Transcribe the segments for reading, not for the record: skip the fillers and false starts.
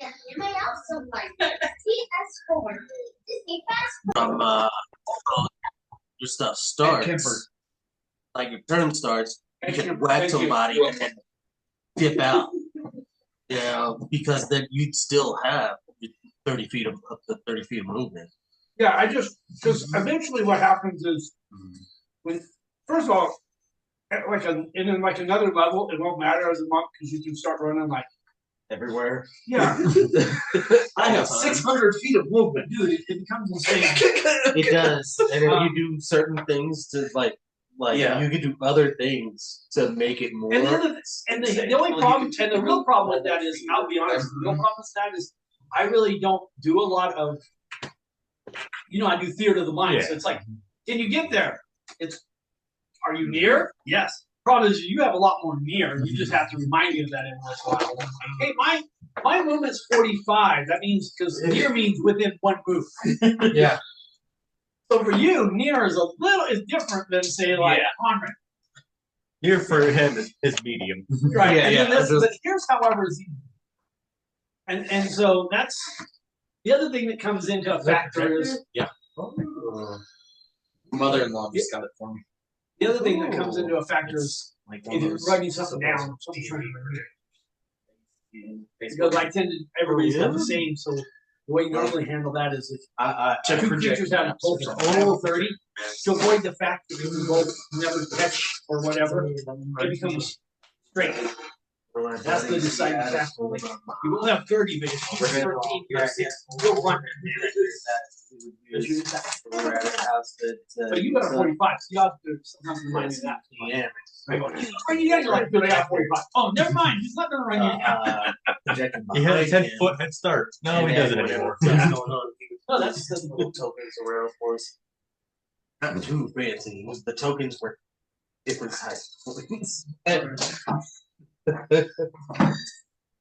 Yeah, you may also like PS4. Disney Fast. Your stuff starts, like your turn starts, you can whack somebody and then dip out. Yeah, because then you'd still have 30 feet of up to 30 feet of movement. Yeah, because eventually what happens is, when first of all, and then like another level, it won't matter as a monk because you can start running like Everywhere. Yeah. I have 600 feet of movement. Dude, it becomes insane. It does. And then you do certain things to you can do other things to make it more. And the only problem, and the real problem with that is, I'll be honest, the real problem with that is I really don't do a lot of, I do theater of the mind. Yeah. So it's like, can you get there? Are you near? Yes. Problem is, you have a lot more near. You just have to remind you of that every once in a while. Hey, my movement's 45. That means because near means within one move. Yeah. So for you, near is different than say like Conrad. Near for him is medium. Right. Yeah. But here's however is even. And so that's the other thing that comes into a factor is Mother-in-law just got it for me. The other thing that comes into a factor is if you're writing something down, something's trying to read it. Because everybody's got the same, so the way you normally handle that is if two creatures have both a total of 30, to avoid the fact that you both never catch or whatever, it becomes straight. That's the deciding factor. You will have 30, but if you have 13, you have 6, you'll run it. But you got a 45, so you have to sometimes remind me of that. Yeah. You guys are like, dude, I got 45. Oh, never mind. He's not going to run you. He had a 10-foot head start. No, he doesn't anymore. No, that's the little tokens around for us. Not too fancy. The tokens were different size tokens. But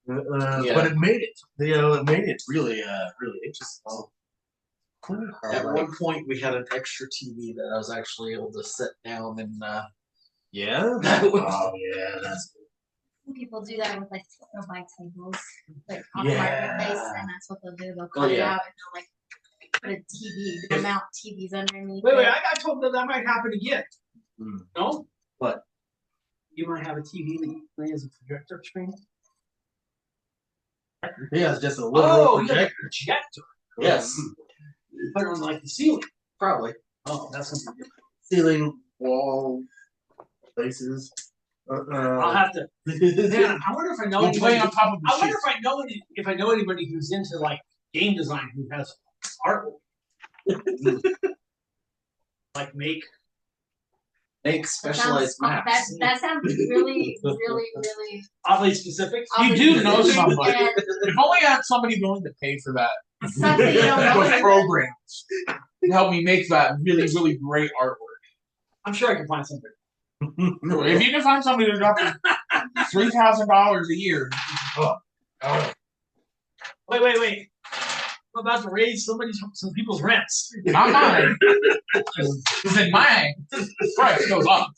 it made it. It made it really, really interesting. Cool. At one point, we had an extra TV that I was actually able to sit down and. Yeah. That's Some people do that with like tables, like on the marketplace, and that's what they'll do. They'll cut it out and they'll like put a TV, they mount TVs underneath. Wait, I got told that might happen again. No? What? You might have a TV that you play as a projector screen. Yeah, it's just a little projector. Projector. Yes. You put it on like the ceiling. Probably. Oh, that's something different. Ceiling, wall, places. I'll have to. Man, I wonder if I know anybody on top of the I wonder if I know anybody who's into like game design who has artwork. Like make specialized maps. That sounds really, really, really oddly specific. You do know somebody. If only I had somebody willing to pay for that. Something you don't know. With programs to help me make that really, really great artwork. I'm sure I can find something. If you can find somebody to drop $3,000 a year. Wait. I'm about to raise some people's rents. Not mine. Because in mine, the price goes up.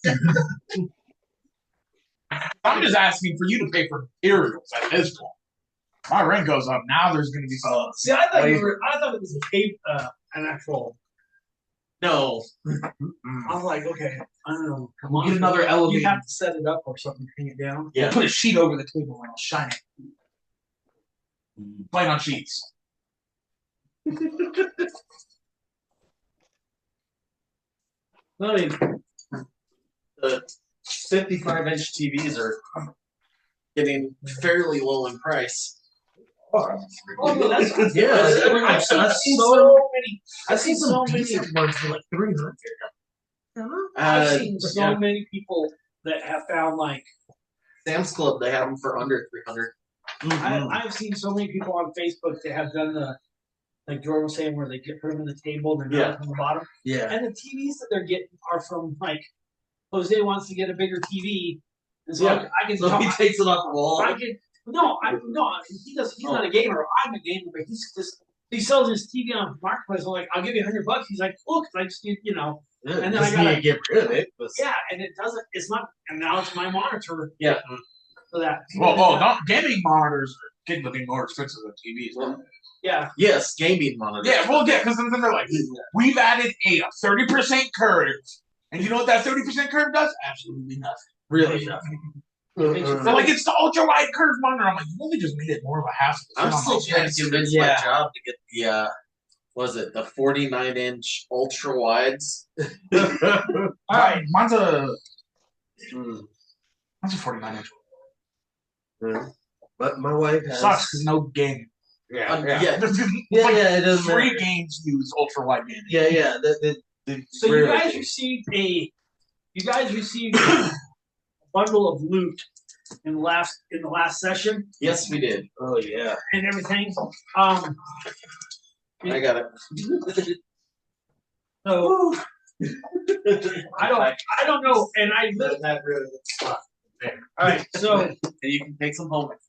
I'm just asking for you to pay for materials at this point. My rent goes up. Now there's going to be some. See, I thought it was an actual. No. I was like, okay, I don't know. Come on. Get another elevator. You have to set it up or something, hang it down. Yeah. Put a sheet over the table and I'll shine it. Playing on sheets. I mean, the 55-inch TVs are getting fairly low in price. That's I've seen so many ones for like 300. I've seen so many people that have found like Sam's Club. They have them for under 300. I've seen so many people on Facebook that have done the, like Jordan was saying, where they put them in the table and they're from the bottom. Yeah. And the TVs that they're getting are from like Jose wants to get a bigger TV, and so I can. So he takes it off the wall. No, he does. He's not a gamer. I'm a gamer, but he's just he sells his TV on Marketplace. I'm like, I'll give you $100. He's like, look, I just need, you know. Yeah, And then just I gotta need to get rid of it. But Yeah, and it doesn't. It's not. And now it's my monitor. yeah. For that. Well, not gaming monitors are getting to be more expensive than TVs. Yeah. Yes, gaming monitors. Yeah, well, because then they're like, we've added a 30% curve, and you know what that 30% curve does? Absolutely nothing. Really nothing. They're like, it's the ultra wide curve monitor. I'm like, you only just made it more of a hassle. I'm still trying to convince my job to get the was it the 49-inch ultra wides? All right, mine's a 49-inch. But my wife has Sucks because no game. yeah. It doesn't three matter. games use ultra wide gaming. Yeah. So you guys received a bundle of loot in the last session. Yes, we did. Oh yeah. And everything. I got it. So I don't know, and I That really good spot. All right, so And you can take some home if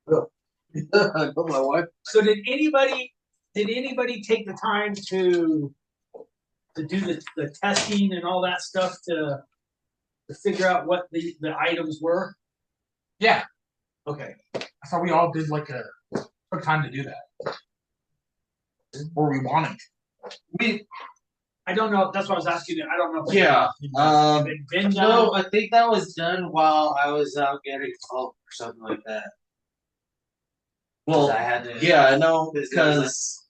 you want. My wife. So did anybody take the time to do the testing and all that stuff to figure out what the items were? Yeah. Okay. I thought we all did like took time to do that. Or we wanted. I don't know. That's what I was asking you. I don't know. Yeah. Been done. No, I think that was done while I was out getting called or something like that. Well, I had to. yeah, I know because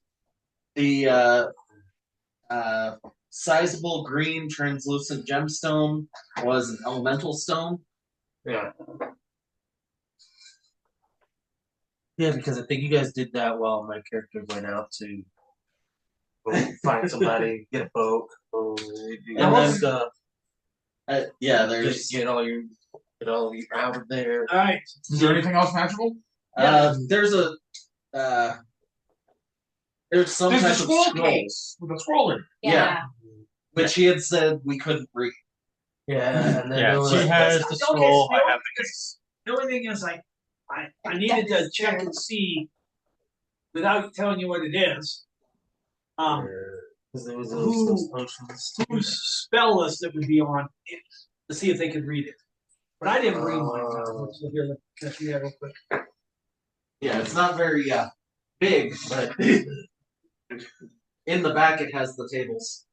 the sizable green translucent gemstone was an elemental stone. Yeah. Yeah, because I think you guys did that while my character went out to go find somebody, get a boat, and then there's get all your out of there. All right. Is there anything else magical? There's some There's the type of scroll scroll. case with a scroll in it. Yeah. Which he had said we couldn't read. Yeah, and then there was she has the scroll. I have the case. The only thing is, I needed to check and see without telling you what it is. Because there was Who- potions. Whose spell list it would be on it, to see if they could read it. But I didn't read mine. So here, can I see that real quick? Yeah, it's not very big, but in the back it has the tables.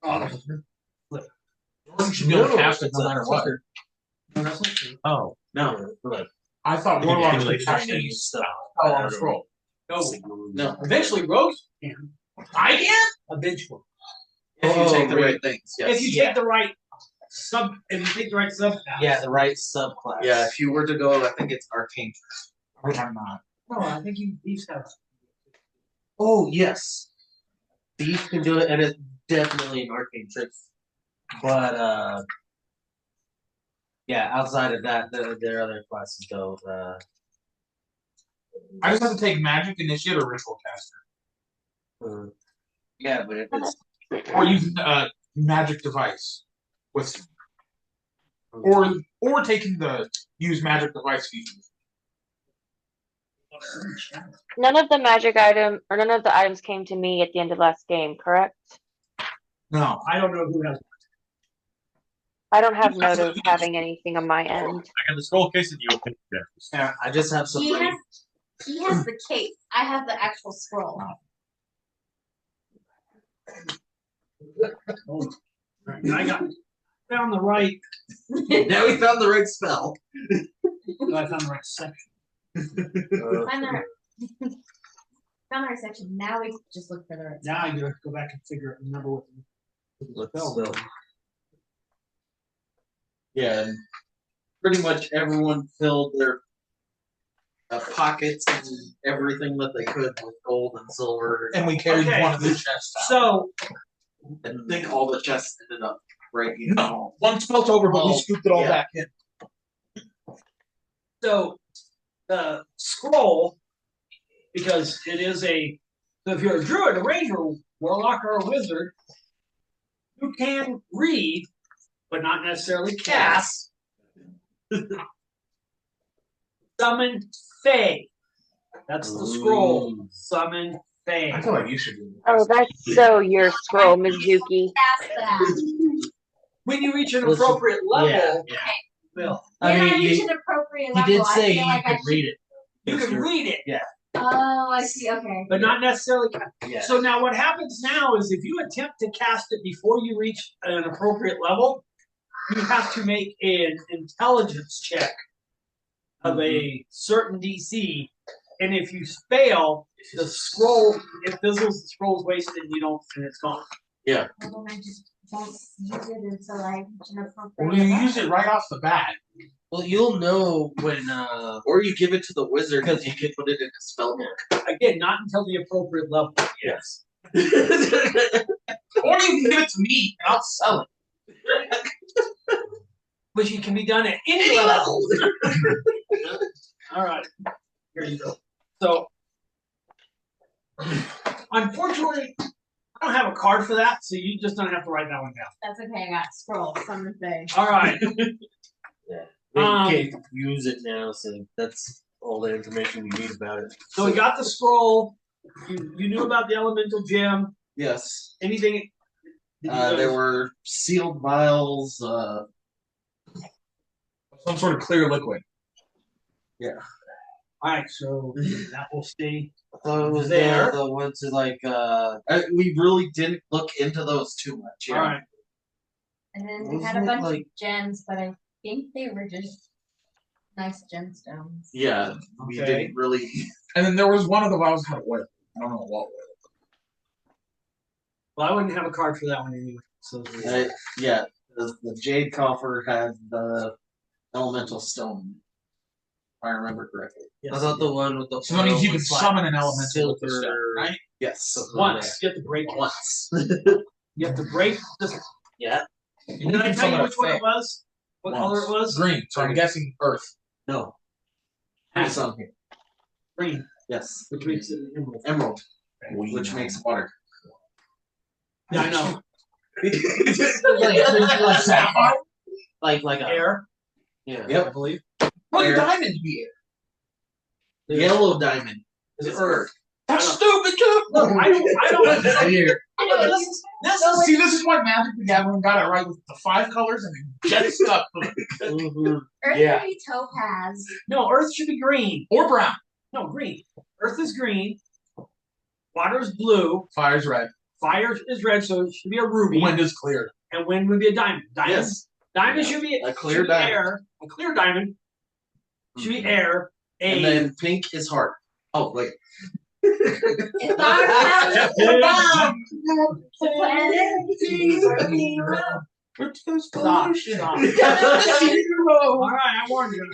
Oh, You should be able to cast it no matter what. no, that's not true. Oh, No, but I thought You can Warlock accumulate could cast stuff. any stuff. spell on a scroll. No, eventually rogues can. I can? Eventually. if you take the right things, yes. If you take the right subclass. Yeah, the right subclass. Yeah, if you were to go, I think it's arcane. Which I'm not. No, I think these have. Oh yes, Thief can do it, and it's definitely an arcane trick. But yeah, outside of that, there are other classes don't. I just have to take magic, initiate, or ritual caster. Yeah, but if it's Or use magic device with, or taking the use magic device feature. None of the magic item or none of the items came to me at the end of last game, correct? No, I don't know who has. I don't have note of having anything on my end. I got the scroll case and you open it. yeah, I just have some. He has the case. I have the actual scroll. I found the right. Now we found the right spell. I found the right section. Find the found the right section. Now we just look for the right. Now I gotta go back and remember what the spell was. Yeah, and pretty much everyone filled their pockets and everything that they could with gold and silver. and we carried Okay. one of the chests out. So And I think all the chests ended up right here. No, one spelt over, but we Oh, scooped it all yeah. back in. So the scroll, because it is so if you're a druid, a ranger, warlock, or a wizard, you can read, but not necessarily cast. Summon Fae. That's the scroll. Summon Fae. I feel like you should do it. Oh, that's so your scroll, Mizuki. Cast that. When you reach an Listen, appropriate level, yeah. Will. When I reach he an appropriate he level, did I say feel you like I could should. read it. You can read it. Yeah. Oh, I see. Okay. But not necessarily. Yeah. So now what happens now is if you attempt to cast it before you reach an appropriate level, you have to make an intelligence check of a certain DC. And if you fail, the scroll, it fizzles, the scroll's wasted, and you don't, and it's gone. Yeah. Well, then I just don't use it until I reach an appropriate Well, you level. use it right off the bat. Well, you'll know when. Or you give it to the wizard because you can put it in a spell book. Again, not until the appropriate level. Yes. Or you can give it to me and I'll sell it. Which can be done at any level. All right. Here you go. So, unfortunately, I don't have a card for that, so you just don't have to write that one down. That's okay. I got scroll. Summon Fae. All right. You can't use it now, so that's all the information you need about it. So we got the scroll. You knew about the elemental gem. Yes. Anything? There were sealed vials. Some sort of clear liquid. Yeah. All right, so that will stay. I thought it was There. the ones that We really didn't look into those too much. Yeah. All right. And then we Wasn't had a it bunch like- of gems, but I think they were just nice gemstones. Yeah. We Okay. didn't really. And then there was one of the vials had oil. I don't know what oil. Well, I wouldn't have a card for that one anyway. So Yeah. The jade coffer had the elemental stone. If I remember correctly. I thought the one with the. So that means you oil can was like summon an elemental with the stone, silver. right? Yes. once you have to break it. Once. You have to break this. Yeah. And Did I can tell summon you a which one Fae it was? What once. color it was? Green. So I'm guessing earth. No. It's on here. Green, Yes. which makes it an emerald. Emerald. Which makes water. Yeah, I know. like sapphire? Like a. Air, Yeah. Yep. I believe. What Air. would diamonds be? Yellow diamond. Is it Earth. That's stupid too. Look, I don't. Here. I know This it's See, this is why Magic the Gathering got it right with the 5 colors and then just stuck with it. Mhm. Earth Yeah. would be topaz. No, Earth should be green. Or brown. No, green. Earth is green. Water is blue. Fire's red. Fire is red, so it should be a ruby. Wind is clear. And wind would be a diamond. Diamond. Yes. Diamond should be A clear should be diamond. Air. A clear diamond should be air. And then pink is heart. Oh, wait. If our house the planet is working around. Stop. Stop. All right, I warned you.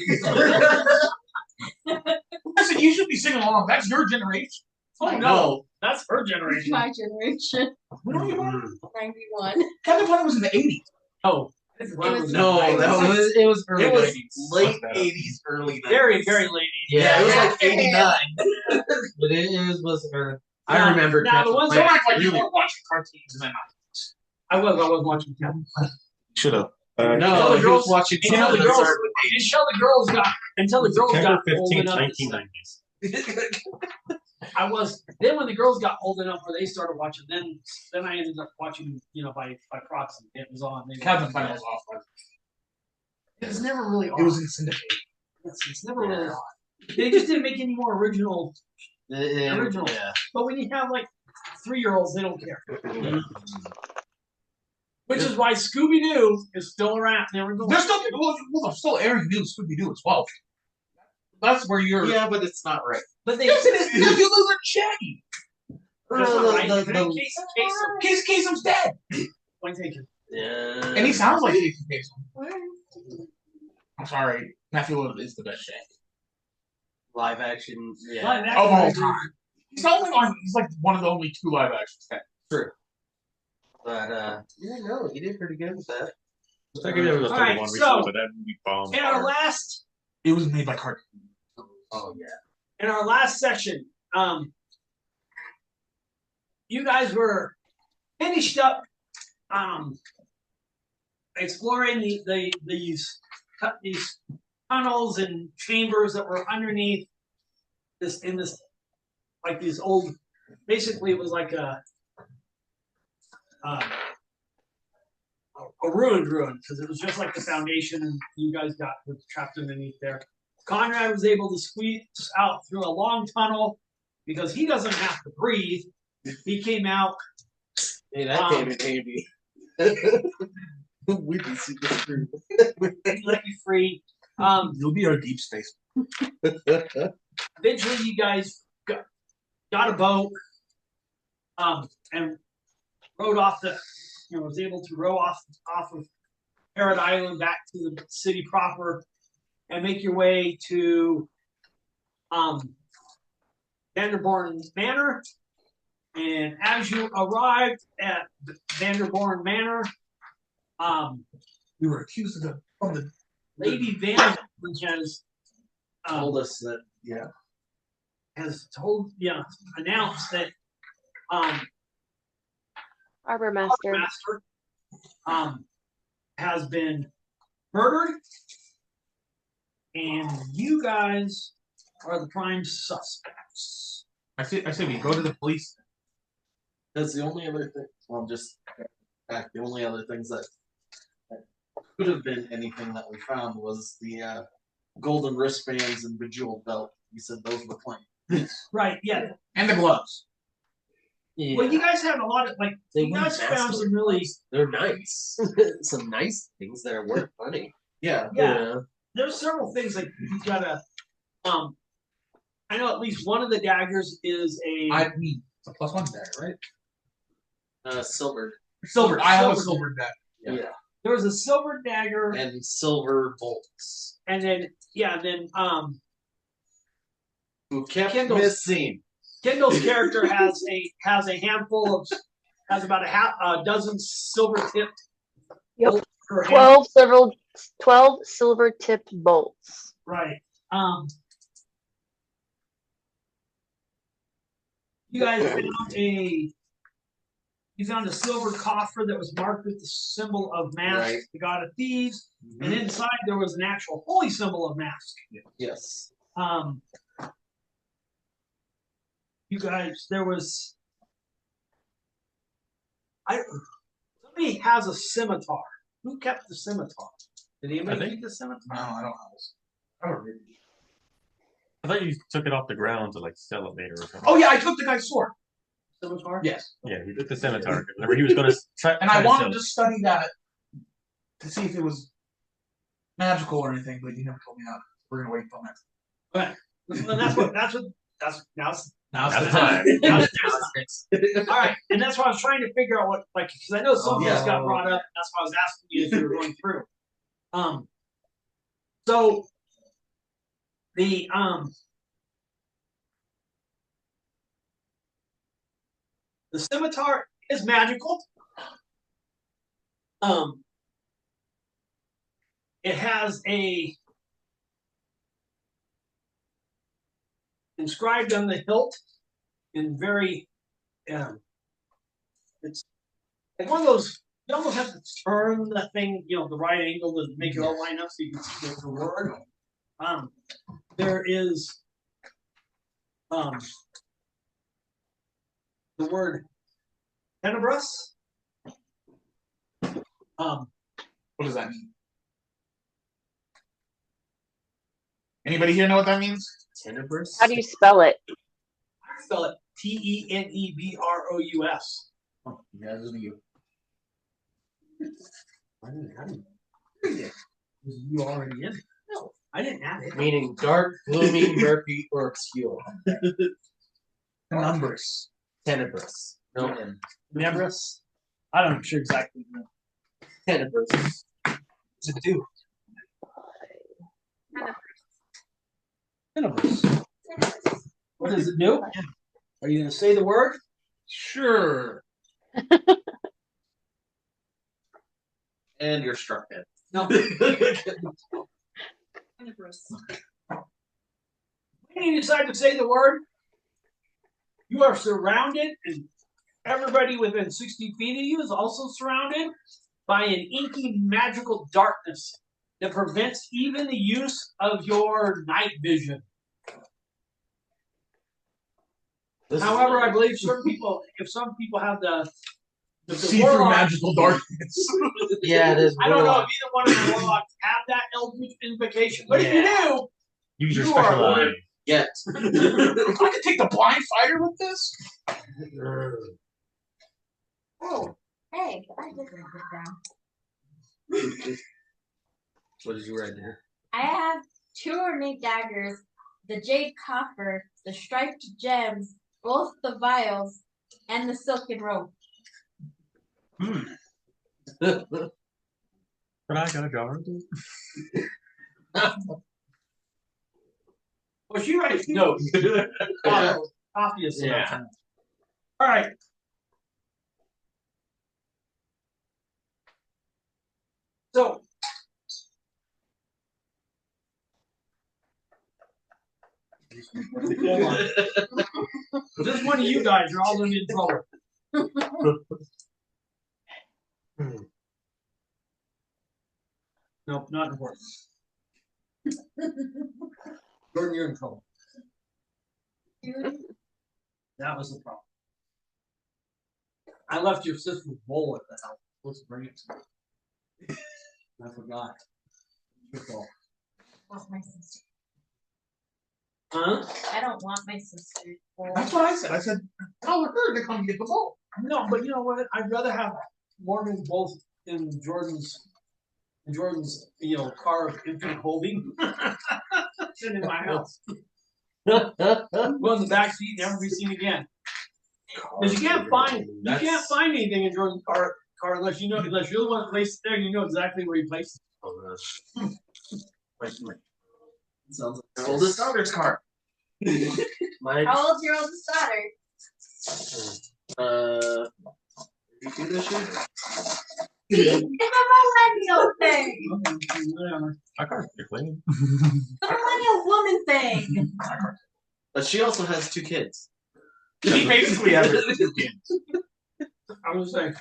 Listen, you should be singing along. That's your generation. Oh no, that's her generation. My generation. When are you born? 91. Captain Planet was in the 80s. Oh, No, that was It was early it was 90s. late 80s, early 90s. very, very late. Yeah, it was like Yeah. 89. But it was early. I Now- remember. now the ones Don't that act like you were watching cartoons in the 90s. I was watching Captain Planet. Should have. No, the he girls- was watching until the something girls- that started with Until the girls September got old 15th, enough. 1990s. Then when the girls got old enough where they started watching, then I ended up watching, by proxy. It was on. Captain Planet was off. It was never really on. It was in syndication. It's never really on. They just didn't make any more original. Original. Yeah. But when you have like 3-year-olds, they don't care. Which is why Scooby Doo is still around. They're still airing new Scooby Doo as well. That's where you're. Yeah, but it's not right. But they. Yes, it is because you lose a Shaggy. That's not right. Casey Kasem's dead. Point taken. Yeah. And he sounds like Casey Kasem. I'm sorry. Matthew Lillard is the best Shaggy. Live action. Yeah. Live action. Of all time. He's like one of the only 2 live actions. True. But yeah, no, you did pretty good with that. I could have All right, one so- recently, but that movie bombed. In our last It was made by cartoon. Oh yeah. in our last section, you guys were finished up exploring these tunnels and chambers that were underneath this like these old. Basically, it was like a ruined ruin because it was just like the foundation, and you guys got trapped underneath there. Conrad was able to squeeze out through a long tunnel because he doesn't have to breathe. He came out. Hey, that came in handy. We'd be super screwed. He let you free. You'll be our deep space. Eventually, you guys got a boat, and rode off was able to row off of Parrot Island back to the city proper, and make your way to Vanderborn Manor. And as you arrived at Vanderborn Manor, We were accused of the Lady Vanderborn has Told us that, announced that Harbor Master. Has been murdered, and you guys are the prime suspects. I say we go to the police. Because the only other thing, the only other things that could have been anything that we found was the golden wristbands and bejeweled belt. You said those were plain. Right, yeah. And the gloves. Yeah. Well, you guys had a lot of, like, They you guys weren't found some really, They're nice. Some nice things that are worth money. Yeah. yeah, there's several things like you gotta, I know at least one of the daggers is It's a +1 dagger, right? Silver. Silver. I have a Silver. silver dagger. Yeah. there was a silver dagger, And silver bolts. and then, Who kept Kendall's- missing. Kendall's character has a handful of, has about a dozen silver tipped. Yep. 12. 12 silver tipped bolts. Right. You guys found a silver coffer that was marked with the symbol of Mask, Right. the god of thieves, and inside there was an actual holy symbol of Mask. Yes. You guys, there was. Somebody has a scimitar. Who kept the scimitar? Did anybody keep the scimitar? No, I don't have this. I don't really. I thought you took it off the ground to like sell it later or something. Oh yeah, I took the guy's sword. Scimitar? Yes. Yeah, he took the scimitar. Remember, he was going to try. And I try to wanted sell to it. study that to see if it was magical or anything, but you never told me that. We're gonna wait until next. Okay. And now's Now's the time. All right, and that's why I was trying to figure out what, like, because I know some of this got brought up. That's why I was asking you as you were going through. So the scimitar is magical. It has a inscribed on the hilt in very it's like one of those, you almost have to turn the thing, the right angle to make it all line up so you can see the word. There is the word tenebrous. What does that mean? Anybody here know what that means? Tenebrous? How do you spell it? I spell it Tenebrous. Oh, yeah, this is you. You already in it. No, I didn't add it. Meaning dark, gloomy, murky, or obscure. Numbers. Tenebrous. No N. Tenebrous. I'm not sure exactly. Tenebrous. What's it do? Tenebrous. What does it do? Are you going to say the word? Sure. And you're struck dead. No. When you decide to say the word, you are surrounded, and everybody within 60 feet of you is also surrounded by an inky magical darkness that prevents even the use of your night vision. However, I believe certain people, if some people have the See through warlock, magical darkness. Yeah, it is. I don't know warlock. if either one of the warlocks have that eldritch invocation, but if you do, Use your You special are eye. Yet. I can take the blind fighter with this. Oh, hey, I did write it down. What did you write here? I have 2 ornate daggers, the jade coffer, the striped gems, both the vials, and the silken rope. But I got a jar. well, she writes notes. Obviously. Yeah. All right. So, hold on. Just one of you guys are all going to be in trouble. Nope, not important. Jordan, you're in trouble. That was the problem. I left your sister's bowl at the house. Let's bring it to me. I forgot. Your fault. Want my sister. Huh? I don't want my sister. That's what I said. I said, tell her to come get the ball. No, but you know what? I'd rather have Morgan both in Jordan's, car of infinite holding than in my house. Go in the back seat, never be seen again. Because you can't find anything in Jordan's car unless you're the one that placed it there. You know exactly where you placed it. Oh, gosh. Sounds like Your oldest daughter's car. My, How old's your oldest daughter? you do this year? It's a millennial thing. Whatever. I can't explain. It's a millennial woman thing. But she also has 2 kids. She basically has her 2 kids. I was saying,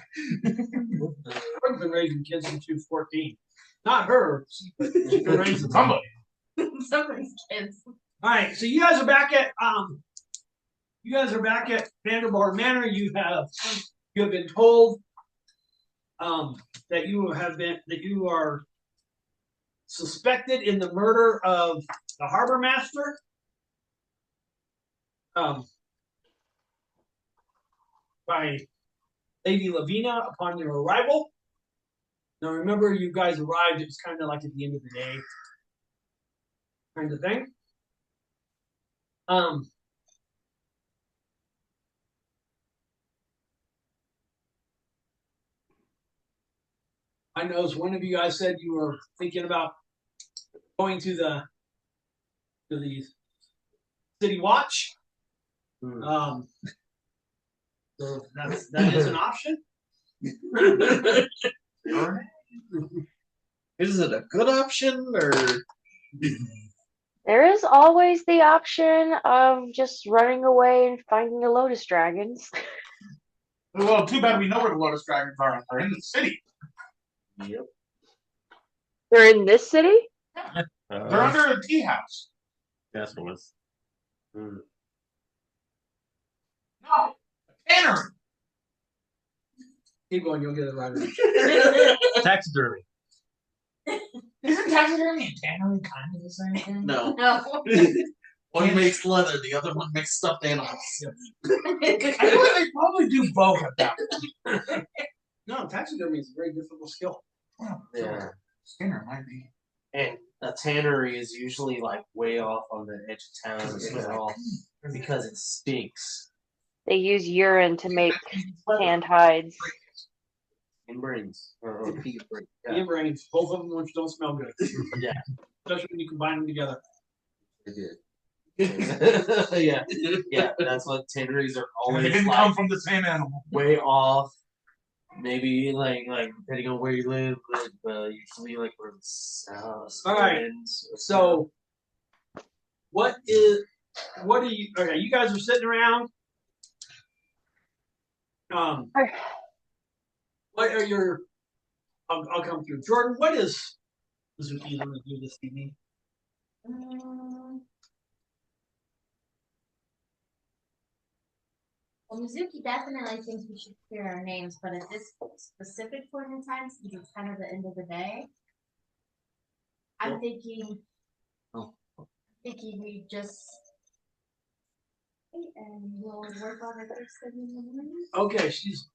I've been raising kids since she was 14. Not her, but she's been raising Somebody. Somebody's kids. All right, so you guys are back at Vanderbilt Manor. You have been told that you are suspected in the murder of the harbor master. By Lady Lavina upon your arrival. Now remember, you guys arrived, it was kind of like at the end of the day kind of thing. I noticed one of you guys said you were thinking about going to the city watch. So that is an option. Is it a good option or? There is always the option of just running away and finding the Lotus Dragons. Well, too bad we know where the Lotus Dragons are. They're in the city. Yep. They're in this city? They're under a tea house. That's what it was. No, a tannery. Keep going, you'll get it right. Taxidermy. Isn't taxidermy and tannery kind of the same thing? No. No. One makes leather, the other one makes stuffed animals. I feel like they probably do both at that point. No, taxidermy is a very difficult skill. Well, Yeah. Skinner might be. And a tannery is usually like way off on the edge of town as well because it stinks. They use urine to make tanned hides. And brains. Or pea brains. Yeah. Yeah. Brains, both of them which don't smell good. Yeah. Especially when you combine them together. They did. Yeah. Yeah. That's what tanneries are They always didn't like, come from the same animal. way off. Maybe like depending on where you live, but usually like where the south. All right. So, what are you? Okay, you guys are sitting around. What are your? I'll come through. Jordan, what is Zuki going to do this evening? Well, Mizuki definitely thinks we should clear our names, but at this specific point in time, since it's kind of the end of the day, I'm thinking we just wait and we'll work on it first thing in the morning. Okay, she's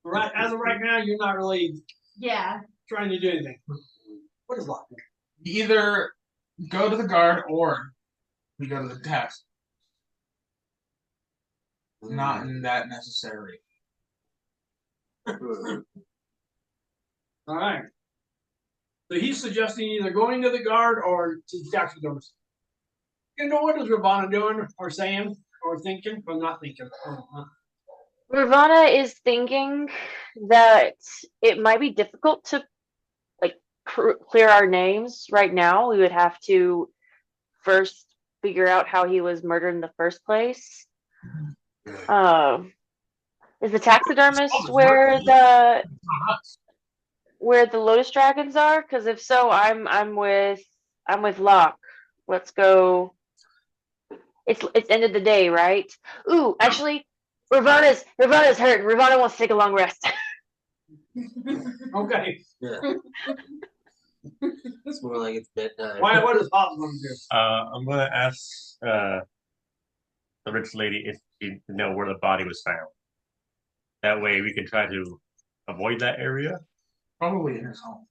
right as of right now. You're not really trying to do anything. What is locked? Either go to the guard or we go to the test. Not in that necessary. All right. So he's suggesting either going to the guard or to the taxidermist. You know, what is Ravana doing or saying or thinking? Or not thinking. Ravana is thinking that it might be difficult to like clear our names right now. We would have to first figure out how he was murdered in the first place. Is the taxidermist where the Lotus Dragons are? Because if so, I'm with Locke. Let's go. It's end of the day, right? Ooh, actually, Ravana's hurt. Ravana wants to take a long rest. Okay. Yeah. It's more like it's bedtime. Why? What does Hop want to do? I'm gonna ask the rich lady if she know where the body was found. That way, we can try to avoid that area. Probably in his home.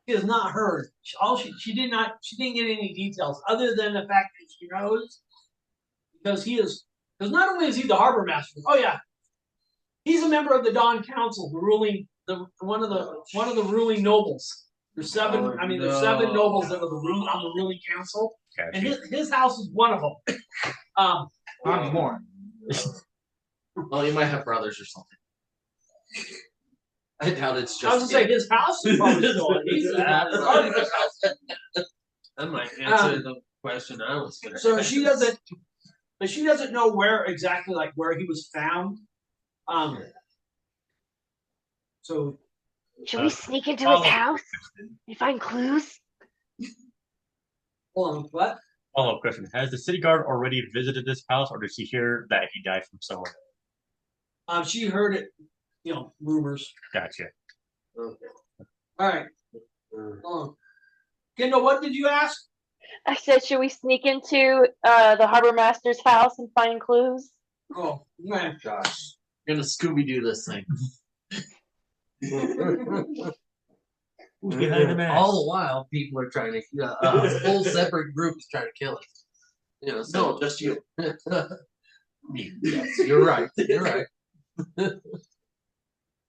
She has not heard. She didn't get any details other than the fact that she knows because not only is he the harbor master. Oh yeah, he's a member of the Dawn Council, one of the ruling nobles. There's seven. There's 7 nobles that are on the ruling council, and his house is one of them. Not more. Well, you might have brothers or something. I doubt it's just. I was gonna say his house is probably still. That might answer the question I was going to ask. So she doesn't know where exactly, like where he was found. So should we sneak into his house and find clues? Hold on, what? Follow-up question: has the city guard already visited this house, or did she hear that he died from somewhere? She heard it. Rumors. Gotcha. Okay. All right. Kendall, what did you ask? I said, should we sneak into the harbor master's house and find clues? Oh, man. Gosh. You're gonna Scooby-Doo this thing. Who's behind the mask? All the while, people are trying to. A whole separate group is trying to kill us. No, just you. Yes, you're right. You're right.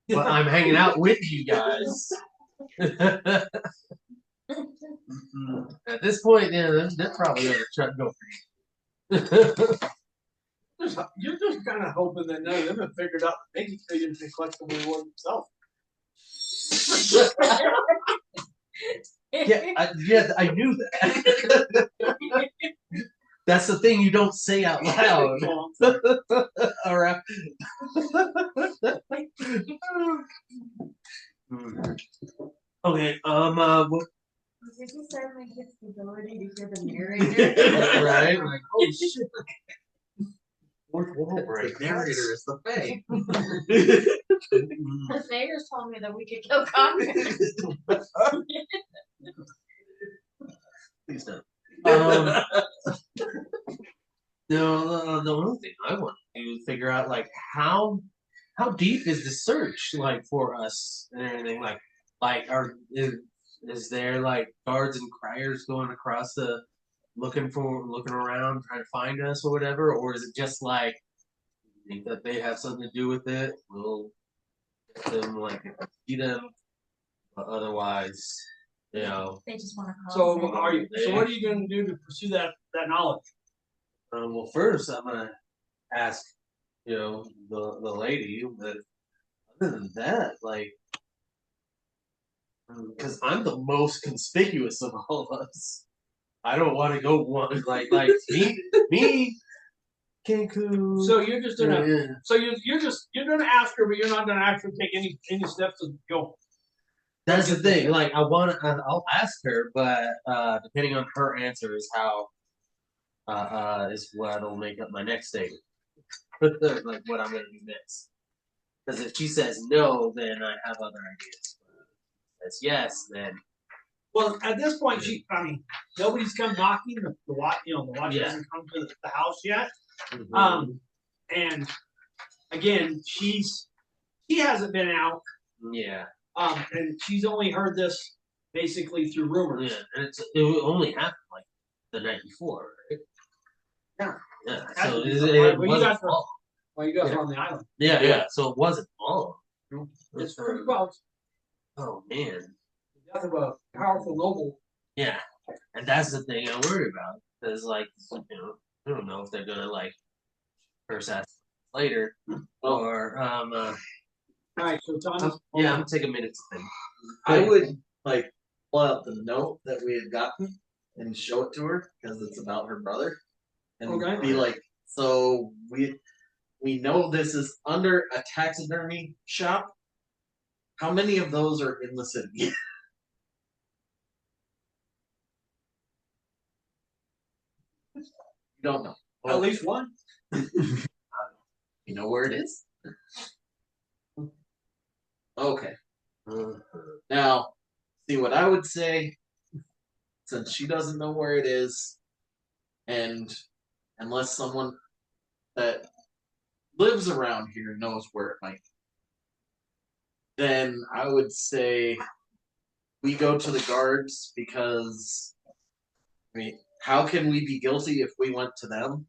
But I'm hanging out with you guys. At this point, they're probably gonna try to go for you. You're just kind of hoping that none of them have figured out that they can collect the reward themselves. I knew that. That's the thing you don't say out loud. All right. Okay. What? Did you suddenly get the ability to hear the narrator? Right. Like, oh shit. The narrator is the Fae. The Fayers told me that we could kill Congress. Please don't. The only thing I want to do is figure out like how deep is the search like for us and everything like is there like guards and criers going across looking around trying to find us or whatever, or is it just like think that they have something to do with it? We'll get them like see them, but otherwise. They just want to call. So what are you going to do to pursue that knowledge? Well, first I'm gonna ask, the lady. But other than that, like, because I'm the most conspicuous of all of us, I don't want to go one like me. Cancun. So you're just gonna. Yeah. So you're gonna ask her, but you're not gonna actually take any steps to go. That's the thing. Like, I'll ask her, but depending on her answer is how is what'll make up my next statement. Like what I'm gonna do next. Because if she says no, then I have other ideas. If she says yes, then Well, at this point, nobody's come knocking. The watch, the watch Yeah. hasn't come to the house yet. And again, she hasn't been out. Yeah. And she's only heard this basically through rumors. Yeah, and it only happened like the night before, right? Yeah. Yeah. Had So to be it somewhere. Well, wasn't long. Well, you guys are on the island. Yeah. So it wasn't long. It's pretty close. Oh man. The death of a powerful noble. Yeah, and that's the thing I worry about because, like, I don't know if they're gonna like curse at later or All right, so Thomas. Yeah, I'm gonna take a minute to think. I would like pull out the note that we had gotten and show it to her because it's about her brother, and be like, "So we know this is under a taxidermy shop. How many of those are in the city?" You don't know. At least one. You know where it is? Okay. Now, see what I would say, since she doesn't know where it is, and unless someone that lives around here knows where it might be, then I would say we go to the guards because, how can we be guilty if we went to them?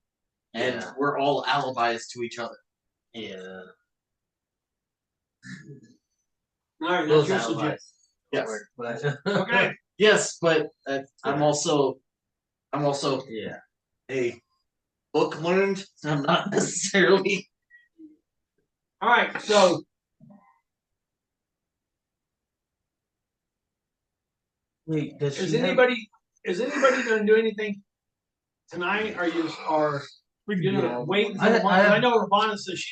And we're all alibis to each other. Yeah. All right, that's your suggestion. Yes. Okay. Yes, but I'm also a book learned. I'm not necessarily. All right, so Wait, is anybody going to do anything tonight? Are you gonna wait until the morning? I know Ravana says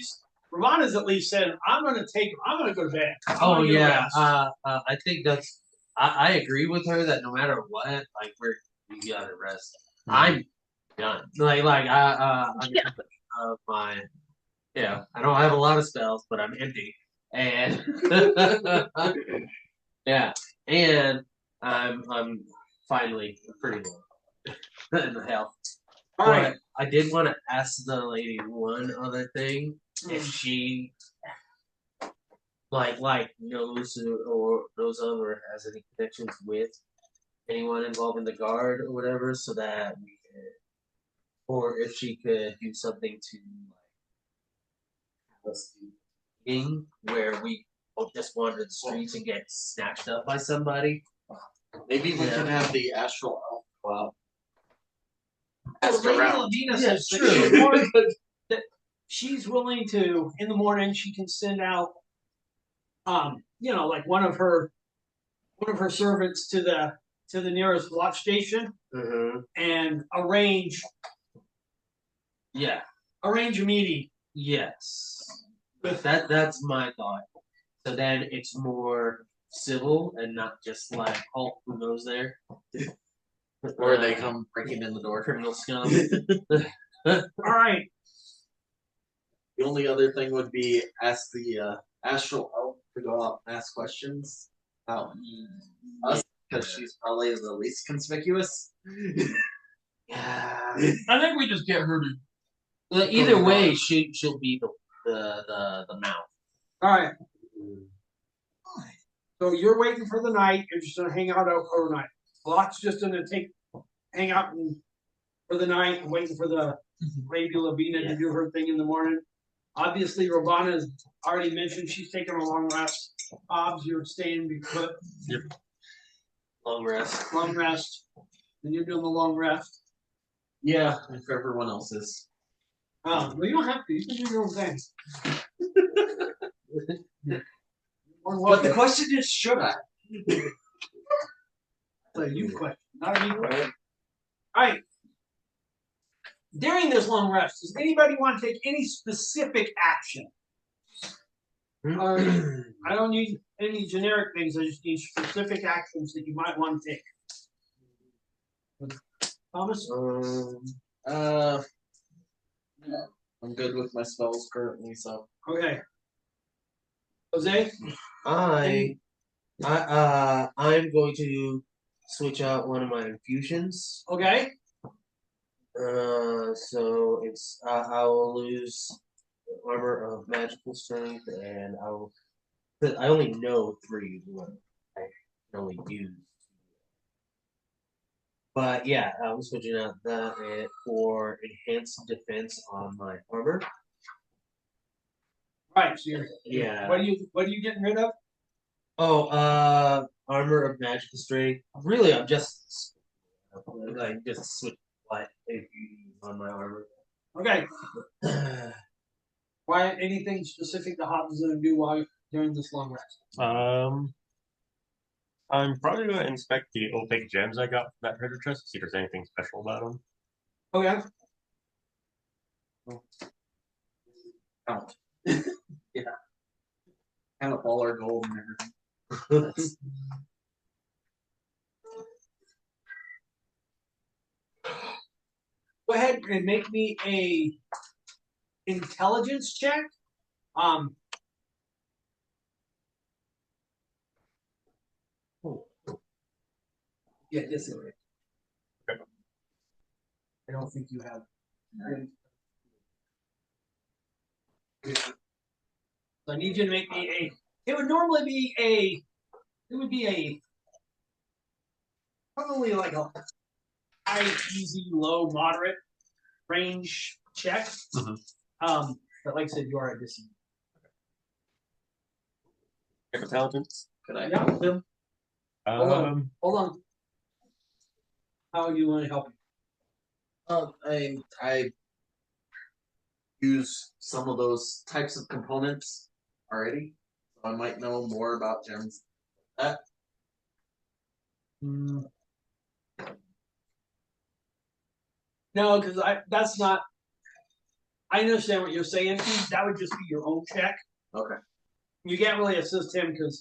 Ravana's at least said I'm going to go to bed. Oh yeah, I think that's. I agree with her that no matter what, like we gotta rest. I'm done. Like my I don't have a lot of spells, but I'm empty, and and I'm finally pretty low in the health. All right. I did want to ask the lady one other thing. If she knows of or has any connections with anyone involved in the guard or whatever, so that we could, or if she could do something to have us do where we don't just wander the streets and get snatched up by somebody. Maybe we can have the astral elf go out. Lady Lavina says that she's willing to, in the morning, she can send out, like one of her servants to the nearest watch station and arrange a meeting. Yes, that's my thought. So then it's more civil and not just like, oh, who goes there? Or they come breaking in the door. Criminal scum. All right. The only other thing would be ask the astral elf to go out and ask questions about us, because she's probably the least conspicuous. Yeah. I think we just get her to. Well, either way, she'll be the mouth. All right. So you're waiting for the night. You're just gonna hang out overnight. Lot's just gonna hang out for the night, waiting for the Lady Lavina to do her thing in the morning. Obviously, Ravana has already mentioned she's taking a long rest. Hobbs, you're staying put. Yep. Long rest. Long rest. And you're doing the long rest. Yeah, if everyone else is. Well, you don't have to. You can do your own thing. But the question is, should I? That's a you question, not a me question. All right. during this long rest, does anybody want to take any specific action? I don't need any generic things. I just need specific actions that you might want to take. Thomas? No, I'm good with my spells currently, so. Okay. Jose? I'm going to switch out one of my infusions. Okay. So it's I will lose armor of magical strength, and I only know 3 what I can only use. But yeah, I'm switching out that for enhanced defense on my armor. Right. So Yeah. What are you getting rid of? Oh, armor of magical strength. Really, I'm just switch light on my armor. Okay. Why anything specific the Hob's gonna do while during this long rest? I'm probably going to inspect the opaque gems I got from that treasure chest, see if there's anything special about them. Okay. Count. Yeah. Count up all our gold and everything. Go ahead and make me a intelligence check. Yeah, this is it. I don't think you have. So I need you to make me a. It would normally be a. It would be a. Probably like a high, easy, low, moderate range check. Mm-hmm. But like I said, you are a disadvantage. Intelligence? Could I Yeah. help him? Hold on. How do you want to help me? I use some of those types of components already, so I might know more about gems. No, because that's not. I understand what you're saying. That would just be your own check. Okay. You can't really assist him because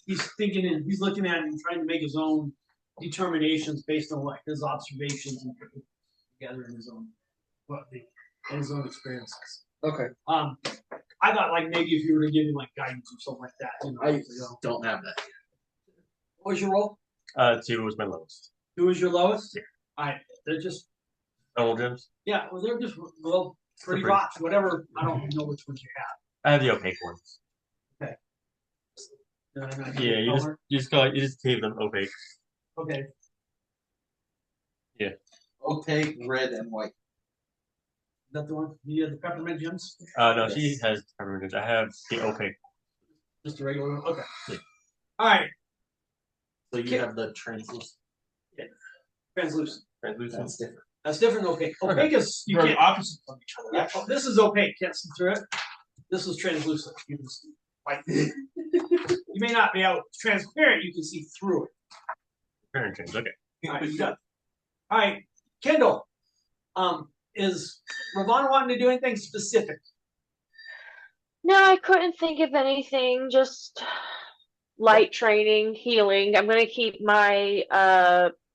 he's thinking and he's looking at it and trying to make his own determinations based on what his observations and put together in his own experiences. Okay. I thought like maybe if you were to give him like guidance or something like that. I don't have that. What was your roll? 2 was my lowest. 2 was your lowest? Yeah. Alright. They're just Normal gems? yeah, well they're just little pretty rocks, whatever. I don't know which ones you have. I have the opaque ones. Okay. Yeah, you just gave them opaque. Okay. Yeah. Opaque, red, and white. Is that the one? The peppermint gems? No, she has peppermint. I have the opaque. Just a regular one? Okay. Yeah. Alright. So you have the translucent. Yeah. Translucent. Translucent. That's different. That's different than opaque. Opaque is you They're can't opposites of each other. yeah, this is opaque, can't see through it. This is translucent. You can see like you may not be able transparent, you can see through it. Parent gems, okay. Alright, you got it. Alright, Kendall. Is Ravana wanting to do anything specific? No, I couldn't think of anything. Just light training, healing. I'm gonna keep my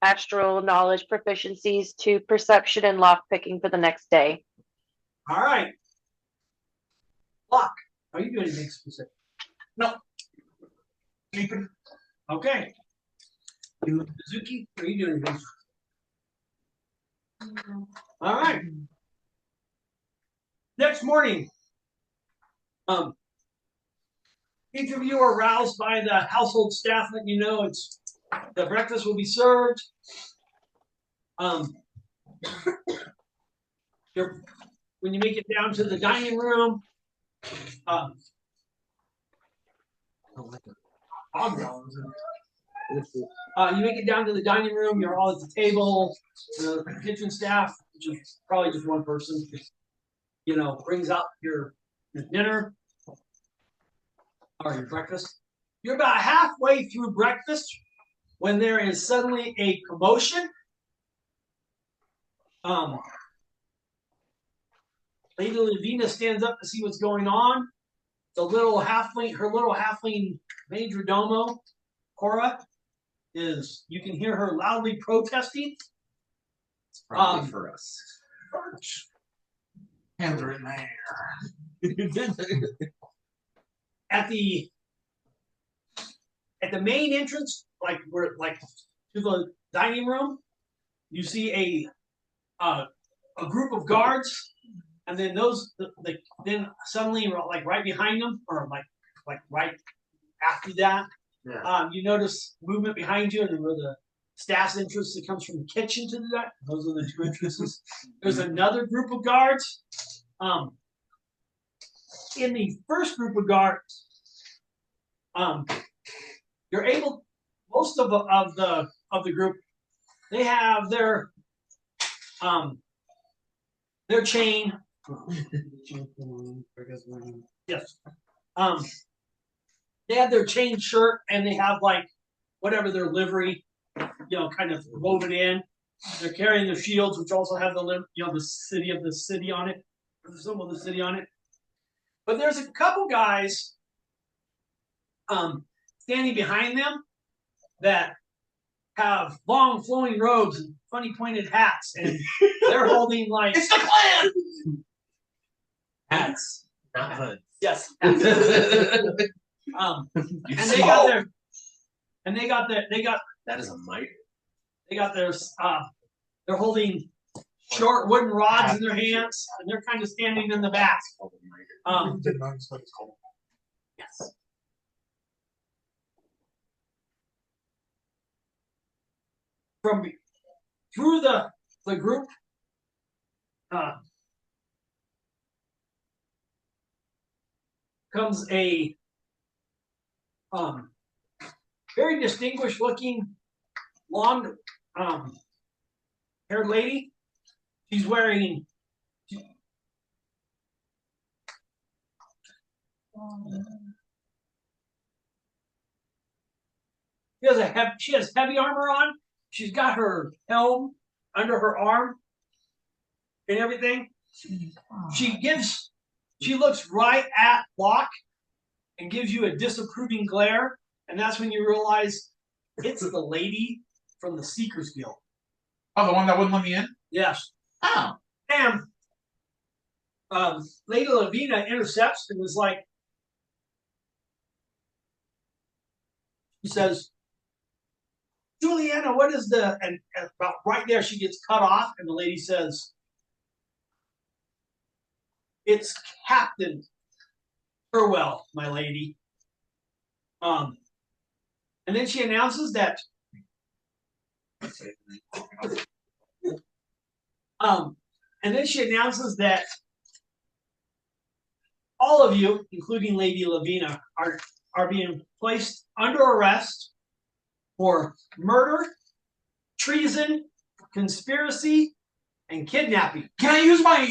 astral knowledge proficiencies to perception and lock picking for the next day. All right. Lock. Are you doing anything specific? No. Sleeping. Okay. Suzuki, are you doing anything? All right. Next morning, each of you are roused by the household staff letting you know the breakfast will be served. When you make it down to the dining room, you make it down to the dining room. You're all at the table. The kitchen staff, which is probably just one person, brings out your dinner or your breakfast. You're about halfway through breakfast when there is suddenly a commotion. Lady Lavina stands up to see what's going on. The little halfling, her little halfling major domo, Cora, you can hear her loudly protesting. It's probably for us. Hands are in the air. At the main entrance, to the dining room, you see a group of guards, and then then suddenly right behind them, or like right after that, you notice movement behind you, and then where the staff's entrance that comes from the kitchen to that. Those are the two entrances. There's another group of guards. In the first group of guards, you're able. Most of the group, they have their chain. Yes. They have their chain shirt, and they have whatever their livery, kind of woven in. They're carrying their shields, which also have the city on it, the symbol of the city on it. But there's a couple guys standing behind them that have long flowing robes and funny pointed hats, and they're holding it's the clan. Hats, not hoods. Yes. And they got that is a miter. They got their they're holding short wooden rods in their hands, and they're kind of standing in the back. Yes. Through the group, comes a very distinguished looking blonde haired lady. She's wearing she has heavy armor on. She's got her helm under her arm and everything. She looks right at Locke and gives you a disapproving glare, and that's when you realize it's the lady from the Seekers Guild. Oh, the one that wouldn't let me in? Yes. Oh. And Lady Lavina intercepts and is like, she says, Juliana, what is and about right there she gets cut off, and the lady says, it's Captain Burwell, my lady. And then she announces that all of you, including Lady Lavina, are being placed under arrest for murder, treason, conspiracy, and kidnapping. Can I use my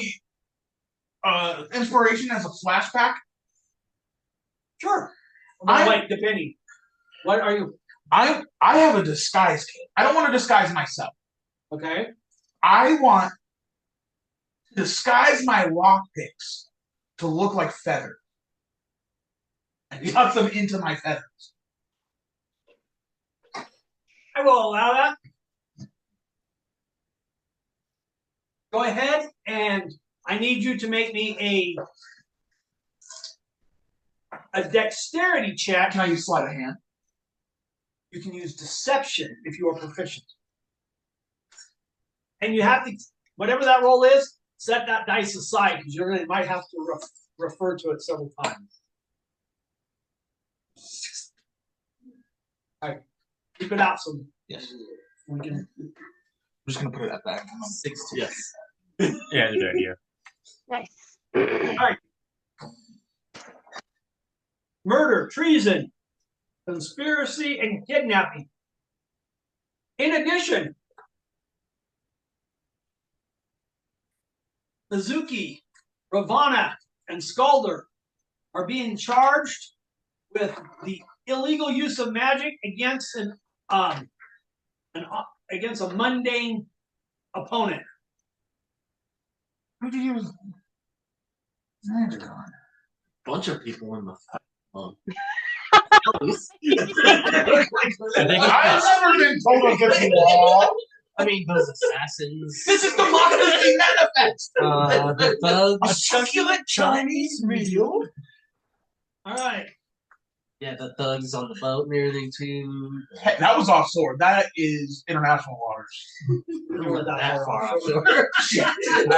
inspiration as a flashback? Sure. Well, depending. What are you? I have a disguise kit. I don't want to disguise myself. Okay. I want to disguise my lockpicks to look like feathers. And tuck them into my feathers. I will allow that. Go ahead, and I need you to make me a dexterity check. Can I use sleight of hand? You can use deception if you are proficient. And you have to, whatever that roll is, set that dice aside because you might have to refer to it several times. All right. Keep it out so yes. We can. I'm just going to put it at that. 60. Yes. Yeah, good idea. Nice. All right. Murder, treason, conspiracy, and kidnapping. In addition, Mizuki, Ravana, and Skalder are being charged with the illegal use of magic against against a mundane opponent. Who did you use? That's gone. Bunch of people in the I've never been told against the law. I mean, those assassins. This is democracy manifest. The thugs. A succulent Chinese meal. All right. Yeah, the thugs on the boat and everything too. Hey, that was offshore. That is international waters. We were that far offshore. I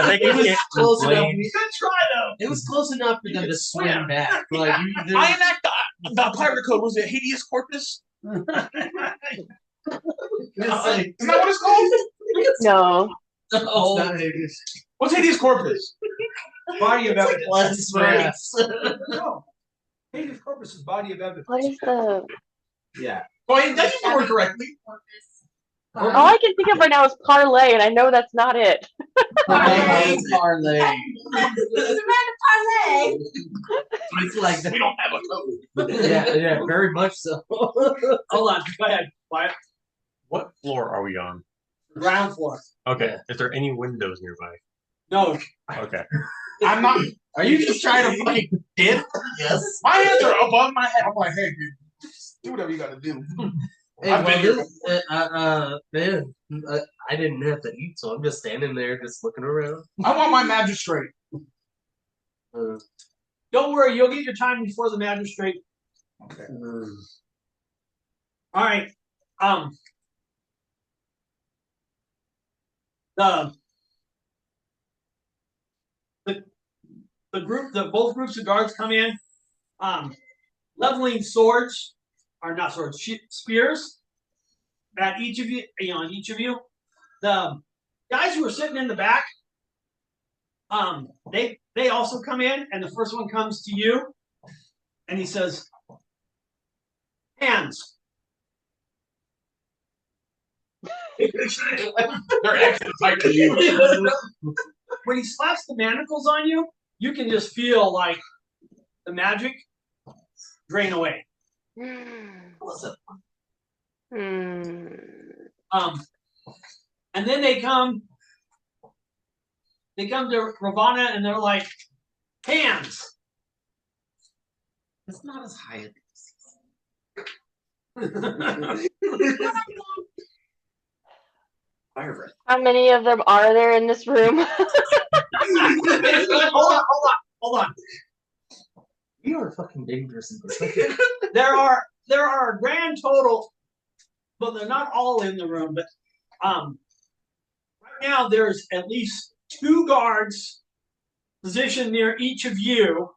think It was it's close enough. Good try though. It was close enough for them to swim back. Like, I enact the pirate code. Was it habeas corpus? it's Isn't like, that what it's called? No. oh, What's habeas corpus? Body of evidence. less rights. No. Habeas corpus is body of evidence. What is the? Yeah. Well, that didn't work correctly. All I can think of right now is parlay, and I know that's not it. Parlay. Parlay. It's a random parlay. It's like We don't have a code. yeah, very much so. Hold on. Go ahead. Quiet. What floor are we on? Ground floor. Okay. Is there any windows nearby? No. Okay. I'm not. Are you just trying to fucking dip? Yes. My hands are above my head. I'm like, hey, dude, just do whatever you gotta do. Hey, I've been here man, I didn't have to eat, so I'm just standing there, just looking around. I want my magistrate. Don't worry. You'll get your time before the magistrate. Okay. All right. Both groups of guards come in, leveling swords, or not swords, spears at each of you. On each of you, the guys who are sitting in the back, they also come in, and the first one comes to you, and he says, "Hands." They're extra tight to you. When he slaps the manacles on you, you can just feel like the magic drain away. Hmm. And then they come to Ravana and they're like, "Hands." It's not as high as How many of them are there in this room? Hold on. You are fucking dangerous. There are a grand total, but they're not all in the room. But right now there's at least 2 guards positioned near each of you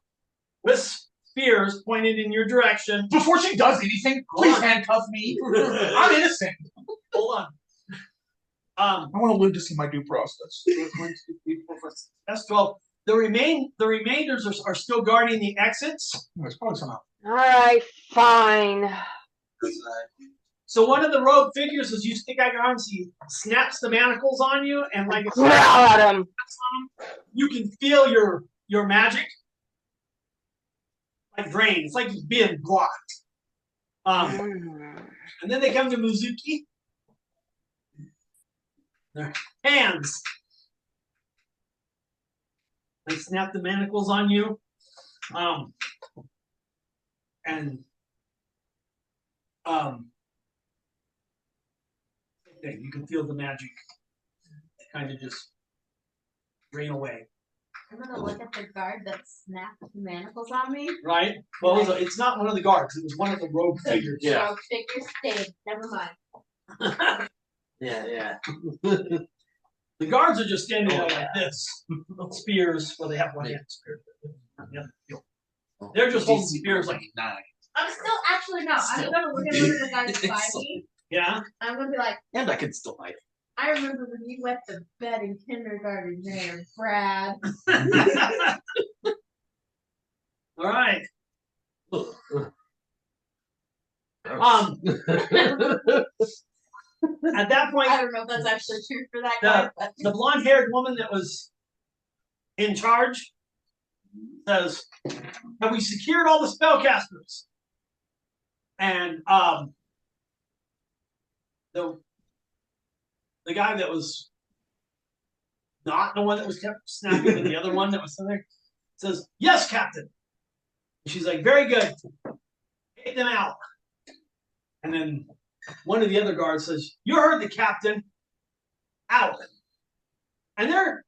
with spears pointed in your direction. Before she does anything, please handcuff me. I'm innocent. Hold on. I want to live to see my due process. That's 12. The remainders are still guarding the exits. There's probably some out. All right, fine. So one of the rogue figures, as you stick out your arms, he snaps the manacles on you, and like Growl at him. you can feel your magic like drain. It's like it's being blocked. And then they come to Mizuki. Their hands. They snap the manacles on you. You can feel the magic kind of just drain away. I'm gonna look at the guard that snapped the manacles on me. Right? Well, it's not one of the guards. It was one of the rogue figures. Yeah. Rogue figure stayed. Never mind. Yeah. The guards are just standing there like this. Spears. Well, they have one hand spear. They're just holding spears like 9. I'm still actually no. I'm gonna look at one of the guys beside me. Yeah. I'm gonna be like, And I can still hide. I remember when you went to bed in kindergarten there, Brad. All right. At that point, I don't know if that's actually true for that guy, but the blonde-haired woman that was in charge says, "Have we secured all the spellcasters?" And the guy that was not the one that was kept snapping, and the other one that was in there, says, "Yes, Captain." And she's like, "Very good. Take them out." And then one of the other guards says, "You heard the captain. Out." And they're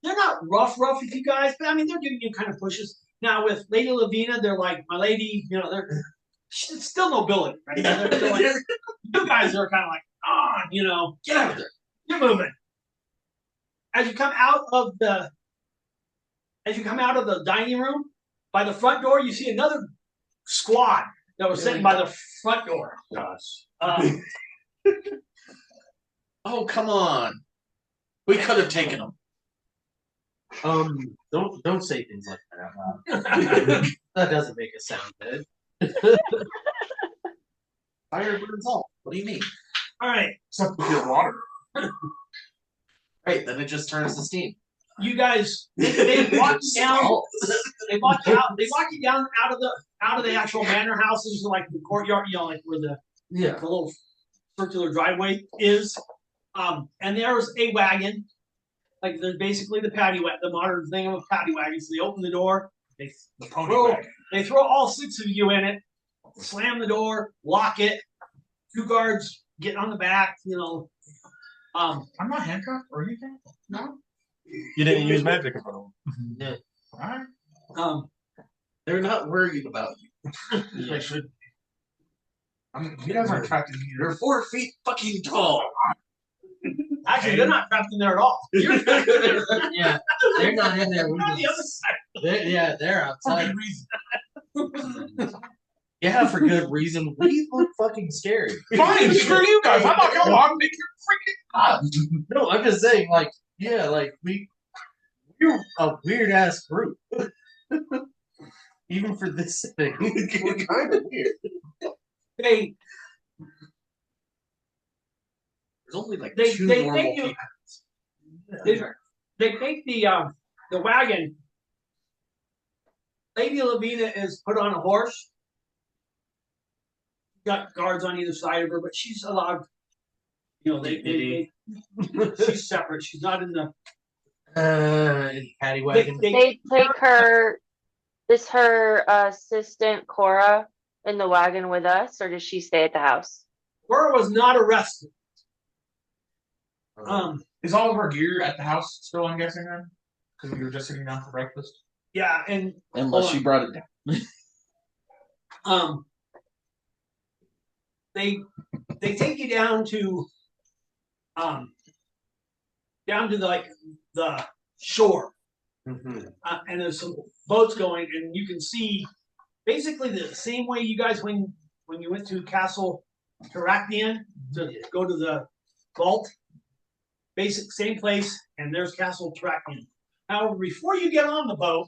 not rough with you guys, but I mean they're giving you kind of pushes. Now with Lady Lavina, they're like, "My lady," you know, she's still nobility, right? They're like, you guys are kind of like, "On, you know, get out of there. You're moving." As you come out of the dining room, by the front door, you see another squad that was sitting by the front door. Gosh. Oh, come on. We could have taken them. Don't say things like that out loud. That doesn't make it sound good. Fire burns all. What do you mean? All right. Except with your water. Right, then it just turns to steam. You guys, they walk you down. They walk you down out of the actual manor houses, like the courtyard, you know, like where the little circular driveway is. And there's a wagon, like they're basically the modern thing of a paddy wagon. So they open the door, they throw all 6 of you in it, slam the door, lock it. 2 guards get on the back, you know. I'm not handcuffed or anything. No. You didn't use magic in front of them. Yeah. All right. They're not worried about you. They should. You guys aren't trapped in here. You're 4 feet fucking tall. Actually, they're not trapped in there at all. You're trapped in there. Yeah, they're not in there. They're on the other side. They're outside. For good reason. Yeah, for good reason. We look fucking scary. Fine, screw you guys. I'm not gonna walk. Make your freaking up. No, I'm just saying, like, yeah, like we're a weird ass group. Even for this thing, we're kind of weird. They There's only like They- 2 they normal think you- people. they take the wagon. Lady Lavina is put on a horse. Got guards on either side of her, but she's allowed. You know, she's separate. She's not in the. Paddy wagon. They take her. Is her assistant Cora in the wagon with us, or does she stay at the house? Cora was not arrested. Is all of our gear at the house still? I'm guessing then, because we were just sitting down for breakfast. Yeah, and Unless she brought it down. they take you down to the shore, and there's some boats going, and you can see basically the same way you guys when you went to Castle Terrakian to go to the vault. Basic same place, and there's Castle Terrakian. However, before you get on the boat,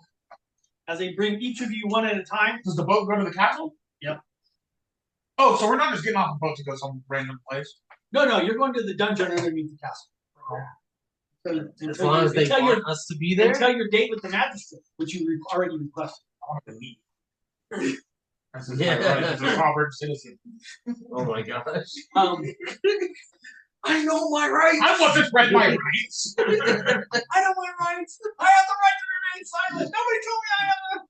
as they bring each of you one at a time. Does the boat go to the castle? Yep. Oh, so we're not just getting off the boat to go some random place. No, you're going to the dungeon underneath the castle. As long as they want us to be there. Until your date with the magistrate, which you already requested. I want to meet. This is my right as a proper citizen. Oh my gosh. I know my rights. I want to spread my rights. I know my rights. I have the right to remain silent. Nobody told me I have the.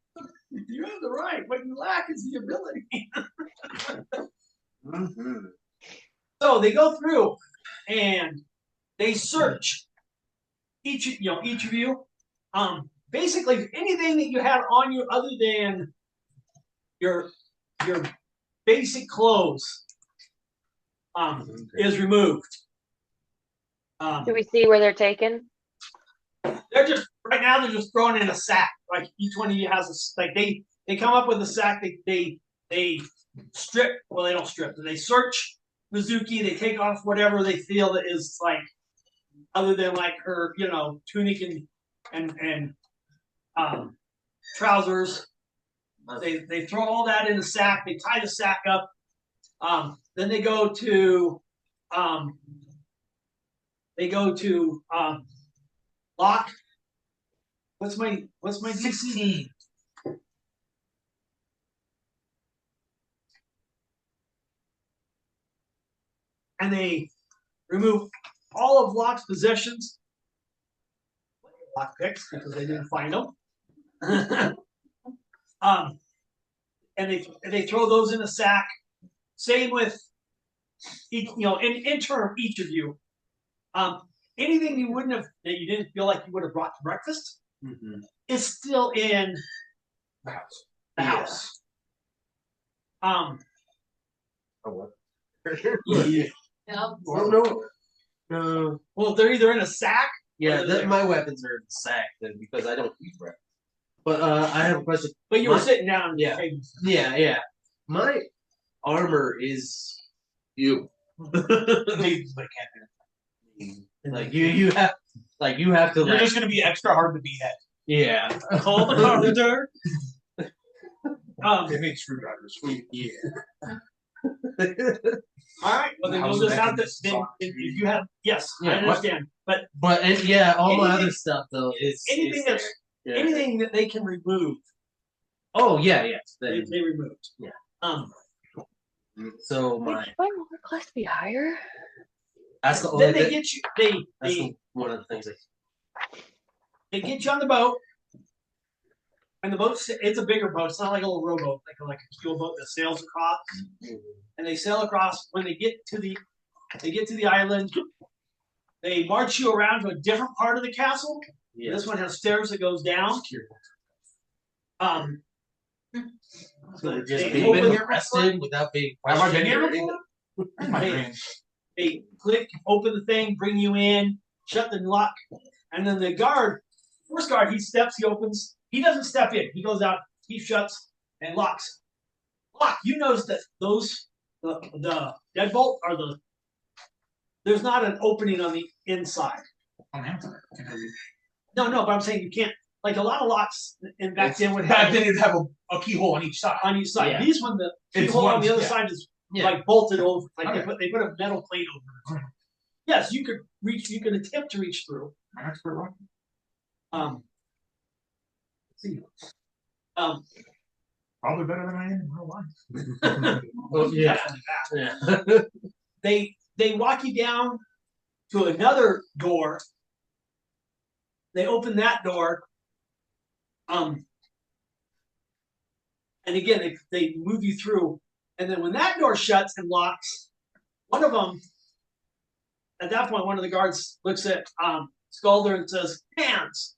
You have the right. What you lack is the ability. So they go through and they search each of you. Basically anything that you had on you other than your basic clothes is removed. Do we see where they're taken? They're just right now. They're just thrown in a sack. Like each one of you has a like they come up with a sack. They strip. Well, they don't strip. They search Mizuki. They take off whatever they feel that is like other than like her, tunic and trousers. They throw all that in the sack. They tie the sack up. Then they go to lock. What's my DC? 16. And they remove all of Locke's possessions, lock picks, because they didn't find them. And they throw those in a sack. Same with each, in turn, each of you. Anything you wouldn't have that you didn't feel like you would have brought to breakfast is still in The house. the house. Yeah. Yep. Well, no. Well, they're either in a sack. Yeah, my weapons are in the sack then because I don't eat breakfast. But I have a question. But you were sitting down. Yeah. Yeah. My armor is you. They can't do Like you have to it. You're just gonna be extra hard to beat at. yeah. Call the carpenter. They make screwdrivers. Yeah. All right. Well, then we'll just have to. If you have, yes, I Yeah, understand. But all my Anything- other stuff though is anything there. that's Yeah. anything that they can remove, Oh yeah. they removed. Yeah. Then So Wait, should my armor class be higher? that's the only they thing. get you. That's one of the things. They get you on the boat, and the boat's it's a bigger boat. It's not like a little rowboat, like a keel boat that sails across. And they sail across. When they get to the island, they march you around to a different part of the castle. Yeah. This one has stairs that goes down. So just They being open- arrested without being Have I been questioned. here or before? Where's my Hey. dreams? They click, open the thing, bring you in, shut the lock, and then the first guard, he opens, he doesn't step in, he goes out, he shuts and locks. Lock, you notice that the deadbolt there's not an opening on the inside. On Amazon. Can I read? No, but I'm saying you can't, like a lot of locks in back then would Back have then, it'd have a keyhole on each side. on each side. Yeah. These one, the It's keyhole on one- the other yeah. side is Yeah. like bolted over, like Okay. they put a metal plate over it. Yes, you could attempt to reach through. My expert rock. Let's see. Probably better than I am in real life. Oh, yeah. definitely fast. Yeah. They walk you down to another door. They open that door. And again, they move you through. And then when that door shuts and locks, one of them, at that point, one of the guards looks at Skalder and says, "Hands."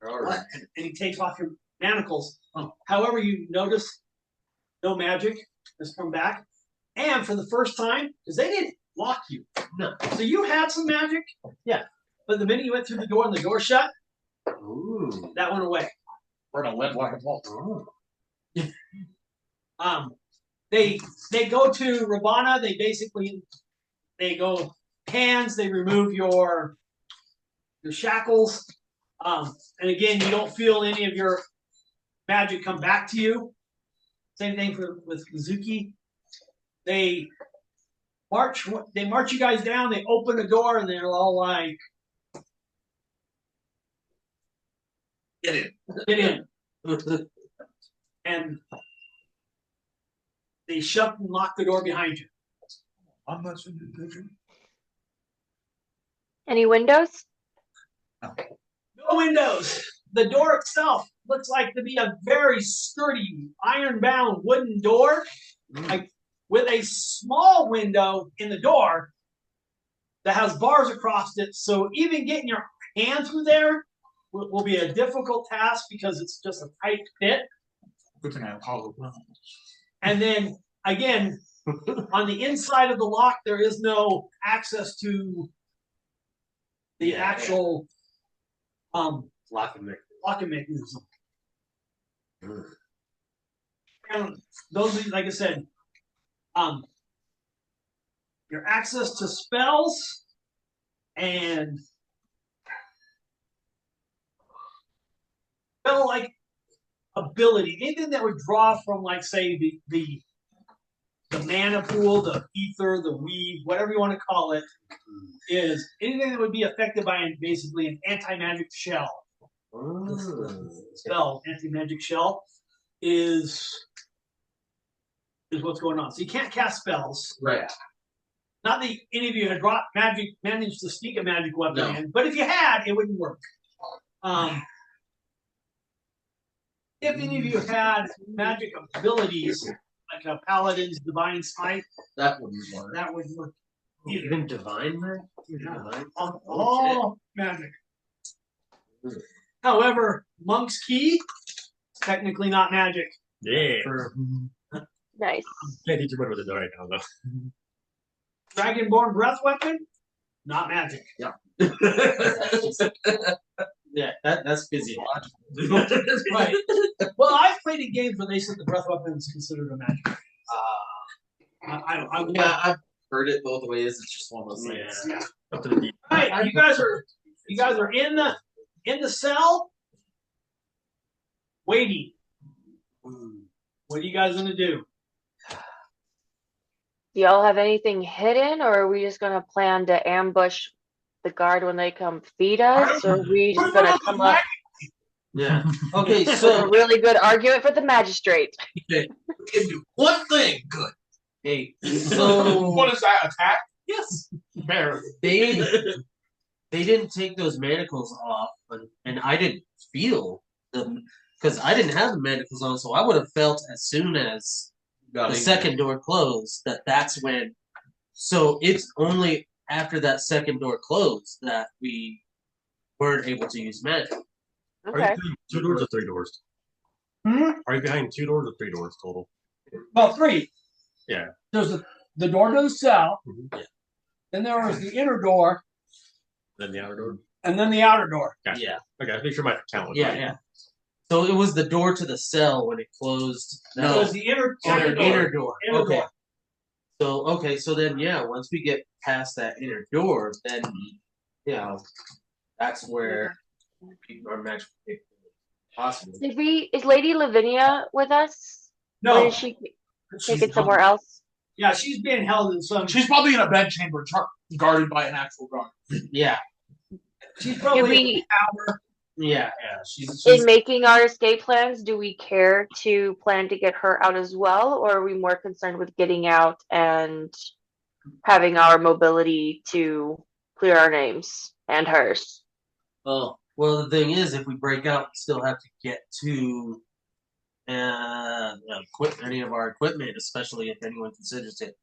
All right. And he takes off your manacles. However, you notice no magic has come back. And for the first time, because they didn't lock you. No. So you had some magic. Yeah. But the minute you went through the door and the door shut, Ooh. that went away. We're in a lead like a vault. They go to Ravana, they go hands, they remove your shackles. And again, you don't feel any of your magic come back to you. Same thing with Mizuki. They march you guys down, they open the door, and they're all like, Get "Get in." in. And they shut and lock the door behind you. I'm not sure you did. Any windows? No windows. The door itself looks like to be a very sturdy, iron-bound wooden door, like with a small window in the door that has bars across it. So even getting your hand through there will be a difficult task because it's just a tight fit. Good thing I have hollow bones. And then again, on the inside of the lock, there is no access to the Yeah, actual Locking mechanism. And those, like I said, your access to spells and spell like ability, anything that would draw from, like, say, the mana pool, the ether, the weave, whatever you want to call it, is anything that would be affected by basically an anti-magic shell. Spell, anti-magic shell, is what's going on. So you can't cast spells. Right. Not that any of you had managed to sneak a magic weapon No. in, but if you had, it wouldn't work. If any of you had magic abilities, like a paladin's divine smite, That wouldn't work. that would work. Even divine, man. All magic. However, monk's key, technically not magic. Yeah. Nice. Can't teach you much with it right now, though. Dragonborn breath weapon, not magic. Yeah, that's physiological. Right. Well, I've played in games where they said the breath weapon is considered a magic. I've heard it both ways. It's just one of those things. Yeah. Up to the deep. All right, you guys are in the cell, waiting. What are you guys gonna do? Do y'all have anything hidden, or are we just gonna plan to ambush the guard when they come feed us, or are we just gonna come up Yeah. Okay, with a so really good argument for the magistrate? Can do one thing good. hey, so What is that? Attack? Yes. Bear. they didn't take those manacles off, and I didn't feel them because I didn't have the manacles on, so I would have felt as soon as the second door closed that's when. So it's only after that second door closed that we weren't able to use magic. Are you Okay. behind 2 doors or 3 doors? Are you behind 2 doors or 3 doors total? Well, 3. Yeah. There's the door to the cell. Mhm. Then there was the inner door, Then the outer door? and then the outer door. Gotcha. Yeah. Okay, make sure my count was Yeah, right. yeah. So it was the door to the cell when it closed. So it was the inner door. Inner door. Inner Okay. door. So then once we get past that inner door, then that's where our magic possible. Is Lady Lavinia with us? Or No. is she taken somewhere else? Yeah, she's being held in some. She's probably in a bedchamber guarded by an actual guard. Yeah, She's Do probably in we, the tower. yeah. She's in making our escape plans, do we care to plan to get her out as well, or are we more concerned with getting out and having our mobility to clear our names and hers? well. The thing is, if we break out, we still have to get to any of our equipment, especially if anyone considers it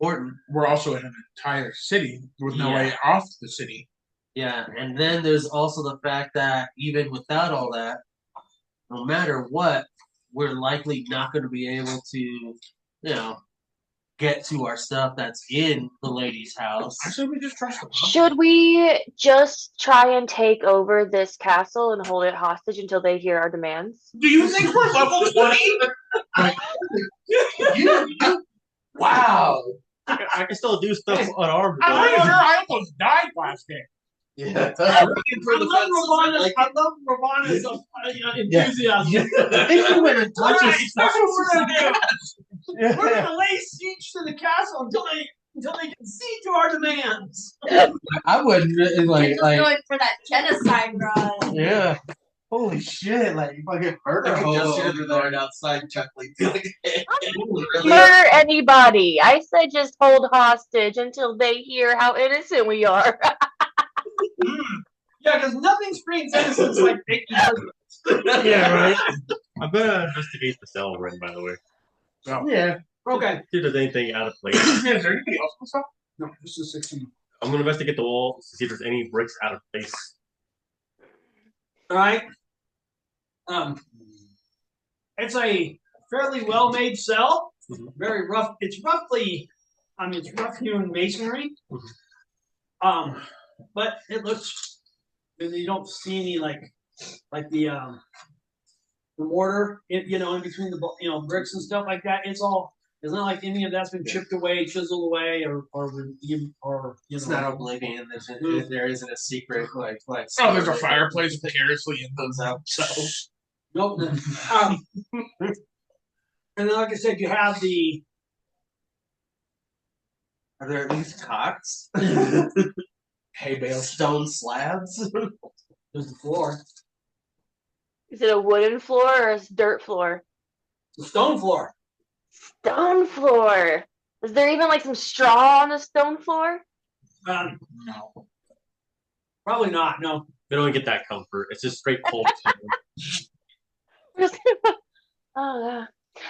important. We're also in an entire city with no Yeah. way off the city. Yeah, and then there's also the fact that even without all that, no matter what, we're likely not going to be able to, get to our stuff that's in the lady's house. I say we just trust them. Should we just try and take over this castle and hold it hostage until they hear our demands? Do you think we're level 20? Wow. I can still do stuff unarmed. I'm but- pretty sure I almost died last game. Yeah. I love Ravana's enthusiasm. They went and All touched right, us. that's what we're gonna do. We're gonna lay siege to the castle until they concede to our demands. I wouldn't You're just going for that genocide run. yeah. Holy shit! Like you fucking murder I can just hear hobo. the guard outside chuckling. Really? Murder anybody. I said just hold hostage until they hear how innocent we are. Yeah, because nothing screams innocence like taking prisoners. Yeah, right. I'm gonna investigate the cell room, by the way. Yeah. Okay. See if there's anything out of place. Is there anybody else with stuff? No, this is 16. I'm gonna investigate the wall to see if there's any bricks out of place. All right. It's a fairly well-made cell. Mhm. Very rough. It's rough-hewn masonry. But it looks. You don't see any like the mortar, in between the bricks and stuff like that. It's not like any of that's been chipped away, chiseled away, or It's not oblivion. There isn't a secret like. Oh, there's a fireplace precariously in those out. So Nope. And then, like I said, you have the. Are there at least cots? hay bales. Stone slabs? There's the floor. Is it a wooden floor or a dirt floor? The stone floor. Stone floor. Is there even like some straw on the stone floor? No, No. probably not. No. They don't get that comfort. It's just straight cold. Oh,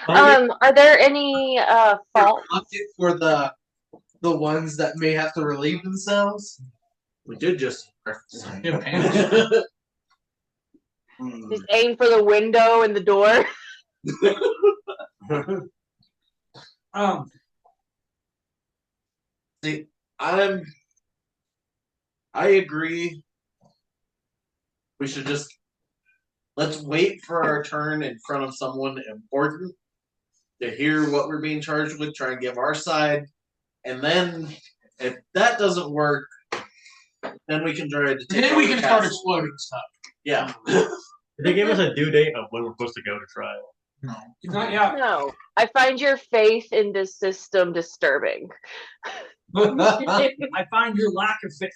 yeah. Are there any faults? Pocket for the ones that may have to relieve themselves. We did just. Just aim for the window and the door. See, I agree. We should just let's wait for our turn in front of someone important to hear what we're being charged with, try and give our side, and then if that doesn't work, then we can try to take Then we over can the start castle. exploding stuff. Yeah. They gave us a due date of when we're supposed to go to trial. No. Not yet. No. I find your faith in this system disturbing. I find your lack of fit.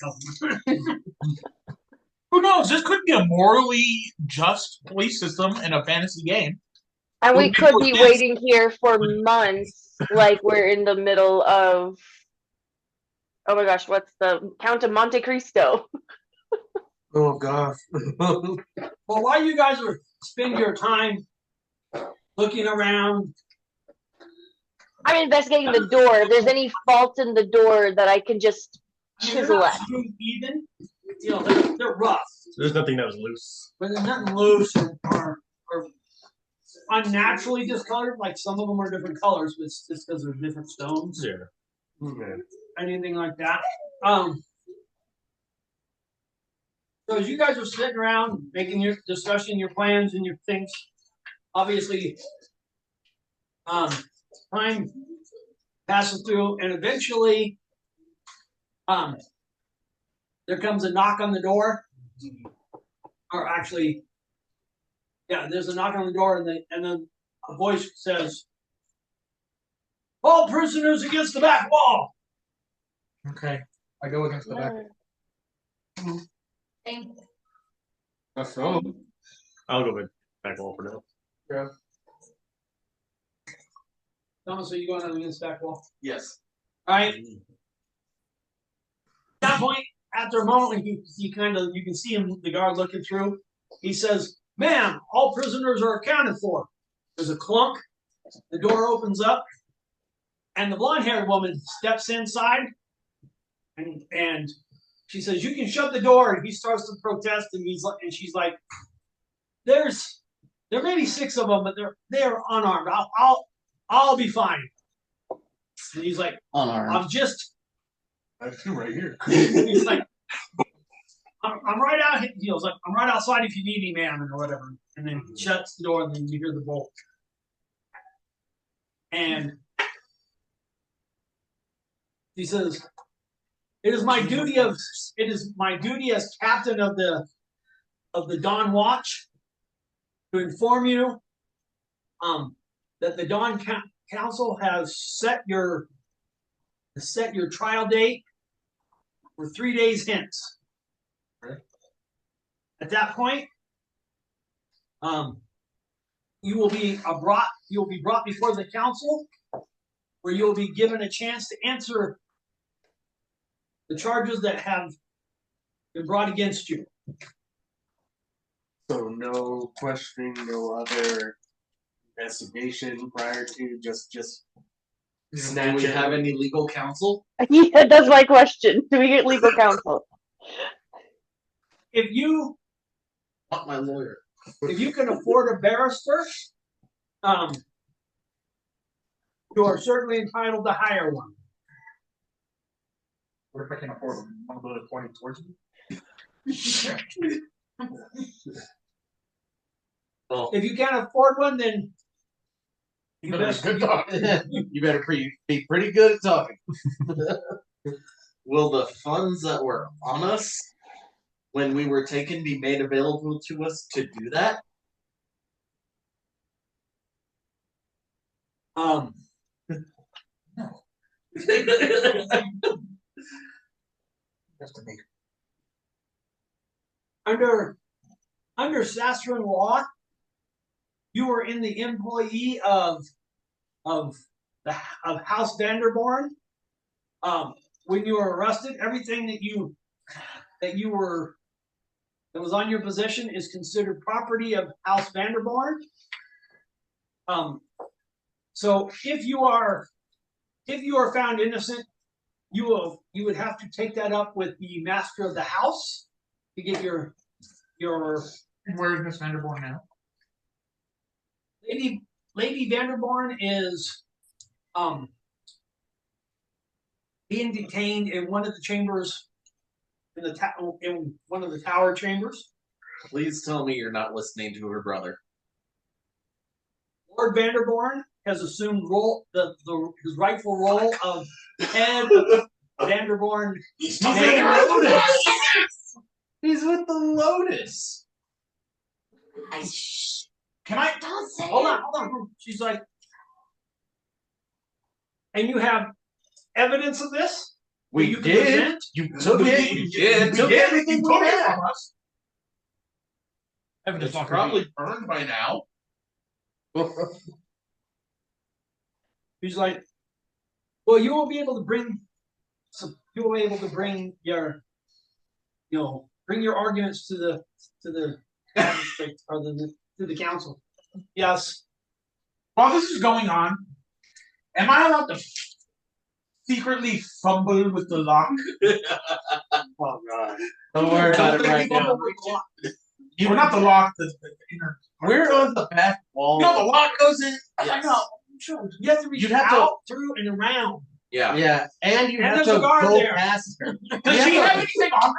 Who knows? This could be a morally just police system in a fantasy game. And we Would could make be more sense. waiting here for months, like we're in the middle of, oh my gosh, what's the Count of Monte Cristo? Oh gosh. Well, while you guys are spending your time looking around, I'm investigating the door. If there's any fault in the door that I can just chisel they're at. not smooth even. You know, they're rough, There's nothing that was loose. but there's nothing loose or unnaturally discolored. Like some of them are different colors, but it's just because they're different stones. Yeah. Anything like that. So as you guys are sitting around discussing your plans and your things, obviously, time passes through, and eventually, there comes a knock on the door, or actually, yeah, there's a knock on the door, and then a voice says, "All prisoners against the back wall." Okay. I go against the back. Thank you. That's so. I'll go with back wall for now. Yeah. Thomas, are you going on against the back wall? Yes. All right. At that point, after a moment, you can see him, the guard looking through. He says, "Ma'am, all prisoners are accounted for." There's a clunk. The door opens up, and the blonde-haired woman steps inside, and she says, "You can shut the door." And he starts to protest, and she's like, "There may be 6 of them, but they're unarmed. I'll be fine." And he's like, Unarmed. I have 2 right here. He's like, I'm right out here. He was like, "I'm right outside if you need me, ma'am," or whatever. And then he shuts the door, and then you hear the bolt. And he says, it is my duty as captain of the Dawn Watch to inform you that the Dawn Council has set your trial date for 3 days hence. Okay. At that point, you will be brought before the council, where you will be given a chance to answer the charges that have been brought against you. So no questioning, no other investigation prior to just Do we have any legal counsel? Yeah, that's my question. Do we get legal counsel? If you Not my lawyer. can afford a barrister, you are certainly entitled to hire one. What if I can afford them? I'm going to point it towards me. Well, If you can't afford one, then you Better be best good dog. you better be pretty good at talking. Will the funds that were on us when we were taken be made available to us to do that? Just to make Under Sassuan law, you were in the employee of of House Vanderborn. When you were arrested, everything that was on your possession is considered property of House Vanderborn. So if you are found innocent, you would have to take that up with the master of the house to get your. And where is Miss Vanderborn now? Lady Vanderborn is being detained in one of the chambers in one of the tower chambers. Please tell me you're not listening to her brother. Lord Vanderborn has assumed his rightful role of head of Vanderborn. He's with the Lotus. He's with the Lotus. Can I? Don't say Hold it. on. She's like, and you have evidence of this? We You can did. present? You took it. You did. We did. You took it from us. Evidence It's not probably burned by now. He's like, well, you won't be able to bring your, bring your arguments to the magistrate or to the council. Yes. While this is going on, am I allowed to secretly fumble with the lock? Oh God! Don't worry about it right now. Or not the lock, the inner. We're on the back wall. No, the lock goes in. Yes. I know. Sure. You have to reach You'd have to- out, through, and around. Yeah. Yeah, and you And have there's to a guard go there. past her. Does You she have have to- anything on her?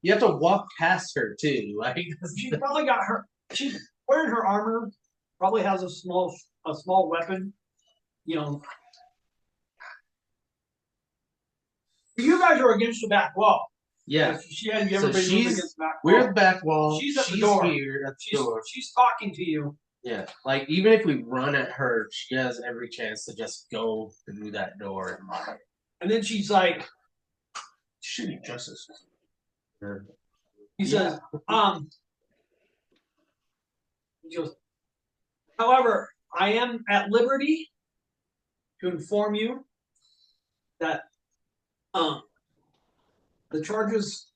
You have to walk past her too. Like She's probably got her. She's wearing her armor. Probably has a small weapon. You guys are against the back wall. yeah, She had you ever So been moved she's- against the back wall? we're at the back wall. She's at the door. Here at the door. She's talking to you. Yeah, like even if we run at her, she has every chance to just go through that door. And then she's like, She should need justice. he says, he goes, however, I am at liberty to inform you that the charges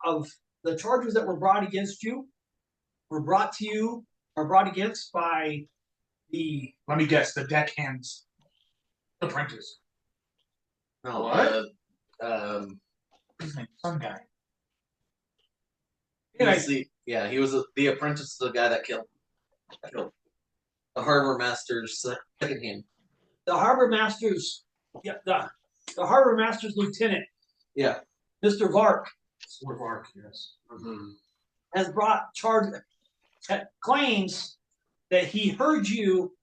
that were brought against you are brought against by the Let me guess, the deckhand's apprentice. No, What? His name's Sun Guy. he was the apprentice of the guy that killed the harbor master's second hand. the harbor master's the harbor master's lieutenant, Yeah. Mr. Vark, Warvark, yes. has brought claims that he heard you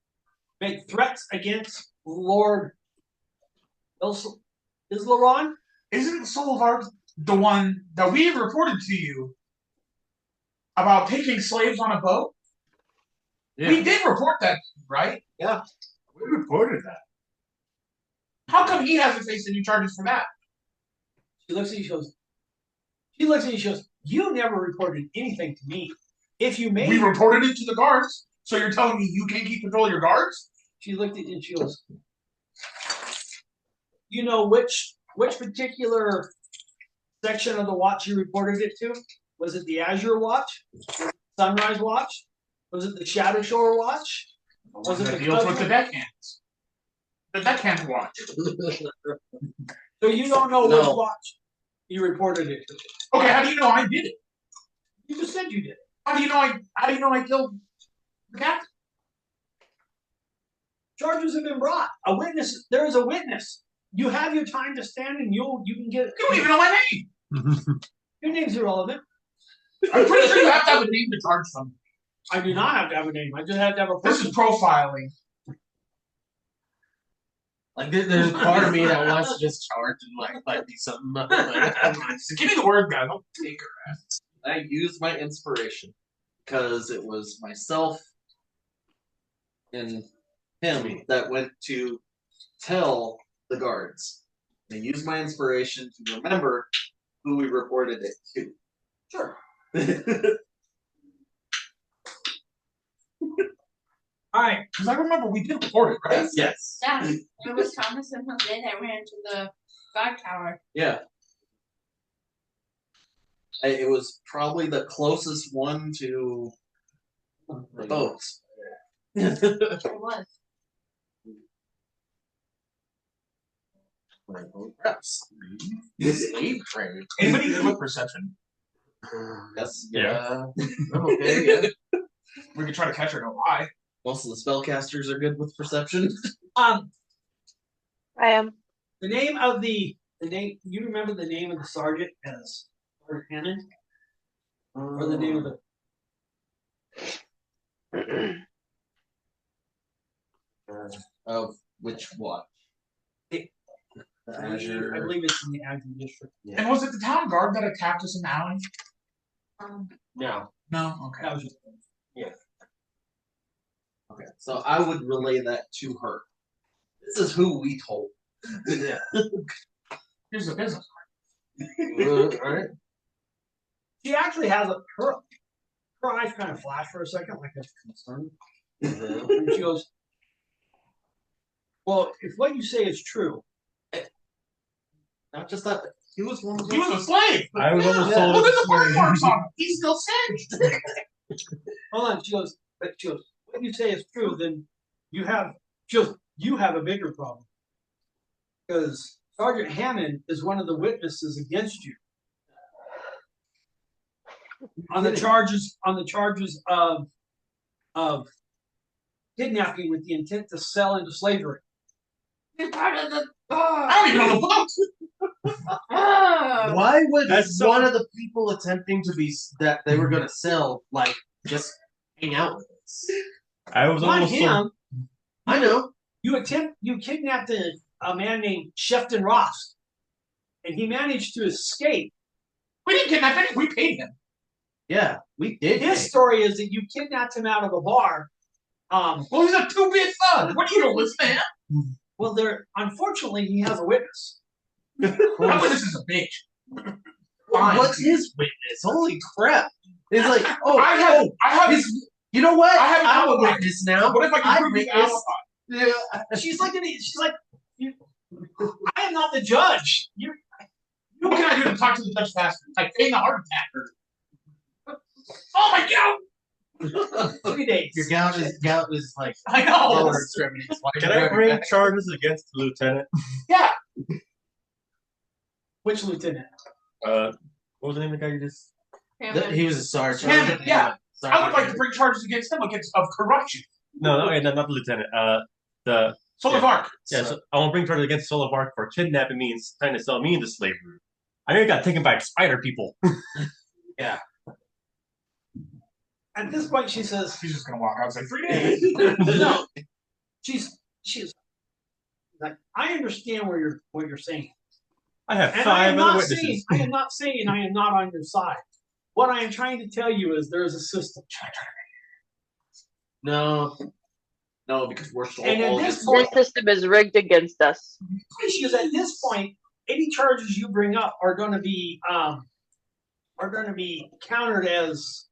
make threats against Lord Islaron. Isn't Solvark the one that we reported to you about taking slaves on a boat? Yeah. We did report that, right? Yeah. We reported that. How come he hasn't faced any charges for that? She looks at you. She goes, you never reported anything to me. If you made, We reported it to the guards. So you're telling me you can't keep control of your guards? she looked at you and she goes, you know which particular section of the watch you reported it to? Was it the Azure Watch? Was it Sunrise Watch? Was it the Shadow Shore Watch? Was it That the deals with Cosmo- the deckhands. The deckhand watch. So you don't know No. which watch you reported it to. Okay, how do you know I did it? You just said you did. How do you know I killed the captain? Charges have been brought. A witness. There is a witness. You have your time to stand, and you can get. You don't even know my name. Your name's irrelevant. I'm pretty sure you have to have a name to charge something. I do not have to have a name. I just have to have a This person. is profiling. Like there's a part of me that wants to just charge and like do something. Just give me the word, guys. I'll take her. I used my inspiration because it was myself and him that went to tell the guards. I used my inspiration to remember who we reported it to. Sure. All right. Because I remember we did report it, right? Yes. Yeah, it was Thomas and Jose that ran to the guard tower. Yeah. It was probably the closest one to the boats. It was. Perhaps. Slave trade. Anybody good with perception? Yes. Yeah. I'm okay, yeah. We could try to catch her in a lie. Most of the spellcasters are good with perception. I am. The name of the name. You remember the name of the sergeant as Sergeant Hannon, or the name of the Of which watch? The Azure. I believe it's in the Azure district. And was it the town guard that attacked us in the alley? No. No. Okay. That was just Okay, so I would relay that to her. This is who we told. Yeah. Here's the business. Alright. She actually has her eyes kind of flash for a second, like a concern. And she goes, "Well, if what you say is true, Not just that, he was one of He was a slave. I was almost Yeah. told Look at it's the burn slave. marks on him. He's still singed. hold on." She goes, "What you say is true, then you have you have a bigger problem because Sergeant Hammond is one of the witnesses against you on the charges of kidnapping with the intent to sell into slavery." You're part of the. I don't even know the boat. Oh. Why would That's one of the people attempting to be that they were gonna sell like just hang out with us? I was Not almost told. him. I know. You kidnapped a man named Shefton Ross, and he managed to escape. We didn't kidnap him. We paid him. Yeah, we did. His story is that you kidnapped him out of a bar. Well, he's a two-bit son. What do you know? Listen to him. Well, unfortunately he has a witness. That witness is a bitch. Fine. What's his witness? Holy crap! It's like, oh, I have his, you know what? I have an I'm a alibi. witness now. What if I I can prove his witness- alibi? Yeah. She's like, I am not the judge. What can I do to talk to the judge faster? Like feign a heart attack. Oh my god! 3 days. Your gout is like I know. lower extremities. Can I bring charges against the lieutenant? Yeah. Which lieutenant? What was the name of the guy you just? He was a sergeant. Hammond, yeah. Sergeant. I would like to bring charges against him of corruption. No, okay, no, not the lieutenant. The Soul of Arc. yeah. So I want to bring charges against Soul of Arc for kidnapping me and trying to sell me into slavery. I know you got taken by spider people. Yeah. At this point, she says, He's just gonna walk out and say 3 days. "No." She's like, "I understand what you're saying, I have and 5 other witnesses. I am not saying I am not on your side. What I am trying to tell you is there is a system." No, because we're so And at all this just- point- This system is rigged against us. She goes, "At this point, any charges you bring up are going to be countered as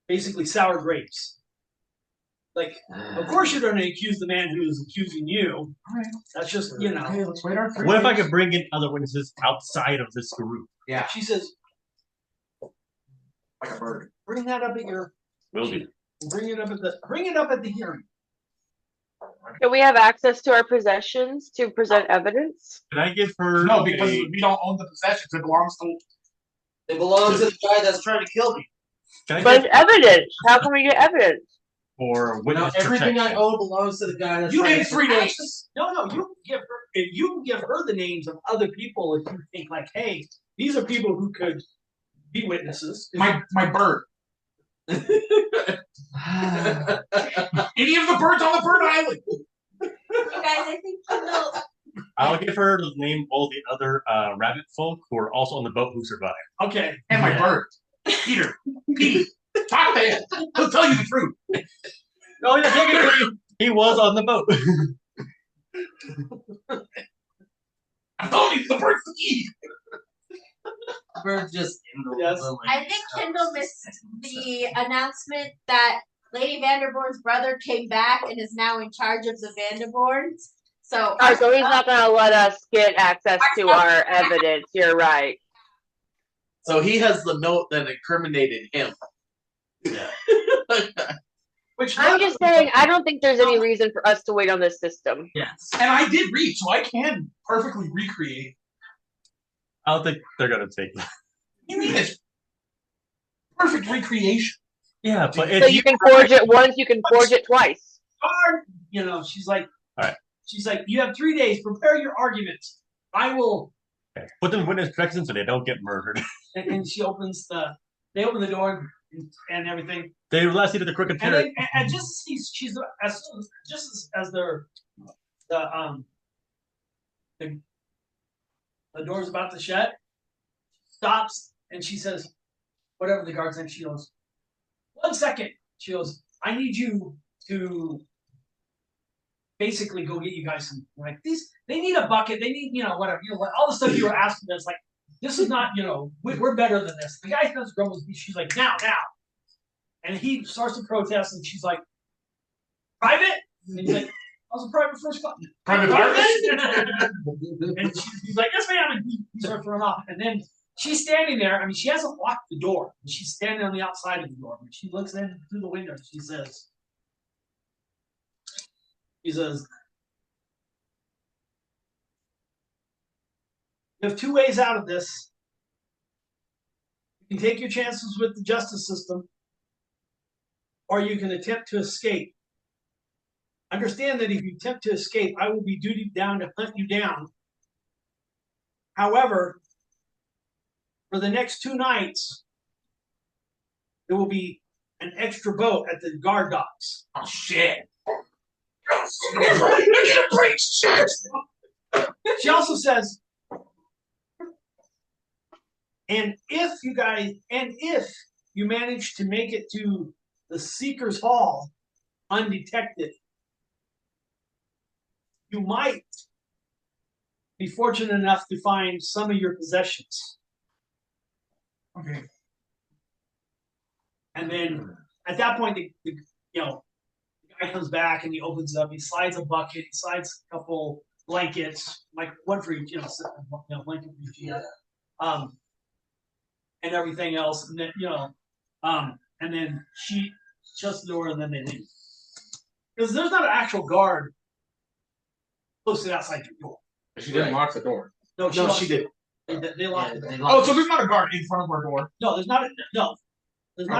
basically sour grapes. Like, of course you're going to accuse the man who's accusing you. That's just, Okay, let's wait our 3 What if I days. could bring in other witnesses outside of this group? Yeah. She says, Like a bird. bring that up at Will do. bring it up at the hearing. Do we have access to our possessions to present evidence? Can I give her? No, because a, we don't own the possessions. It belongs to. It belongs to the guy that's trying to kill me. can I But give evidence. How can we get evidence? for Now witness everything protection? I own belongs to the guy that's You trying need to 3 days. No, you can give her the names of other people if you think like, hey, these are people who could be witnesses. My bird. Any of the birds on the bird island. You guys, I think you know. I'll give her the name of all the other rabbit folk who are also on the boat who survived. Okay. And my bird. Peter. Pete. Talk to him. He'll tell you the truth. Oh, yeah, take it. He was on the boat. I told you the bird's the key. Bird just Yes. I think Kendall missed the announcement that Lady Vanderborn's brother came back and is now in charge of the Vanderborns. So, So he's not going to let us get access to our evidence. You're right. So he has the note that incriminated him. Yeah. Which I'm just saying, I don't think there's any reason for us to wait on this system. Yes. And I did read, so I can perfectly recreate. I don't think they're gonna take that. You mean it's perfect recreation? Yeah, but So if you can forge it once, you can forge it twice. you know, she's like, all right. She's like, you have 3 days. Prepare your arguments. I will. Okay. Put them in witness protection so they don't get murdered. And she opens they open the door and everything. They last see to the crooked And carrot. then, and just she's as the door's about to shut, stops and she says, whatever the guard's name, she goes, 1 second. She goes, I need you to basically go get you guys some, like, these, they need a bucket, they need, whatever, all the stuff you were asking us, like, this is not, we're better than this. The guy comes grumbles, she's like, now. And he starts to protest, and she's like, private? And he's like, I was a private first class. Private And he's like, yes, ma'am. And he starts to run off. And then she's standing there. I mean, she hasn't locked the door. She's standing on the outside of the door. And she looks in through the window. She says, you have 2 ways out of this. You can take your chances with the justice system, or you can attempt to escape. Understand that if you attempt to escape, I will be duty bound to hunt you down. However, for the next 2 nights, there will be an extra boat at the guard docks. Oh shit. She also says, and if you manage to make it to the Seeker's Hall undetected, you might be fortunate enough to find some of your possessions. Okay. And then at that point, the guy comes back and he opens it up. He slides a bucket, he slides a couple blankets, like one for each, blanket for each, and everything else. And then, and then she shuts the door and then they leave. Because there's not an actual guard posted outside your door. She didn't lock the door. No, she did. They locked it. Oh, so there's not a guard in front of our door. No, there's not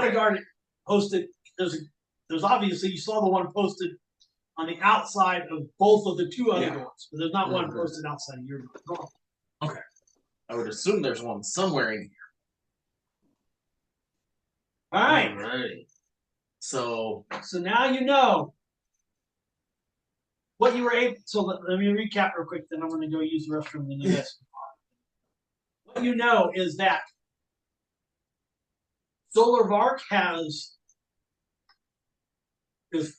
a guard posted. There's obviously, you saw the one posted on the outside of both of the 2 other doors, but there's not one posted outside of your door. Okay. I would assume there's one somewhere in here. All right. Alright. So now you know what you were able. So let me recap real quick. Then I'm going to go use the restroom and do this. What you know is that Solar Vark is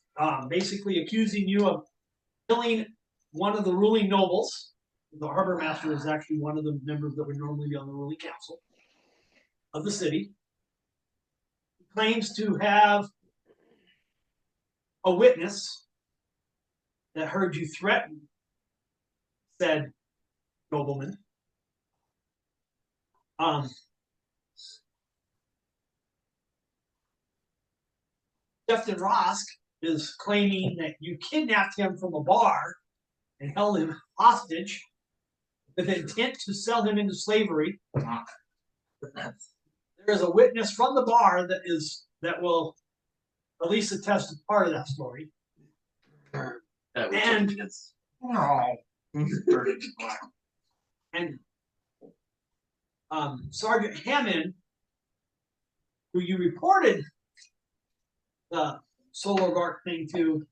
basically accusing you of killing one of the ruling nobles. The harbor master is actually one of the members that would normally be on the ruling council of the city. He claims to have a witness that heard you threaten said nobleman. Justin Rosk is claiming that you kidnapped him from a bar and held him hostage with intent to sell him into slavery. There is a witness from the bar that will at least attest to part of that story. And Sergeant Hammond, who you reported the Solar Guard thing to,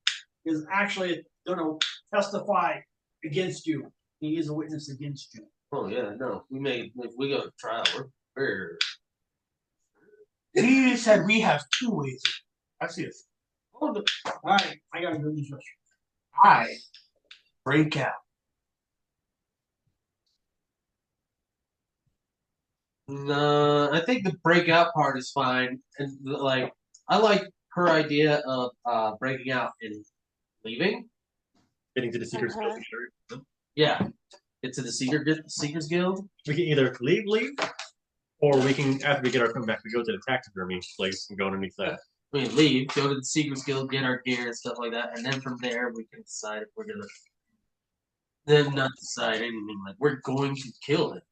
is actually going to testify against you. He is a witness against you. Oh yeah, no. If we go to trial, we're He said we have 2 ways. I see it. All right, I got to go use restroom. I break out. No, I think the breakout part is fine, and like I like her idea of breaking out and leaving. Getting to the Seekers Guild. Yeah, it's to the Seekers Guild. We can either leave, or we can, after we get our comeback, we go to the taxidermy place and go underneath that. I mean, leave, go to the Seekers Guild, get our gear and stuff like that, and then from there we can decide if we're gonna. Then not decide anything. Like we're going to kill him.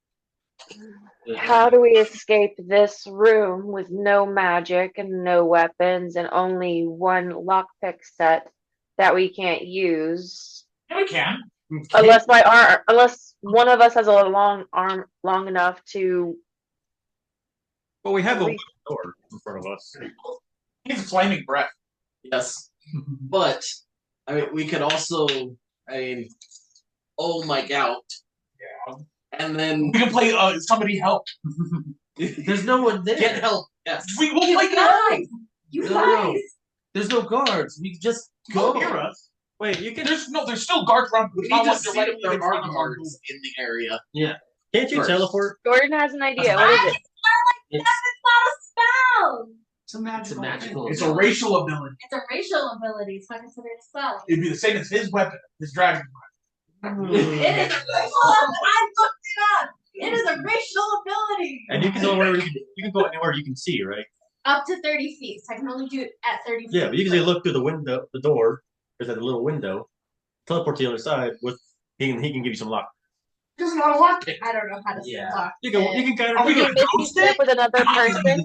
How do we escape this room with no magic and no weapons and only one lockpick set that we can't use? Yeah, we can. Unless unless one of us has a long arm long enough to. Well, we have a door in front of us. He's flaming breath. Yes, but I mean, we could also, I mean, oh my gout, Yeah. and then We can play somebody help. There's no one there. get help. Yes, We will play guys. You No. guys. There's no guards. We just go. Hear us. Wait, you can. There's still guards around. we It's not just like see they're if there letting are you guards in the area. Can't you First. teleport? Jordan has an idea. What is it? It's, It's not a spell. It's a it's a magical. It's a racial ability. It's a racial ability. It's not considered a spell. It'd be the same as his weapon, his dragon. It is a racial. I looked it up. It is a racial ability. And you can go wherever you can go anywhere you can see, right? Up to 30 feet. So I can only do it at 30 feet. Yeah, but you can say look through the window, the door. There's that little window. Teleport to the other side. With he can give you some lock. He doesn't know how to lock it. I don't know how to Yeah. lock You can kind Are we of. You gonna can misty ghost step it? with another person. There's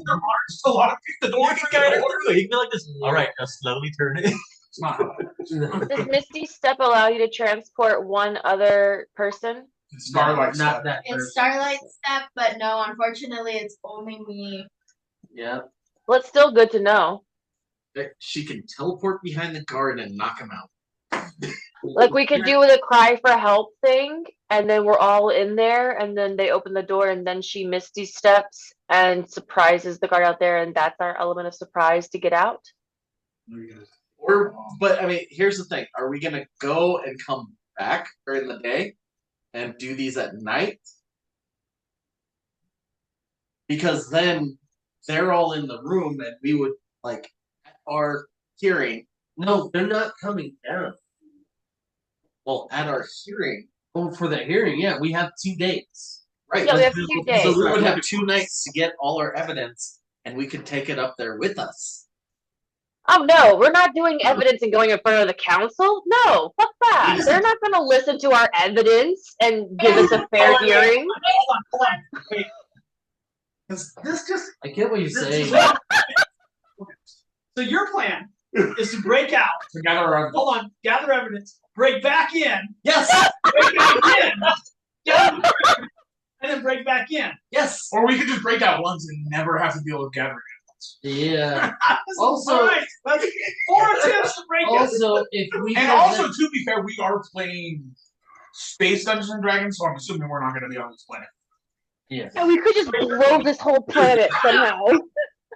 a lot of the door. You can kind of do it. You can be like this. All right, now slowly turn it. It's not how that Does Misty Step allow you to transport one other person? it's Starlight not stuff. that. It's person. Starlight Step, but no, unfortunately, it's only me. Yeah. Well, it's still good to know. She can teleport behind the guard and knock him out. Like we could do with a cry for help thing, and then we're all in there, and then they open the door, and then she Misty Steps and surprises the guard out there, and that's our element of surprise to get out. But I mean, here's the thing: are we gonna go and come back during the day and do these at night? Because then they're all in the room, and we would like at our hearing. No, they're not coming down. Well, at our hearing, Oh, for the hearing, yeah, we have 2 days. right? Yeah, we have 2 days. So we would have 2 nights to get all our evidence, and we could take it up there with us. Oh no, we're not doing evidence and going in front of the council. No, fuck that. They're not going to listen to our evidence and give us a fair hearing. Hold on. Wait. Because this just I get what you're saying. So your plan is to break out. together around. Hold on, gather evidence, break back in, Yes, break back in, gather evidence, and then break back in. yes. Or we could just break out once and never have to deal with gathering. Yeah. This Also- is right. That's 4 attempts to break out. Also, if we And present- also, to be fair, we are playing Space Dungeons and Dragons, so I'm assuming we're not going to be on this planet. yeah. And we could just blow this whole planet somehow.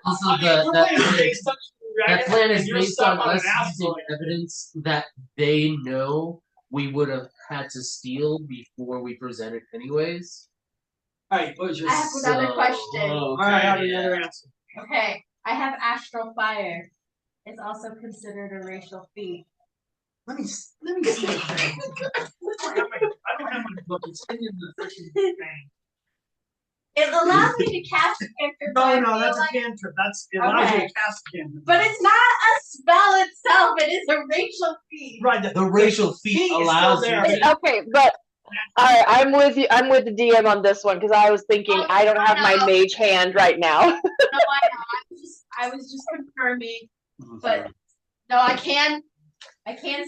Also, We're that playing Space Dungeons and that Dragons, plan and is you're based stuck on an us using asteroid. evidence that they know we would have had to steal before we presented, anyways. Alright, what was your I have another So- question. Alright, I have another answer. Okay, I have astral fire. It's also considered a racial feat. Let me see the thing. I don't have my book. It's in the freaking thing. It allows me to cast a cantrip. but I No, feel that's a like- cantrip. It allows you Okay. to cast a cantrip. But it's not a spell itself. It is a racial feat. right. The racial feat feat is still allows there. you. Okay, but all right, I'm with you. I'm with the DM on this one because I was thinking I don't have my mage hand right now. No, I know. I was just confirming. But no, I can say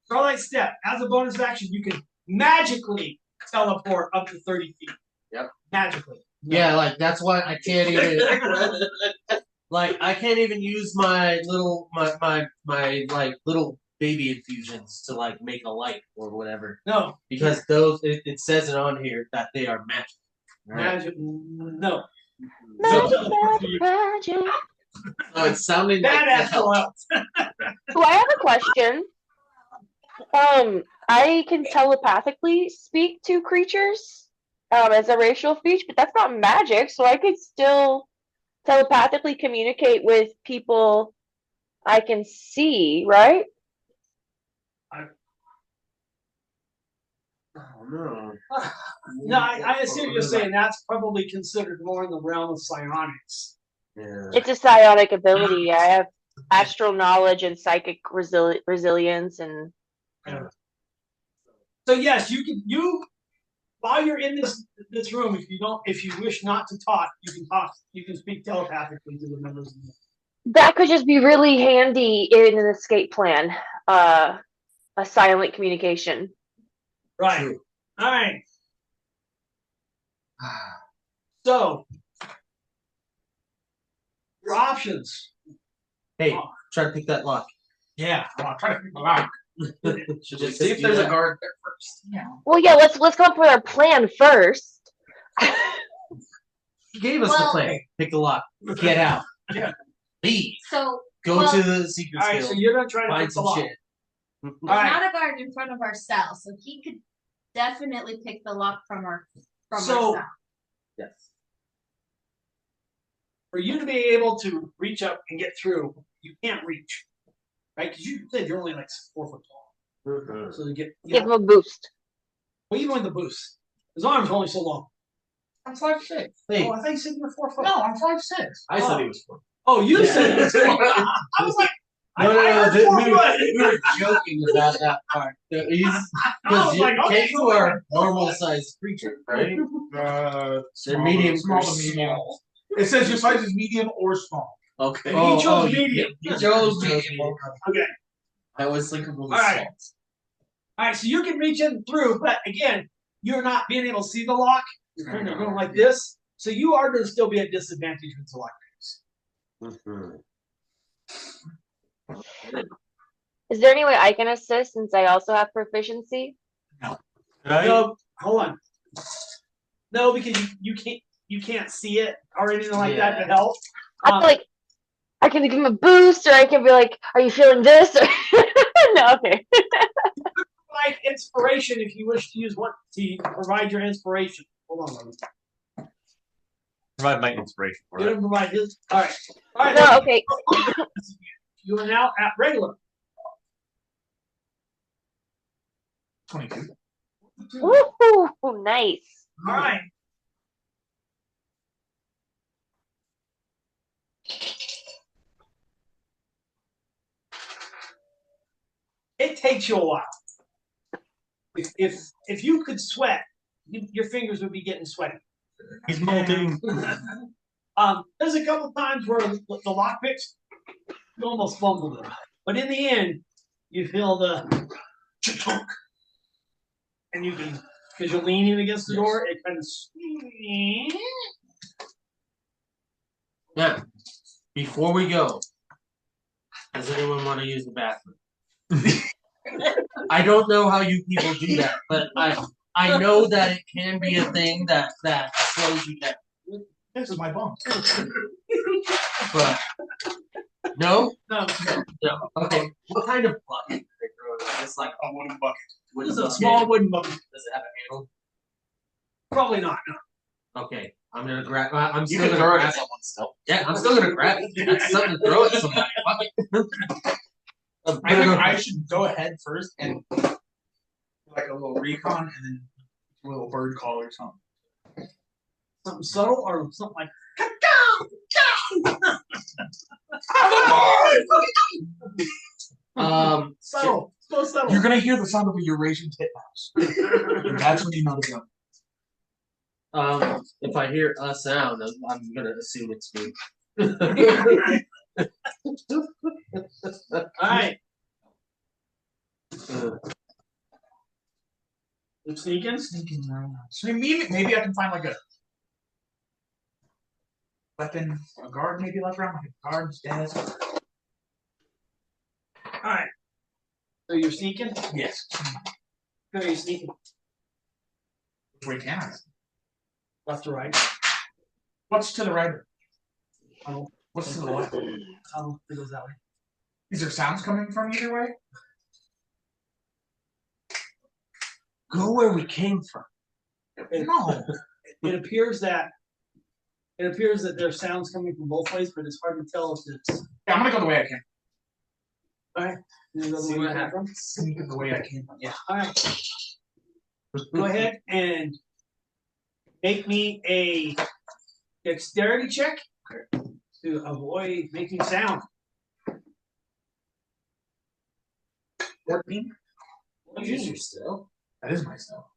Starlight Step. As a bonus action, you can magically teleport up to 30 feet. Yep. Magically. Yeah, like that's why I can't even. Like I can't even use my little my like little baby infusions to like make a light or whatever No. because those it says it on here that they are magic. Right? Magic. No. Magic. No, it's sounding like Badass the help. out. So I have a question. I can telepathically speak to creatures. as a racial speech, but that's not magic, so I could still telepathically communicate with people I can see, right? Oh no. No, I see what you're saying. That's probably considered more in the realm of psionics. Yeah. It's a psionic ability. I have astral knowledge and psychic resilience, and So yes, you while you're in this room, if you wish not to talk, you can talk. You can speak telepathically to the members. that could just be really handy in an escape plan. A silent communication. Right. True. All right. So your options. Hey, try to pick that lock. Yeah, I'll try to pick the lock. Should we see if there's a guard there first? Yeah. Well, yeah. Let's come up with our plan first. He gave us the Well- plan. Pick the lock. Get out. Yeah. Leave. So Go well, to the secret All right. skill. So you're gonna try to Find pick the some lock. shit. there's All right. not a guard in front of our cell, so he could definitely pick the lock from our So- cell. Yes. For you to be able to reach up and get through, you can't reach, right? Because you said you're only like 4 foot tall. So to get, Give him a boost. well, even with the boost, his arms are only so long. I'm 5'6". Hey, Oh, I think you said you were 4 foot. No, I'm 5'6". I said he was 4. Oh, you Yeah. said it. I was like, I heard we 4 were foot. joking about that part. He's I because was like, okay, you are normal sized creature, right? They're medium small or to medium. small. It says your size is medium or small. Okay. He chose medium. You chose medium. Okay. I was thinking of the All right. salt. All right, so you can reach in through, but again, you're not being able to see the lock. You're kind of going like this, so you are going to still be at disadvantage with the lock picks. Is there any way I can assist since I also have proficiency? No, hold on. No, because you can't see it or anything like that to help. I feel like I can give him a boost, or I can be like, "Are you feeling this?" No, okay. Like inspiration, if you wish to use one to provide your inspiration. Hold on, Logan. Provide my inspiration for You that. didn't provide his. All right. All right. No, okay. You are now at regular. 22. Woohoo! Nice. All right. It takes you a while. If you could sweat, your fingers would be getting sweaty. He's molting. There's a couple times where the lockpicks, you almost fumbled it, but in the end, you feel the chunk, and you can, because you're leaning against the door, it kind of. Now, before we go, does anyone want to use the bathroom? I don't know how you people do that, but I know that it can be a thing that slows you down. This is my bum. But no, No, Okay, what kind of bucket? It's like A wooden bucket. it's a small wooden bucket. Does it have a handle? Probably not. No. Okay, I'm gonna grab. I'm You still can gonna throw it grab at it. someone still. Yeah, I'm still gonna grab it. That's something to throw at somebody. Fuck it. I think I should go ahead first and like a little recon and then a little bird call or something. Something subtle or something like. Subtle. So subtle. You're gonna hear the sound of a Eurasian titmouse. And that's when you know to go. If I hear a sound, I'm gonna assume it's me. All right. You sneaking? Sneaking around. So maybe I can find like a weapon, a guard maybe like around like a guard's desk. All right. So you're sneaking? Yes. No, you're sneaking. Which way can I? Left to right. What's to the right? Tunnel. What's to the left? Tunnel. It goes that way. Is there sounds coming from either way? Go where we came from. No. It appears that there's sounds coming from both ways, but it's hard to tell if it's. Yeah, I'm gonna go the way I can. All right. See what happens. Sneak it the way I can. Yeah. All right. Go ahead and make me a dexterity check to avoid making sound. 14. Use your still. That is my spell.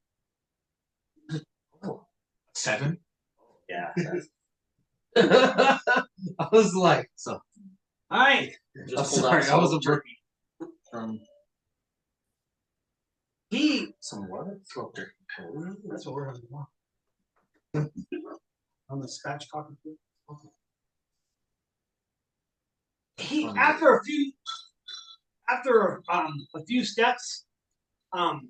7. Yeah. I was like, so. All right. Just I'm sorry, I was a jerky. Some what? Throat jerky. That's what we're on the spatchcock. He after a few steps, Locke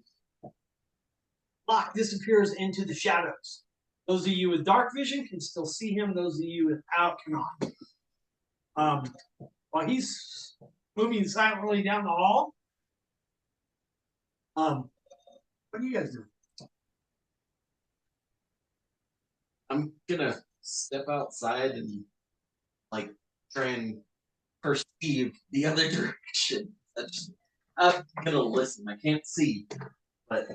disappears into the shadows. Those of you with dark vision can still see him. Those of you without cannot. While he's moving silently down the hall, what are you guys doing? I'm gonna step outside and like try and perceive the other direction. I'm gonna listen. I can't see, but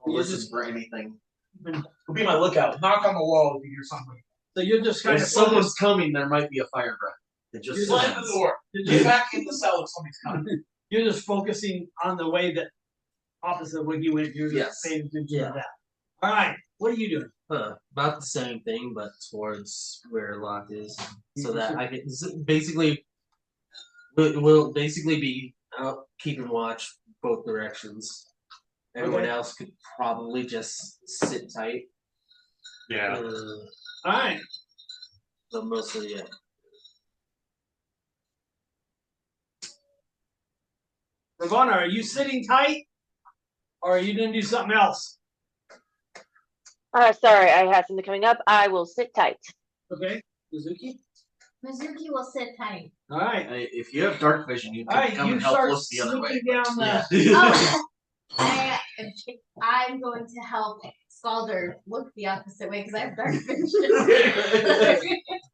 I'll listen for anything. It'll be my lookout. Knock on the wall if you hear something. So you're just kind If of someone's coming, there might be a fire breath. It just Slam the door. Get back in the cell if somebody's coming. You're just focusing on the way that opposite of where you went. You're just Yes. paying attention Yeah. to that. All right. What are you doing? About the same thing, but towards where Locke is, so that I can basically we'll basically be out keeping watch both directions. Everyone Okay. else could probably just sit tight. Yeah. All right. But mostly, yeah. Ravonna, are you sitting tight, or are you going to do something else? Sorry, I had something coming up. I will sit tight. Okay. Mizuki? Mizuki will sit tight. All right. If you have dark vision, you All can right. come You and help start look the other way. sneaking down the. Oh, I'm going to help Scalder look the opposite way because I have dark vision.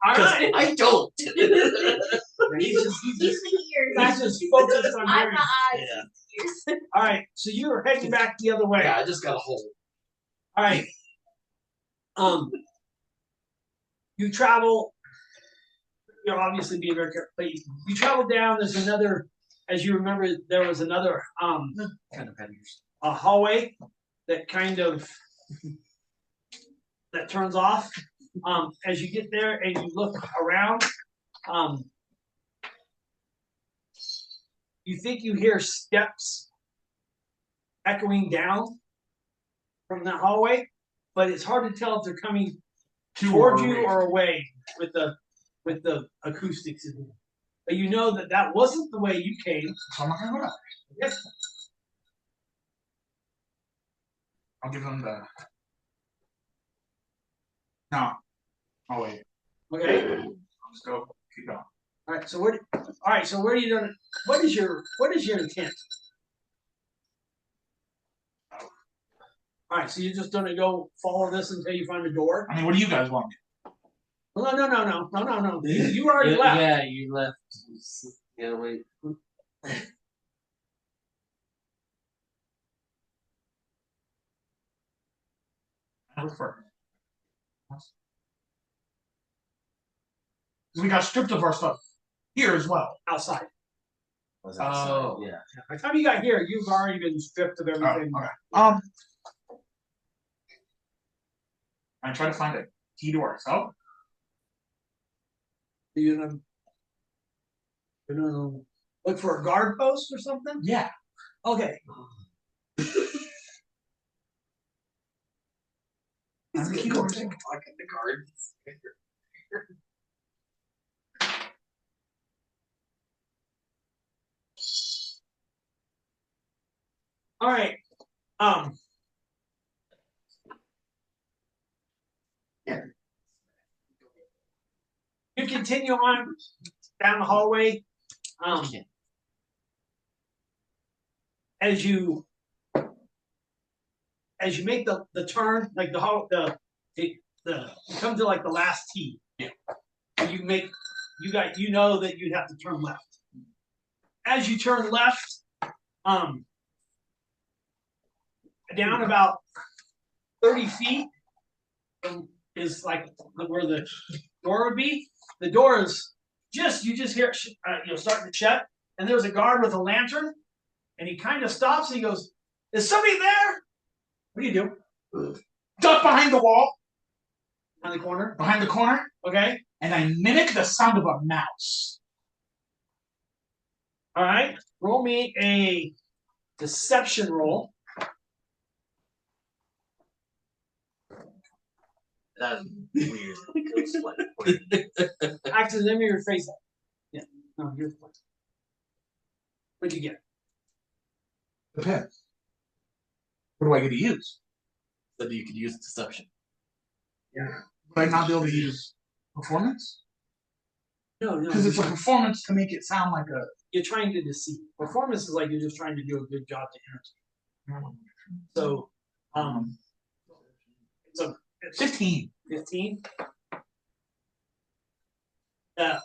All right. I don't. He's He's the ears. I'm just focused on I'm hearing. the eyes. Yeah. He's the ears. All right. So you're heading back the other way. Yeah, I just got a hole. All right. You travel. You're obviously being very careful. But you travel down. There's another. As you remember, there was another Kind of heavy. a hallway that kind of that turns off. As you get there and you look around, you think you hear steps echoing down from the hallway, but it's hard to tell if they're coming toward you or away with the acoustics in here. But you know that wasn't the way you came. So I'm not gonna go down. Yes. I'll give them the. No. Oh wait. Okay. I'll just go. Keep going. All right. So where? All right. So where are you gonna? What is your intent? All right. So you're just gonna go follow this until you find a door? I mean, what do you guys want? No. You already left. Yeah, you left. Yeah, wait. I prefer. We got stripped of our stuff here as well. Outside. Oh, yeah. By the time you got here, you've already been stripped of Oh, everything. okay. I try to find a key to our cell. You're gonna look for a guard post or something? Yeah. Okay. I'm the key to our cell. The guards. All right. You continue on down the hallway. As you as you make the turn, like you come to like the last tee. Yeah. You know that you'd have to turn left. As you turn left, down about 30 feet is like where the door would be. The door is you just hear it, starting to shut, and there's a guard with a lantern, and he kind of stops and he goes, "Is somebody there?" What do you do? Duck behind the wall. On the corner. Behind the corner. Okay. And I mimic the sound of a mouse. All right. Roll me a deception roll. That's weird. Because, Actually, let me rephrase that. Yeah. No, you're fine. What'd you get? Depends. What do I get to use? So you could use deception. Yeah. Would I not be able to use performance? No. Because it's a performance to make it sound like a. You're trying to deceive. Performance is like you're just trying to do a good job to entertain. So, it's 15. 15. The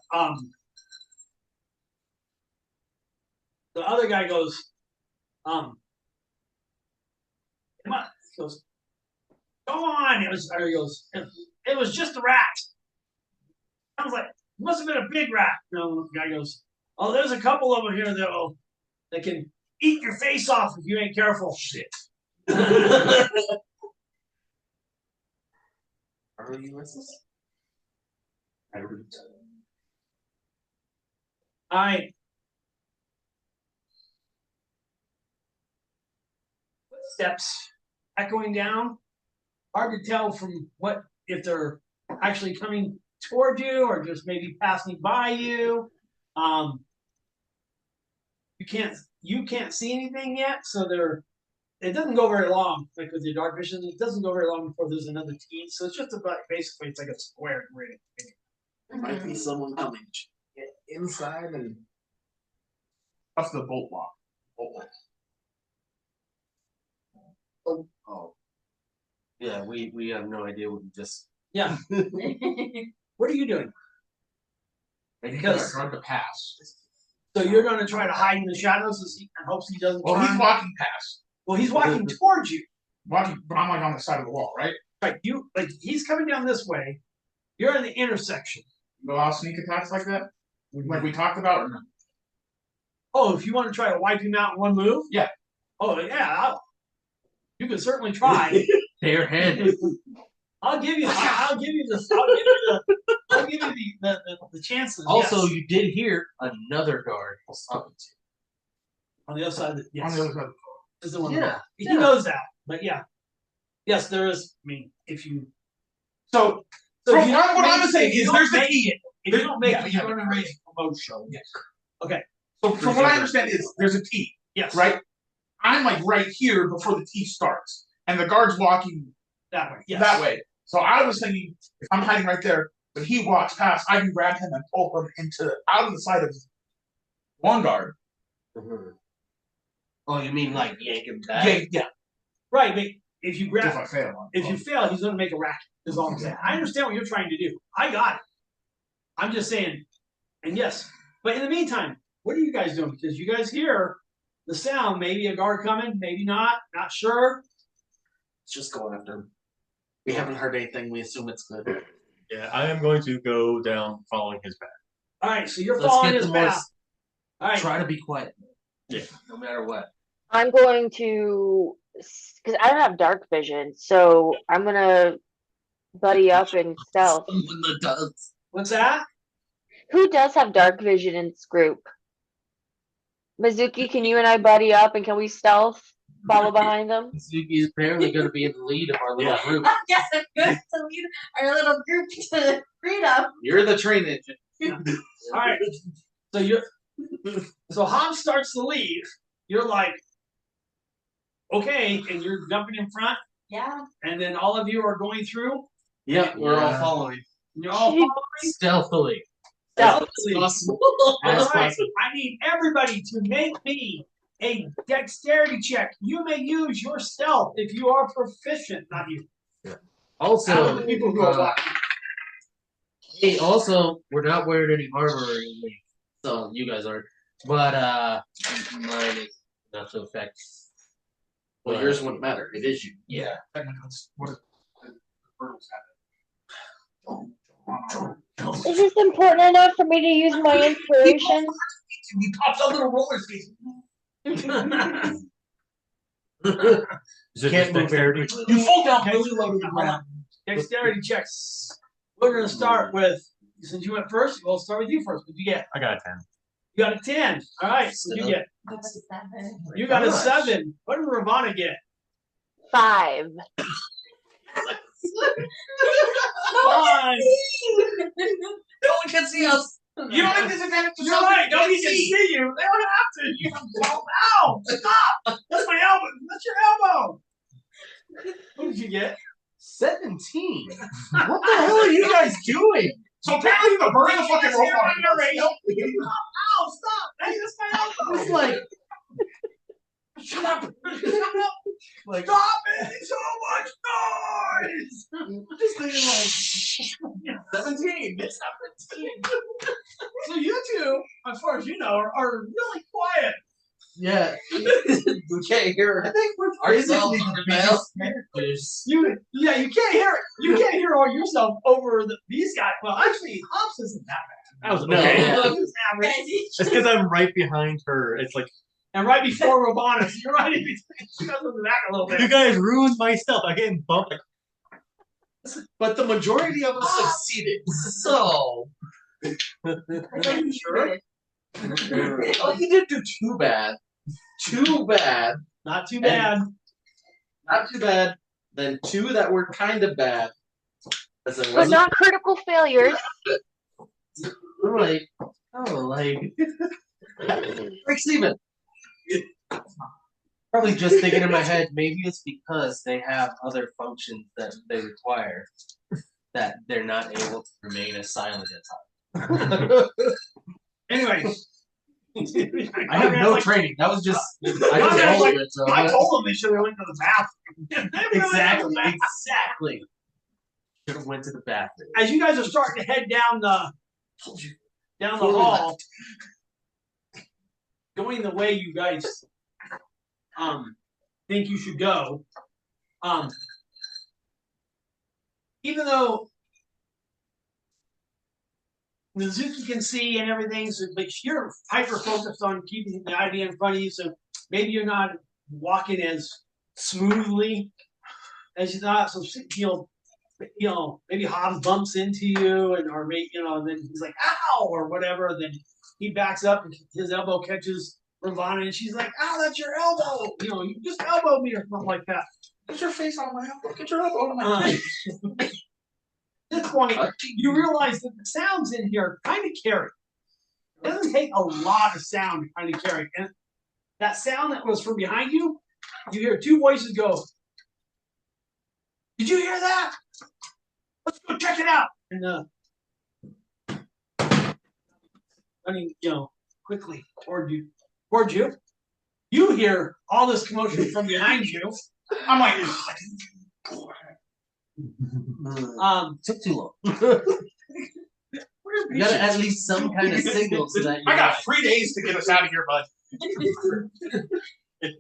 other guy goes, come on. He goes, go on. He goes, it was just a rat. Sounds like, it must have been a big rat. No, the guy goes, oh, there's a couple of them here that can eat your face off if you ain't careful. Shit. Are you USS? All right. Footsteps echoing down. Hard to tell from if they're actually coming toward you or just maybe passing by you. You can't see anything yet, so it doesn't go very long. Like with your dark vision, it doesn't go very long before there's another team. So it's just about basically it's like a square grid. Might be someone coming. Get inside and That's the bolt lock. oh. yeah, we have no idea what we just. Yeah. What are you doing? Because hard to pass. So you're going to try to hide in the shadows and hopes he doesn't. Well, turn? he's walking past. Well, he's walking towards you. Walking, but I'm like on the side of the wall, right? Right. He's coming down this way. You're in the intersection. You allow sneak attacks like that, like we talked about, or no? Oh, if you want to try to wipe him out in one move? Yeah. Oh yeah. You can certainly try. Barehanded. I'll give you the chances. Also, yes. you did hear another guard was talking to On the other side of On the other side. is the one. Yeah. He knows that, but yeah. Yes, there is. I mean, if you. So So what I'm saying is there's the key. If you don't make Yeah, it, yeah. you're going to raise a promotion. Yes. Okay. So from what I understand is there's a T, Yes. right? I'm like right here before the T starts, and the guard's walking That way. Yes. that way. So I was thinking if I'm hiding right there, but he walks past, I can grab him and pull him out of the side of one guard. Oh, you mean like yank him back? Yeah. Right, but if you grab, If I fail. if you fail, he's going to make a racket. Is all I'm saying. I understand what you're trying to do. I got it. I'm just saying, and yes, but in the meantime, what are you guys doing? Because you guys hear the sound. Maybe a guard coming, maybe not. Not sure. Let's just go after him. We haven't heard anything. We assume it's good. Yeah, I am going to go down following his path. All right, so you're Let's following get his the path. most. All right. Try to be quiet. Yeah. No matter what. I'm going to, because I don't have dark vision, so I'm gonna buddy up and stealth. Someone that does. What's that? Who does have dark vision in this group? Mizuki, can you and I buddy up and can we stealth? Follow behind them? Suzuki is apparently going to be in the lead of our little group. Yes, I'm good to lead our little group to freedom. You're the train engine. All right. So Hans starts to leave. You're like, okay, and you're jumping in front, Yeah. and then all of you are going through. Yep, we're all Yeah. following. And you're all following. Stealthily. Stealth. Stealthily. Possible. All As right. possible. I need everybody to make me a dexterity check. You may use your stealth if you are proficient. Not you. Also, People who are watching. hey, also, we're not wearing any armor or anything, so you guys aren't. But mine is not to affect. Well, yours wouldn't matter. It is you. Yeah. What if the birds have it? Is this important enough for me to use my inspiration? He pops up little roller skates. Can't move very. You fall down really low to the ground. Dexterity checks. We're going to start with, since you went first, we'll start with you first. What did you get? I got a 10. You got a 10. All right. So you get? That's a 7. You got a 7. What did Ravana get? 5. 5. No one can see us. You don't have disadvantage to You're something right. you Nobody can't can see. see you. They don't have to. You can fall. Ow! Stop! That's my elbow. That's your elbow. What did you get? 17. What the hell are you guys doing? So apparently the bird is a fucking robot. Ow! Stop! Hey, that's my elbow. It's like Shut up. like Stop making so much noise. I'm just thinking like 17. It's 17. So you two, as far as you know, are really quiet. Yeah. We can't hear I it. think we're Ourselves basically on the the biggest characters. You can't hear it. You can't hear all yourself over these guys. Well, actually, Hops isn't that bad. That was No, okay. yeah. He's average. It's because I'm right behind her. It's like, And right before Robana, you're right in between. She goes in the back a little you bit. guys ruined my stealth. I'm getting bumped. But the majority of us succeeded. So. Are you sure? Oh, he didn't do too bad. Too bad. Not too bad. Not too bad. Then 2 that were kind of bad. As it But wasn't. not critical failures. We're like, oh, like Breaks even. probably just thinking in my head. Maybe it's because they have other functions that they require that they're not able to remain as silent as I. Anyways. I have no training. That was just I just Conrad's rolled like, it. So I told them they should have went to the bathroom. They went to the bathroom. Exactly. Should have went to the bathroom. As you guys are starting to head down the hall, going the way you guys think you should go, even though Mizuki can see and everything, so but you're hyper focused on keeping the idea in front of you, so maybe you're not walking as smoothly as you thought. So maybe Hobbs bumps into you, and or maybe then he's like ow or whatever. Then he backs up and his elbow catches Ravana, and she's like, "Ow, that's your elbow! You just elbowed me or something like that." Get your face out of my elbow. Get your elbow out of my face. At this point, you realize that the sounds in here kind of carry. It doesn't take a lot of sound to kind of carry. And that sound that was from behind you, you hear 2 voices go, "Did you hear that? Let's go check it out." And running, quickly toward you. You hear all this commotion from behind you. I'm like, Took too long. You gotta at least some kind of signal so that you I got 3 days to get us out of here, bud. The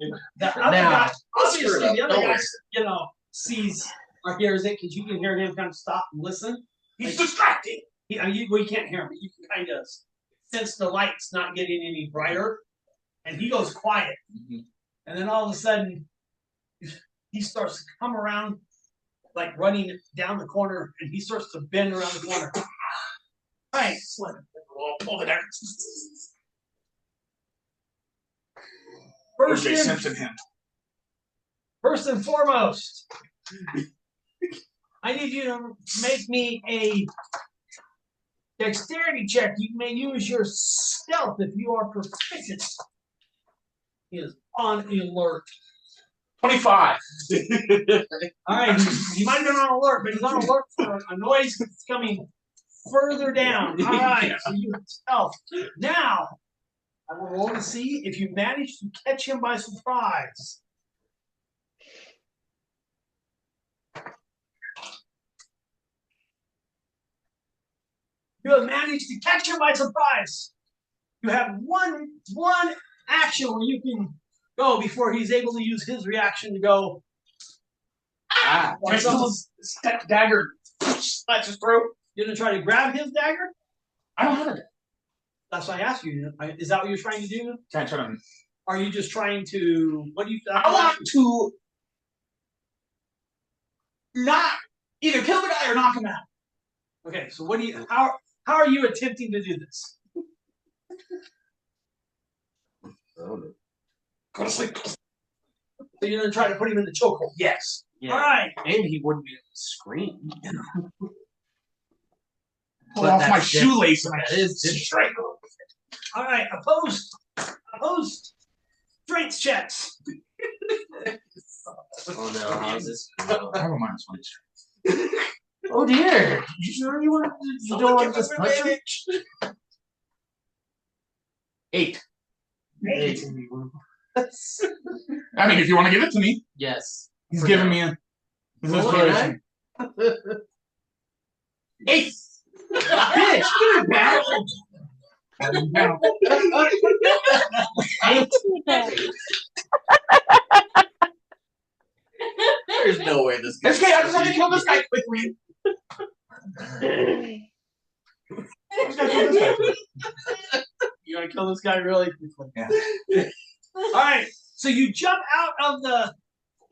other Now, guy, obviously, the other don't guy, worry. sees or hears it because you can hear him kind of stop and listen. He's distracting. You can't hear him, but you can kind of sense the light's not getting any brighter, and he goes quiet. And then all of a sudden, he starts to come around, like running down the corner, and he starts to bend around the corner. All right, Pull it out. first O.J. and, Simpson him. first and foremost, I need you to make me a dexterity check. You may use your stealth if you are proficient. He is on alert. 25. All right, he might have been on alert, but he's on alert for a noise that's coming further down. All right, so you stealth. Now, I will roll to see if you manage to catch him by surprise. You have managed to catch him by surprise. You have one action where you can go before he's able to use his reaction to go. Step dagger. Slash his throat. You're gonna try to grab his dagger? I don't have it. That's what I asked you. Is that what you're trying to do? Can I try to? Are you just trying to? What do you? I want to not either kill the guy or knock him out. Okay, so what do you? How are you attempting to do this? Go to sleep. So you're gonna try to put him in the chokehold? Yes. Yeah. All right. And he wouldn't be able to scream. Pull But off that's my different. shoelace and That is different. strangle. All right. Opposed strength checks. Oh no, how's this? I have a -1. Oh dear. You sure you want to? You don't want to just punch him? 8. 8. I mean, if you want to give it to me, Yes. he's For giving now. me a. His Well, inspiration. 8. Bitch, give it back. There's no way this guy. Okay, I just have to kill this guy quickly. You're gonna kill this guy really quickly. Yeah. All right. So you jump out of the.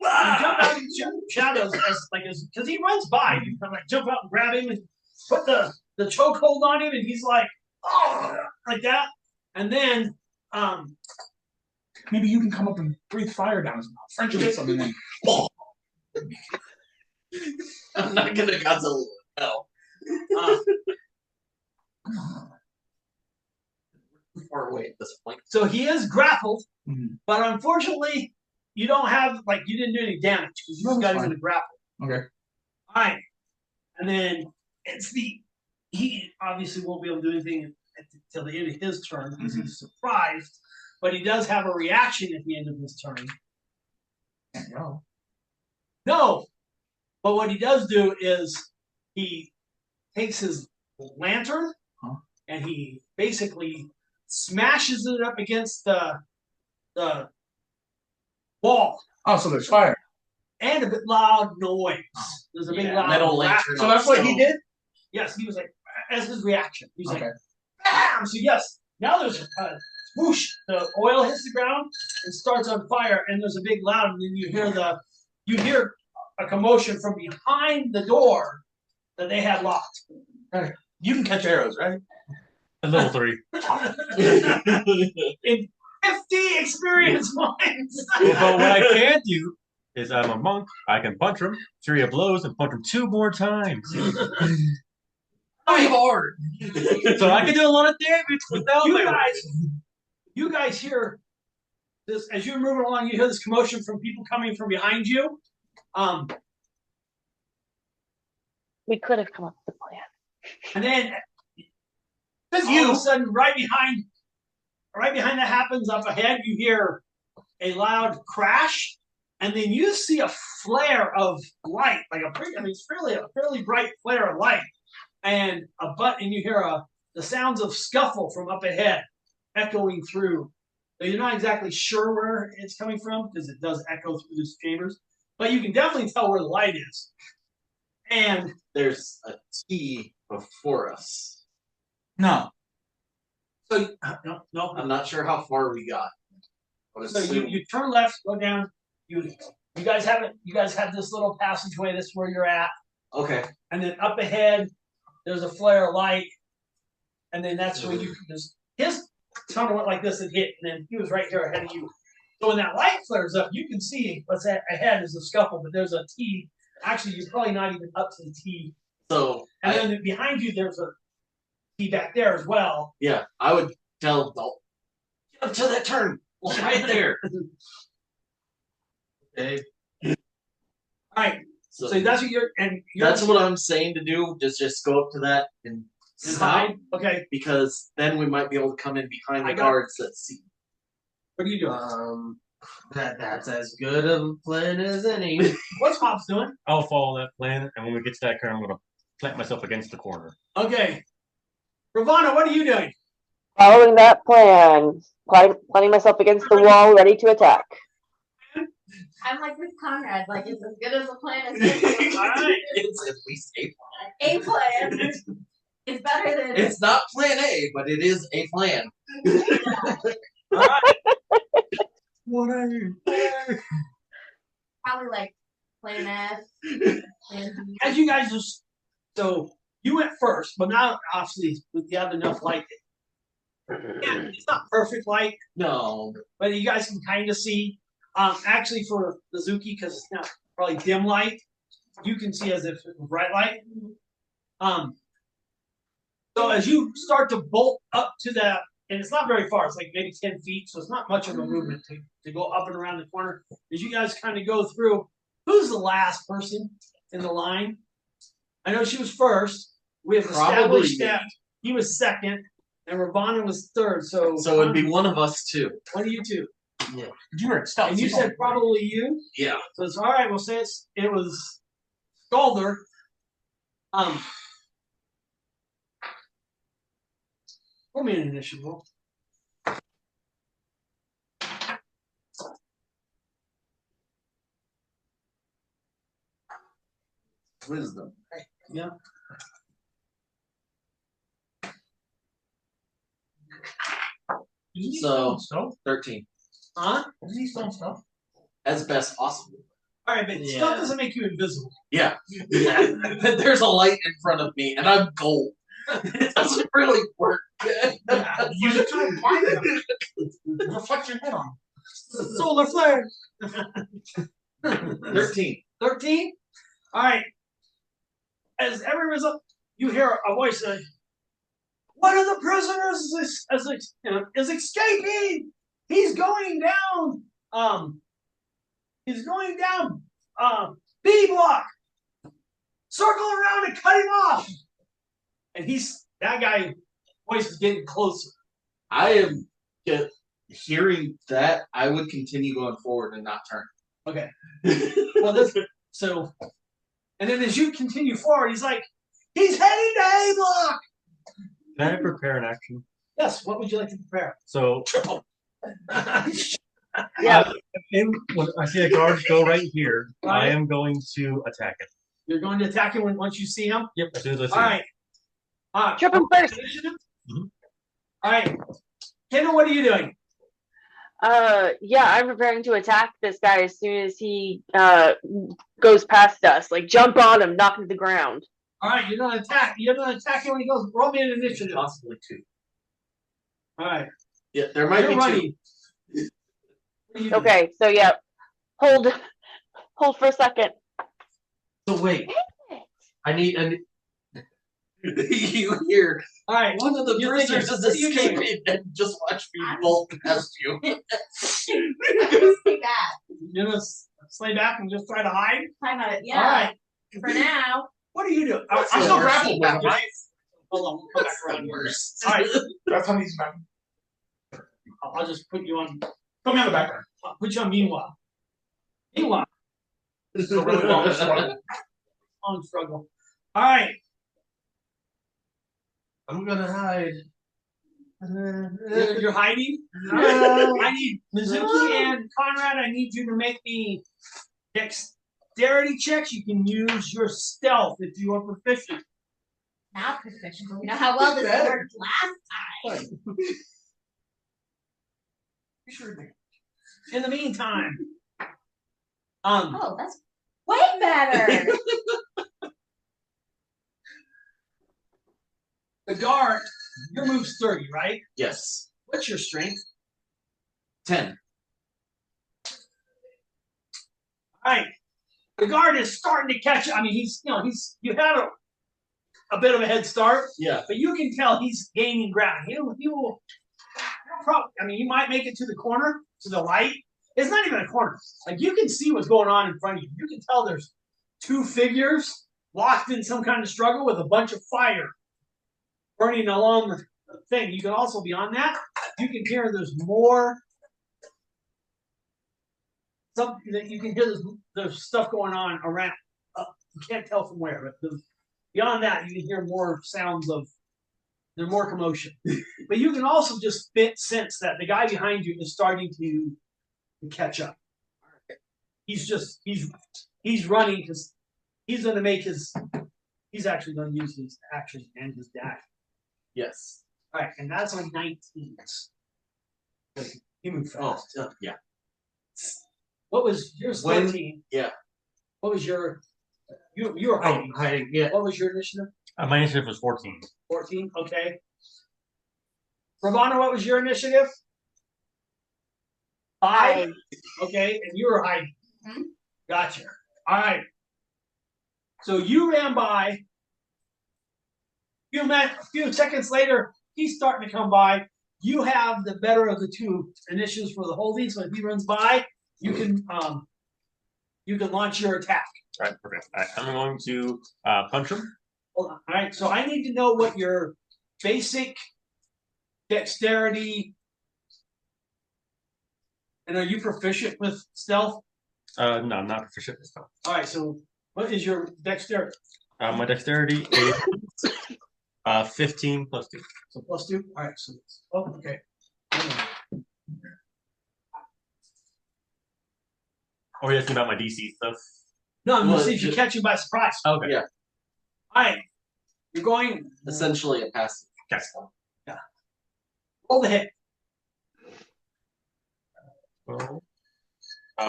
You jump out of the shadows because he runs by. You kind of like jump out and grab him and put the chokehold on him, and he's like, oh, like that. And then, Maybe you can come up and breathe fire down his mouth. French or something. Then. I'm not gonna Godzilla. No. Far away at this point. so he is grappled, Mhm. but unfortunately, you don't have you didn't do any damage because you No, just that's got him in fine. a grapple. Okay. All right, and then he obviously won't be able to do anything until the end of his turn because he's surprised, but he does have a reaction at the end of his turn. Can't go. No, but what he does do is he takes his lantern and he basically smashes it up against the wall, Oh, so there's fire. and a bit loud noise. There's a big loud metal rap- lantern. So that's what he did? Yes, he was like, as his reaction. He's Okay. like, bam! So yes, now there's a whoosh. The oil hits the ground and starts on fire, and there's a big loud, and then you hear a commotion from behind the door that they had locked. You can catch arrows, right? A level 3. In 50 experience points. But what I can do is I'm a monk. I can punch him 3 of blows and punch him 2 more times. I'm hard. So I can do a lot of damage without You guys hear this as you're moving along. You hear this commotion from people coming from behind you. We could have come up with a plan. And then That's all of a sudden, right behind that happens up ahead, you hear a loud crash, and then you see a flare of light, it's a fairly bright flare of light, and you hear the sounds of scuffle from up ahead, echoing through. So you're not exactly sure where it's coming from because it does echo through these chambers, but you can definitely tell where the light is. And There's a T before us. No. so no. I'm not sure how far we got. But So you turn left, go down. You guys have this little passageway. This is where you're at, okay. and then up ahead, there's a flare of light, and then that's where his tunnel went like this and hit, and then he was right here ahead of you. So when that light flares up, you can see what's ahead is a scuffle, but there's a T. Actually, you're probably not even up to the T. So And then behind you, there's a T back there as well. yeah, I would tell Dalton, get up to that turn. Right there. Okay. All right. So that's what that's what I'm saying to do. Just go up to that and stop, Okay. because then we might be able to come in behind I the got- guards that see. What are you doing? That's as good of a plan as any. What's Hops doing? I'll follow that plan, and when we get to that corner, I'm gonna plant myself against the corner. Okay. Ravana, what are you doing? Following that plan, planting myself against the wall, ready to attack. I'm like with Conrad, like it's as good as a plan as any. Alright. It's at least a A plan is better than It's not plan A, but it is a plan. probably like plan F. Plan B. As you guys just so you went first, but now obviously you have enough light. Yeah, it's not perfect light, No. but you guys can kind of see. Actually, for the Zuki, because it's not probably dim light, you can see as if it was bright light. So as you start to bolt up to that, and it's not very far, it's like maybe 10 feet, so it's not much of a movement to go up and around the corner. As you guys kind of go through, who's the last person in the line? I know she was first. We have Probably established that he was second, and Ravana was third. So it'd be one of us two. one of you two. You were stealth. And you said probably you. Yeah. So it's all right. We'll say it was Scalder. Roll me an initiative roll. Wisdom. Yeah. So Stealth? 13. Huh? Isn't he still stealth? As best possible. All right, but Yeah. stuff doesn't make you invisible. Yeah. There's a light in front of me and I'm gold. It doesn't really work. Use it to blind them. Reflect your head on them. Solar flare. 13. 13? All right. As every result, you hear a voice say, "One of the prisoners is escaping. He's going down. He's going down. B block. Circle around and cut him off." And that guy voice is getting closer. I am hearing that. I would continue going forward and not turn. Okay. Well, and then as you continue forward, he's like, "He's heading to A block." Can I prepare an action? Yes. What would you like to prepare? So, Yeah. when I see a guard go right here, Right. I am going to attack it. You're going to attack him once you see him. Yep, as soon as I see All him. right. Trip him first. Mhm. All right. Kendall, what are you doing? Yeah, I'm preparing to attack this guy as soon as he goes past us. Like jump on him, knock him to the ground. All right, you're gonna attack. You're gonna attack him when he goes. Roll me an initiative. Possibly two. All right. Yeah, there might You're be running. two. What are you doing? Okay, so yeah, hold for a second. So wait, I need. You hear All right. one of the You're prisoners thinking, is what are you doing? escaping, and just watch me bolt past you. See that. You're gonna slay back and just try to hide. Time out. Yeah. All right. For now. What are you doing? What's I'm the still worst grappled with him, weapon? right? Hold on. We'll come back What's around the here. worst? All right. That's how he's back. I'll just put you on. Put me on the background. I'll put you on. Meanwhile. Meanwhile. This is a really long struggle. On struggle. All right. I'm gonna hide. You're hiding. I need Mizuki and Conrad. I need you to make me dexterity checks. You can use your stealth if you are proficient. Not proficient. We know how well this worked last time. In the meantime, Oh, that's way better. the guard, your move's 30, right? Yes. What's your strength? 10. All right. The guard is starting to catch. I mean, you had a bit of a head start, Yeah. but you can tell he's gaining ground. He will probably. I mean, he might make it to the corner, to the light. It's not even a corner. Like you can see what's going on in front of you. You can tell there's two figures locked in some kind of struggle with a bunch of fire. burning along the thing. You can also, beyond that, you can hear there's more. Something that you can hear there's stuff going on around. You can't tell from where, but beyond that, you can hear more sounds of. There's more commotion, but you can also just sense that the guy behind you is starting to catch up. He's running because he's going to make his. He's actually going to use his action and his dash. Yes. All right, and that's on 19s. He moved fast. Oh, yeah. What was yours? 13. Yeah. What was your? You were hiding. Hiding. Yeah. What was your initiative? My initiative was 14. 14. Okay. Ravana, what was your initiative? 5. Okay, and you were hiding. Hmm? Gotcha. All right. So you ran by. A few seconds later, he's starting to come by. You have the better of the two initiatives for the holding. So if he runs by, you can launch your attack. All right, perfect. All right, I'm going to punch him. Hold on. All right. So I need to know what your basic dexterity. And are you proficient with stealth? No, I'm not proficient with stealth. All right. So what is your dexterity? My dexterity is 15 plus 2. So plus 2. All right. So okay. Or you asking about my DC stuff? No, I'm going to see if you catch you by surprise. Okay. Yeah. All right. You're going. Essentially a passive. Okay. Yeah. Roll the hit.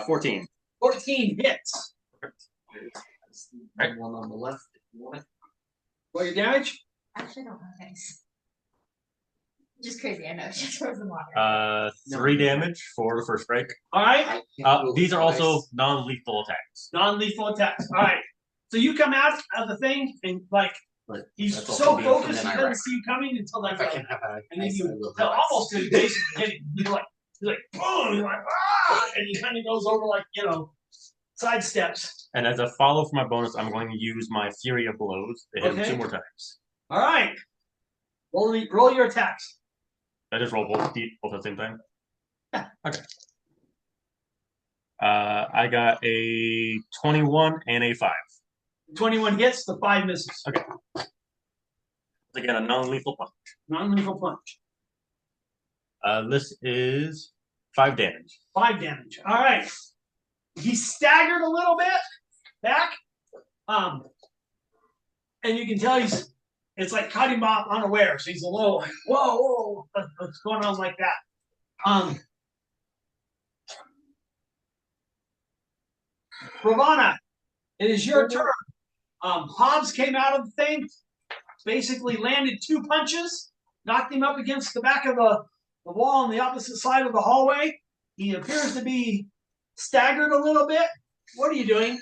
14. 14 hits. Right. One on the left if you want it. Roll your damage. Actually, I don't know things. Just crazy. I know. Just frozen water. 3 damage for the first strike. All right. These are also non-lethal attacks. Non-lethal attacks. All right. So you come out of the thing and he's That's so also being from focused an he doesn't Iraq. see you coming until If I can have a and then nice you little almost to basically hit him. He's like boom. You're like and he kind of goes over side steps. And as a follow for my bonus, I'm going to use my Fury of Blows to hit him Okay. 2 more times. All right. Roll your attacks. I just roll both at the same time? Yeah. Okay. I got a 21 and a 5. 21 hits, the 5 misses. Okay. Again, a non-lethal punch. Non-lethal punch. This is 5 damage. 5 damage. All right. He staggered a little bit back. And you can tell it's like caught him off unaware. So he's a little like, whoa, what's going on like that? Ravana, it is your turn. Hobbs came out of the thing, basically landed 2 punches, knocked him up against the back of the wall on the opposite side of the hallway. He appears to be staggered a little bit. What are you doing?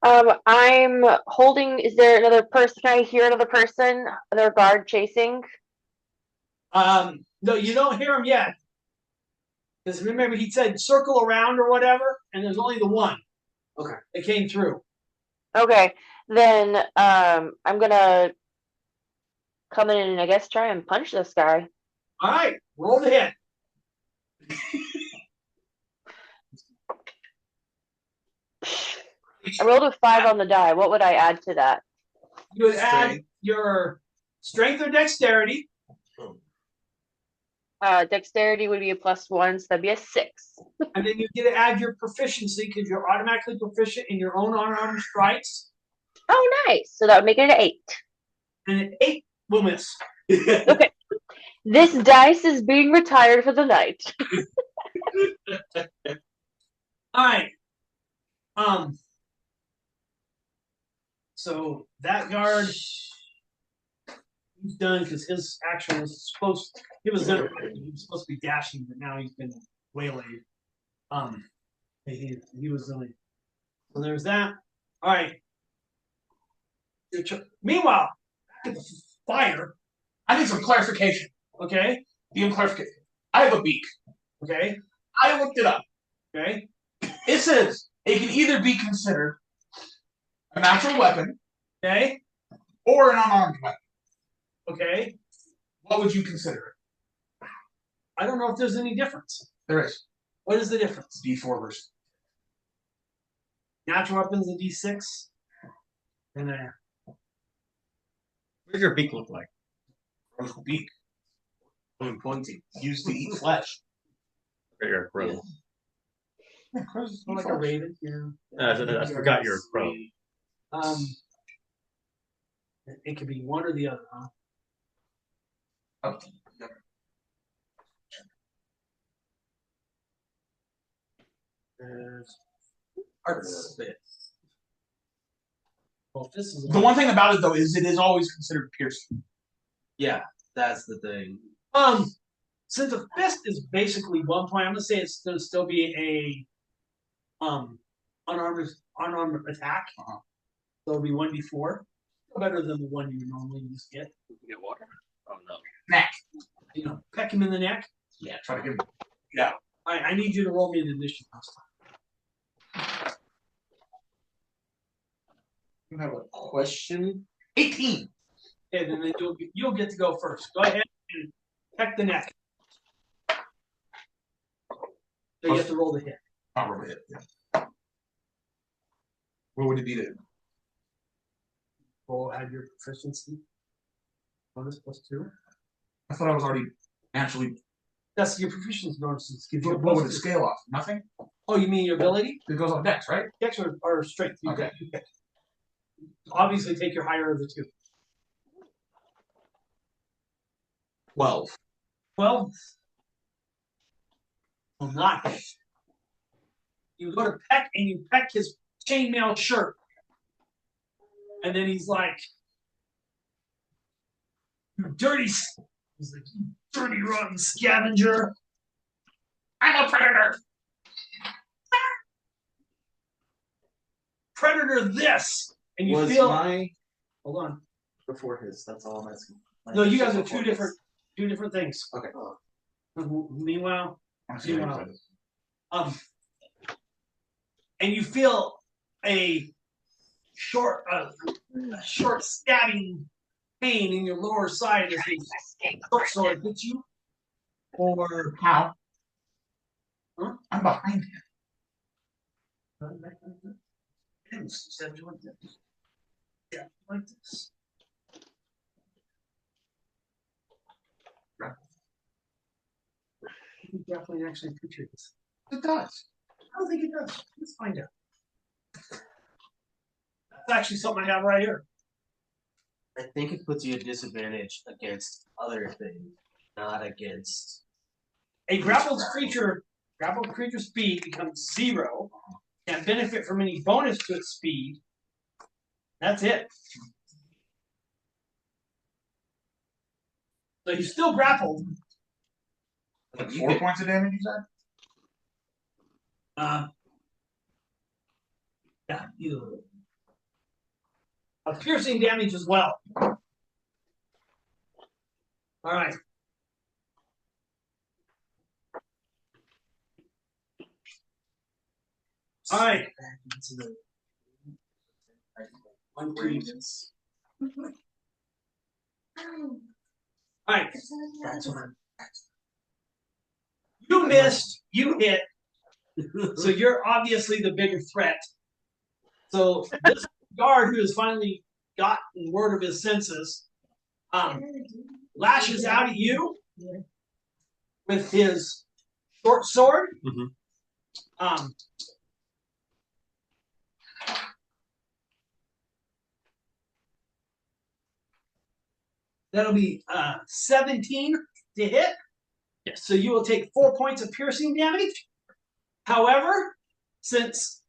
I'm holding. Is there another person? Can I hear another person? Another guard chasing? No, you don't hear him yet. Because remember, he said circle around or whatever, and there's only the one. Okay. That came through. Okay, then I'm gonna come in and I guess try and punch this guy. All right, roll the hit. I rolled a 5 on the die. What would I add to that? You would add your strength or dexterity. Dexterity would be a +1, so that'd be a 6. And then you get to add your proficiency because you're automatically proficient in your own unarmed strikes. Oh, nice. So that would make it an 8. And an 8 will miss. Okay. This dice is being retired for the night. All right. So that guard, he's done because his action was he was supposed to be dashing, but now he's been waylaid. He was only. So there's that. All right. Meanwhile, back at the fire. I need some clarification. Okay. Give clarification. I have a beak. Okay. I looked it up. Okay. It says it can either be considered a natural weapon Okay. or an unarmed weapon. Okay. What would you consider it? I don't know if there's any difference. There is. What is the difference? D4 versus. Natural weapons and D6. And What does your beak look like? Gross beak. Pointy. Used to eat flesh. You're a crow. Yeah, crows eat like a flesh. raven. Yeah. I forgot you're a crow. It could be one or the other, huh? Oh. Well, this is The one thing about it though is it is always considered piercing. Yeah, that's the thing. Since a fist is basically 1 point, I'm gonna say it's gonna still be a unarmed attack. Uh-huh. So it'll be 1d4. Better than the one you normally just get. Get water? Oh no. Neck. You know, peck him in the neck. Yeah, try to get him. Yeah. I need you to roll me an initiative this time. You have a question? 18. Okay, then you'll get to go first. Go ahead and peck the neck. So you have to roll the hit. Not really it. Yeah. What would it be to? Roll add your proficiency. Bonus +2. I thought I was already actually. That's your proficiency bonus. Gives you a What would it bonus. scale off? Nothing? Oh, you mean your ability? It goes on dex, right? Dex or strength. You Okay. pick. Obviously, take your higher of the two. 12. 12. Will not hit. You go to peck and you peck his chainmail shirt. And then he's like, "You dirty," he's like, "You dirty rotten scavenger. I'm a predator. Predator this." And you Was feel, my hold on. before his? That's all I'm asking. No, you guys are Before two his. different things. Okay. Meanwhile, I'm just gonna play this. and you feel a short stabbing pain in your lower side as his short sword hits you. Or How? Huh? I'm behind him. Yeah, like this. You can definitely actually picture this. It does. I don't think it does. Let's find out. That's actually something I have right here. I think it puts you at disadvantage against other things, not against. A grappled creature speed becomes 0. Can't benefit from any bonus to its speed. That's it. So you still grappled. Like 4 points of damage, you said? Yeah, either way. A piercing damage as well. All right. All right. One, two. All right. You missed. You hit. So you're obviously the bigger threat. So this guard who has finally gotten word of his senses lashes out at you with his short sword. Mhm. That'll be 17 to hit. Yes. So you will take 4 points of piercing damage. However, since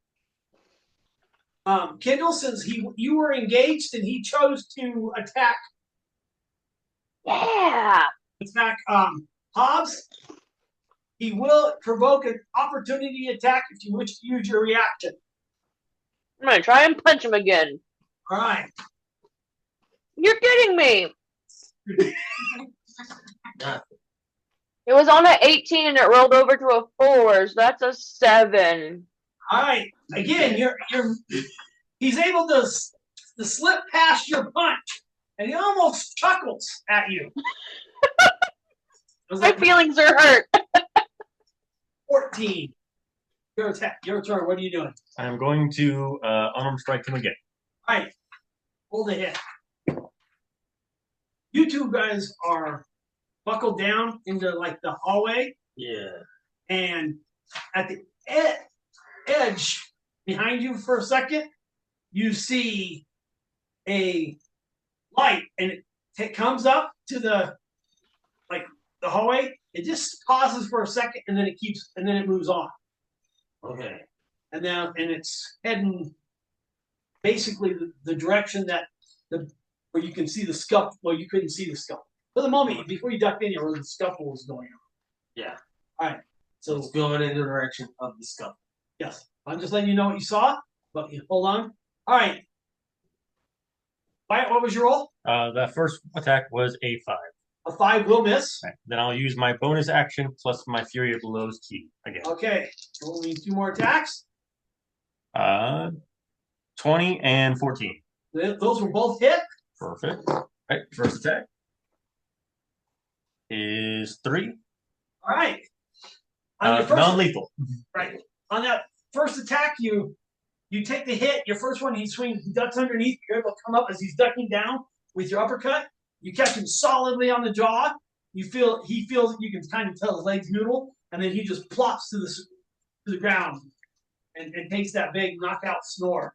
Kendall, since you were engaged and he chose to attack Yeah. Hobbs, he will provoke an opportunity attack if you wish to use your reaction. I'm gonna try and punch him again. All right. You're kidding me. It was on an 18 and it rolled over to a 4, so that's a 7. All right. Again, he's able to slip past your punch, and he almost chuckles at you. My feelings are hurt. 14. Your attack. Your turn. What are you doing? I'm going to unarmed strike him again. All right. Hold the hit. You two guys are buckled down into like the hallway. Yeah. And at the edge behind you for a second, you see a light, and it comes up to the hallway. It just pauses for a second, and then it moves on. Okay. And it's heading basically the direction that where you can see the scuffle. Well, you couldn't see the scuffle for the moment before you ducked in here, where the scuffle was going on. Yeah. All right. So it's going in the direction of the scuffle. Yes. I'm just letting you know what you saw, but hold on. All right. Wyatt, what was your roll? That first attack was a 5. A 5 will miss. Right. Then I'll use my bonus action plus my Fury of Blows key again. Okay. Only 2 more attacks. 20 and 14. Those were both hit. Perfect. Right, first attack is 3. All right. On your first, non-lethal. right. On that first attack, you take the hit. Your first one, he ducks underneath. You're able to come up as he's ducking down with your uppercut. You catch him solidly on the jaw. He feels you can kind of tell his legs noodle, and then he just plops to the ground and takes that big knockout snore.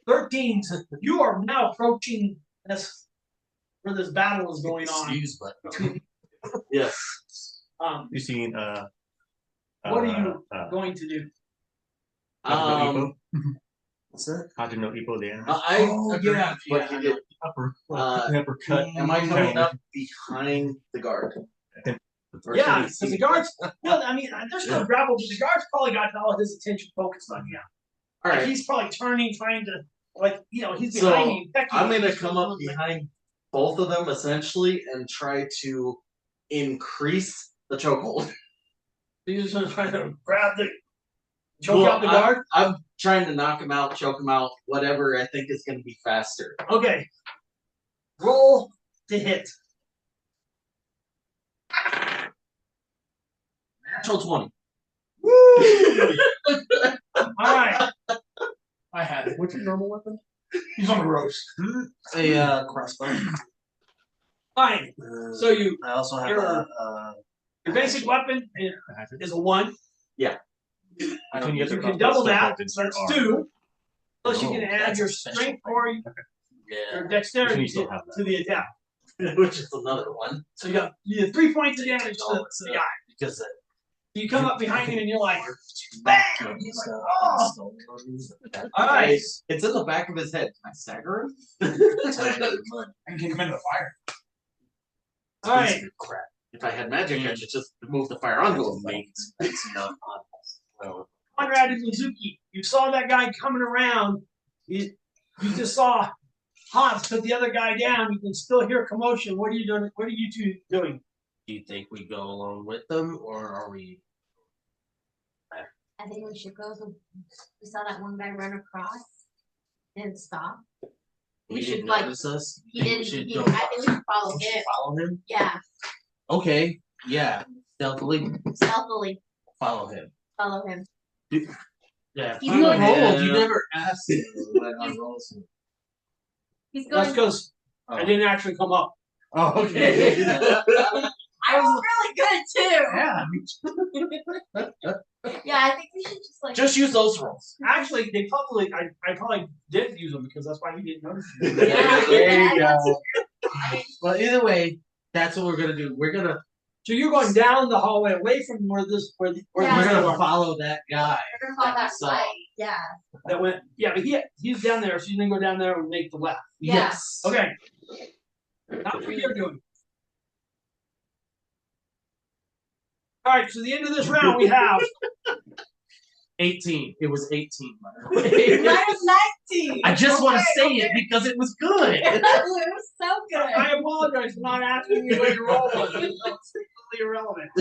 13, you are now approaching this where this battle is going on. Excuse button. Yes. You seen What are you going to do? What's that? How to know Ipo there? Yeah. What you did. Uppercut. Am I coming up behind the guard? Or Yeah, can he because see the guards. Well, I mean, they're still grappled, but the guards probably got all his attention focused on you. All Like, right. he's probably turning, trying to, he's So, behind you. I'm gonna come up behind both of them essentially and try to increase the chokehold. You're just gonna try to choke out the guard. I'm trying to knock him out, choke him out, whatever I think is gonna be faster. Okay. Roll to hit. Natural 20. Woo! All right. I had it. What's your normal weapon? He's on the roast. A crossbow. Fine. So I also have your basic weapon is a 1. I can get You the can double that, into so that's your arm. 2. Plus you Oh, can add that's your a special strength or Yeah. your dexterity You still have that. to the attack. Which is another one. So you got 3 points of damage to the guy. Because You come up behind him and you're like, bam! He's like, oh! All right. It's in the back of his head. Can I stagger him? I can kick him into the fire. All right. Crap. If I had magic, I should just move the fire onto him. It's not well. Conrad and Mizuki, you saw that guy coming around. You just saw Hans put the other guy down. You can still hear commotion. What are you doing? What are you two doing? Do you think we go along with them, or are we? I think we should go. We saw that one guy run across and stop. He should, didn't like, notice us. He didn't. Should He, go I think we should follow we should him. follow him. Yeah, Okay. Yeah. Stealthily stealthily follow him. follow him. Yeah. He's You going- rolled. You never asked. When I rolled. He's That's going. because I didn't actually come up. Oh, okay. I was really good too. Yeah. Yeah, I think we should just like. Just use those rolls. Actually, I probably did use them because that's why he didn't notice. Yeah, There you yeah, go. Well, either way, that's what we're gonna do. We're gonna So you're going down the hallway away from where Yeah. we're this gonna door follow that guy. We're gonna follow that So- light. Yeah. that went. Yeah, but he's down there, so you then go down there and make the left. Yeah. Yes. Okay. Not what you're doing. All right. So the end of this round, we have 18. It was 18. By the way. Mine was 19. I just want to Okay, say okay. it because it was good. It was so good. I apologize for not asking you what your role was. It's completely irrelevant.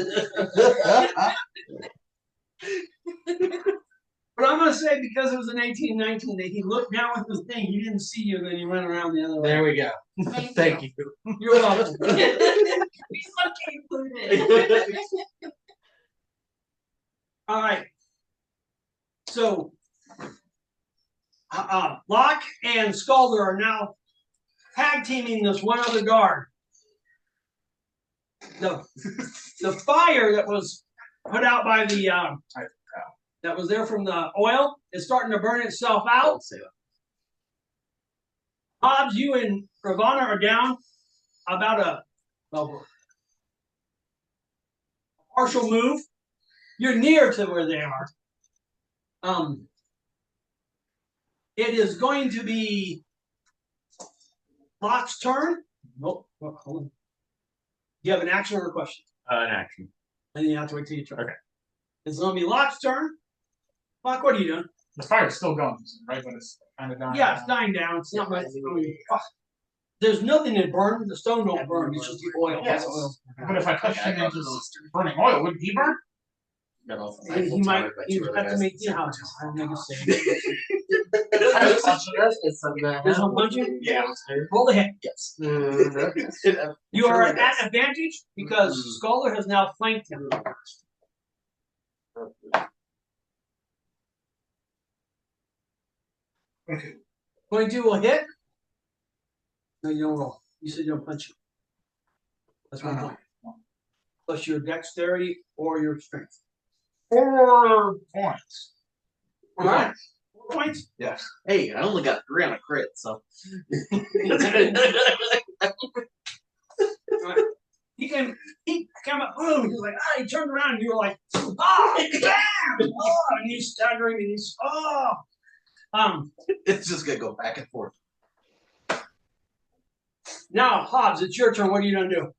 But I'm gonna say because it was in 1819 that he looked down with his thing, he didn't see you, then he went around the other way. There we go. Thank you. You're welcome. He's lucky included. All right. So, Locke and Scalder are now tag teaming this one other guard. The fire that was put out by the that was there from the oil is starting to burn itself out. Hobbs, you and Ravana are down about a partial move. You're near to where they are. It is going to be Locke's turn. Nope. Hold on. Do you have an action or a question? An action. And then you have to wait till your turn. Okay. It's going to be Locke's turn. Locke, what are you doing? The fire's still going, right? But it's kind of dying. Yeah, it's dying down. It's not much. There's nothing that burns. The stone don't burn. It's just the oil. Yes. But if I touched him into burning oil, wouldn't he burn? He might have to make you know how to make a save. There's no punching? Yeah. Roll the hit. Yes. You are at advantage because Scholar has now flanked him. Okay. 22 will hit. No, you don't roll. You said you don't punch him. That's 1 point. Plus your dexterity or your strength. 4 points. All right. 4 points? Yes. Hey, I only got 3 on a crit, so. Right. He came up, boom, he's like, he turned around and you were like, bam! And he's staggering and he's, It's just gonna go back and forth. Now, Hobbs, it's your turn. What are you gonna do?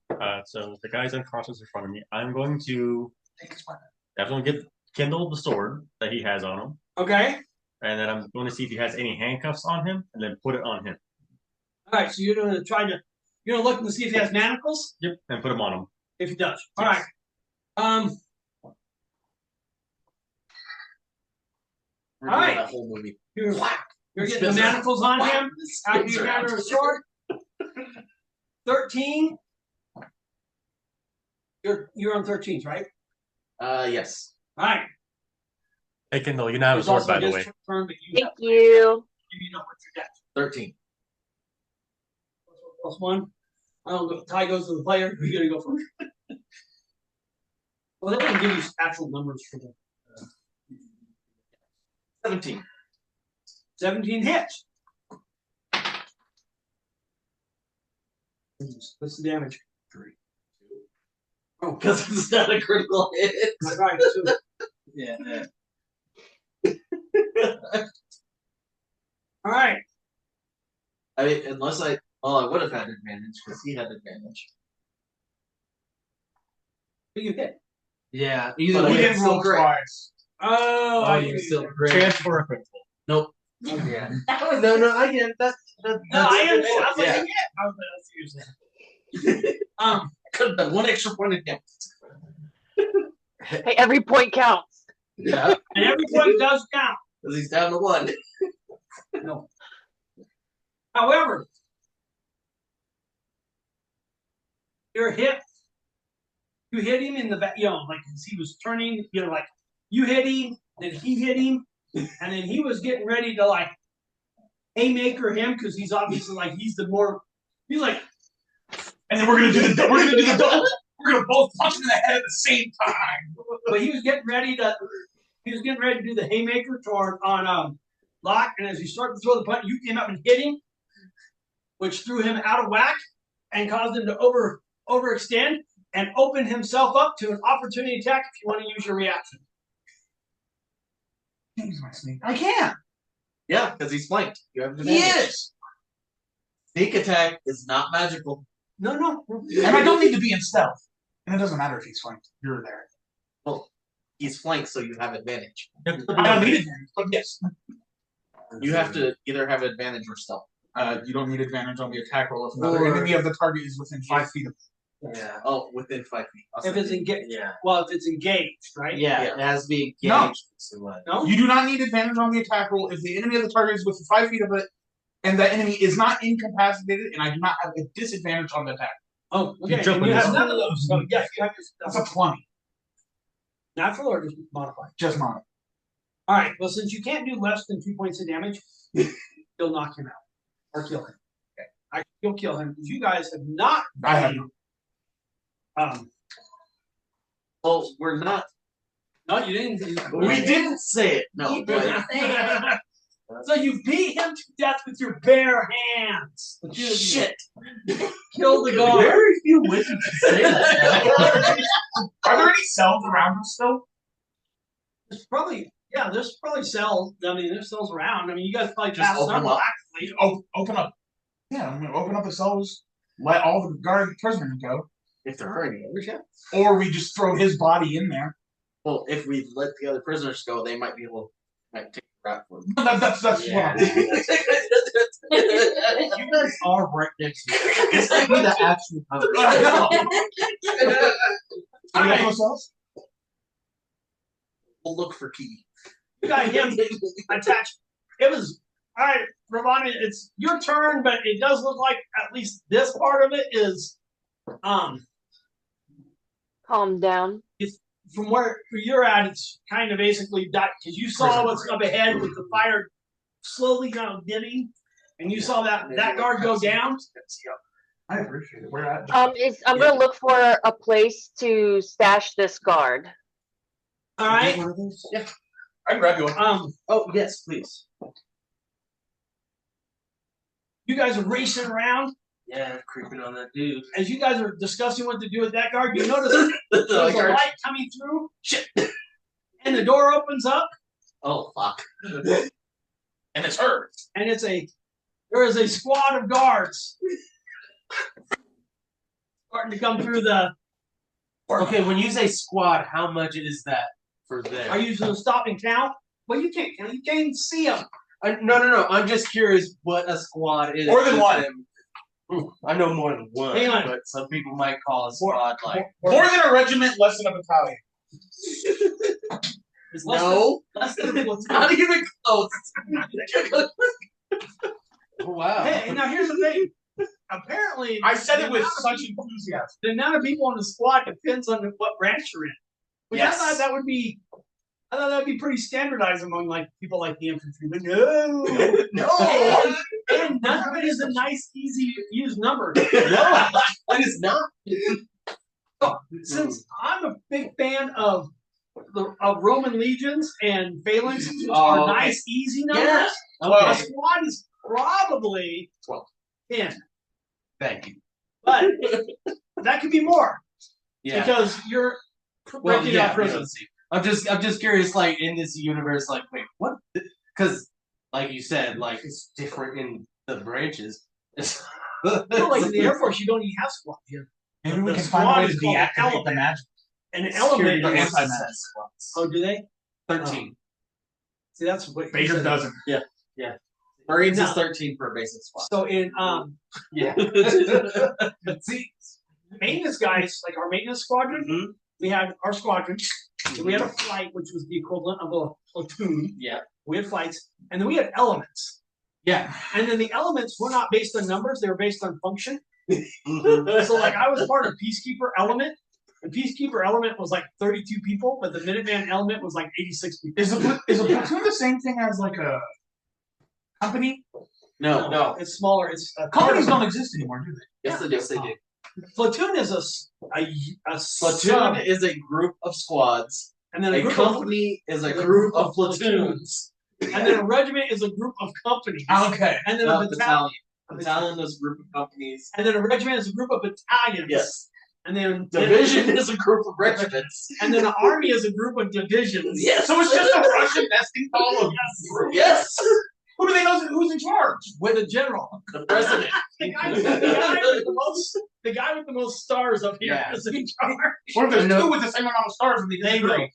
So the guy's unconscious in front of me. I'm going to definitely kindle the sword that he has on him. Okay. And then I'm going to see if he has any handcuffs on him, and then put it on him. All right, so you're gonna you're gonna look and see if he has manacles. Yep, and put them on him. If he does. All right. All right. That whole movie. You're getting the manacles on him after you gather a sword. 13. You're on 13s, right? Yes. All right. Hey, Kendall, you now have a There's sword, also by the his way. turn, but you Thank have you. you know what's your dex. 13. +1. I don't know. Tie goes to the player. You're gonna go first. Well, they don't give you actual numbers for the 17. 17 hits. What's the damage? 3. 2. Oh, Because it's not a critical hit. right. So, Yeah. all right. I mean, unless I would have had advantage because he had advantage. But you hit. Yeah. He But didn't roll great. twice. Oh, I You're see. still great. Transfer a critical. Nope. Yeah. That was No, I get it. That's No, I understand. I was like, yeah. yeah. I was like, that's usually. Could have been 1 extra point of damage. Hey, every point counts. Yeah. And every point does count. Because he's down to 1. No. However, your hit, you hit him in the back, like as he was turning, like you hit him, then he hit him, and then he was getting ready to like haymaker him because he's obviously like he's like, And then we're gonna do the double. We're gonna both punch him in the head at the same time. but he was getting ready to do the haymaker on Locke, and as he started to throw the punch, you came up and hit him, which threw him out of whack and caused him to overextend and open himself up to an opportunity attack if you want to use your reaction. Use my sneak. I can't. Yeah, because he's flanked. You have He advantage. is. Sneak attack is not magical. No. And I don't need to be in stealth. And it doesn't matter if he's flanked. You're there. Well, he's flanked, so you have advantage. I don't need advantage, but yes. You have to either have advantage or stealth. You don't need advantage on the attack roll if another enemy of the target is within 5 feet of Yeah. Oh, within 5 feet. If it's engaged, Yeah. well, if it's engaged, right? Yeah. Yeah. It has to be No. engaged. No. You do not need advantage on the attack roll if the enemy of the target is within 5 feet of it, and the enemy is not incapacitated, and I do not have a disadvantage on the attack. Oh, okay. You jump And you in have this- none of those. So yeah, you have That's a 20. natural or just modified. Just mine. All right. Well, since you can't do less than 2 points of damage, you'll knock him out or kill him. Okay. You'll kill him because you guys have not. I have. Well, we're not. No, you didn't. We didn't say it. No. You didn't say it. So you beat him to death with your bare hands. The two of you. Shit. Kill the guard. Very few wizards say that. Are there any cells around us still? There's probably there's probably cells. I mean, there's cells around. I mean, you guys probably Just passed open several up. actually. Open up. Yeah, I'm gonna open up the cells, let all the guard prisoners go, If there are any others yet. or we just throw his body in there. Well, if we let the other prisoners go, they might be able to take the rat for them. That's Yeah. what I'm You guys are right next to each other. This might be the actual I know. All Any right. other cells? We'll look for key. You got him attached. It was all right, Ravana. It's your turn, but it does look like at least this part of it is, Calm down. from where you're at. It's kind of basically that because you saw what's up ahead with the fire slowly kind of dimming, and you saw that guard go down. I appreciate it. We're at. I'm gonna look for a place to stash this guard. All right. Yeah. I can grab you one. Oh, yes, please. You guys are racing around. Yeah, creeping on that dude. As you guys are discussing what to do with that guard, you notice there's a light coming through. Shit. And the door opens up, Oh, fuck. And it's her. and there is a squad of guards starting to come through the. Okay, when you say squad, how much is that for them? Are you going to stop and count? Well, you can't count. You can't even see them. No. I'm just curious what a squad is. More than one. I know more than one, Hang on. but some people might call a squad like. More than a regiment, less than a battalion. It's No. less than a platoon. Not even close. Oh, wow. Hey, now here's the thing. Apparently, I said it with such enthusiasm. the amount of people on the squad depends on what branch you're in. Which Yes. I thought that would be pretty standardized among like people like the infantry. But no, No. and none of it is a nice, easy to use number. No, it is not. Since I'm a big fan of Roman legions and phalanxes, which Oh, are okay. nice, easy numbers, Yes. a Okay. squad is probably 12. 10, Thank you. but that could be more Yeah. because you're Well, breaking yeah. out prison. let's see. I'm just curious. Like in this universe, like wait, what? Because like you said, like it's different in the branches. It's Like in the Air Force, you don't even have squad here. Maybe we The can find a squad way is to called deactivate the element. magic. And an Security element is. anti-magic. squads. Oh, do they? 13. See, that's what Baker doesn't. Marines No. is 13 for a basic squad. So in Yeah. see, maintenance guys like our maintenance squadron, Mhm. we had our squadron. So we had a flight, which was the equivalent of a platoon. Yeah. We had flights, and then we had elements. Yeah. And then the elements were not based on numbers; they were based on function. Mhm. So, like, I was part of Peacekeeper element. The Peacekeeper element was like 32 people, but the Minuteman element was like 86 people. Is a platoon the same thing as like a company? No. It's smaller. It's Companies don't exist anymore, do they? Yes, they do. Yes, they do. Platoon is a Platoon is a group of squads. and then A group company is a group of platoons. and then a regiment is a group of companies. Okay. And then Not a battalion. Battalion is a group of companies. And then a regiment is a group of battalions. Yes. And then Division is a group of regiments. And then an army is a group of divisions. Yes. So it's just a Russian nesting column. Yes. Who do they know who's in charge? With a general. The president. The guy with the most stars up here Yeah. is in charge. What if there's two with the same amount of stars and they disagree?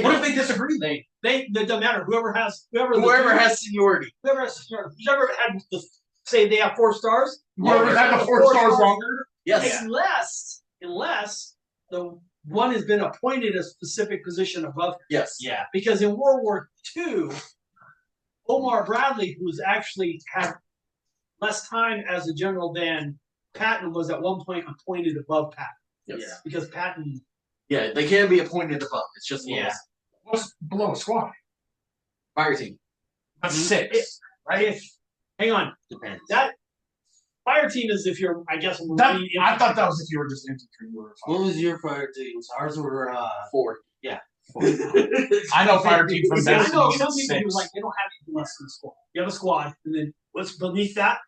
What if they disagree? That doesn't matter. Whoever has seniority. whoever had say they have 4 stars. Whoever had the 4 stars longer? Yes. unless the one has been appointed a specific position above. Yes. Yeah. Because in World War II, Omar Bradley, who's actually had less time as a general than Patton, was at one point appointed above Patton. Yes. Yeah. Because Patton. Yeah, they can be appointed above. It's just What's below a squad? fire team. That's 6, right? Hang on. Depends. That fire team is if you're, I guess, a That, Marine I thought that was if you were just infantry. You were What was your fire teams? Ours were 4. I know fire team from See, I Destiny know is some people who 6. like they don't have anything less than a squad. You have a squad, and then what's beneath that?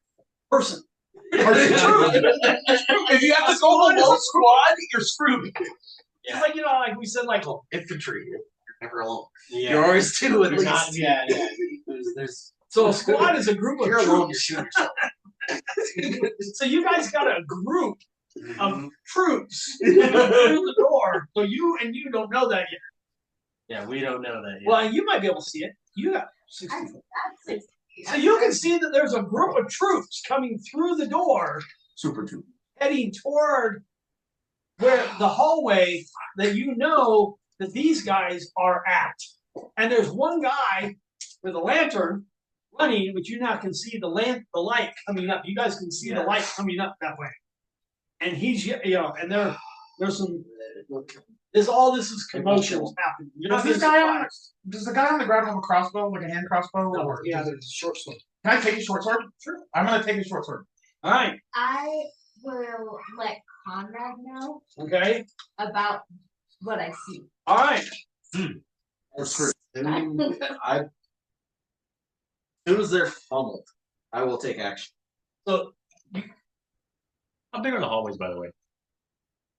Person. If you have to go below squad, you're screwed. It's like, like we said, like Infantry. You're never alone. Yeah. You're always 2 at You're least. not- yeah. There's so a squad is a group of You're alone. troops. You shoot yourself. So you guys got a group of troops through the door. So you don't know that yet. Yeah, we don't know that yet. Well, you might be able to see it. You got 60 I'm foot. 60. So you can see that there's a group of troops coming through the door, Super 2. heading toward where the hallway that you know that these guys are at. And there's one guy with a lantern running, but you now can see the light coming up. You guys can see the light coming up that way. And he's, and there's all this is commotion happening. You're not Does the guy on the ground have a crossbow, like a hand crossbow? No, or yeah, there's a short sword. Can I take a short sword? Sure. I'm gonna take a short sword. All right. I will let Conrad know Okay. about what I see. All right. As soon as they're funneled, I will take action. So How big are the hallways, by the way?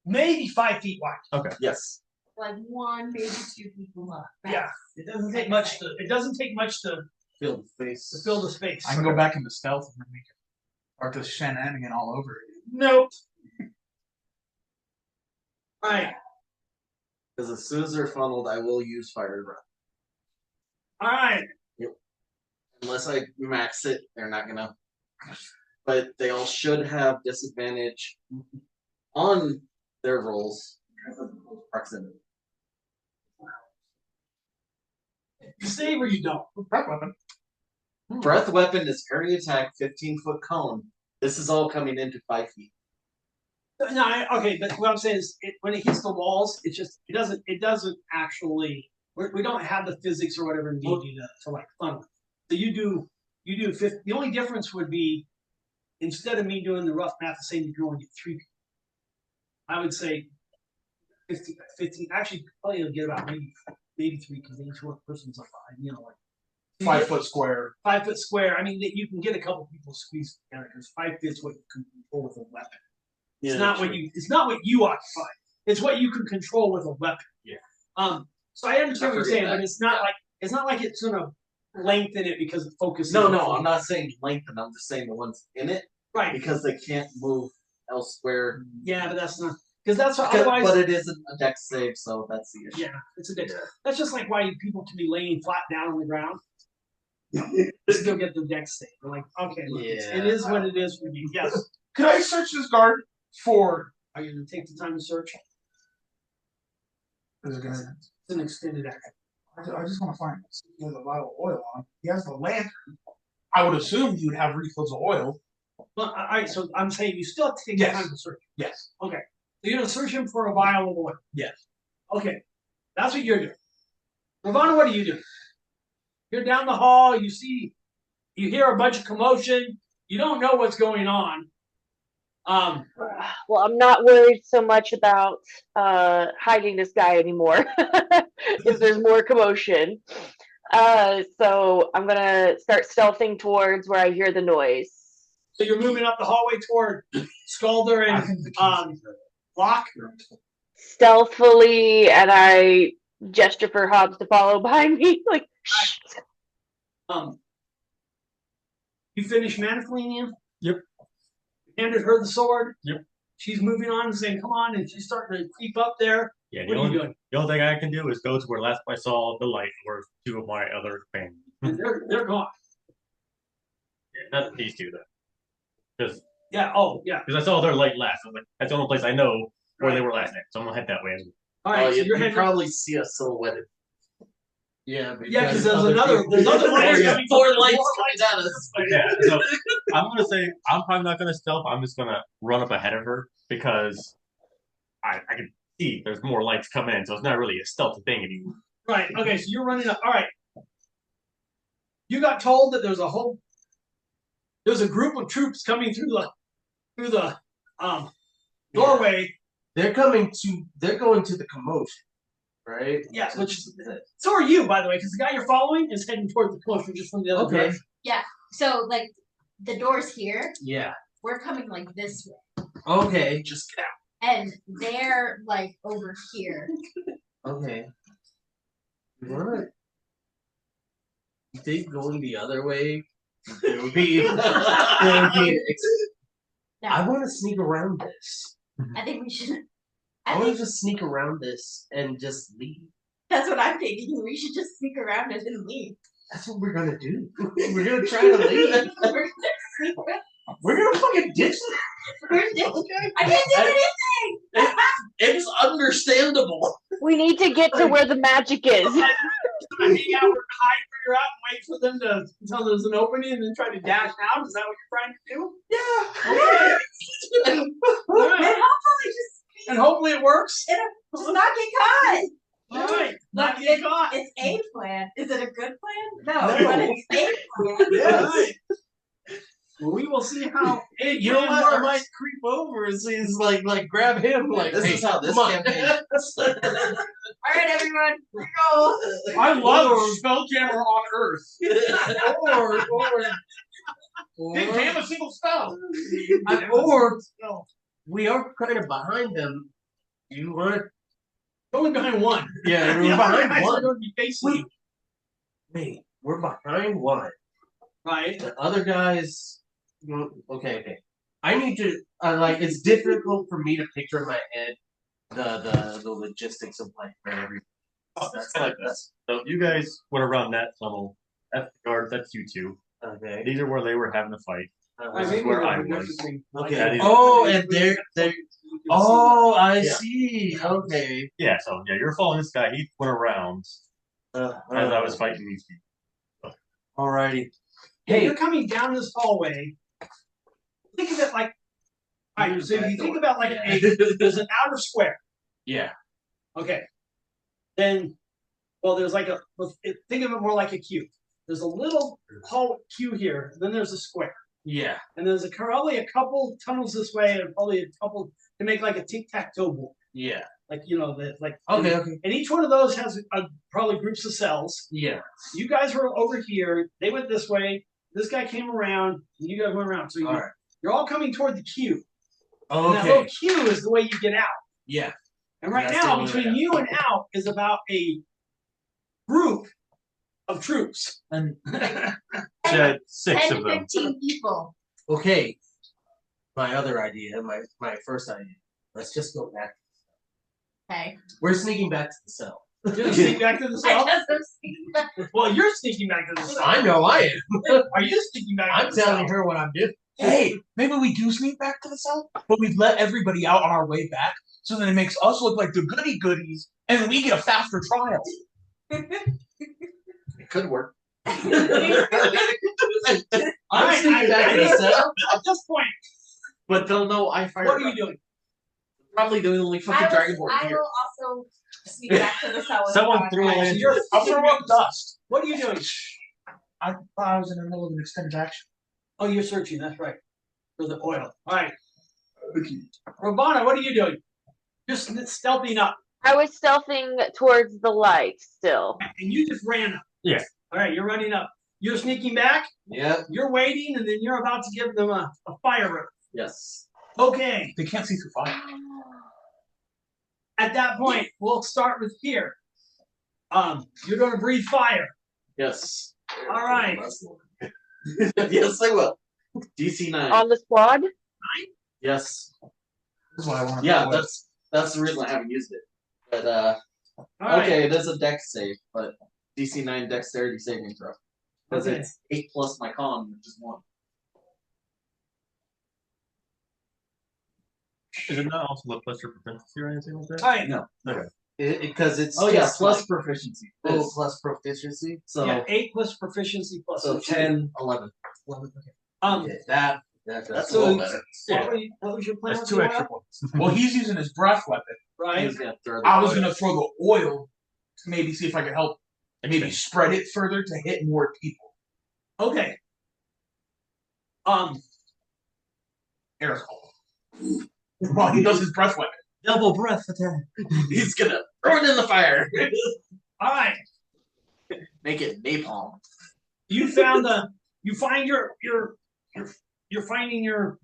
maybe 5 feet wide. Yes. Like 1, maybe 2 people up. Yeah. It doesn't take much to Fill the face. to fill the space. I can go back into stealth and then we can start this shenanigan all over again. Nope. All right. Because as soon as they're funneled, I will use fire breath. All right. Unless I max it, they're not gonna. But they all should have disadvantage on their rolls. Proximity. You save or you don't. Breath weapon. Breath weapon is area attack, 15-foot cone. This is all coming into 5 feet. No, okay, but what I'm saying is, when it hits the walls, it doesn't actually. We don't have the physics or whatever need you to like funnel. So you do 50. The only difference would be, instead of me doing the rough math, saying you can only get 3 people, I would say 15. Actually, probably you'll get about maybe 3 because each one person's like 5 foot square. 5 foot square. I mean, you can get a couple people squeezed together because 5 feet is what you can control with a weapon. It's not what you occupy. It's what you can control with a weapon. Yeah. So I understand what you're saying, but it's not like it's gonna lengthen it because it focuses. No, I'm not saying lengthen. I'm just saying the ones in it, right, because they can't move elsewhere. Yeah, but that's not because that's what, otherwise. But it isn't a dex save, so that's the issue. Yeah, it's a dex. That's just like why people can be laying flat down on the ground. Still get the dex save. They're like, okay, look, it is what it is for you. Yes. Could I search this guard for? Are you gonna take the time to search? Is it gonna? It's an extended action. I just want to find. He has a vial of oil on. He has the lantern. I would assume he would have refills of oil. Well, all right. So I'm saying you still have to take the time to search. Yes. Okay. So you're gonna search him for a vial of oil. Yes. Okay. That's what you're doing. Ravana, what are you doing? You're down the hall. You hear a bunch of commotion. You don't know what's going on. Well, I'm not worried so much about hiding this guy anymore if there's more commotion. So I'm gonna start stealthing towards where I hear the noise. So you're moving up the hallway toward Scalder and Locke? Stealthily, and I gesture for Hobbs to follow behind me, like, shh. You finish manacling him? Yep. Handed her the sword? Yep. She's moving on and saying, come on, and she's starting to creep up there. Yeah, What are you doing? The only thing I can do is go to where last I saw the light were 2 of my other companions. And they're gone. Yeah, not these 2 though. Because Yeah, yeah. I saw their light last. I was like, that's the only place I know where they were last night. So I'm gonna head that way as well. All right, so you you're heading. probably see us silhouetted. Yeah, Because there's other lights coming. Four lights coming at us. Yeah, so I'm gonna say I'm probably not gonna stealth. I'm just gonna run up ahead of her because I can see there's more lights coming in, so it's not really a stealth thing anymore. Right. Okay. So you're running up. All right. You got told that there's a group of troops coming through the doorway. They're going to the commotion, right? Yeah. So are you, by the way, because the guy you're following is heading towards the commotion just from the other direction. Yeah. So like the door's here. Yeah. We're coming like this way. Okay, just get out. And they're like over here. Okay. What? You think going the other way? It would be. I want to sneak around this. I think we should. I want to just sneak around this and just leave. That's what I'm thinking. We should just sneak around it and leave. That's what we're gonna do. We're gonna try to leave. We're gonna sneak around. We're gonna fucking ditch it. I can't do anything. It's understandable. We need to get to where the magic is. Hang out or hide where you're at and wait for them to until there's an opening and then try to dash out. Is that what you're trying to do? Yeah. Okay. All right. And hopefully it works. Just not get caught. All right. Not get caught. It's a plan. Is it a good plan? No, but it's a plan. Yes. Well, we will see how. You know what? I might creep over and see, like grab him. Like This is how this come on. campaign. All right, everyone. Here we go. I love SpellJammer on Earth. Didn't pay him a single spell. Or we are kind of behind them. You want? Only behind one. Yeah, The we're other behind guys are one. going to be facing you. Wait, we're behind one. Right. The other guys. Okay. I need to. It's difficult for me to picture in my head the logistics of like where everything. That's like this. So you guys went around that tunnel. That's the guard. That's you two. Okay. These are where they were having a fight. This Maybe is where we're I doing was. everything. Okay. Oh, and they're. Oh, I see. Okay. Yeah. So yeah, you're following this guy. He went around as I was fighting these people. Alrighty. Yeah, you're coming down this hallway. Think of it like. All right, so if you think about like there's an outer square. Yeah. Okay. Then, there's like think of it more like a cube. There's a little hall queue here, and then there's a square. Yeah. And there's probably a couple tunnels this way, and probably a couple to make like a tic-tac-toe board. Yeah. Okay. Okay. And each one of those has probably groups of cells. Yeah. You guys were over here. They went this way. This guy came around, and you guys went around. So you're all coming toward the queue. Okay. And that little queue is the way you get out. Yeah. And right now, between you and out is about a group of troops. And Said 6 10 of to them. 15 people. okay. My other idea, my first idea. Let's just go back. Okay. We're sneaking back to the cell. You're gonna sneak back to the I cell? guess I'm sneaking back. Well, you're sneaking back to the cell. I know I am. Are you sneaking back to I'm the telling cell? her what I'm doing. Hey, maybe we do sneak back to the cell, but we let everybody out on our way back, so then it makes us look like the goody goodies, and then we get a faster trial. It could work. All I'm right, sneaking back to the cell. At this point, But they'll know I fired. what are you doing? Probably doing only fucking Dragonborn I here. will also sneak back to the cell. with Someone Dawn. threw a So lantern. you're I'll throw up dust. What are you doing? I thought I was in the middle of an extended action. Oh, you're searching. That's right. For the oil. All right. Ravana, what are you doing? Just stealthing up, I was stealthing towards the light still. and you just ran up. Yeah. All right, you're running up. You're sneaking back. Yeah. You're waiting, and then you're about to give them a fire rip. Yes. Okay. They can't see through fire. At that point, we'll start with fear. You're going to breathe fire. Yes. All right. Yes, I will. DC 9. On the squad? Yes. This is what I want to Yeah, that's the reason I haven't used it. But All right. okay, it is a dex save, but DC 9 dexterity saving throw. Because Okay. it's 8 plus my con, which is 1. Is it not also the plus your proficiency or anything like that? All right. No. Okay. Because it's Oh, yeah, just plus like- proficiency. It's- Oh, plus proficiency. So Yeah, 8 plus proficiency plus. so 10, 11. 11. Okay. Okay, that's a So little better. what was your plan? That's with 2 the extra oil? points. Well, he's using his breath weapon. Right. He's gonna throw the I was oil. gonna throw the oil to maybe see if I could help and maybe spread it further to hit more people. Okay. Aerosol. While he does his breath weapon. Double breath attack. He's gonna throw it in the fire. All right. Make it napalm. You found the. You find you're finding your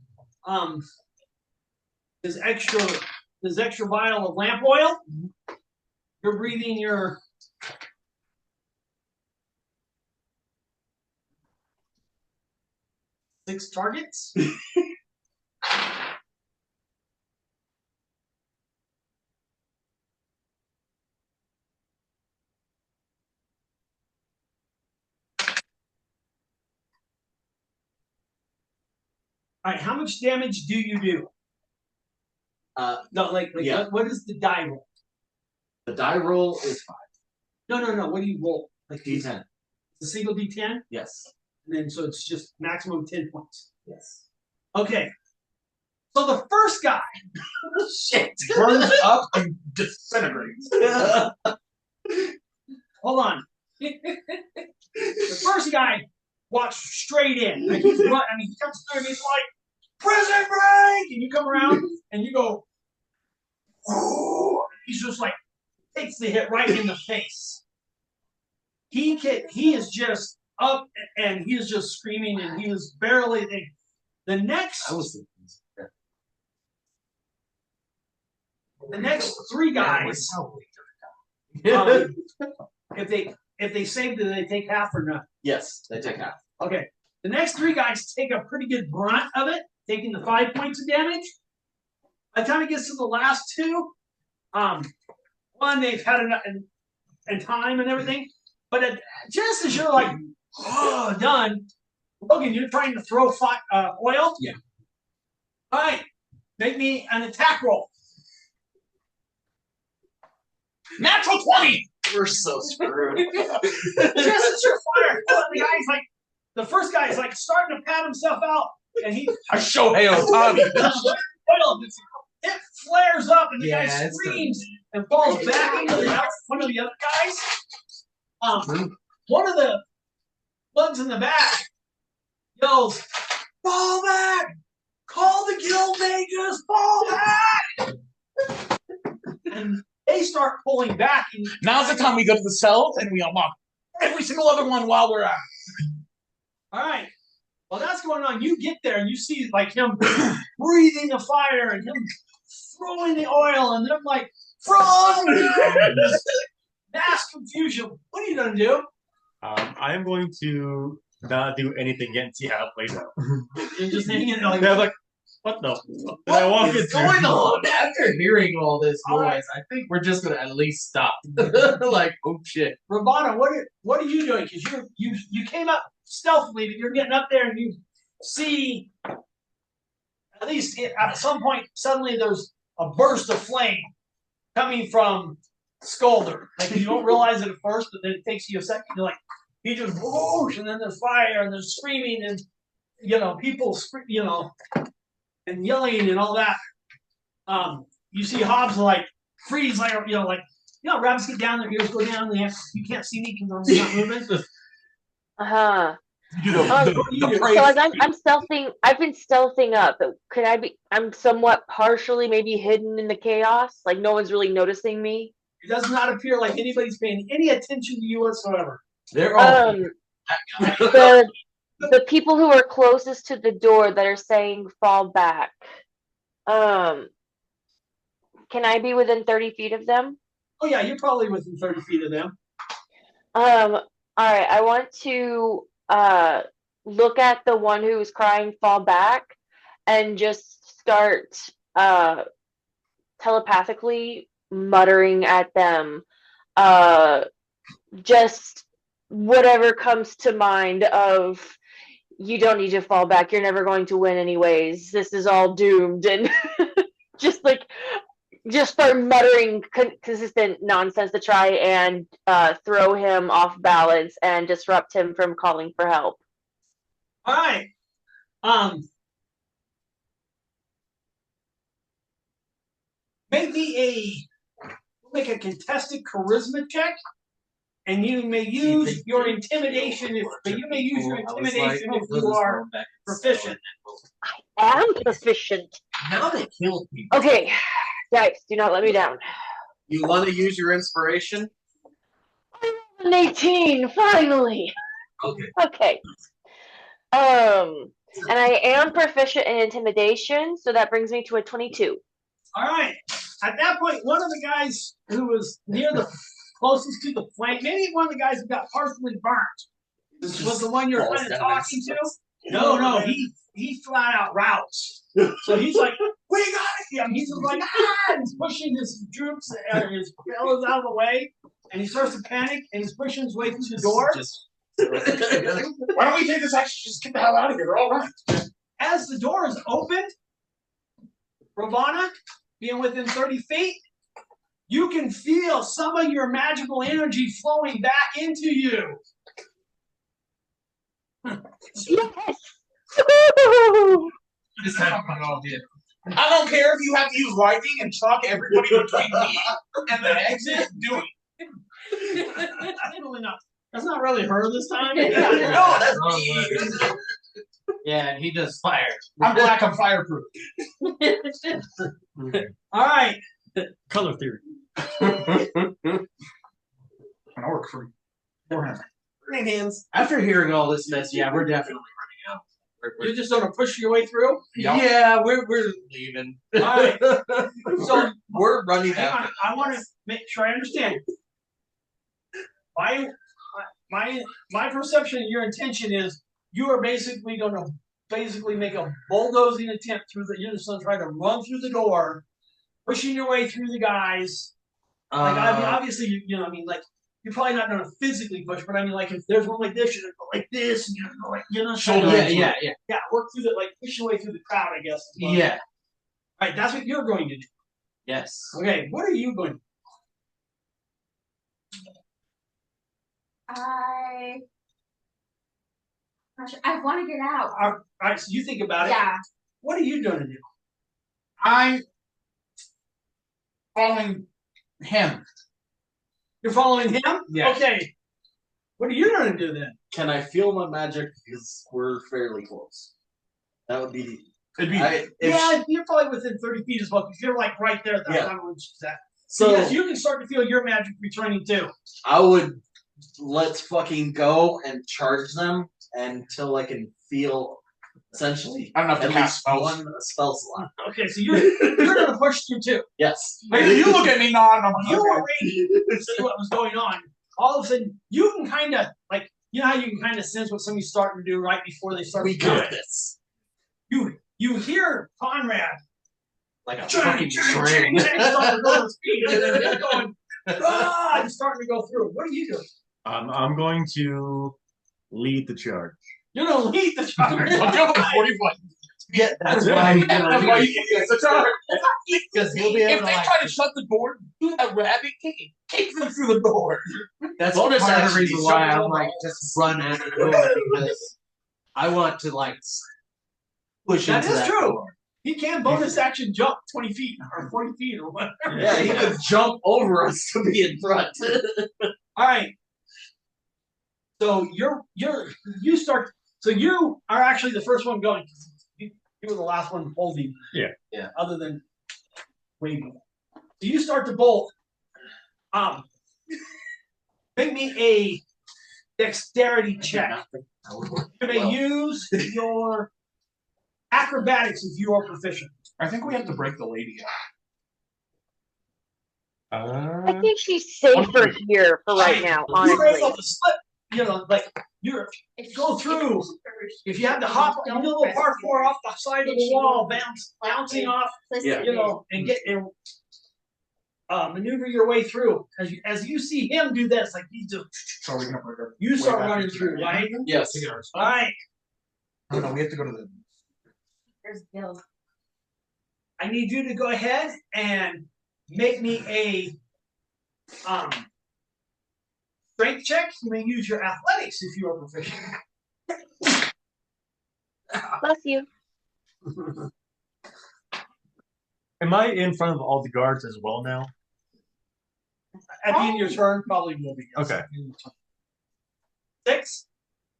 his extra vial of lamp oil. You're breathing your. Six targets. All right, how much damage do you do? No, yeah. what is the die roll? The die roll is 5. No. What do you roll? Like D10. It's a single D10, Yes. and then so it's just maximum 10 points. Yes. Okay. So the first guy, Shit. Burns up and disintegrates. hold on. The first guy walks straight in. Like he's run, I mean, he comes through and he's like, "Prison break!" And you come around and you go, "Oh!" He's just like takes the hit right in the face. He is just up and he is just screaming and he is barely. The next. I was thinking. The next 3 guys, if they save, do they take half or not? Yes, they take half. Okay. The next 3 guys take a pretty good brunt of it, taking the 5 points of damage. By the time it gets to the last 2, one they've had enough and time and everything, but just as you're like, oh, done, Logan, you're trying to throw oil. Yeah. All right. Make me an attack roll. Natural 20! We're so screwed. Just as you're firing, the first guy is like starting to pat himself out, and he I Shohei Otani. it flares up, and the guy Yeah, screams and falls back into one of the other guys. One of the ones in the back yells, "Fall back! Call the guild mages! Fall back!" And they start pulling back. And Now's the time we go to the cells and we unlock every single other one while we're at it. all right. While that's going on, you get there and you see like him breathing the fire and him throwing the oil and them like from mass confusion. What are you gonna do? I am going to not do anything yet and see how it plays out. You're just hanging there like, Yeah, like, what the? Did I walk What's into? going on? After hearing all this All noise, right. I think we're just gonna at least stop. Like, oh shit. Ravana, what are you doing? Because you came up stealthily, but you're getting up there and you see at least at some point suddenly there's a burst of flame coming from Skulder. Like you don't realize it at first, but then it takes you a second. You're like, he just whoosh, and then there's fire and there's screaming and people and yelling and all that. You see Hobbs like freeze, like rabbits get down, their ears go down, and you can't see me because I'm not moving. You know, the praise. So as I'm stealthing, I've been stealthing up. Could I be? I'm somewhat partially maybe hidden in the chaos. Like no one's really noticing me. It does not appear like anybody's paying any attention to you whatsoever. They're all The people who are closest to the door that are saying fall back. Can I be within 30 feet of them? Oh yeah, you're probably within 30 feet of them. All right. I want to look at the one who is crying fall back and just start telepathically muttering at them just whatever comes to mind of you don't need to fall back, you're never going to win anyways, this is all doomed, and just just start muttering consistent nonsense to try and throw him off balance and disrupt him from calling for help. All right. Make a contested charisma check, and you may use your intimidation. If you are proficient. I am proficient. How they kill people? Okay, guys, do not let me down. You want to use your inspiration? An 18, finally. Okay. Okay. And I am proficient in intimidation, so that brings me to a 22. All right. At that point, one of the guys who was near the closest to the flank, maybe one of the guys who got partially burnt, was the one you're kind of talking to. No, he flat out routes. So he's like, "We got it!" He's just like, "Ah!" He's pushing his troops, his fellows out of the way, and he starts to panic, and he's pushing his way through the door. Why don't we take this action? Just get the hell out of here. We're all right. As the door is opened, Ravana, being within 30 feet, you can feel some of your magical energy flowing back into you. Yes! This time I'm all dead. I don't care if you have to use lightning and chalk everybody between me and the exit. Do it. That's not really her this time. No, that's me. Yeah, and he does fire. I'm black. I'm fireproof. All right. Color theory. Can I work for you? Burning hands. After hearing all this mess, yeah, we're definitely running out. You're just going to push your way through? Yeah, we're leaving. All right. So we're running hang out. on. I want to make sure I understand. My perception of your intention is you are basically going to make a bulldozing attempt through the. You're just going to try to run through the door, pushing your way through the guys. Like I mean, obviously, you know, I mean, like you're probably not going to physically push, but I mean, like if there's one like this, you're going to go like this, and you're going to go like, you know, yeah, work through the push your way through the crowd, I guess. Yeah. All right, that's what you're going to do. Yes. Okay, what are you going to do? I want to get out. All right, so you think about it. Yeah. What are you going to do? I'm following him. You're following him? Yes. Okay. What are you going to do then? Can I feel my magic? Because we're fairly close. That would be. You're probably within 30 feet as well, because you're like right there. That's not what she's at. So yes, you can start to feel your magic returning too. I would let's fucking go and charge them until I can feel essentially I don't know if at to cast least spells. one spell slot. Okay, so you're gonna push through too. Yes. Hey, you look at me nod. I'm You like, were ready to see what was going on. All of a sudden, you can kind of like how you can kind of sense what somebody's starting to do right before they start. We got this. You hear Conrad Like a fucking train. I'm starting to go through. What are you doing? I'm going to lead the charge. You're gonna lead the charge. I'm jumping 40 foot. Yeah, that's why you That's why you get the charge. Because he'll be able If to they like, try to shut the door, do a rabbit kick them through the door. that's Bonus part of the action, reason you why shove I'm it like all. just run at the door because I want to like push That into is that true. door. He can bonus action jump 20 feet or 40 feet or whatever. Yeah, he could jump over us to be in front. All right. So you start. So you are actually the first one going. You were the last one holding. Yeah. Other than waving. So you start to bolt. Make me a dexterity check. You may use your acrobatics if you are proficient. I think we have to break the lady out. I think she's safer here for right now, You're able honestly. to slip. You know, like you're go through. If you have to hop, you do a little parkour off the side of the wall, bouncing off, you know, and get and maneuver your way through. As you see him do this, like he's just. So we're gonna break her. You start running through, right? Yes. All right. No, we have to go to the. There's Bill. I need you to go ahead and make me a strength check. You may use your athletics if you are proficient. Bless you. Am I in front of all the guards as well now? At the end of your turn, probably will be. Okay. 6.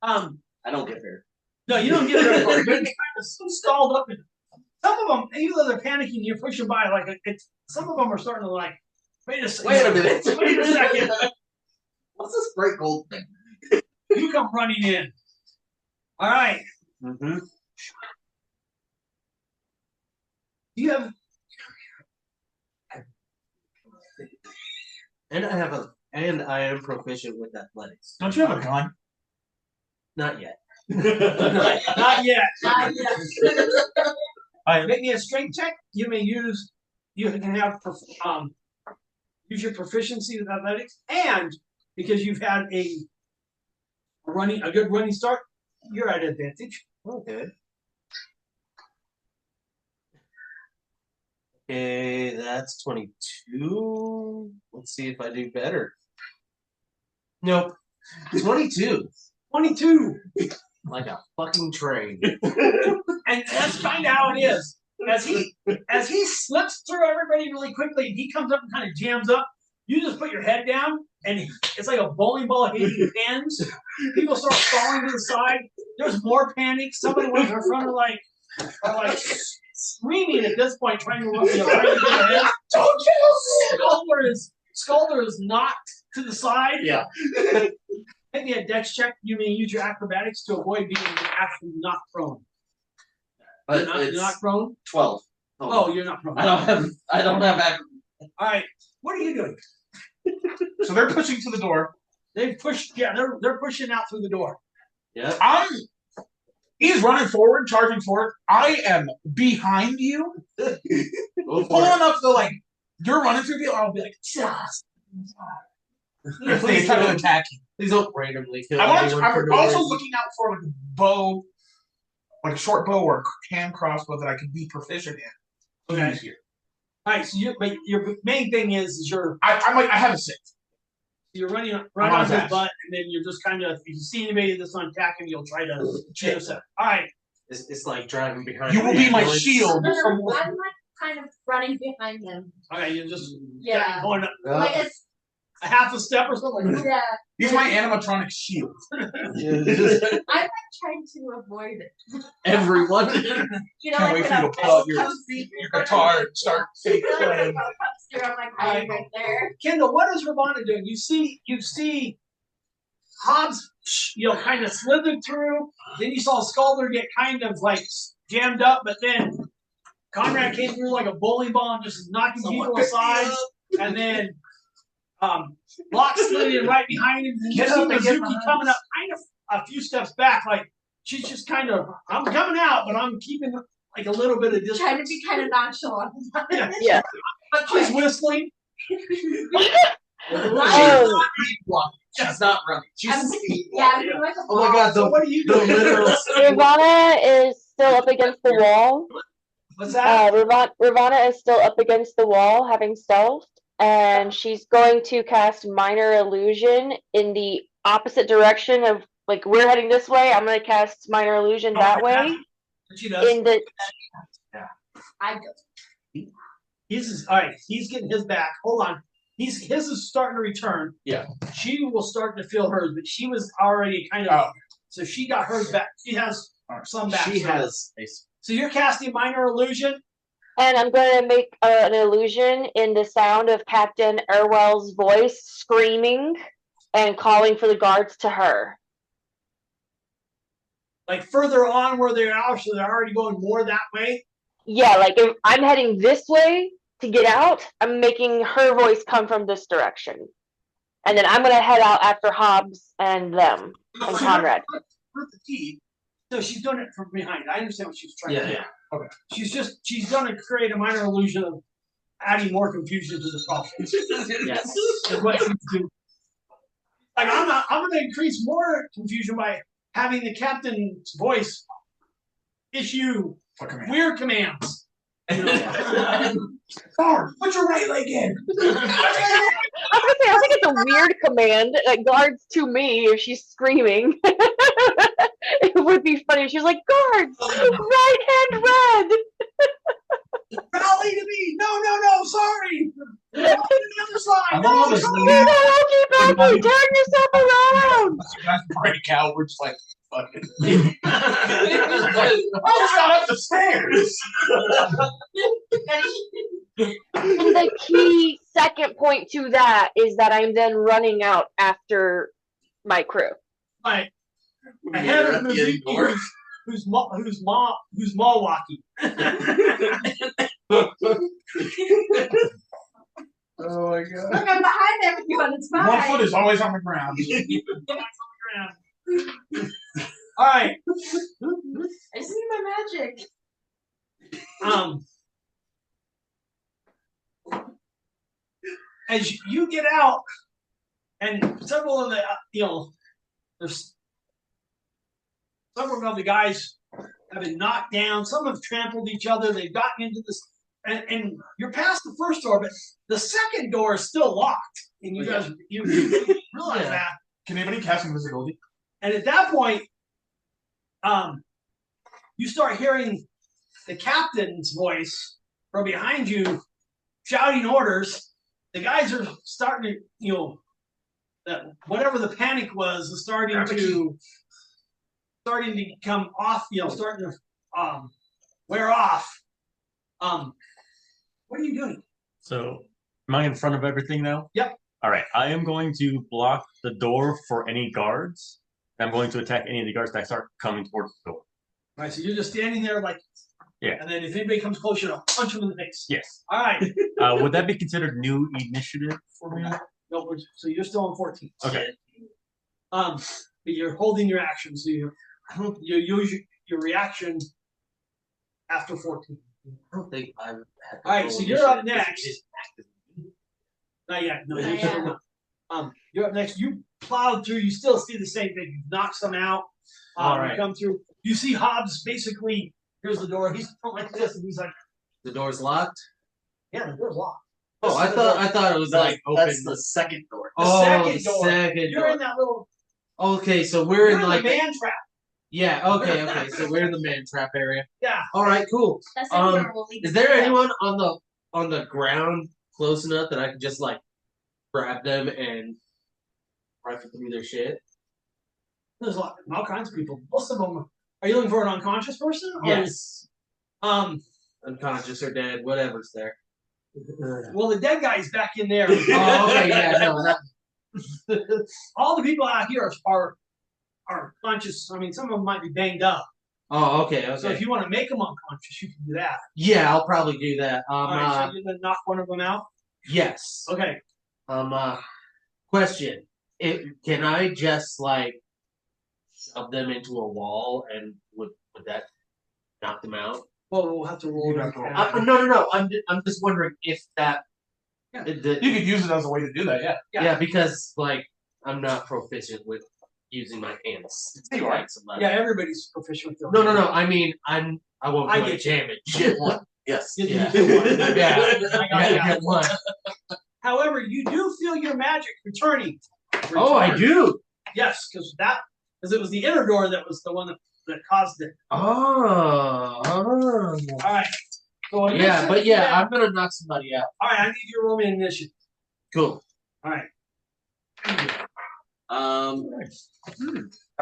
I don't get there. No, you don't get very far. You're kind of stalled up. Some of them, even though they're panicking, you're pushing by. Some of them are starting to like. Wait a second. Wait a minute. Wait a second. What's this break gold thing? You come running in. All right. Mm-hmm. You have. And I am proficient with athletics. Don't you have a gun? Not yet. Not yet. Not yet. Make me a strength check. You may use. You can have use your proficiency with athletics, and because you've had a good running start, you're at advantage. Okay. Okay, that's 22. Let's see if I do better. Nope. 22. 22. Like a fucking train. And that's kind of how it is. As he slips through everybody really quickly, he comes up and kind of jams up. You just put your head down, and it's like a bowling ball hitting pins. People start falling to the side. There's more panic. Somebody in front of are screaming at this point, trying to get ahead. Don't kill! Skulder is knocked to the side. Yeah. Make me a dex check. You may use your acrobatics to avoid being actually knocked prone. But You're not prone? 12. Oh, you're not prone. I don't have All right. What are you doing? So they're pushing to the door. They've pushed. Yeah, they're pushing out through the door. Yeah. He's running forward, charging forward. I am behind you. Go for Pulling it. up you're running through people. I'll be like, just. If they try to attack you. Please don't randomly kill I'm anyone for no also reason. looking out for like a bow, like a short bow or a hand crossbow that I can be proficient in. Okay. Here. All right. So your main thing is I have a 6. you're running on on his that. butt, and then you're just kind of, if you see anybody that's on attack him, you'll try to chase it. All right. It's like driving behind. You will an be my ambulance. shield. I'm like kind of running behind him. Okay. You're just Yeah. going Like it's a half a step or something. yeah. He's my animatronic shield. I'm like trying to avoid it. everyone. You know, Can't wait for you to pull out your guitar and start fake playing. I'm like hiding right there. Kendall, what is Ravana doing? You see Hobbs, kind of slithered through. Then you saw Skulder get kind of like jammed up, but then Conrad came through like a bowling ball and just knocking people aside. And then Locke slid in right behind him. And you see Mizuki coming up kind of a few steps back. Like she's just kind of, I'm coming out, but I'm keeping like a little bit of distance. Trying to be kind of nonchalant. Yeah. But she's whistling. Oh. She's not running. She's speed Yeah, walking. I'm like a Oh my god, So what are you doing? Ravana is still up against the wall. What's that? Ravana is still up against the wall, having stealth, and she's going to cast Minor Illusion in the opposite direction of, like, we're heading this way. I'm going to cast Minor Illusion that way. She does. In the I do. All right. He's getting his back. Hold on. His is starting to return. Yeah. She will start to feel hers, but she was already kind of. So she got hers back. She has some back. She has a. So you're casting Minor Illusion. And I'm going to make an illusion in the sound of Captain Erwell's voice screaming and calling for the guards to her. Like further on where they are, so they're already going more that way. Yeah, like if I'm heading this way to get out, I'm making her voice come from this direction. And then I'm going to head out after Hobbs and them, and Conrad. With the key. So she's doing it from behind. I understand what she was trying to do. Yeah. Okay. She's going to create a minor illusion of adding more confusion to the problem. Yes. Is what she's doing. Like I'm going to increase more confusion by having the captain's voice issue weird commands. Guard, put your right leg in. I was gonna say, I think it's a weird command that guards to me if she's screaming. It would be funny if she was like, guards, right hand red. Rally to me. No, sorry. On the other side. I'm No, almost sorry. leaving. Keep on, turn yourself around. Guys break out. We're just like, fucking. I just got up the stairs. And the key second point to that is that I'm then running out after my crew. Right. Ahead of Mizuki, who's Milwaukee. Oh my god. Look, I'm behind everyone. It's fine. 1 foot is always on the ground. All right. I just need my magic. As you get out, and several of the, there's several of the guys have been knocked down. Some have trampled each other. They've gotten into this, and you're past the first door, but the second door is still locked. And you guys, you realize that. Can anybody cast invisibility? And at that point, you start hearing the captain's voice from behind you shouting orders. The guys are starting to, whatever the panic was, is starting to come off. Starting to wear off. What are you doing? So, am I in front of everything now? Yep. All right. I am going to block the door for any guards. I'm going to attack any of the guards that start coming towards the door. All right. So you're just standing there, like. Yeah. And then if anybody comes close, you'll punch them in the face. Yes. All right. Would that be considered new initiative for me? No, so you're still on 14. Okay. But you're holding your action, so you use your reaction after 14. I don't think I've had. All right, so you're up next. Not yet. No, you're still not. You're up next. You plowed through. You still see the same thing. You knock some out. All right. You come through. You see Hobbs basically. Here's the door. He's like this, and he's like, The door's locked. "Yeah, the door's locked." Oh, I thought it was like open. That's the second door. Oh, second the door. second You're door. in that little. Okay, so we're You're in like the man trap. yeah. Okay. So we're in the man trap area. Yeah. All right, cool. That's where we'll leave Is the there trail. anyone on the ground close enough that I can just like grab them and rifle through their shit? There's all kinds of people. Most of them. Are you looking for an unconscious person? Or Yes. Unconscious or dead, whatever's there. Well, the dead guy's back in there. Oh, okay, yeah, no, that. All the people out here are conscious. I mean, some of them might be banged up. Oh, okay. So if you want to make them unconscious, you can do that. Yeah, I'll probably do that. All right, so you're gonna knock one of them out. Yes. Okay. Question: can I just like shove them into a wall and would that knock them out? Well, we'll have to roll. No. I'm just wondering if that. Yeah. You could use it as a way to do that, yeah. Yeah, because like I'm not proficient with using my hands. You are. Yeah, everybody's proficient with No. I mean, I won't do any damage. Get one. Yes. You Yeah. get one. Yeah, get one. However, you do feel your magic returning. Oh, I do. Yes, because it was the inner door that was the one that caused it. Oh. All right. So Yeah, but yeah, I'm gonna knock somebody out. All right, I need you to roll me an initiative. Cool. All right. Have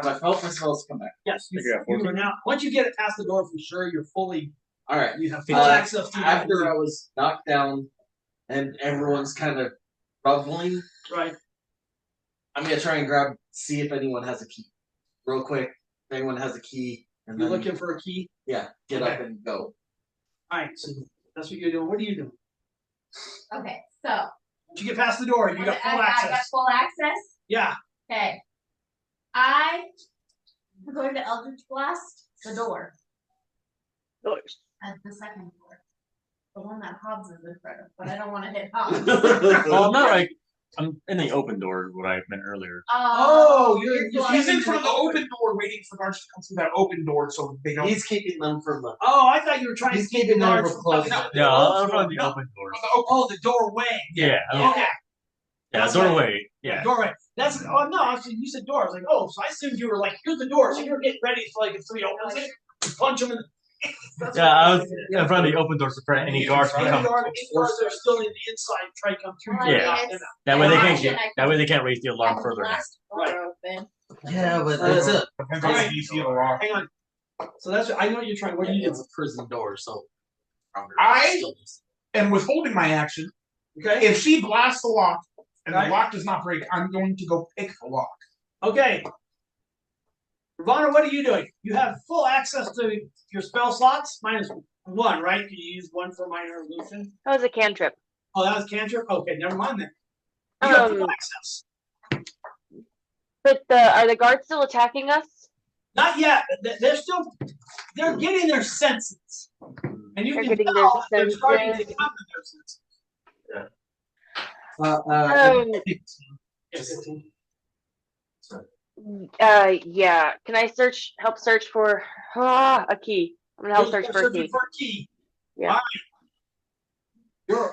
I felt my spells come back? Yes, you got 14? are now. Once you get it past the door, for sure, you're fully. All right. You have full access to After I was knocked down, and everyone's kind of groveling, right. I'm gonna try and see if anyone has a key, real quick. If anyone has a key, and You're then looking for a key. get up and go. All right, so that's what you're doing. What are you doing? Okay, so Once you get past the door, you got full I got access. full access. Yeah. Okay. I'm going to Eldritch Blast the door. At the second door. The one that Hobbs is in front of, but I don't want to hit Hobbs. Well, I'm not like I'm in the open door. What I meant earlier. Oh, He's in front of the open door, waiting for guards to come through that open door, so they don't. He's keeping them from the. Oh, I thought you were trying He's to keep keeping the them guards from from coming closing. out. No, I'm from the No. open doors. Oh, the doorway. Yeah. Okay. Yeah, doorway. Yeah. Doorway. That's no. Actually, you said door. I was like, oh, so I assumed you were like, here's the door. So you're getting ready for like if somebody opens it, you punch them in. Yeah, I was in front of the open doors to prevent any guards from Any coming. guards that are still in the inside try to come through. Yeah. That way they can't get. That way they can't raise the alarm further. Right. Open. Yeah, but that's it. Depends on the DC of the law. Hang on. So that's I know what you're trying. What do you do? It's a prison door, so. I am withholding my action. Okay. If she blasts the lock and Right. the lock does not break, I'm going to go pick the lock. Okay. Ravana, what are you doing? You have full access to your spell slots, -1, right? Can you use one for minor illusion? That was a cantrip. Oh, that was cantrip? Okay, never mind then. You got full access. But are the guards still attacking us? Not yet. They're getting their senses. And you They're can getting their tell they're starting to senses. come to their senses. Yeah. Can I help search for a key? I'm gonna help search for a Searching key. for a key. Yeah. All right.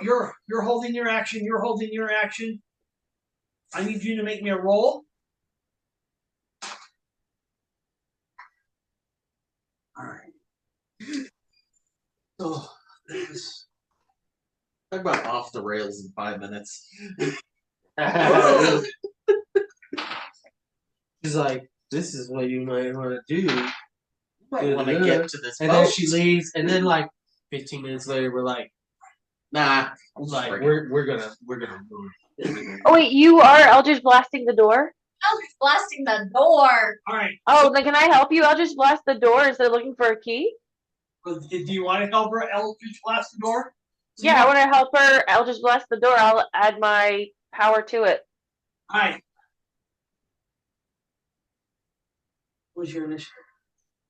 You're holding your action. You're holding your action. I need you to make me a roll. All right. Oh, talk about off the rails in 5 minutes. She's like, this is what you might want to do. You might want to get to this And boat. then she leaves, and then like 15 minutes later, we're like, Nah. like we're gonna move. Oh wait, you are Eldritch blasting the door? Eldritch blasting the door. All right. Oh, then can I help you Eldritch blast the door instead of looking for a key? Do you want to help her Eldritch blast the door? Yeah, I want to help her Eldritch blast the door. I'll add my power to it. All right. What's your initiative?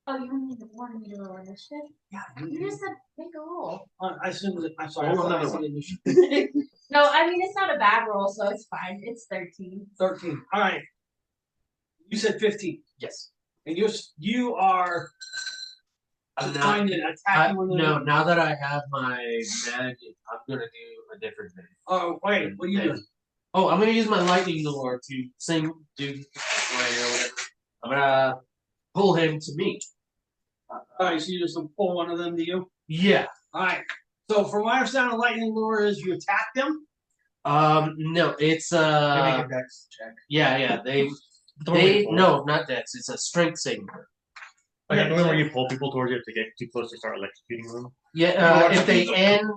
Oh, you wanted me to roll initiative? Yeah. You just said make a roll. I assume that. I'm sorry. Roll I thought I another said one. initiative. No, I mean it's not a bad roll, so it's fine. It's 13. 13. All right. You said 15. Yes. And you are trying to attack you. No, now that I have my magic, I'm gonna do a different thing. Oh, wait. What are you doing? Oh, I'm gonna use my lightning lore to do whatever. I'm gonna pull him to me. All right. So you just pull one of them to you. Yeah. All right. So from what I understand, a lightning lure is you attack them. No, it's They make a dex check. yeah, they pull. no, not dex. It's a strength saving. Like the one where you pull people towards you if they get too close to start electrocuting them. Yeah, if they end,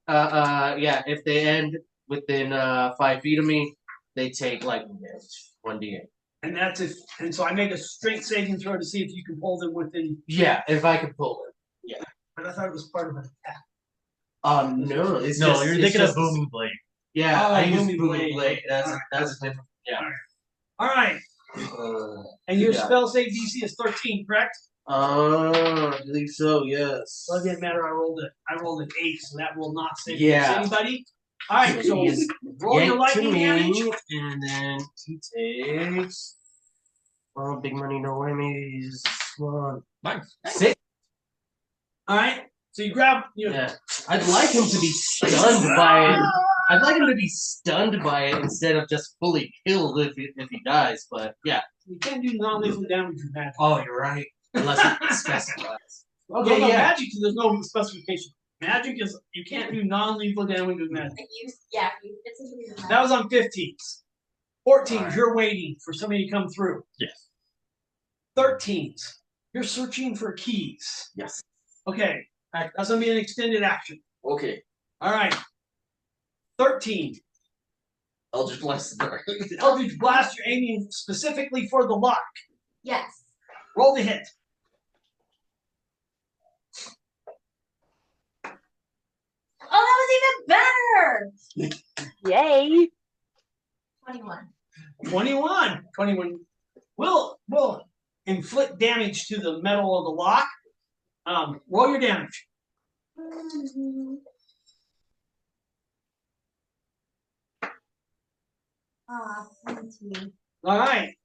if they end within 5 feet of me, they take lightning damage, 1d8. And that's if. And so I make a strength saving throw to see if you can pull them within. Yeah, if I can pull it. Yeah. But I thought it was part of an attack. No, it's No, just, you're it's thinking just, of booming blade. Yeah, Oh, I use booming booming blade. blade. That's Alright. that's a different. Yeah. All right. And your spell save DC is 13, correct? I believe so. Yes. Well, it didn't matter. I rolled an 8, so that will not save Yeah. anybody. All right. So He's roll your yanked to lightning me, damage. and then he takes. Oh, big money, no whammies. One. Nice. 6. All right. So you grab. Yeah. I'd like him to be stunned by it. I'd like him to be stunned by it instead of just fully killed if he dies. But yeah. You can't do non-lethal damage with magic. Oh, you're right. Unless it specifies. Okay, Yeah, yeah. Magic, there's no specification. Magic is you can't do non-lethal damage with magic. It's That was on 15s. 14s, you're waiting for somebody to come through. Yes. 13s, you're searching for keys. Yes. Okay, that's gonna be an extended action. Okay. All right. 13. Eldritch blast the door. Eldritch Blast, you're aiming specifically for the lock. Yes. Roll the hit. Oh, that was even better. Yay! 21. 21. 21 will inflict damage to the metal of the lock. Roll your damage. Me too. All right.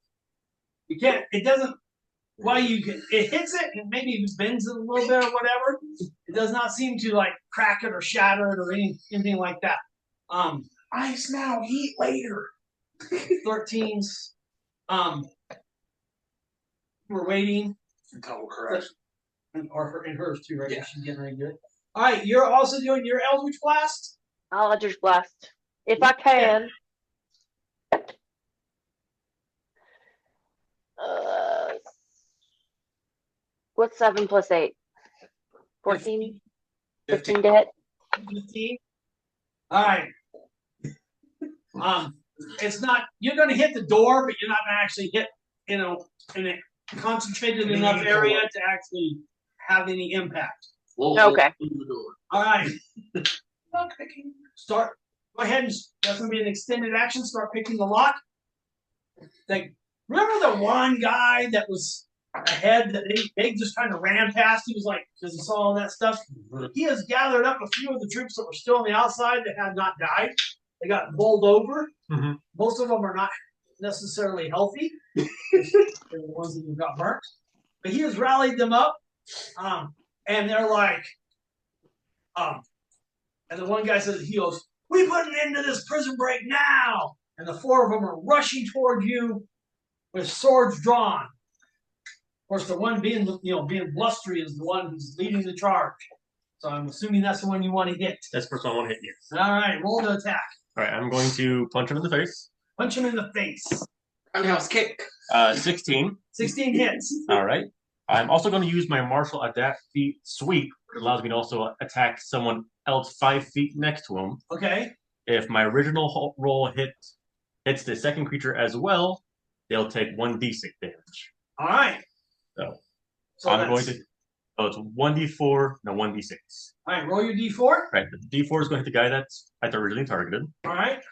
You can't. It doesn't. While you can, it hits it and maybe bends it a little bit or whatever. It does not seem to like crack it or shatter it or anything like that. Ice now, heat later. 13s. We're waiting. Double correction. Or in hers too, right? Yeah. She's getting ready to do it. All right, you're also doing your Eldritch Blast. Eldritch Blast. If I can. What's 7 plus 8? 14? 15 to hit? 15. All right. It's not. You're going to hit the door, but you're not going to actually hit. In a concentrated enough area to actually have any impact. Okay. All right. Start. Go ahead and that's going to be an extended action. Start picking the lock. Remember the one guy that was ahead that they just kind of ran past? He was like, because he saw all that stuff. He has gathered up a few of the troops that were still on the outside that had not died. They got bowled over. Mm-hmm. Most of them are not necessarily healthy. They're the ones that got burnt. But he has rallied them up. And they're like, and the one guy says, he goes, "We put an end to this prison break now." And the 4 of them are rushing toward you with swords drawn. Of course, the one being blustery is the one who's leading the charge. So I'm assuming that's the one you want to hit. That's the first one I want to hit, yes. All right, roll to attack. All right, I'm going to punch him in the face. Punch him in the face. Roundhouse kick. 16. 16 hits. All right. I'm also going to use my martial adapt feat sweep, which allows me to also attack someone else 5 feet next to him. Okay. If my original roll hits the second creature as well, they'll take 1d6 damage. All right. So I'm going to. So it's 1d4, no 1d6. All right, roll your d4. Right, the d4 is going to hit the guy that's originally targeted. All right.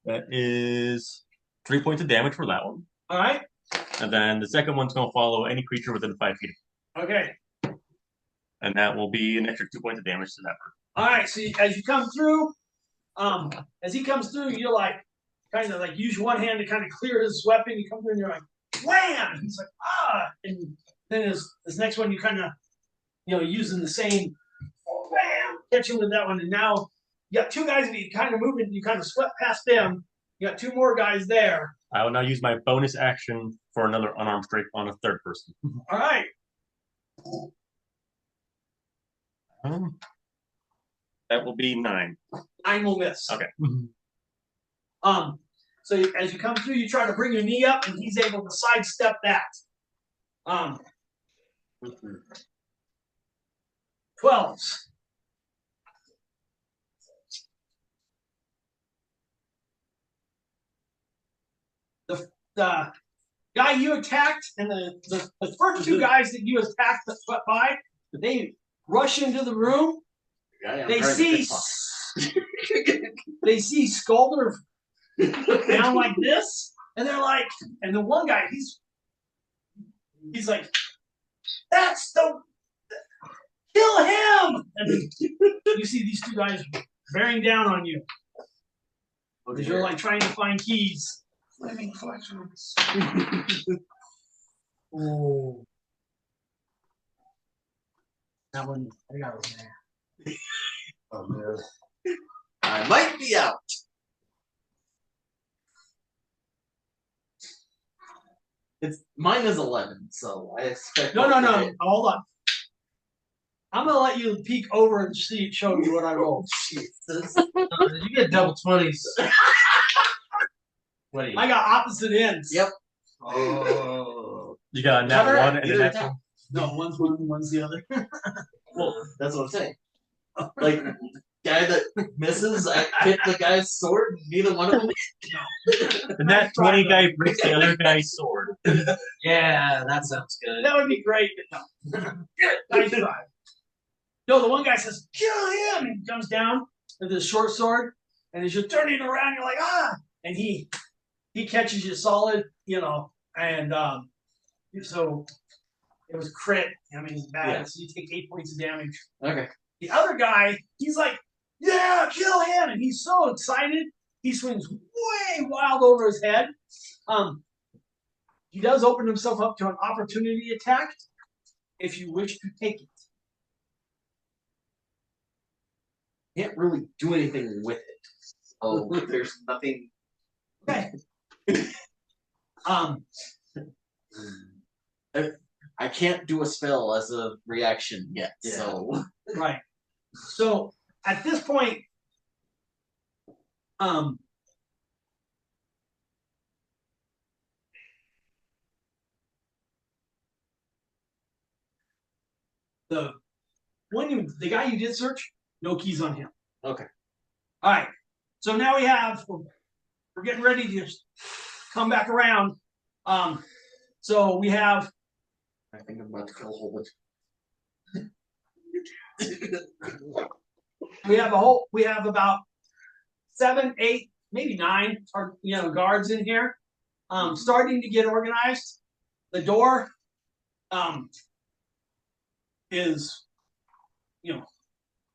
That is 3 points of damage for that one. All right. And then the second one's going to follow any creature within 5 feet. Okay. And that will be an extra 2 points of damage to that person. All right. So as you come through, as he comes through, you're like, kind of like use one hand to kind of clear his weapon. You come through and you're like, wham! He's like, ah! And then this next one, you kind of, using the same, wham! Catch him with that one. And now you got 2 guys that you kind of moving, you kind of swept past them. You got 2 more guys there. I will now use my bonus action for another unarmed strike on a third person. All right. That will be 9. 9 will miss. Okay. So as you come through, you try to bring your knee up, and he's able to sidestep that. 12s. The guy you attacked and the first 2 guys that you attacked that swept by, they rush into the room. They see Skulder down like this, and they're like, and the one guy, he's like, "That's kill him!" And you see these 2 guys bearing down on you because you're like trying to find keys. Flaming flashes. Oh, that one I got was mad. Oh man, I might be out. Mine is 11, so I expect. No. Hold on. I'm gonna let you peek over and show you what I rolled. Jesus. Did you get double 20s? What I got opposite ends. Yep. Oh. You got a nat 1 and a nat 2. No, one's one, one's the other. Well, that's what I'm saying. Like, guy that misses, I hit the guy's sword. Neither one of them. The nat 20 guy breaks the other guy's sword. Yeah, that sounds good. That would be great. But no. Nice try. No, the one guy says, "Kill him!" And he comes down with his short sword, and as you're turning around, you're like, "Ah!" And he catches you solid, and so it was crit. I mean, it's bad. Yeah. So you take 8 points of damage. Okay. The other guy, he's like, "Yeah, kill him!" And he's so excited. He swings way wild over his head. He does open himself up to an opportunity attack if you wish to take it. Can't really do anything with it. Oh, there's nothing. Okay. I can't do a spell as a reaction yet. Yeah. So Right. So at this point, the guy you did search, no keys on him. okay. All right. So now we're getting ready to come back around. So we have. I think I'm about to kill a whole bunch. We have about 7, 8, maybe 9 guards in here. Starting to get organized. The door is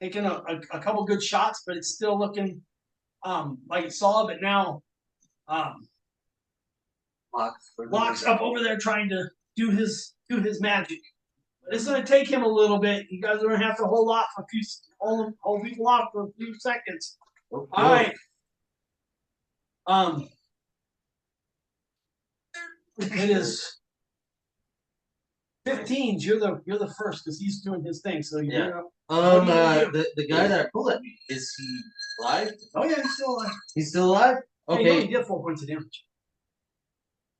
taking a couple good shots, but it's still looking like it's solid, but now Locke's up over there trying to do his magic. But it's gonna take him a little bit. You guys are gonna have to hold people off for a few seconds. Oh, all right. It is 15s. You're the first because he's doing his thing. So you're the guy that pulled at me, is he alive? Oh yeah, he's still alive. He's still alive? Hey, Okay. you only did 4 points of damage.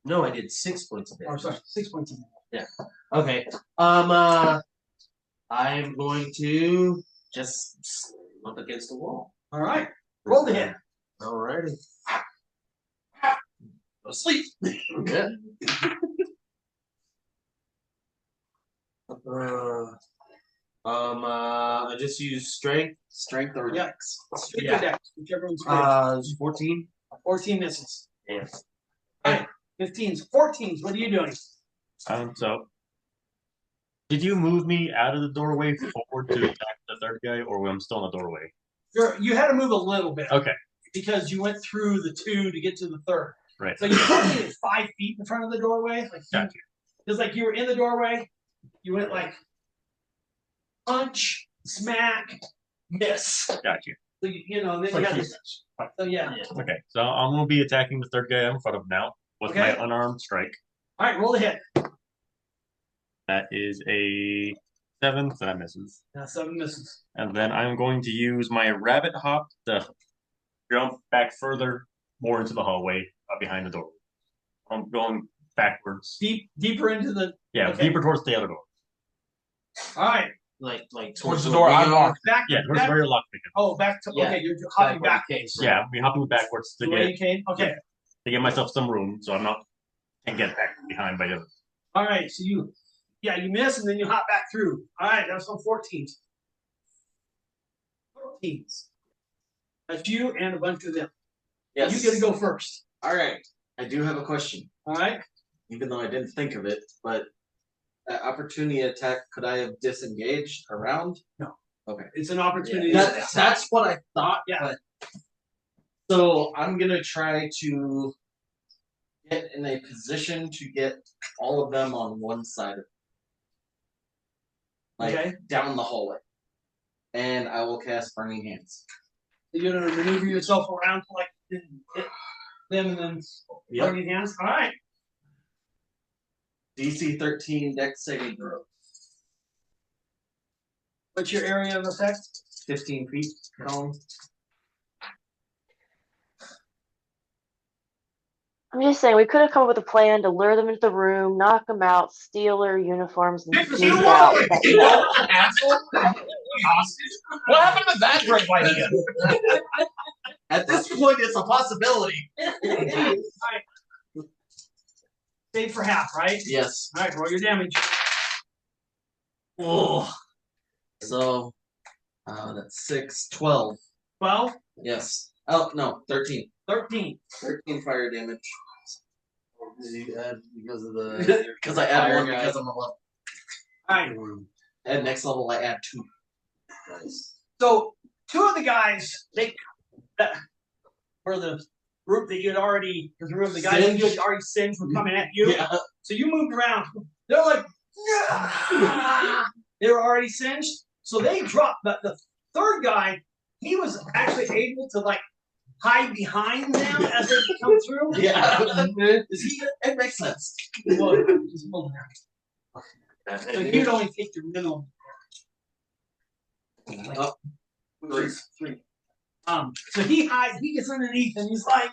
No, I did 6 points of Oh, damage. sorry, 6 points of damage. Yeah. Okay. I'm going to just slam up against the wall. All right. Roll the hit. Alrighty. Go to sleep. Yeah. I just use strength. Strength or dex. Straight Yeah. dex, whichever one's great. 14. 14 misses. Yeah. All right. 15s. 14s. What are you doing? So, did you move me out of the doorway forward to attack the third guy, or I'm still in the doorway? You had to move a little bit. Okay. Because you went through the 2 to get to the third. Right. So you're probably at 5 feet in front of the doorway. Gotcha. It's like you were in the doorway. You went like punch, smack, miss. Got you. So then you Like got you this. So yeah. Okay, so I'm gonna be attacking the third guy I'm in front of now with my unarmed strike. All right, roll the hit. That is a 7, so that misses. 7 misses. And then I'm going to use my rabbit hop to jump back further, more into the hallway, behind the door. I'm going backwards. Deeper into the. Yeah, okay. deeper towards the other door. All right. Like Towards the door I locked. Back. Yeah, towards back, where you're locked. Oh, back to. Yeah. Okay, you're hopping back. Yeah, I'll be hopping backwards to The way get you came. Okay. to get myself some room, so I'm not can't get back behind by the other. All right. So you miss and then you hop back through. All right. That's some 14s. 14s. That's you and a bunch of them. Yes. You get to go first. All right. I do have a question. All right. Even though I didn't think of it, but that opportunity attack, could I have disengaged around? No. Okay. It's an opportunity. That's what I thought. Yeah. But, so I'm gonna try to get in a position to get all of them on one side of Okay. down the hallway. And I will cast Burning Hands. You're gonna maneuver yourself around to like hit them and then burn your hands. All right. DC 13 Dex saving throw. What's your area of effect? 15 feet. I'm just saying, we could have come up with a plan to lure them into the room, knock them out, steal their uniforms, and sneak out. Asshole! Hostage? What happened to that great idea? At this point, it's a possibility. Right. Save for half, right? Yes. All right, roll your damage. Oh. So, that's 6, 12. 12, Yes. Oh, no, 13. 13. 13 fire damage. Did you add because of the Because I add Fire 1 guy. because I'm a level. All right. And next level, I add 2. Nice. So 2 of the guys, for the group that you had already, because remember the guys that you had already singed were coming at you. Yeah. So you moved around. They're like, yeah! They were already singed. So they dropped. But the third guy, he was actually able to like hide behind them as they come through. Yeah. It makes sense. Well, just hold down. So you'd only take the minimum. Oh, three. So he hides, he gets underneath, and he's like,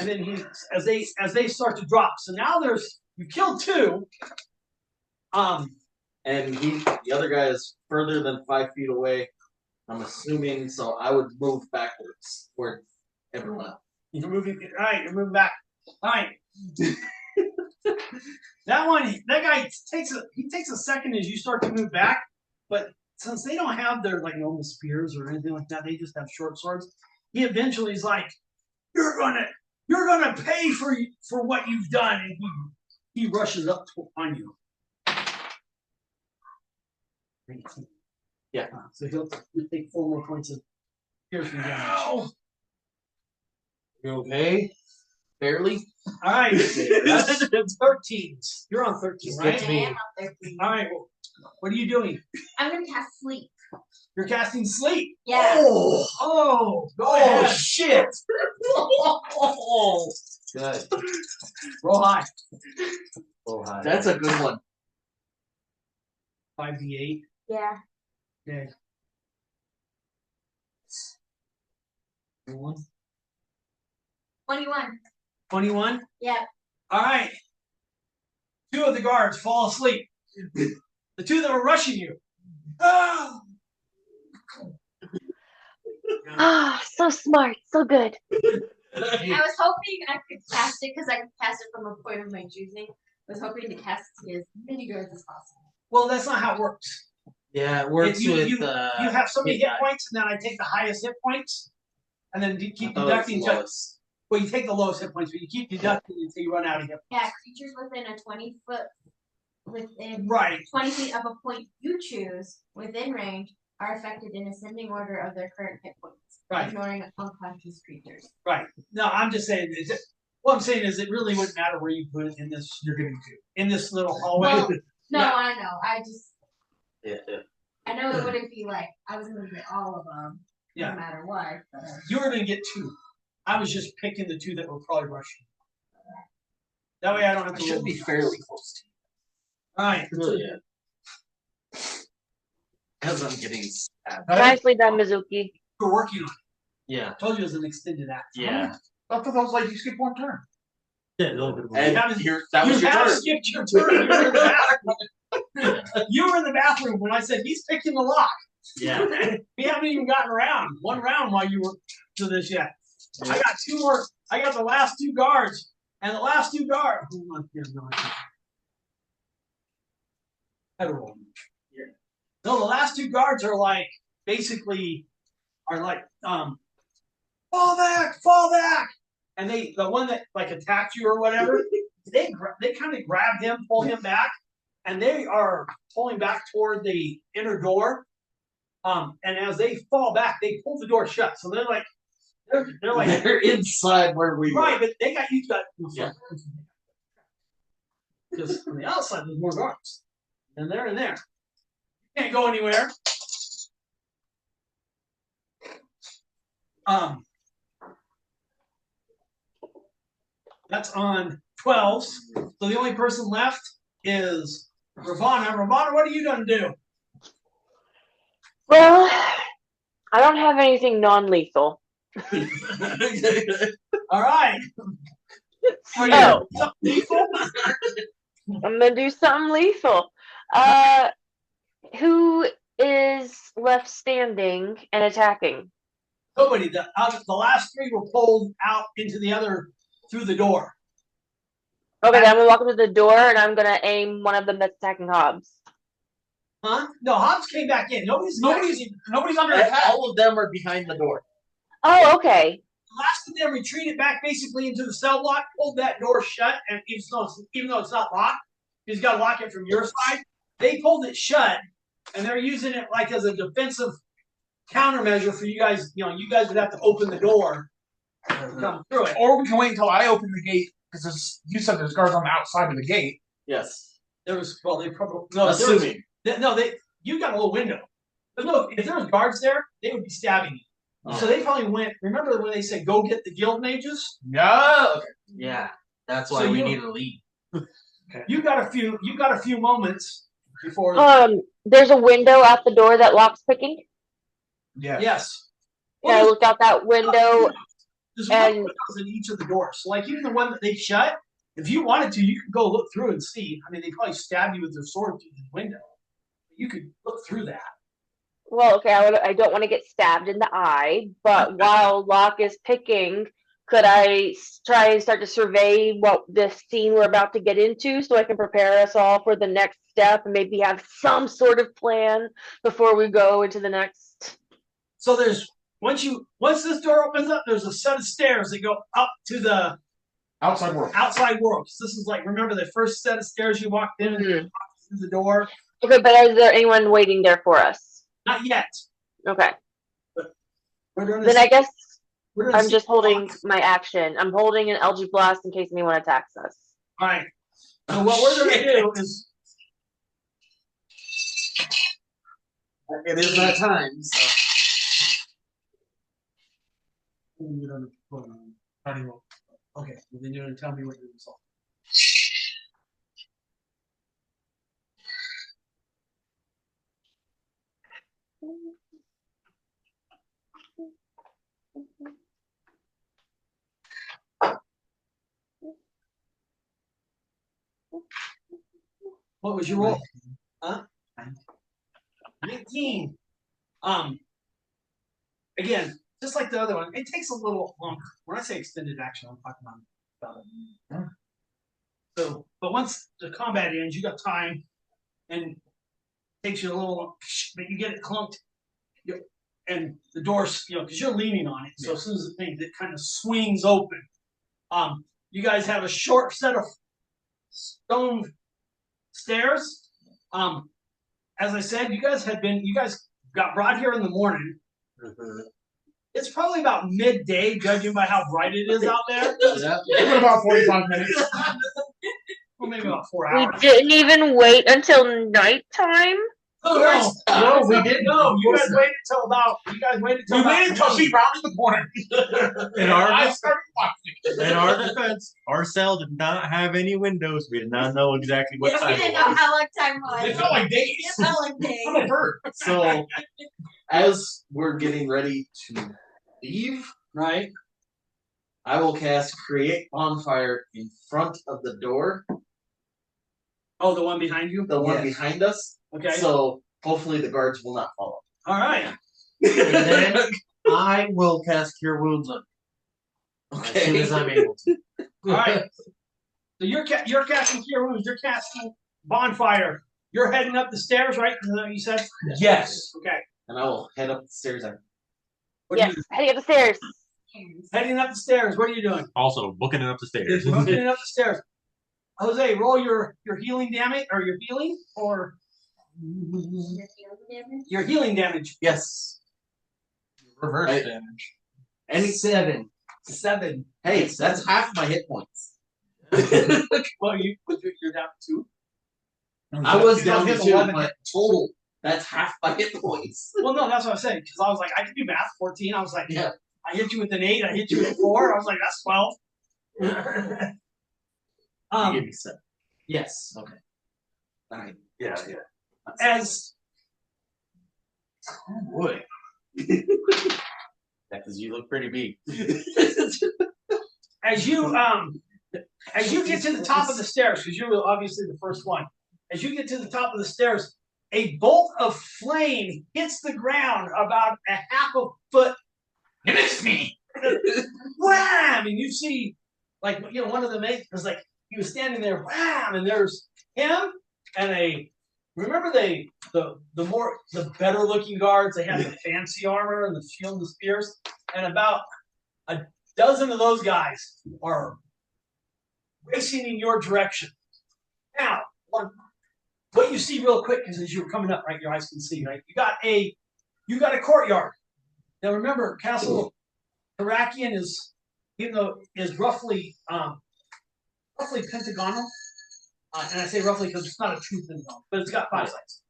and then as they start to drop. So now you killed 2. And the other guy is further than 5 feet away. I'm assuming, so I would move backwards toward everyone else. You're moving. All right, you're moving back. All right. That guy takes a second as you start to move back, but since they don't have their like normal spears or anything like that, they just have short swords. He eventually is like, "You're gonna pay for what you've done," and he rushes up on you. Yeah. So he'll take 4 more points of piercing damage. You okay? Barely. All right. 13s. You're on 13, right? I am up there. All right. Well, what are you doing? I'm gonna cast sleep. You're casting sleep. Yeah. Oh, go ahead. Shit! Good. Roll high. Oh, hi. That's a good one. 5d8. Yeah. Okay. 21. 21. Yeah. All right. 2 of the guards fall asleep. The 2 that were rushing you. Oh! Ah, so smart, so good. I was hoping I could cast it because I could cast it from a point of my choosing. I was hoping to cast it as many guards as possible. Well, that's not how it works. Yeah, it works You with. you have so many hit points, and then I take the highest hit points, and then you keep deducting. Well, you take the lowest hit points, but you keep deducting until you run out of hit points. Yeah, creatures within a 20-foot, within Right. 20 feet of a point you choose within range are affected in ascending order of their current hit points, Right. ignoring unconscious creatures. Right. No, I'm just saying. What I'm saying is, it really wouldn't matter where you put it in this. You're going to in this little hallway. Well, no, Yeah. I know. I just. Yeah. I know it wouldn't be like I was going to get all of them, Yeah. no matter what. But. You were going to get 2. I was just picking the 2 that were probably rushing. That way I don't have I to. should be fairly close to All right. Yeah. as I'm getting stabbed. Nicely done, Mizuki. We're working on it. Yeah. I told you it was an extended act. Yeah. I thought that was like you skip 1 turn. Yeah. A little bit. And that was your have turn. skipped your turn. You were in the bathroom. You were in the bathroom when I said he's picking the lock. Yeah. We haven't even gotten around 1 round while you were to this yet. I got 2 more. I got the last 2 guards, and the last 2 guards. Hold on, here's no idea. I don't know. Yeah. No, the last 2 guards are like basically fall back, and the one that like attacked you or whatever, they kind of grab him, pull him back, and they are pulling back toward the inner door. And as they fall back, they pull the door shut. So they're like They're inside where we right, were. but they got you got Yeah. because on the outside there's more guards, and they're in there. You can't go anywhere. That's on 12s. So the only person left is Ravana. Ravana, what are you gonna do? Well, I don't have anything non-lethal. All right. Are So, you lethal? I'm gonna do something lethal. Who is left standing and attacking? Nobody. The last 3 were pulled out into the other through the door. Okay, then I'm gonna walk up to the door and I'm gonna aim one of them that's attacking Hobbs. Huh? No, Hobbs came back in. Nobody's under attack. All of them are behind the door. Oh, okay. The last of them retreated back basically into the cell block, pulled that door shut, and even though it's not locked, he's got to lock it from your side. They pulled it shut, and they're using it like as a defensive countermeasure for you guys. You know, you guys would have to open the door come through it. Or we can wait until I open the gate because you said there's guards on the outside of the gate. Yes. There was they probably Assuming. You got a little window. But no, if there was guards there, they would be stabbing you. Oh. So they probably went. Remember when they said go get the guild mages? No. Okay. Yeah, that's why So we you- need a lead. Okay. You got a few moments before. There's a window at the door that locks picking. Yeah. Yes. Can I look out that window? There's and- windows in each of the doors. So like even the one that they shut, if you wanted to, you could go look through and see. I mean, they probably stab you with their sword through the window. You could look through that. Well, okay, I don't want to get stabbed in the eye, but while Locke is picking, could I try and start to survey what this scene we're about to get into so I can prepare us all for the next step and maybe have some sort of plan before we go into the next? So there's once this door opens up, there's a set of stairs that go up to the Outside world. outside world. So this is like, remember the first set of stairs you walked in and you walked through the door? Okay, but is there anyone waiting there for us? Not yet. Okay, We're doing then I guess we're gonna I'm see- just holding my action. I'm holding an LG blast in case anyone attacks us. All right. So what we're gonna do is It is that time. So. okay. Well, then you're gonna tell me what your result. What was your roll? Huh? 19. Again, just like the other one, it takes a little longer. When I say extended action, I'm talking about it. So, but once the combat ends, you got time, and it takes you a little, but you get it clunked, and the doors, because you're leaning on it. So as soon as the thing, it kind of swings open. You guys have a short set of stone stairs. As I said, you guys got brought here in the morning. It's probably about midday, judging by how bright it is out there. Yeah. It's been about 45 minutes. Well, maybe about 4 We hours. didn't even wait until nighttime? No, we didn't. No, you guys waited till about. We waited until she rounded the corner. In our I started watching. In our defense, our cell did not have any windows. We did not know exactly what Yeah, we time didn't it know was. how long time was. It felt like days. It felt like days. I'm a bird. So, as we're getting ready to leave, Right. I will cast Create Bonfire in front of the door, Oh, the one behind you. the one Yes. behind us. Okay. So, hopefully the guards will not follow. All right. And then I will cast Cure Wounds on you as soon as I'm able to. All right. So you're casting Cure Wounds. You're casting Bonfire. You're heading up the stairs, right? Is that what you said? Yes. Okay. And I will head up the stairs. What are Yes, you heading up the stairs. heading up the stairs? What are you doing? Also, booking it up the stairs. You're heading up the stairs. Jose, roll your healing damage or your healing or your healing damage. Yes. Reverse Right. damage. Any 7. 7. Hey, that's half my hit points. Well, you're down to 2. I was He's down on to his 2, 11 but total, that's half my hit points. Well, no, that's what I was saying. Because I was like, I can do math. 14. I was like, Yeah. I hit you with an 8. I hit you with a 4. I was like, that's 12. You gave me 7. Yes. Okay. 9. Yeah. as Oh boy. Yeah, because you look pretty big. as you get to the top of the stairs, because you're obviously the first one. As you get to the top of the stairs, a bolt of flame hits the ground about a half a foot. It is me. Wham! And you see, like, one of the mates was like, he was standing there, wham! And there's him and remember the better looking guards, they had the fancy armor and the shield and the spears, and about a dozen of those guys are racing in your direction. Now, what you see real quick is as you're coming up, right, your eyes can see, right? You got a courtyard. Now remember, Castle Harakian is even though is roughly pentagonal, and I say roughly because it's not a true pentagon, but it's got 5 sides.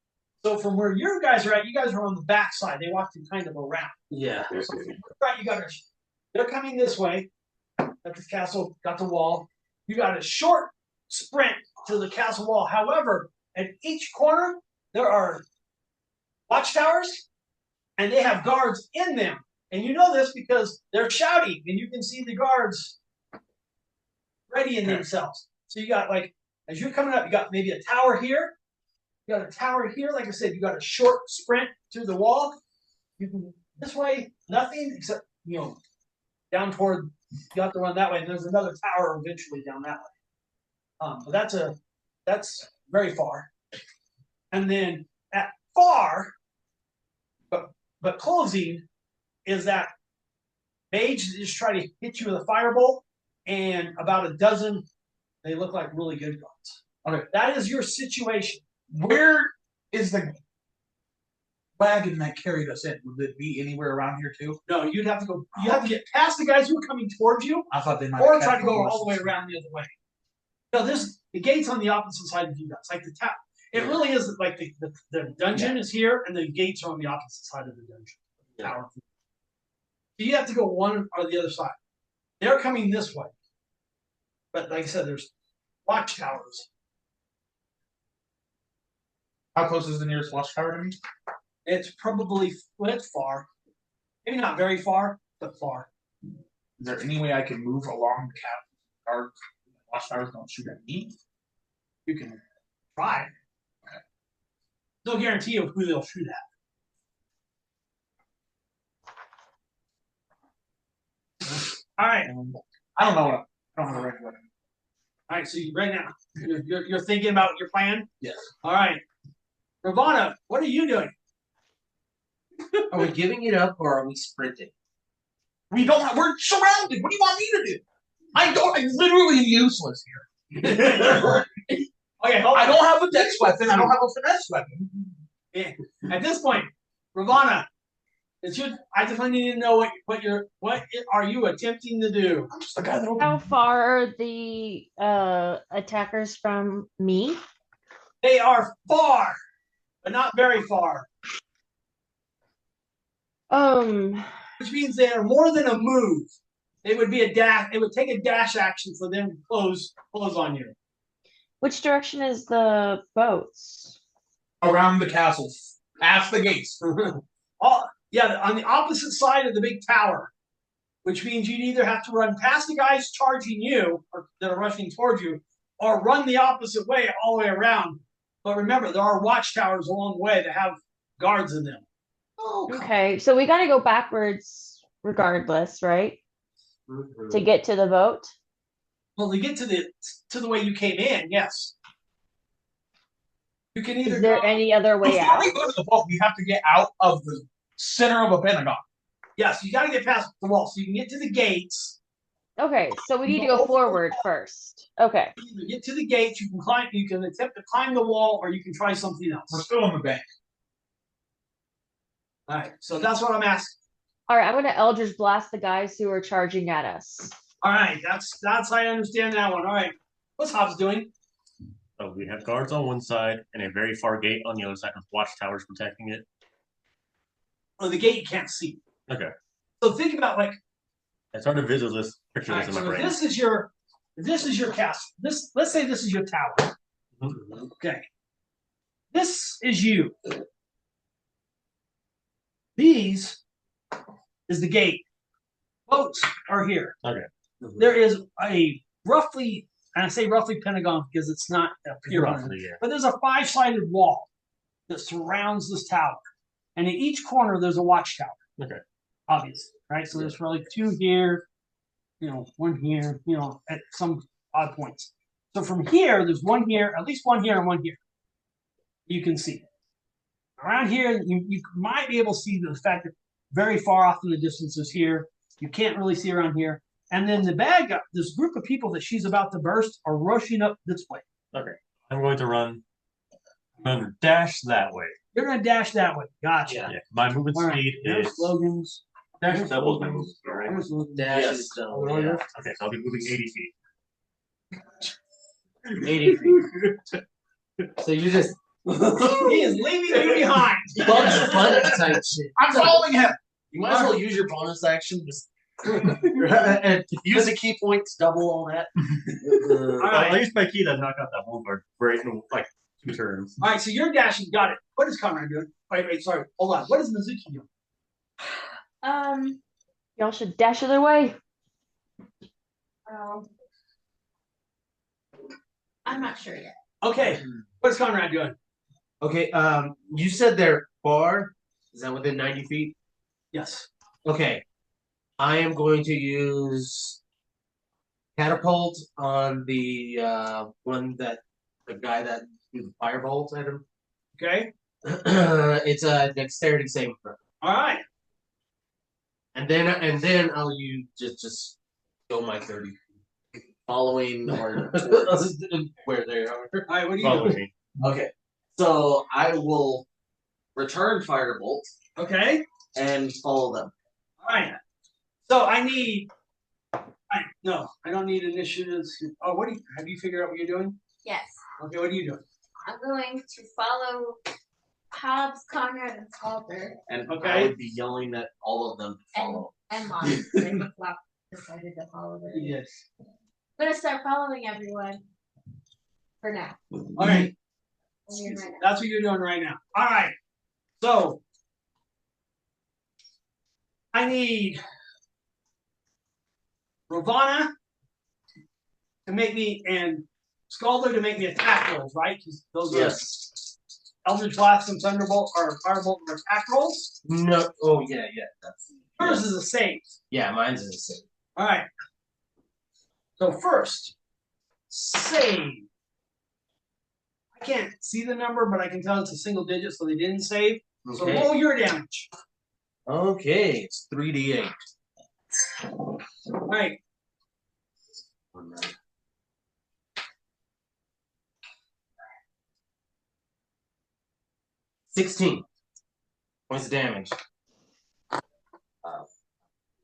So from where you guys are at, you guys are on the back side. They walked you kind of around. Yeah. So right, they're coming this way. At the castle, got the wall. You got a short sprint to the castle wall. However, at each corner there are watchtowers, and they have guards in them. And you know this because they're shouting, and you can see the guards readying themselves. So you got as you're coming up, you got maybe a tower here. You got a tower here. Like I said, you got a short sprint through the wall. You can this way, nothing except down toward. You have to run that way, and there's another tower eventually down that way. But that's very far. And then at far, but closing, is that mage that just try to hit you with a firebolt, and about a dozen. They look like really good guards. Okay, that is your situation. Where is the wagon that carried us in? Would it be anywhere around here too? No, you'd have to go. You have to get past the guys who are coming towards you. I thought they might. Or try to go all the way around the other way. No, the gate's on the opposite side of you guys. Like the tap. It really is like the dungeon is here, and the gates are on the opposite side of the dungeon. Tower. So you have to go one or the other side. They're coming this way. But like I said, there's watchtowers. How close is the nearest watchtower to me? It's probably it's far. Maybe not very far, but far. Is there any way I can move along the guard watchtowers don't shoot at me? You can try. Okay. No guarantee of who they'll shoot at. All right. I don't know. I don't have a right weapon. All right. So right now, you're thinking about your plan. Yes. All right. Ravana, what are you doing? Are we giving it up or are we sprinting? We don't have, we're surrounded. What do you want me to do? I'm literally useless here. Okay, I don't have a dex weapon. I don't have a finesse weapon. Yeah. At this point, Ravana, I just need to know what are you attempting to do? I'm just the guy that How far are the attackers from me? They are far, but not very far. Which means they are more than a move. It would be a dash. It would take a dash action for them to close on you. Which direction is the boats? Around the castle, past the gates. Yeah, on the opposite side of the big tower. Which means you'd either have to run past the guys charging you, or that are rushing towards you, or run the opposite way all the way around. But remember, there are watchtowers along the way that have guards in them. Oh, Okay, so we got to go backwards regardless, right? To get to the boat? Well, to get to the way you came in, yes. You can either Is there any other way before out? we go to the boat, we have to get out of the center of a pentagon. Yes, you got to get past the wall so you can get to the gates. Okay, so we need to go forward first. Okay. You get to the gates, you can climb. You can attempt to climb the wall, or you can try something else. We're still in the bank. All right, so that's what I'm asking. All right, I'm going to Eldritch Blast the guys who are charging at us. All right, that's I understand that one. All right, what's Hobbs doing? So we have guards on one side and a very far gate on the other side with watchtowers protecting it. Oh, the gate you can't see. Okay. So think about It's hard to visualize this picture all this right, in my so brain. this is your castle. Let's say this is your tower. Mhm. Okay. This is you. These is the gate. Boats are here. Okay. There is a roughly, and I say roughly pentagon because it's not a pure Roughly, yeah. but there's a 5-sided wall that surrounds this tower. And in each corner, there's a watchtower. Okay. Obviously, right? So there's probably 2 here, 1 here, at some odd points. So from here, there's 1 here, at least 1 here and 1 here. You can see. Around here, you might be able to see the fact that very far off in the distance is here. You can't really see around here. And then the bad guy, this group of people that she's about to burst are rushing up this way. Okay. I'm going to run. I'm going to dash that way. You're going to dash that way. Gotcha. Yeah. My movement All right, speed there's is slogans. Dash doubles my movement, right? I'm just looking. Dash Yes. is done. Oh, Yeah. Okay, so I'll be moving 80 feet. 80 feet. So you just He is leaving you behind. Bugs Bunny type shit. I'm following him. You might as well use your bonus action. Just and use a key point to double all that. right. I'll use my key to knock out that whole bird for like 2 turns. All right, so you're dashing. Got it. What is Conrad doing? Wait, sorry. Hold on. What is Mizuki doing? Y'all should dash other way. I'm not sure yet. Okay. What is Conrad doing? Okay, you said they're far. Is that within 90 feet? Yes. Okay. I am going to use catapult on the the guy that threw the firebolt at him. Okay. It's a dexterity saving throw. All right. And then I'll use just go my 30. Following or Where they are. All right. What are you Follow doing? me. okay. So I will return firebolt Okay. and follow them. All right. So I need. No, I don't need initiatives. Oh, have you figured out what you're doing? Yes. Okay, what are you doing? I'm going to follow Hobbs, Conrad, and Calder, And Okay. I would be yelling at all of them to follow. and Moss. And Flop decided to follow them. Yes. I'm gonna start following everyone for now. All right. Only right now. That's what you're doing right now. All right. So I need Ravana to make me and Scalder to make me attack rolls, right? 'Cause those Yes. are Eldritch Blast and Thunderbolt or Firebolt are attack rolls. No. Oh yeah. That's Yours is a save. yeah. Mine's is the same. All right. So first, save. I can't see the number, but I can tell it's a single digit, so they didn't save. So Okay. roll your damage. Okay. It's 3d8. All right. 16 points of damage.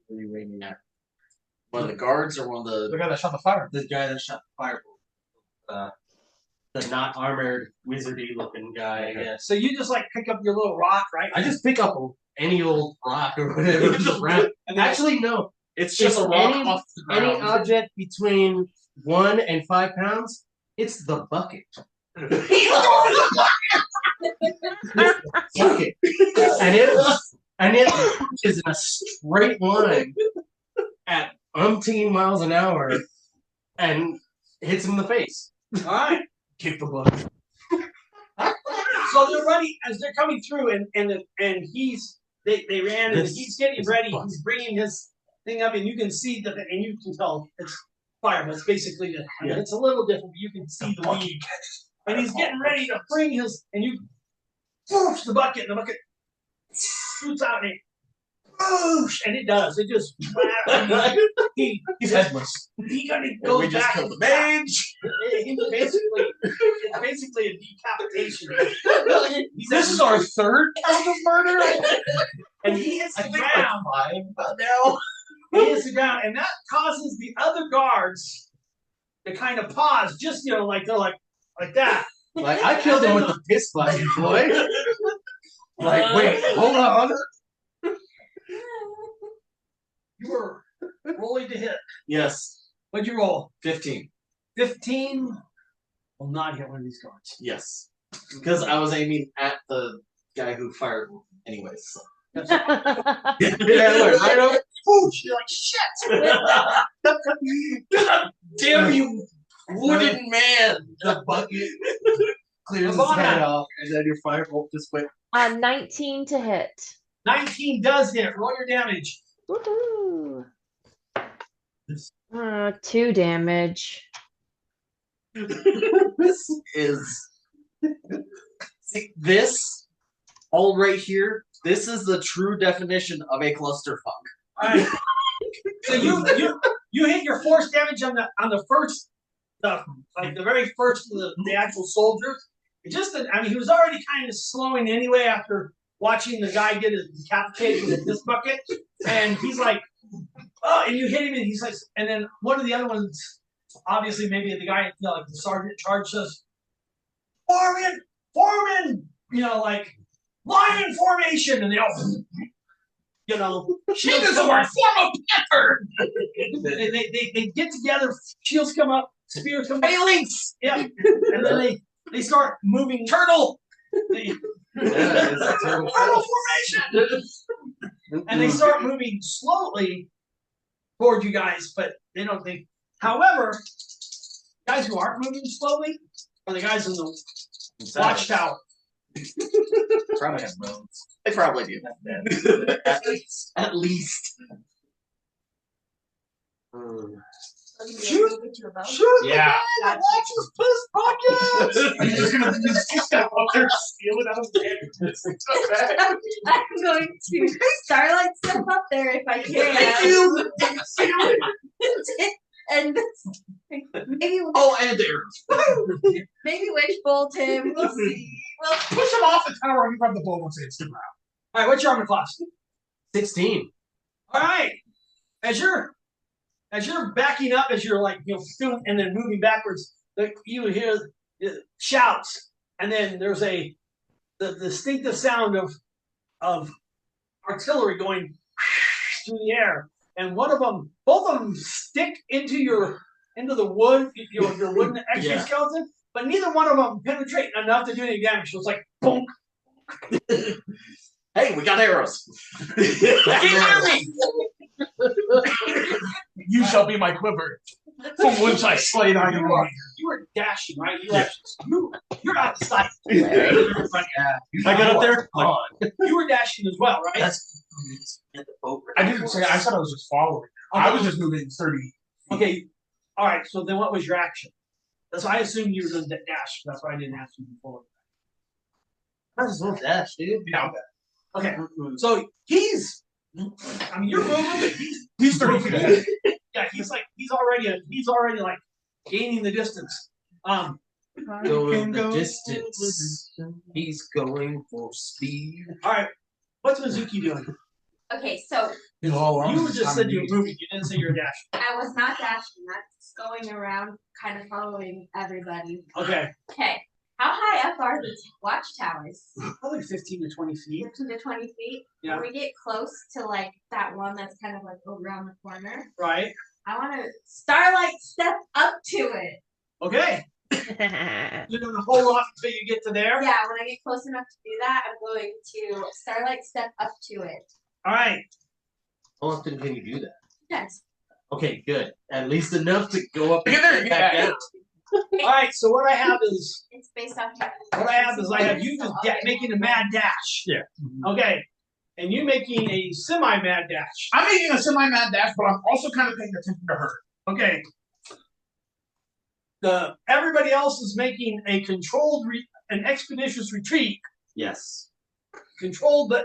Who are you aiming at? One of the guards or one of The guy that shot the fire. The guy that shot the firebolt. The not armored, wizardy looking guy. Yeah. So you just like pick up your little rock, right? I just pick up any old rock or whatever. Just around. Actually, no. It's just If a rock any- off the Any ground. object between 1 and 5 pounds, it's the bucket. Bucket. And it is in a straight line at umpteen miles an hour and hits him in the face. All right. Kick the bucket. So they're running as they're coming through, and they ran, and he's getting ready. He's bringing his thing up, and you can see that, and you can tell it's fire. But it's basically it's a little different, but you can see the weed. And he's getting ready to bring his, and you whoosh the bucket, and the bucket shoots out, and it whoosh, and it does. It just He's headless. he kind of And goes we just back. killed the mage. It's basically a decapitation. This is our third count of murder. And he hits the I think ground. like 5 by now. He hits the ground, and that causes the other guards to kind of pause, just like they're like that. Like, I killed him with the piss button, boy. Like, wait, hold on. You were rolling to hit. Yes. What'd you roll? 15. 15. Will not hit one of these guards. Yes. Because I was aiming at the guy who fired anyways. So. Yeah, look, right over. Whoosh, you're like shit. God damn you, wooden man! The bucket clears his Ravana. head off, and then your firebolt just went. 19 to hit. 19 does hit. Roll your damage. Woohoo! 2 damage. This is. See, this, all right here, this is the true definition of a clusterfuck. All right. So you hit your force damage on the first stuff, like the very first of the actual soldiers. It just, he was already kind of slowing anyway after watching the guy get his decapitated with this bucket, and he's like, oh, and you hit him, and he's like, and then one of the other ones, obviously maybe the guy, like the sergeant in charge says, foreman, like lion formation, and they all, Shields are form of panther. they get together, shields come up, spears come up, phalanx, yeah, and then they start moving. Turtle. Turtle formation. And they start moving slowly toward you guys, but they don't think. However, guys who aren't moving slowly are the guys in the watchtower. Probably have bones. They probably do. At least. Shoot! Yeah. That watches this podcast. I'm just gonna up there steal it out of his hand. I'm going to starlight step up there if I can. And maybe And there. maybe wish bolt him. We'll see. Well, Push him off the tower and you grab the bow once it's around. All right, what's your armor class? 16. All right, as you're backing up, as you're doing and then moving backwards, you hear shouts, and then there's the distinctive sound of artillery going through the air, and both of them stick into the wood, your wooden exoskeleton, but neither one of them penetrate enough to do any damage. So it's like boom. Hey, we got arrows. You shall be my quiver. From which I slay thy You were dashing, right? You're out of sight. I got up there. You were dashing as well, right? I didn't say. I said I was just following. I was just moving 30. Okay. All right. So then, what was your action? That's why I assumed you were going to dash. That's why I didn't ask you before. I just want dash, dude. Yeah. Okay. So he's. I mean, you're moving. But He's 30 feet ahead. Yeah. He's already like gaining the distance. Going the distance. He's going for speed. All right. What's Mizuki doing? okay, so You just said you were moving. You didn't say you were dashing. I was not dashing. That's going around, kind of following everybody. Okay. Okay, how high up are the watchtowers? Probably 15 to 20 feet. 15 to 20 feet. Yeah. When we get close to like that one that's kind of like around the corner, Right. I want to starlight step up to it. Okay. You're gonna hold off until you get to there. Yeah, when I get close enough to do that, I'm going to starlight step up to it. All right. How often can you do that? Yes. Okay, good. At least enough to go up Get there, and back yeah. down. All right. So what I have is It's based off. you just making a mad dash. Yeah. Okay. And you making a semi-mad dash. I'm making a semi-mad dash, but I'm also kind of paying attention to her. Okay. Everybody else is making a controlled, an expeditious retreat. Yes. Controlled, but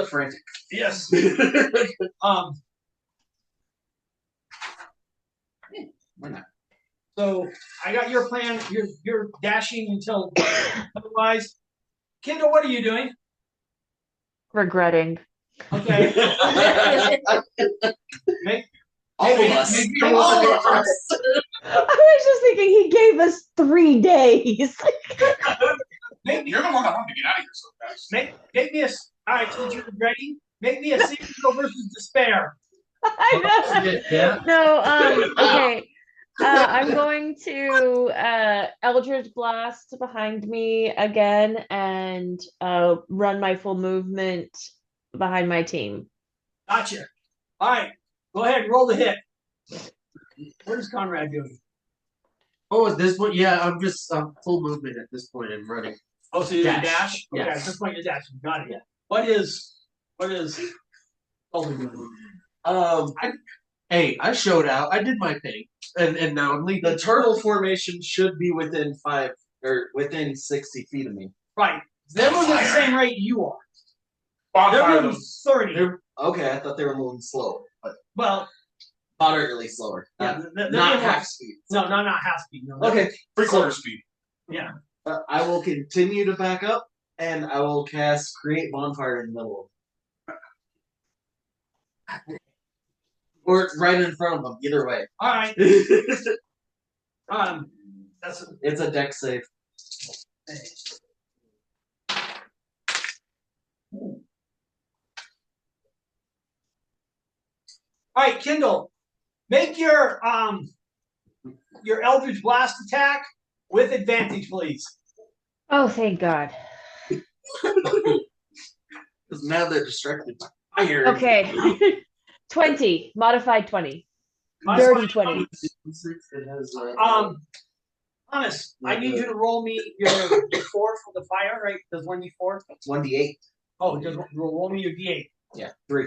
frantic. yes. Why not? So I got your plan. You're dashing until otherwise. Kendall, what are you doing? Regretting. Okay. All of us. I was just thinking he gave us 3 days. You're the one that wanted to get out of here so fast. Make me all right, since you're ready, make me a Secret versus Despair. I Yeah. know. No, okay. I'm going to Eldritch Blast behind me again and run my full movement behind my team. Gotcha. All right, go ahead and roll the hit. What is Conrad doing? Oh, at this point, yeah, I'm full movement at this point and running. Oh, so you're Dash. dash? Okay, Yeah. at this point you're dashing. Got it. Yeah. What is Colby doing? Hey, I showed out. I did my thing, and now I'm leaving. The turtle formation should be within 60 feet of me. Right. They're moving at the same rate you are. They're Bonfire moving them. 30. Okay, I thought they were moving slower, but Well, moderately slower. yeah, they're Not moving- half speed. No, not half speed. No. Okay, 3/4 speed. Yeah. I will continue to back up And I will cast Create Bonfire in the middle of them. Or right in front of them, either way. Alright. It's a deck save. Alright, Kindle. Make your Eldritch Blast attack with advantage, please. Oh, thank God. Because now they're distracted by fire. Okay. 20. Modified 20. Dirty 20. Thomas, I need you to roll me your D4 for the fire, right? Does 1D4? It's 1d8. Oh, just roll me your D8. Yeah, 3.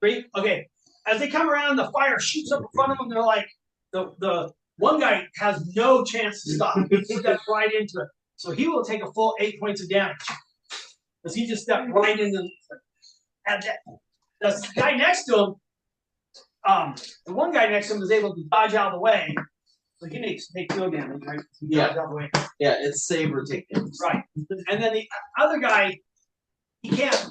3? Okay. As they come around, the fire shoots up in front of them. They're like, the one guy has no chance to stop. He steps right into it. So he will take a full 8 points of damage. Because he just stepped right into the guy next to him, the one guy next to him is able to dodge out of the way. So he makes take no damage, right? He dodges out of the way. Yeah, it's save or take damage. Right. And then the other guy, he can't.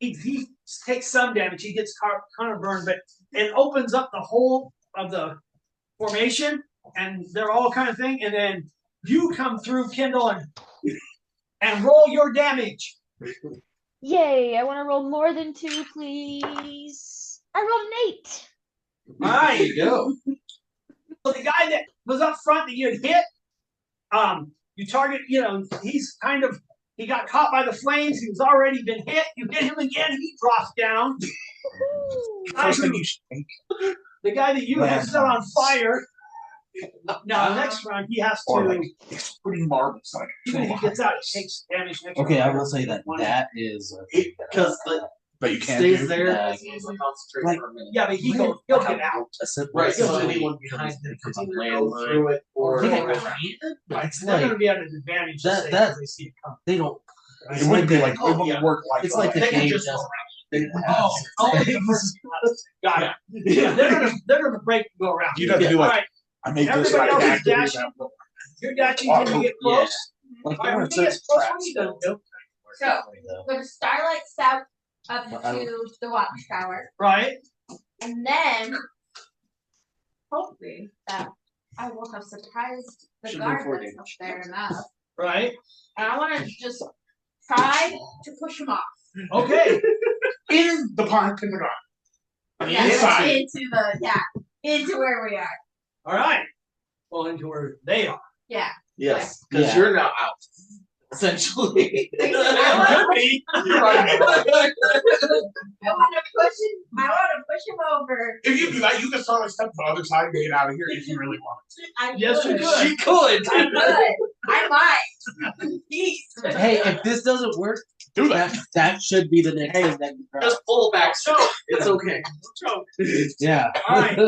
He takes some damage. He gets kind of burned, but it opens up the whole of the formation, and they're all kind of thing. And then you come through, Kindle, and roll your damage. Yay, I want to roll more than 2, please. I rolled an 8. All right. There you go. So the guy that was up front that you had hit, you target, he got caught by the flames. He was already been hit. You hit him again. He drops down. The guy that you have set on fire. Now, next round, he has to. Exploding marbles. Even if he gets out, he takes damage next round. Okay, I will say that is Because But you can't stays do there. Yeah. As long as it concentrates Like- for a minute. Yeah, but he'll get out. Right, so Essentially, anyone behind him becomes can a either go landmine. through it or. Yeah, It's it's not going to like be at an advantage. that- to that- say they see it coming. they don't. Right? It wouldn't be like it Oh, wouldn't yeah. work like It's like the They can game just doesn't. go They Oh, only the person got it. Yeah, they're gonna break and go around. You'd have to do All like right, I made this everybody like else is activate dashing. that. You're dashing when you get close. Like All right, there when are you get certain close, what traps are you gonna do? So, go to Starlight South up But I to the watchtower, Right? and then hopefully that I will have surprised the Should've been guard 4 that's up damage. there enough. Right? And I want to just try to push him off. Okay. In the pond kindergarten. Yeah, inside. into where we are. All right. Well, into where they are. Yeah. Yes, because Yeah. you're now out. Essentially. I want You're right. to push him over. If you do that, you can start like step to the other side and get out of here if you really want to. I Yes, you could. could. She could. I could. I might. Please. Hey, if this doesn't work, Do that. that should be the next thing that you try. Just pull back. So, It's okay. Yeah. all right.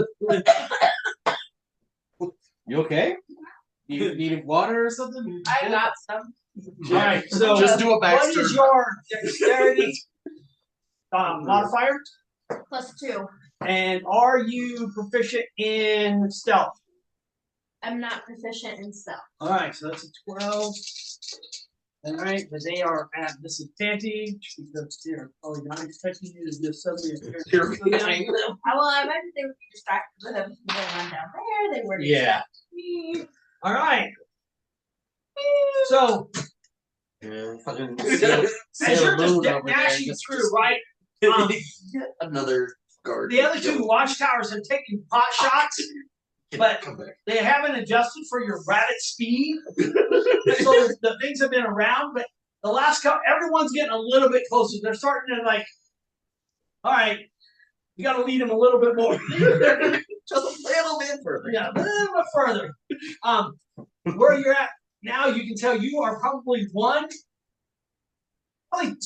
You okay? You needed water or something? I got some. All right. So, Just do a what backstory. is your dexterity modifier? +2. And are you proficient in stealth? I'm not proficient in stealth. All right, so that's a 12. All right, but they are at disadvantage because they're probably not expecting you to just suddenly appear. You're behind them. Well, I imagine they would be distracted with them. They run down there. They were Yeah. distracted. All right. So Yeah, fucking as sail you're the just moon over there. dashing Just- through, right? Another guard. The other two watchtowers have taken pot shots, but Come back. they haven't adjusted for your rabbit speed. So the things have been around, but the last couple, everyone's getting a little bit closer. They're starting to like, all right, you got to lead them a little bit more. Just a little bit further. Yeah, a little bit further. Where you're at now, you can tell you are probably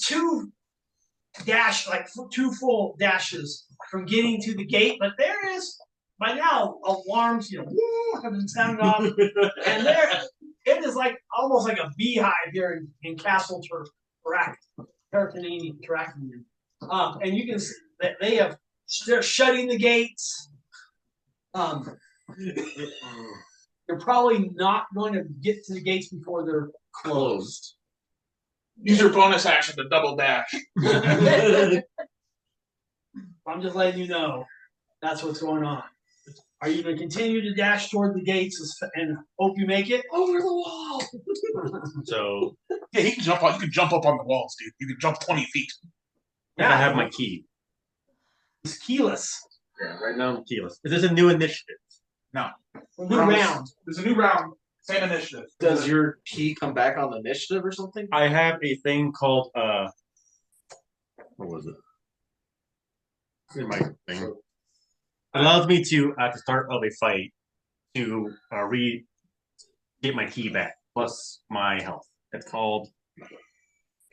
two two full dashes from getting to the gate. But there is by now alarms, have been sounding off, and it is like almost like a beehive here in Castle Terracanini. And you can see that they're shutting the gates. You're probably not going to get to the gates before they're closed. Use your bonus action to double dash. I'm just letting you know that's what's going on. Are you going to continue to dash toward the gates and hope you make it? Over the wall! So Yeah, he can jump up. You can jump up on the walls, dude. You can jump 20 feet. yeah, I have my key. It's keyless. Yeah, right now I'm keyless. Is this a new initiative? No. New round. There's a new round. Same initiative. Does your key come back on the initiative or something? I have a thing called what was it? Here's my thing. Allows me to at the start of a fight to get my key back plus my health. It's called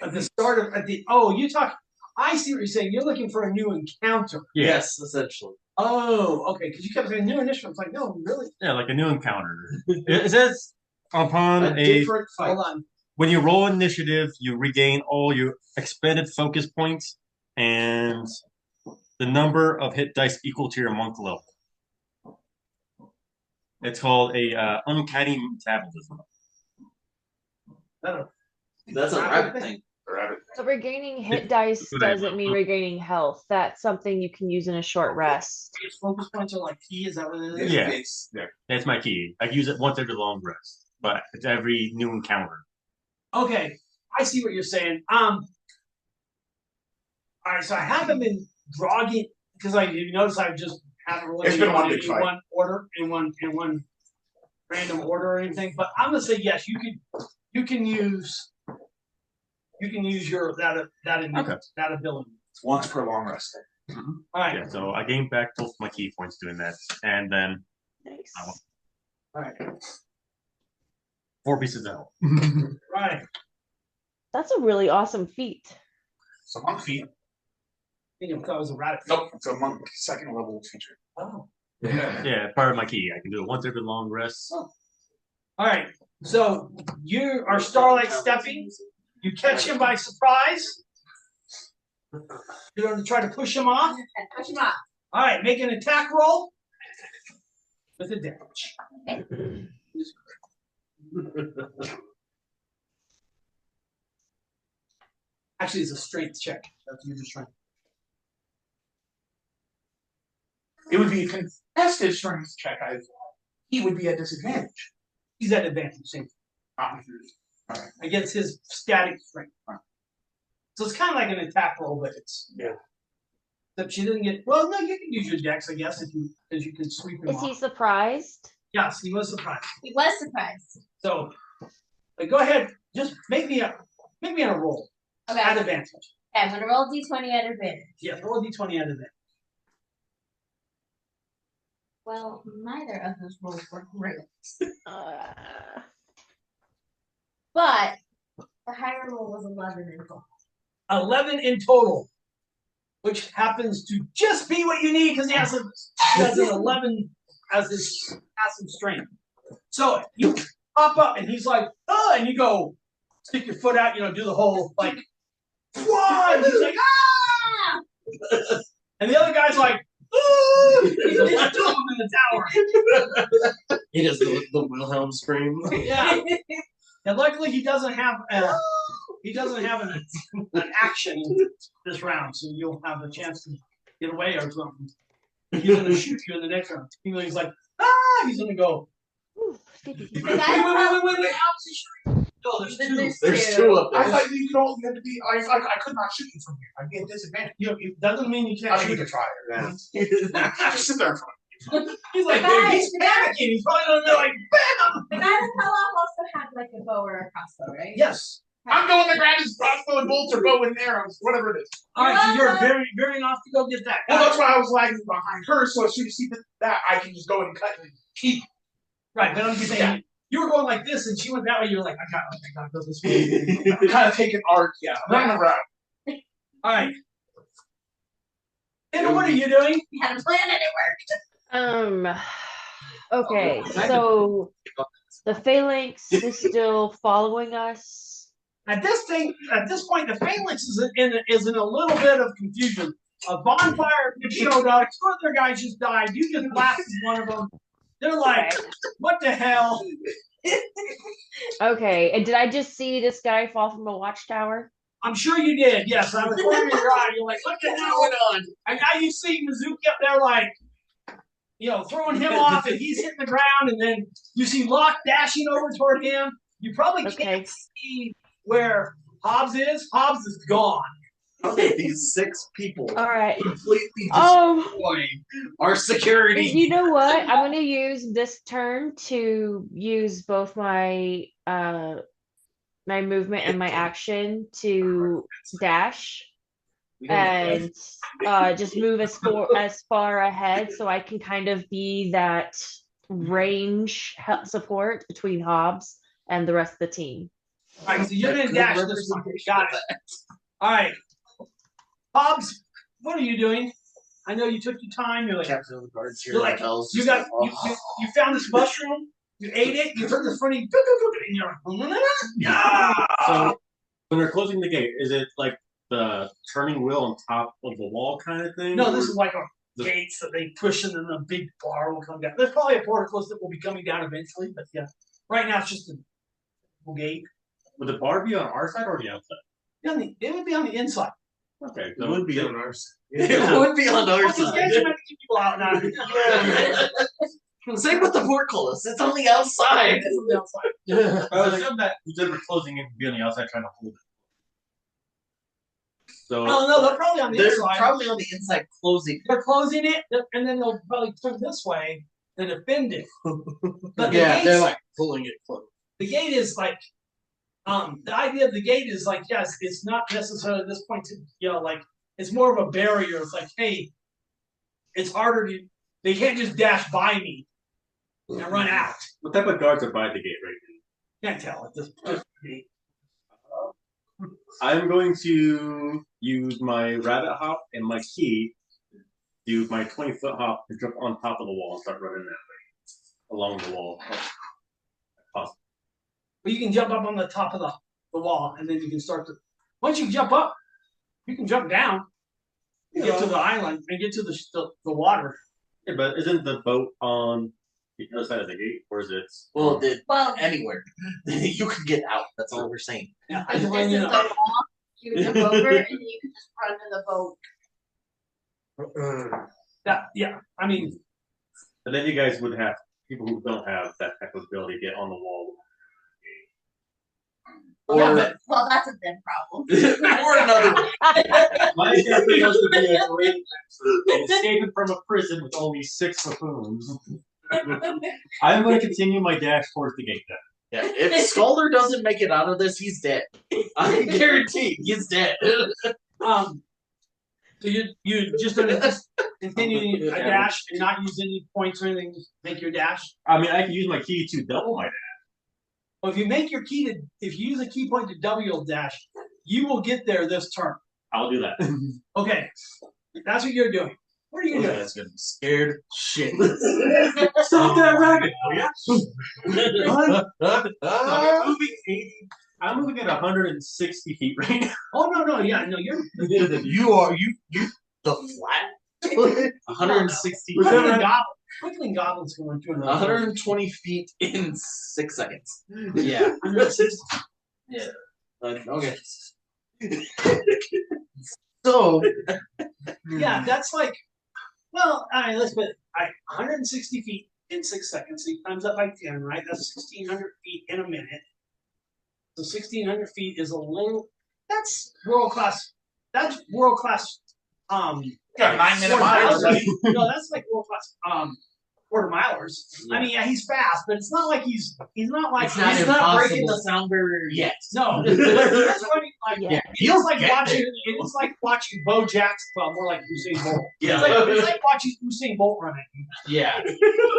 At the start of you talk. I see what you're saying. You're looking for a new encounter. Yes, essentially. Oh, okay. Because you kept saying new initiative. It's like, no, really. yeah, like a new encounter. It says upon A different fight. Hold on. when you roll initiative, you regain all your expended focus points and the number of hit dice equal to your monk level. It's called a uncanny metabolism. That's a rabbit thing. So regaining hit dice doesn't mean regaining health. That's something you can use in a short rest. Your focus points are like key. Is that what it is? Yeah, that's my key. I use it once every long rest, but it's every new encounter. Okay, I see what you're saying. All right, so I haven't been drawing because you notice I just haven't really It's been one big in fight. one order in one random order or anything. But I'm gonna say yes. You can use your that ability. It's once per long rest. All right. Yeah, so I gained back both my key points doing that, and then Nice. All right. 4 pieces out. Right. That's a really awesome feat. It's a monk feat. I think it was a rabbit. Nope, it's a monk second level feature. Oh. Yeah, part of my key. I can do it once every long rest. All right. So you are Starlight stepping. You catch him by surprise. You're going to try to push him off. Push him off. All right. Make an attack roll with advantage. Actually, it's a strength check. That's you just trying. It would be a contested strength check. He would be at disadvantage. He's at advantage, same against his static strength. So it's kind of like an attack roll, but it's Except she didn't get. Well, no, you can use your dex, I guess, because you can sweep him Is off. he surprised? Yes, he was surprised. He was surprised. So, but go ahead, just make me a roll Okay. at advantage. Okay, I'm gonna roll d20 at advantage. Yeah, roll a d20 at advantage. Well, neither of those rolls were great. But the higher roll was 11 in total. 11 in total, which happens to just be what you need because he has an 11 as his passive strength. So you pop up and he's like, oh, and you go stick your foot out, do the whole like, whoa, and he's like, ah! And the other guy's like, ooh! He's two of them in the tower. He does the Wilhelm scream. Yeah. And luckily he doesn't have an action this round, so you'll have a chance to get away or something. He's gonna shoot you in the next round. He's like, ah! He's gonna go. Ooh, Wait! How was he shooting? No, there's two. There's two up I there. thought you could only have to be. I could not shoot you from here. I'd be at disadvantage. It doesn't mean you I can't mean, you shoot. could try it. Just sit there in front of me. He's like, he's panicking. He's probably gonna be like, bam! The guy that fell off also had like a bow or a crossbow, right? Yes. I'm going to grab his crossbow and bolts or bow and arrows, whatever it is. All right, so you're veering off to go get that guy. Well, that's why I was lagging behind her, so as soon as she did that, I can just go and cut and keep. Right, but I'm just saying, you were going like this, and she went that way. You're like, I gotta go this way. kind of take an arc, yeah. Running around. All right. And what are you doing? He had a plan and it worked. Okay, so the phalanx is still following us. At this point, the phalanx is in a little bit of confusion. A bonfire showed up. Two other guys just died. You just blasted one of them. They're like, what the hell? Okay, and did I just see this guy fall from a watchtower? I'm sure you did. Yes, I was corner of your eye. You're like, what the hell went on? And now you see Mizuki up there, like, throwing him off, and he's hitting the ground, and then you see Locke dashing over toward him. You probably can't see where Hobbs is. Hobbs is gone. Okay, these 6 people All right. completely destroyed our security. You know what? I'm going to use this turn to use both my my movement and my action to dash and just move as far ahead so I can kind of be that range support between Hobbs and the rest of the team. All right, so you're going to dash this one. Got it. All right. Hobbs, what are you doing? I know you took your time. You're like, Captain of the guards here. you're like, you found this mushroom. You ate it. You heard this funny, and you're like, yeah. So when they're closing the gate, is it like the turning wheel on top of the wall kind of thing? No, this is like a gates that they push, and then the big bar will come down. There's probably a portal close that will be coming down eventually, but yeah, right now it's just a gate. Would the bar be on our side or the outside? It would be on the inside. Okay, It would be on our side. It would be on our Well, these side. guys are meant to keep people out now. Same with the portcullis. It's on the outside. It's on the outside. I assume that instead of closing it, would be on the outside trying to hold it. So Oh no, they're probably on the They're inside. probably on the inside closing. They're closing it, and then they'll probably turn this way and defend it. But They're like pulling it close. the gate is like, the idea of the gate is like, yes, it's not necessarily at this point to, like, it's more of a barrier. It's like, hey, it's harder to, they can't just dash by me and run out. what type of guards are by the gate right Can't tell at this point. now? I'm going to use my rabbit hop and my key, do my 20-foot hop to jump on top of the wall and start running that way along the wall. Possible. But you can jump up on the top of the wall, and then you can start to. Once you jump up, you can jump down, and get to the island, and get to the water. Yeah, but isn't the boat on the other side of the gate, or is it? Well, Well, anywhere. You can get out. That's all we're saying. Yeah, I this just is want the you to know. wall. You jump over, and then you can just run to the boat. Yeah, I mean, And then you guys would have people who don't have that type of ability get on the wall. Yeah, well, that's a them problem. Or another. My character wants to be a great and escaping from a prison with only 6 buffoons. I'm going to continue my dash towards the gate then. Yeah, if Scholar doesn't make it out of this, he's dead. I guarantee he's dead. so you just gonna continue a dash and not use any points or anything. Just make your dash. I mean, I can use my key to double my dash. Well, if you use a key point to double your dash, you will get there this turn. I'll do that. Okay, that's what you're doing. What are you doing? That's gonna be scared shit. Stop that rabbit! I'm moving at 160 feet right now. Oh no, yeah, no, you're. You the flat. 160. Quickly goblins going through 120 feet in 6 seconds. Yeah. 160. Yeah. Okay. So Yeah, that's like. Well, all right, let's put it. 160 feet in 6 seconds. So he climbs up by 10, right? That's 1,600 feet in a minute. So 1,600 feet is a little. That's world class. That's world class. Got 9 minute miles. miles. No, that's like world class. Quarter milers. Yeah. I mean, yeah, he's fast, but it's not like he's not like It's not He's not impossible. breaking the sound barrier yet. no. He's running like Yeah. it's like watching. It's like watching Bo Jackson. Well, more like Usain Bolt. Yeah. It's like watching Usain Bolt running. yeah.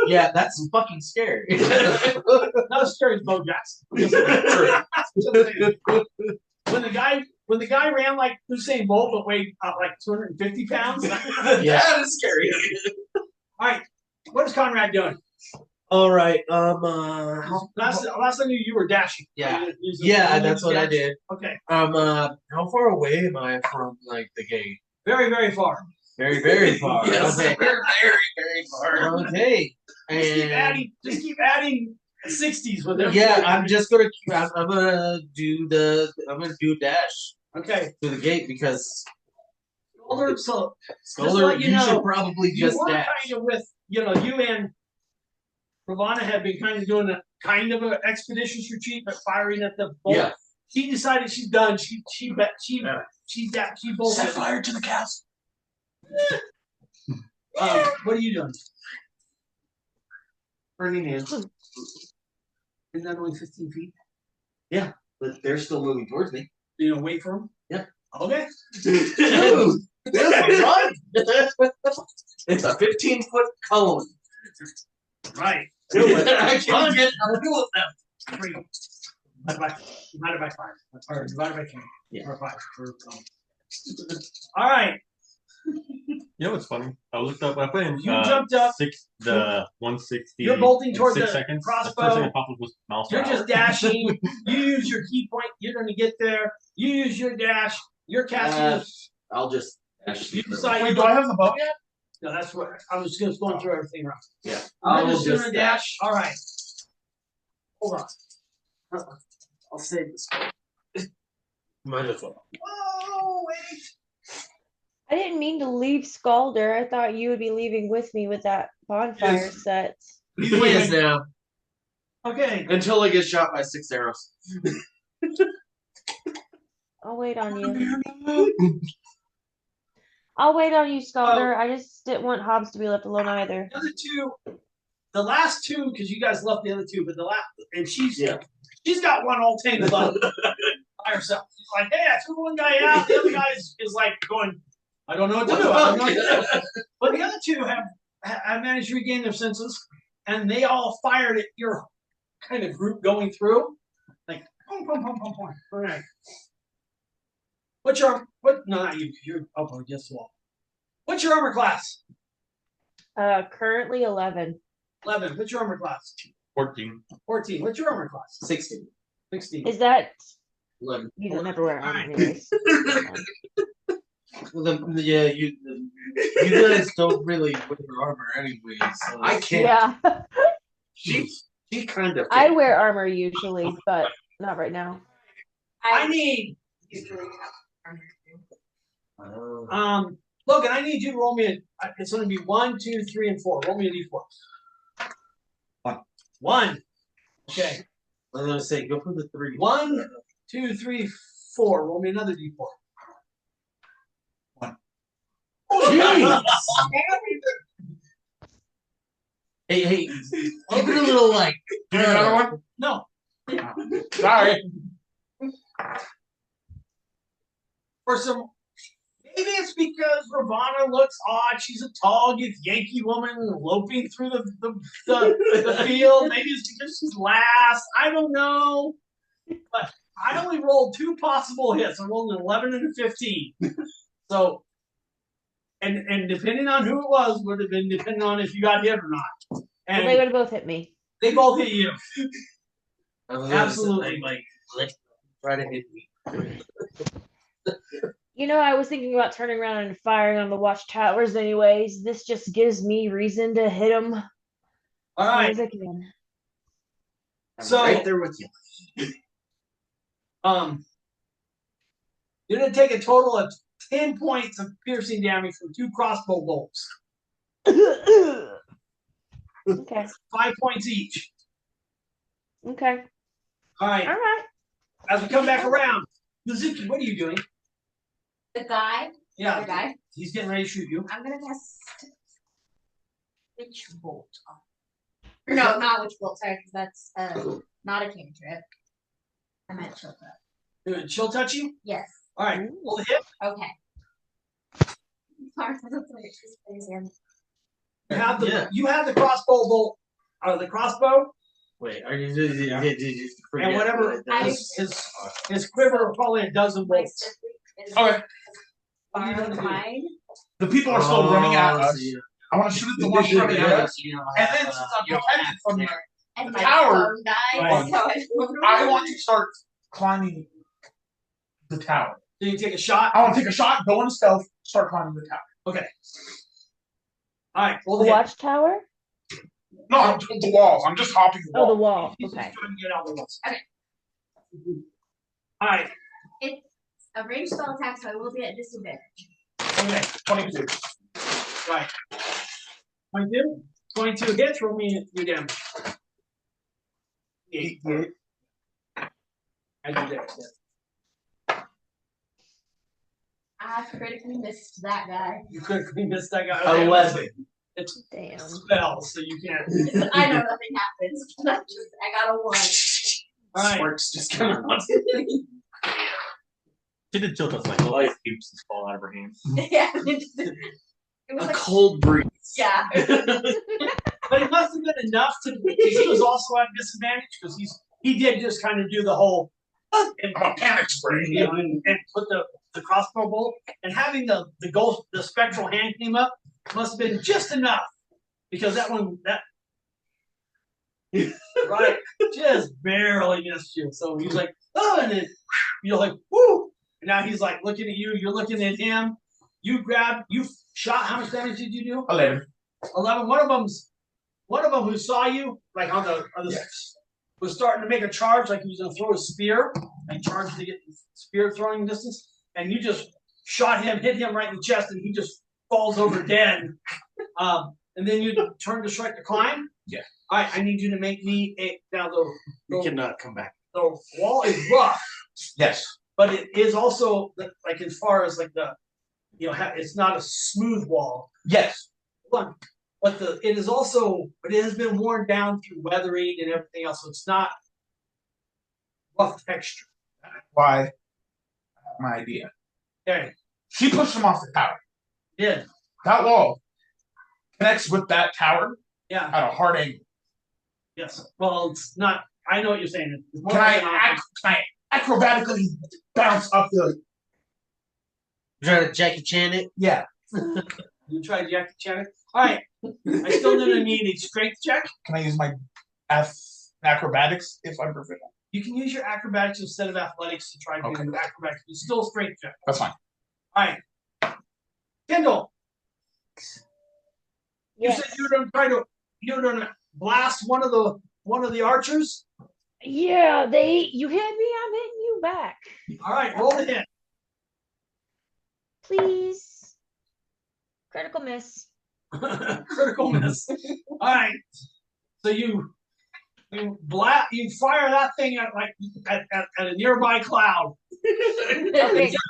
Yeah, that's fucking scary. Not as scary as Bo Jackson. When the guy ran like Usain Bolt but weighed like 250 pounds. Yeah. That is scary. All right, what is Conrad doing? All right. Last I knew you were dashing. Yeah. You Yeah, that's what I did. Okay, How far away am I from like the gate? very very far. Very, very far. Yes, Okay. we're very, very far. Okay. Just keep And adding. Just keep adding 60s with them. Yeah, I'm just gonna. I'm gonna do a dash Okay. to the gate because Scolder, so Scolder, you know, should probably you just were dash. kind of with, you and Ravana had been kind of doing a kind of an expeditious retreat, but firing at the bolt. Yeah. She decided she's done. She bolted. Set fire to the castle. What are you doing? Burning in. Isn't that only 15 feet? But they're still moving towards me. You gonna wait for them? Yeah. Okay. Dude, run! It's a 15-foot cone. Right. I can't get a deal with them. 3. Divided by 5. Or divided by 10. Yeah. Or 5. All right. You know what's funny? I looked up. I put in. You jumped up. 160. You're bolting towards in the 6 seconds. crossbow. The first thing that popped up was mouse. You're just dashing. You use your key point. You're going to get there. You use your dash. You're casting. I'll just dash. You decide. Wait, do I have the bow yet? No, that's what I was just going through everything around. Yeah. I'm I'll just doing just a dash. All right. Hold on. I'll save this. Might as well. Oh wait. I didn't mean to leave Scalder. I thought you would be leaving with me with that bonfire Yes. set. He is now. Okay. Until I get shot by 6 arrows. I'll wait on you. I'll wait on you, Scalder. I just didn't want Hobbs to be left alone either. The other two, the last two, because you guys left the other two, but the last, and she's got one all tangled up by herself. She's like, hey, I threw one guy out. The other guy is like going, I don't know what to do. I don't know what to do. But the other two have managed to regain their senses, and they all fired at your kind of group going through, like, pum, pum, pum, pum, pum. All right. What's your no, not you? You're up against the wall. What's your armor class? Currently 11. 11. What's your armor class? 14. 14. What's your armor class? 16. 16. Is that 11. you don't never wear armor anyways? Yeah, you guys don't really wear armor anyway. So. I can't. Yeah. She kind of. I wear armor usually, but not right now. I need Logan, I need you to roll me it's gonna be 1, 2, 3, and 4. Roll me a d4. 1. Okay. I'm gonna say go for the 3. 1, 2, 3, 4. Roll me another d4. 1. Jeez. Hey, keep it a little like. Another one? No. Sorry. For some, maybe it's because Ravana looks odd. She's a tall Yankee woman loping through the field. Maybe it's because she's last. I don't know. But I only rolled 2 possible hits. I rolled an 11 and a 15. So, and depending on who it was, would have been depending on if you got hit or not. And Well, they would have both hit me. they both hit you. Absolutely. Like, try to hit me. You know, I was thinking about turning around and firing on the watchtowers anyways. This just gives me reason to hit them All right. as I can. I'm So- right there with you. You're gonna take a total of 10 points of piercing damage from 2 crossbow bolts. Okay. 5 points each. Okay. All right. All right. As we come back around, Mizuki, what are you doing? The guy, the Yeah, guy, he's getting ready to shoot you. I'm gonna guess witch bolt. Or no, not witch bolt. Sorry, because that's not a cantrip. I meant chill touch. She'll touch you. Yes. All right. Roll the hit. Okay. Sorry, that's what it just plays in. You have the crossbow bolt, or the crossbow, Wait, are you? Did you forget and whatever what it his quiver of probably a dozen My bolts. stick is Okay. borrowed mine. The people are still running at us. so you- I want to shoot at the one running at us. And then since I'm protected from the And The my tower. phone died, Right. so I want to start climbing the tower. So you take a shot. I want to take a shot, go into stealth, start climbing the tower. Okay. All right. Roll The the hit. watchtower? No, I'm the walls. I'm just hopping the Oh, the wall. wall. He's just Okay. trying to get out the walls. Okay. All right. It's a ranged spell attack, so I will be at disadvantage. Okay. 22. Right. 22? 22 hits. Roll me your damage. 8. I do that. Yeah. I critically missed that guy. You critically missed that guy. 11. It's Damn. spells, so you can't. I know nothing happens. I got a 1. All right. Sparks just come out. She did tilt us like life keeps just fall out of her hands. Yeah. It was A like, cold breeze. yeah. But it must have been enough to. Because he was also at disadvantage because he did just kind of do the whole. And, I'm a panic spray. you know, and put the crossbow bolt and having the spectral hand came up must have been just enough because that right just barely missed you. So he's like, oh, and then you're like, whoo, and now he's like looking at you. You're looking at him. You shot. How much damage did you do? 11. 11. One of them who saw you like on the Yes. was starting to make a charge, like he was going to throw a spear and charge to get spear throwing distance, and you just shot him, hit him right in the chest, and he just falls over dead. And then you turn to strike to climb. Yeah. All right, I need you to make me a. Now We cannot come back. the wall is rough, Yes. but it is also like as far as like the, it's not a smooth wall. Yes. But it is also, but it has been worn down through weathering and everything else, so it's not rough texture. Why? I have my idea. Okay, She pushed him off the tower. yeah, That wall connects with that tower yeah, at a hard angle. yes. Well, it's not. I know what you're saying. It's more Can like I acrobatically bounce up the? You trying to Jackie Chan it? Yeah. You try Jackie Chan. All right. I still need a strength check. Can I use my acrobatics if I'm proficient? You can use your acrobatics instead of athletics to try to do acrobatics. It's still a strength check. That's fine. All right. Kendall, Yes. you said you were gonna blast one of the archers. Yeah, you hit me, I'm hitting you back. All right, roll the hit. Please. Critical miss. Critical miss. All right. So you fire that thing at a nearby cloud.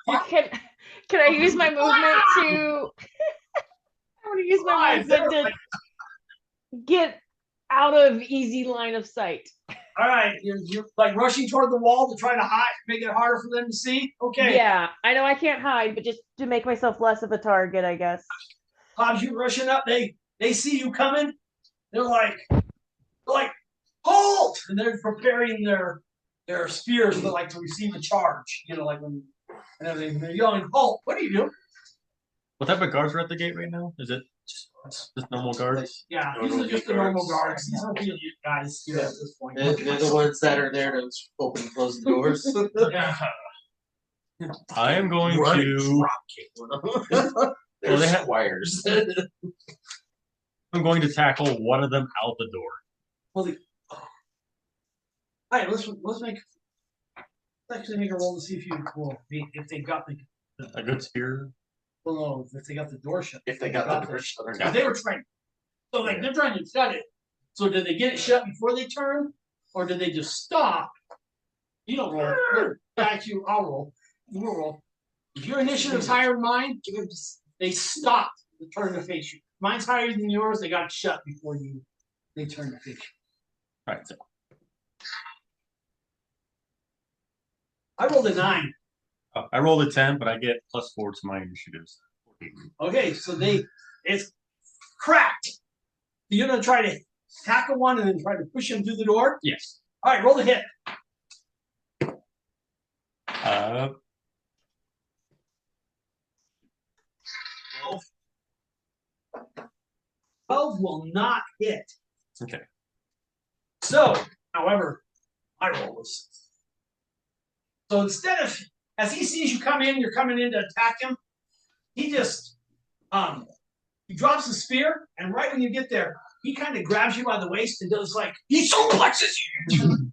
Okay, can I use my movement to I want to use my movement to get out of easy line of sight. All right, you're like rushing toward the wall to try to hide, make it harder for them to see. Okay. Yeah, I know I can't hide, but just to make myself less of a target, I guess. As you rushing up, they see you coming. They're like, halt! And they're preparing their spears to receive a charge. Like when and everything. They're yelling, halt! What are you doing? What type of guards are at the gate right now? Is it just normal guards? Yeah, No, these no, are just the guards. normal guards. These aren't real guys here at this point. They're the ones that are there to open and close the doors. Yeah. I am going Run and to. drop kick one of them. They're they have- squires. I'm going to tackle one of them out the door. All right, let's actually make a roll to see if they got the A good spear. if they got the door shut. If they got the door shut. Because they were trying. So they're trying to shut it. So did they get it shut before they turned, or did they just stop? You don't roll. Actually, I'll roll. You will roll. If your initiative's higher than mine, they stopped to turn to face you. Mine's higher than yours. They got shut before they turned to face you. All right. So I rolled a 9. I rolled a 10, but I get +4 to my initiatives. Okay, so it's cracked. You're gonna try to tackle one and then try to push him through the door. Yes. All right, roll the hit. 12 will not hit. Okay. So, however, I roll this. So instead of, as he sees you come in, you're coming in to attack him, he just, he drops the spear, and right when you get there, he kind of grabs you by the waist and does like He suplexes you.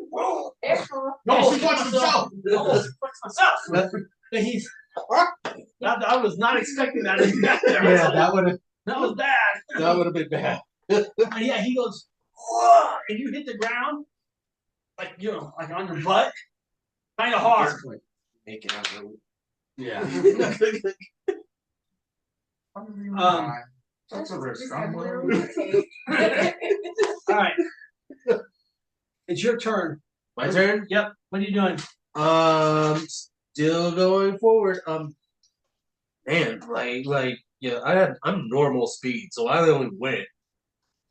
whoa. Careful. No, he suplexes himself. Almost myself. And he's I was not expecting that. Yeah, that would have That was bad. been bad. And yeah, he goes, whoa, and you hit the ground, like like on your butt, kind of hard. Make it out of Yeah. That's a risk. Just I'm have willing little to- cake. All right, it's your turn. My turn. Yep. What are you doing? Still going forward. Man, I'm normal speed, so I only went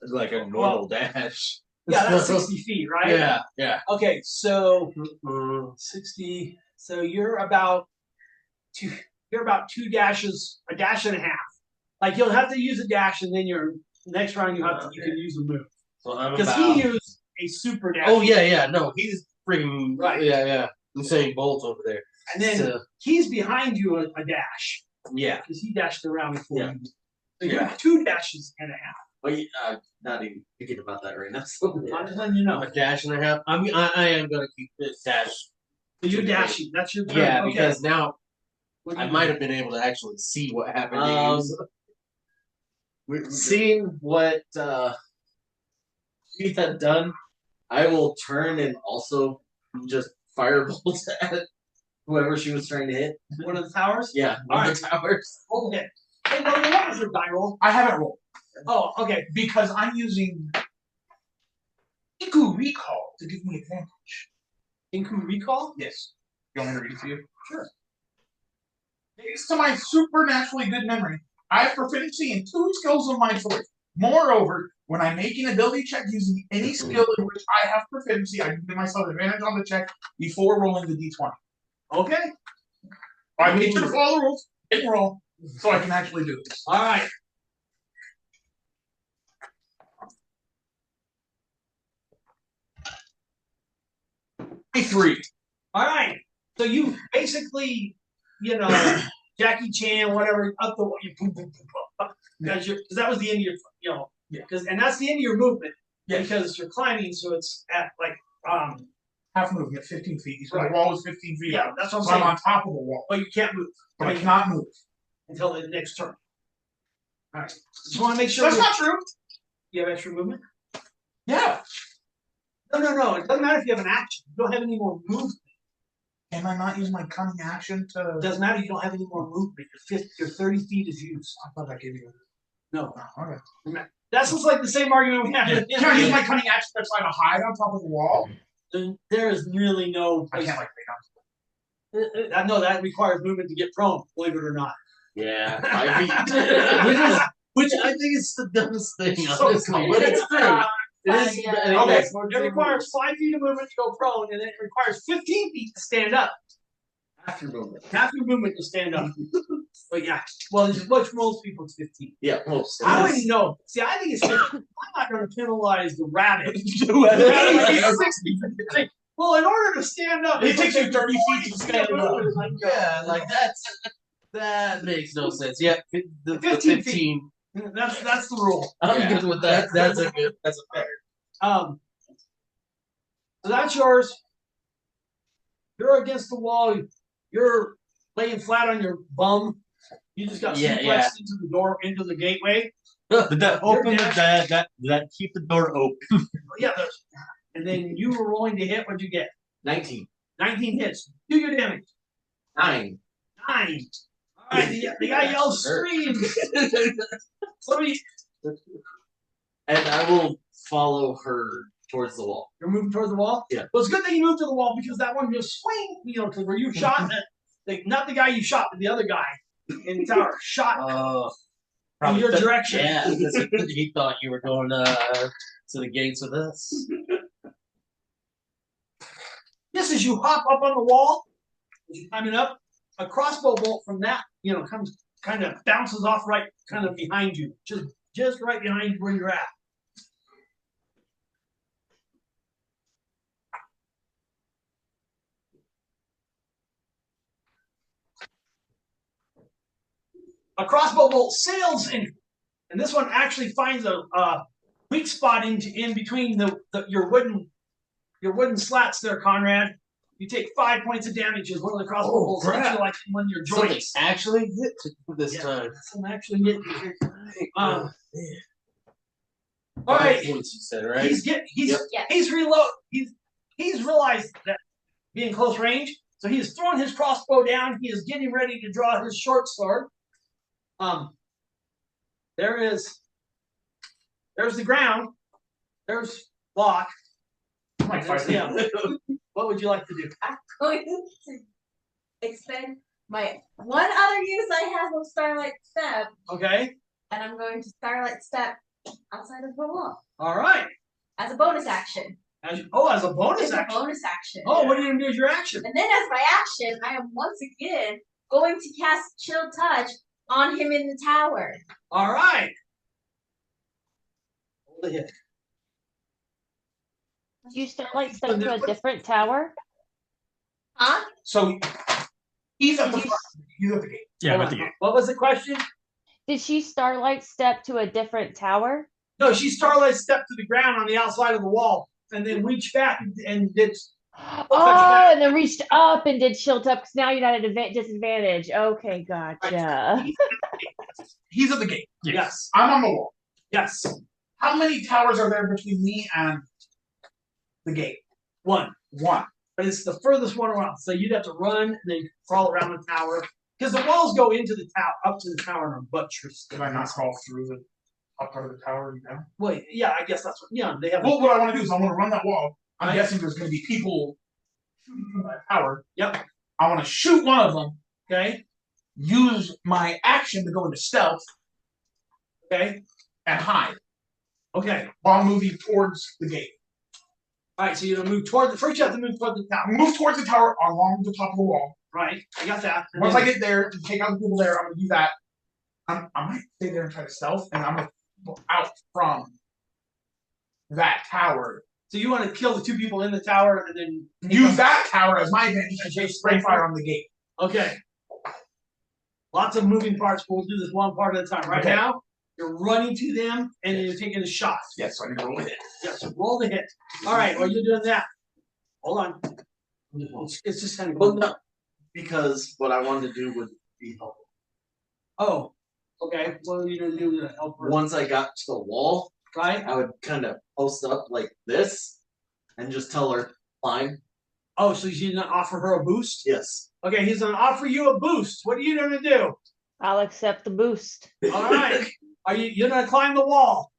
like a normal dash. Yeah, that's 60 feet, right? Yeah, yeah. Okay, so 60. So you're about two. You're about two dashes, a dash and a half. Like you'll have to use a dash, and then your next round you can use a move So I'm because about. he used a super dash. Oh yeah. No, he's freaking Right. Yeah. Usain Bolt over there. And then So, he's behind you a dash yeah. because he dashed around before Yeah. you. So you're Yeah. 2 dashes and a half. Well, not even thinking about that right now. So I'm just letting you know. A dash and a half. I mean, I am gonna keep this dash. So you're dashing. That's your turn. Yeah, Okay. because now What do I you might do? have been able to actually see what happened to you. seeing what she had done, I will turn and also just firebolt at whoever she was trying to hit. One of the towers? Yeah, one of the towers. Okay. Hey, Logan, what was your die roll? I haven't rolled Oh, okay. because I'm using Iku Recall to give me advantage. Inku recall? Yes. You want me to read it to you? Sure. Thanks to my supernaturally good memory, I have proficiency in 2 skills of my choice. Moreover, when I make an ability check using any skill in which I have proficiency, I give myself advantage on the check before rolling the d20. Okay. I made sure to follow the rules and roll so I can actually do this. All right. Three. All right. So you basically, Jackie Chan, whatever, up the you boom, boom, boom, boom, because that was the end of your, and that's the end of your movement. Yeah. Because you're climbing, so it's at like Half movement, 15 feet. You said Right. the wall is 15 feet. Yeah, that's what I'm So I'm saying. on top of the wall, But you can't move but I cannot move. until the next turn. All right. Just want to make sure That's not true. you have extra movement. Yeah. No. It doesn't matter if you have an action. You don't have any more movement. Can I not use my cunning action to? It doesn't matter. You don't have any more movement. Your 30 feet is used. I thought I gave you. No. Okay. That's just like the same argument we had. Can I use my cunning action to try to hide on top of the wall? There is really no. I can't like lay down. I know that requires movement to get prone, believe it or not. Yeah, 5 feet. which I think is the dumbest thing, So- honestly, but it's true. It is. Yeah. I mean, Okay, that's- it requires 5 feet of movement to go prone, and then it requires 15 feet to stand up. Half your movement. Half your movement to stand up. But yeah, well, most people it's 15. Yeah, most. I wouldn't know. See, I think it's 15. I'm not going to penalize the rabbit. Well, in order to stand up, It takes you 30 feet to stand up. Yeah, like that makes no sense. Yeah, the 15 15. That's the rule. I'm Yeah, good with that. That's a fair. So that's yours. You're against the wall. You're laying flat on your bum. You just got Yeah, suplexed yeah. into the door, into the gateway. Did that open You're that keep the door open? Yeah, and then you were rolling to hit. What'd you get? 19. 19 hits. Do your damage. 9. 9. All right, the guy yells, screams. Somebody, And I will follow her towards the wall. you're moving towards the wall? Yeah. Well, it's good that you moved to the wall because that one just swing, because where you shot, not the guy you shot, but the other guy in the tower shot in your direction. Yeah, because he thought you were going to the gates with us. Just as you hop up on the wall, as you're climbing up, a crossbow bolt from that, comes kind of bounces off right kind of behind you. Just right behind where you're at. A crossbow bolt sails in, and this one actually finds a weak spot in between your wooden slats there, Conrad. You take 5 points of damage as one of the crossbow bolts hits you like one of your joints. Something actually hit this time. Some actually hit you. All right. Points, you said, right? He's realized that being close range, so he has thrown his crossbow down. He is getting ready to draw his short sword. There's the ground. There's Locke. There's him. What would you like to do? I'm going to expend my one other use I have of Starlight Step. Okay. And I'm going to Starlight Step outside of the wall. All right. As a bonus action. As a bonus action. Bonus action. Oh, what are you going to do as your action? And then as my action, I am once again going to cast Chill Touch on him in the tower. All right. Hold the hit. Did you Starlight Step to a different tower? Huh? So he's at the front. He's at the gate. Yeah, I'm at the gate. What was the question? Did she Starlight Step to a different tower? No, she Starlight stepped to the ground on the outside of the wall and then reached back and did. Oh, and then reached up and did Chill Touch because now you're not at disadvantage. Okay, gotcha. He's at the gate. Yes. I'm on the wall. Yes. How many towers are there between me and the gate? One. One. But it's the furthest one around. So you'd have to run and then crawl around the tower. Because the walls go into the tower, up to the tower and are buttressed. Did I not crawl through the top part of the tower and down? Well, yeah, I guess that's what. Yeah, they have. Well, what I want to do is I want to run that wall. I'm guessing there's going to be people shooting from that tower. Yep. I want to shoot one of them. Okay. Use my action to go into stealth. Okay. And hide. Okay. While moving towards the gate. All right. So you're gonna move toward the. First, you have to move toward the tower. Move towards the tower along the top of the wall. Right. I got that. And Once then, I get there and take out the people there, I'm going to do that. I might stay there and try to stealth, and I'm going to go out from that tower. so you want to kill the two people in the tower and then Use that tower as my advantage and take spray fire on the gate. Okay. Lots of moving parts, but we'll do this one part at a time. Right Okay. now, you're running to them and then you're taking a shot. Yes, so I need to roll with it. Yes, so roll the hit. All right, while you're doing that, hold on. It's just kind of Well, no, because what I wanted to do would be helpful. Oh, okay. What are you gonna do to help her? Once I got to the wall, Right? I would kind of post up like this and just tell her, climb. Oh, so you're gonna offer her a boost? Yes. Okay, he's gonna offer you a boost. What are you gonna do? I'll accept the boost. All right. You're gonna climb the wall?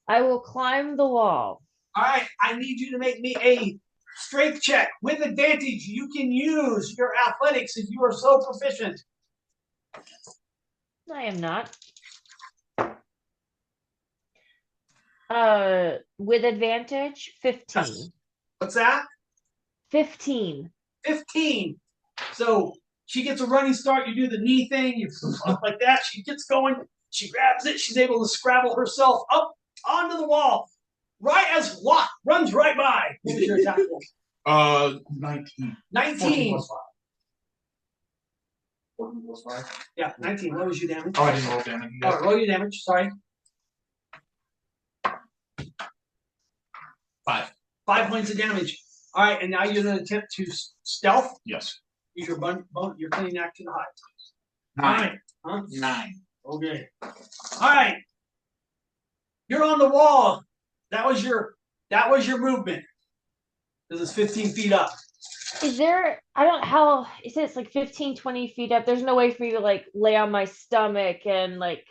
I will climb the wall. All right. I need you to make me a strength check with advantage. You can use your athletics if you are so proficient. I am not. With advantage, 15. What's that? 15. 15. So she gets a running start. You do the knee thing. You like that. She gets going. She grabs it. She's able to scrabble herself up onto the wall. Right as Locke runs right by. What was your attack roll? 19. 19. 14 plus 5. Yeah, 19. What was your damage? Oh, I didn't roll damage. Oh, roll your damage. Sorry. 5. 5 points of damage. All right, and now you're going to attempt to stealth. Yes. Use your your clean action to hide. 9. Huh? 9. Okay. All right. You're on the wall. That was your movement. This is 15 feet up. Is there, I don't, how, it says it's like 15, 20 feet up. There's no way for you to like lay on my stomach and like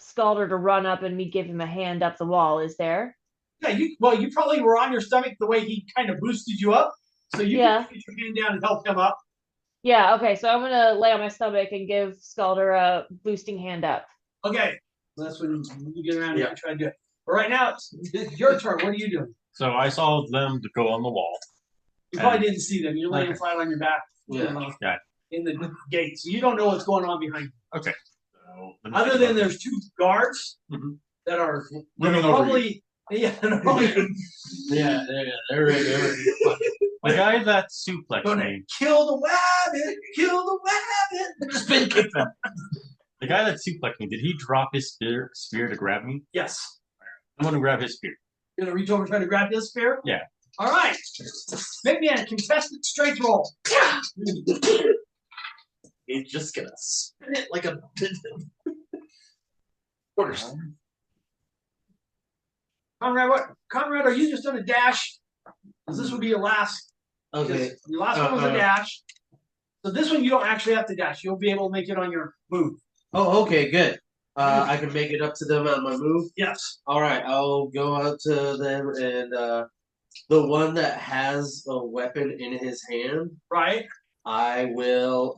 Scalder to run up and me give him a hand up the wall, is there? Yeah, you probably were on your stomach the way he kind of boosted you up. So you can get your hand down and help him up. Yeah, okay, so I'm gonna lay on my stomach and give Scalder a boosting hand up. Okay. So that's when you get around and try to do it. But right now, it's your turn. What are you doing? So I saw them to go on the wall. You probably didn't see them. You're laying flat on your back. Yeah. In the gate. So you don't know what's going on behind you. Okay. So, Other than there's 2 guards that are probably... Yeah, they're ready. The guy that suplexed me. Kill the wabbit! Kill the wabbit! Spin kick them. The guy that suplexed me, did he drop his spear to grab me? Yes. I'm gonna grab his spear. You're gonna reach over and try to grab his spear? Yeah. All right. Make me a contested strength roll. He's just gonna spin it like a quarters. Conrad, are you just on a dash? Because this would be your last. Okay. Your last one was a dash. So this one you don't actually have to dash. You'll be able to make it on your move. Oh, okay, good. I can make it up to them on my move. Yes. All right, I'll go out to them, and the one that has a weapon in his hand, Right. I will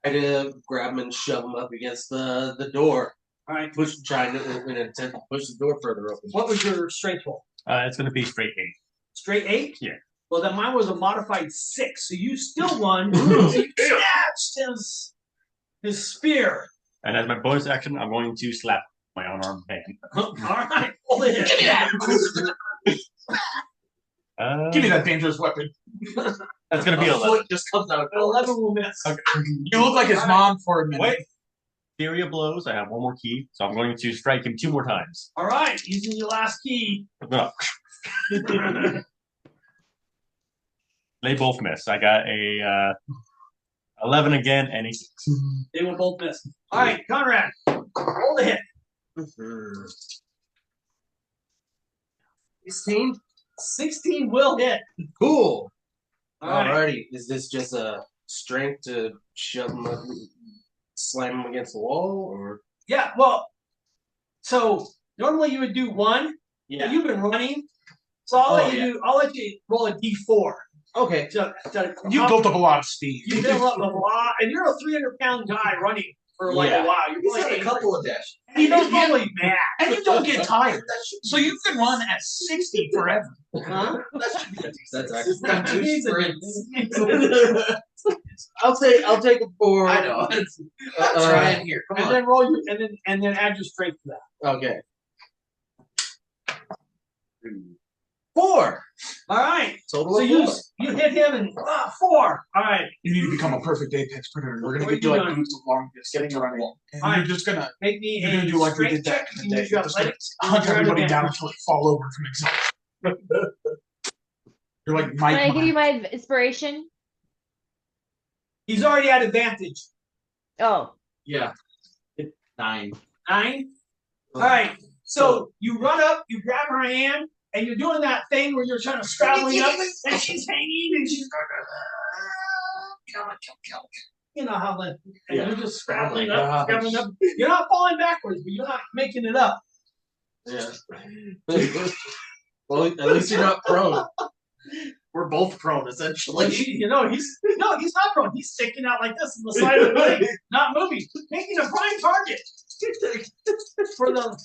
try to grab him and shove him up against the door. All right. Trying to in an attempt to push the door further open. What was your strength roll? It's gonna be straight 8. Straight 8? Yeah. Well, then mine was a modified 6, so you still won. So you snatched his spear. And as my bonus action, I'm going to slap my unarmed man. All right, hold it. Give me that. Give me that dangerous weapon. That's gonna be A 11. foot just comes out. 11 will miss. Okay. You look like his mom for a minute. Wait. Theory of blows. I have one more key, so I'm going to strike him 2 more times. All right, using your last key. No. They both miss. I got a 11 again and a 6. They will both miss. All right, Conrad, roll the hit. 16? 16 will hit. Cool. All right. Alrighty. Is this just a strength to shove him up, slam him against the wall, or? Yeah, well, so normally you would do 1. Yeah. But you've been running, so I'll let you roll a d4. Okay. You built up a lot of speed. You built up a lot, and you're a 300-pound guy running for like a while. You're He's had playing a couple of dashes. He's probably mad. And you don't get tired. So you can run at 60 forever. Huh? That's actually Got 2 He's a- sprints. I'll take it for. I know. Try it here. Come And on. then roll your and then add your strength to that. Okay. 4. All right. Total So of 4. you hit him and 4. All right. You need to become a perfect apex predator. We're What gonna are get you you like doing? boots of long distance running. And Alright. you're just gonna Make me you're gonna a do like we strength did that check. in You the day. use your You're just gonna athletics. hunt Your everybody down advantage. until they fall over from exhaustion. You're like Can Mike. I give you my inspiration? He's already at advantage. Oh, Yeah. 9. 9. All right. So you run up, you grab her hand, and you're doing that thing where you're trying to straddling up, and she's hanging, and she's you know how the and Yeah. you're just scrabbling up, scrabbling up. You're not falling backwards, but you're not making it up. Yeah. Well, at least you're not prone. We're both prone, essentially. Like he's not prone. He's sticking out like this on the side of the building, not moving, making a prime target for the.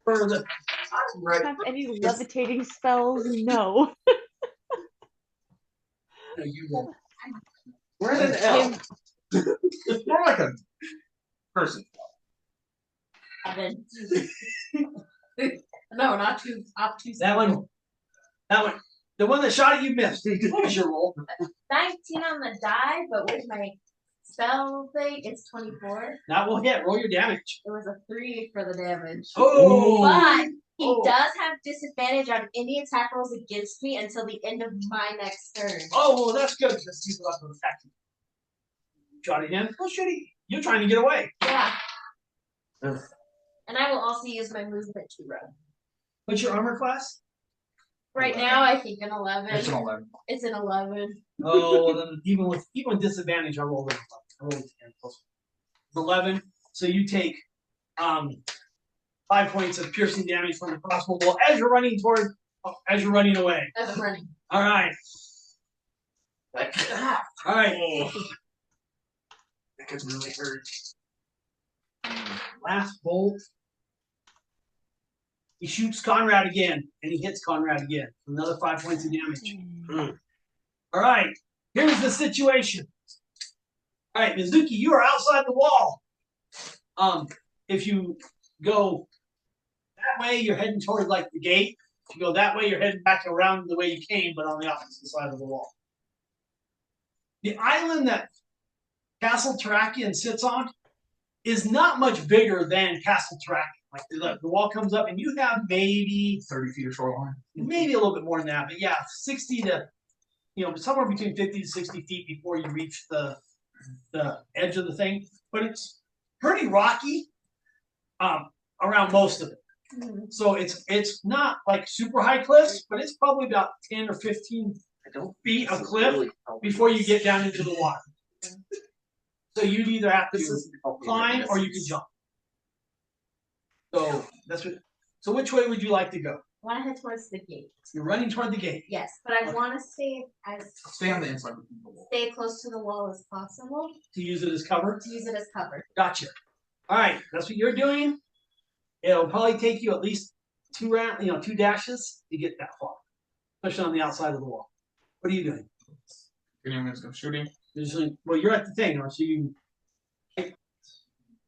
do I have any levitating spells? No. We're in an L. It's more like a person. Seven. No, not two. Up two. That one. The one that shot at you missed. What was your roll? 19 on the die, but with my spell thing, it's 24. That will hit. Roll your damage. It was a 3 for the damage. Oh, But he Oh. does have disadvantage on any attack rolls against me until the end of my next turn. oh, well, that's good because he's about to attack you. Shot at him. Oh, shit! You're trying to get away. Yeah. And I will also use my movement to run. What's your armor class? Right now, I think an 11. It's an 11. It's an 11. Oh, well, then even with disadvantage, I rolled it. I rolled 10 plus 11. So you take 5 points of piercing damage from the crossbow bolt as you're running away. As I'm running. All right. All right. That could really hurt. Last bolt. He shoots Conrad again, and he hits Conrad again. Another 5 points of damage. All right. Here's the situation. All right, Mizuki, you are outside the wall. If you go that way, you're heading toward like the gate. If you go that way, you're heading back around the way you came, but on the opposite side of the wall. The island that Castle Terrakian sits on is not much bigger than Castle Tracking. Like the wall comes up, and you have maybe 30 feet of shoreline. maybe a little bit more than that, but yeah, 60 to somewhere between 50 to 60 feet before you reach the edge of the thing. But it's pretty rocky around most of it. So it's not like super high cliffs, but it's probably about 10 or 15 feet of cliff before you get down into the water. So you'd either have to climb or you can jump. So that's what. So which way would you like to go? I want to head towards the gate. You're running toward the gate. Yes, but I want to stay on the inside of the wall. Stay close to the wall as possible. To use it as cover? To use it as cover. Gotcha. All right, that's what you're doing. It'll probably take you at least 2 dashes to get that far, especially on the outside of the wall. What are you doing? I'm just go shooting. Well, you're at the thing, so you.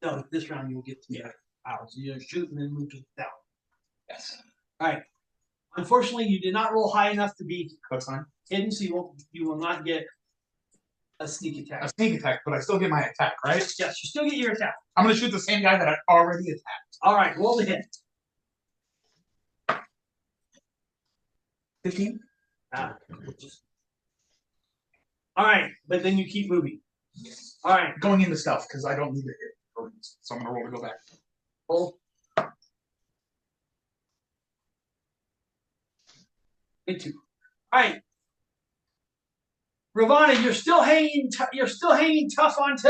No, this round you'll get to the out. So you shoot and then move to the down. Yes. All right. Unfortunately, you did not roll high enough to be hidden, so you will not get a sneak attack. A sneak attack, but I still get my attack, right? Yes, you still get your attack. I'm gonna shoot the same guy that I already attacked. All right, roll the hit. 15. All right, but then you keep moving. All right, going into stealth because I don't need to hit. So I'm gonna roll to go back. Roll. Into. All right, Ravana, you're still hanging. You're still hanging tough onto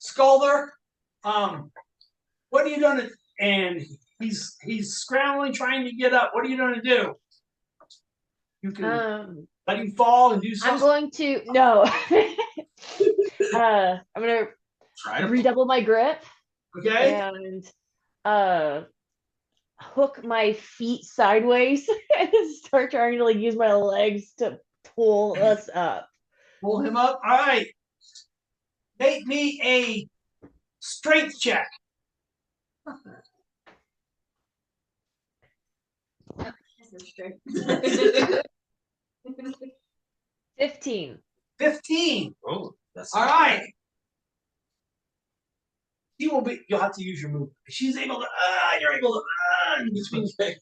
Skulder. What are you doing? And he's scrambling, trying to get up. What are you going to do? You can let him fall and do something. I'm going to I'm gonna redouble my grip. Okay. And hook my feet sideways and start trying to like use my legs to pull us up. Pull him up. All right. Make me a strength check. Strength. 15. 15. Oh, that's all right. He will be. You'll have to use your move. She's able to. You're able to. Which means get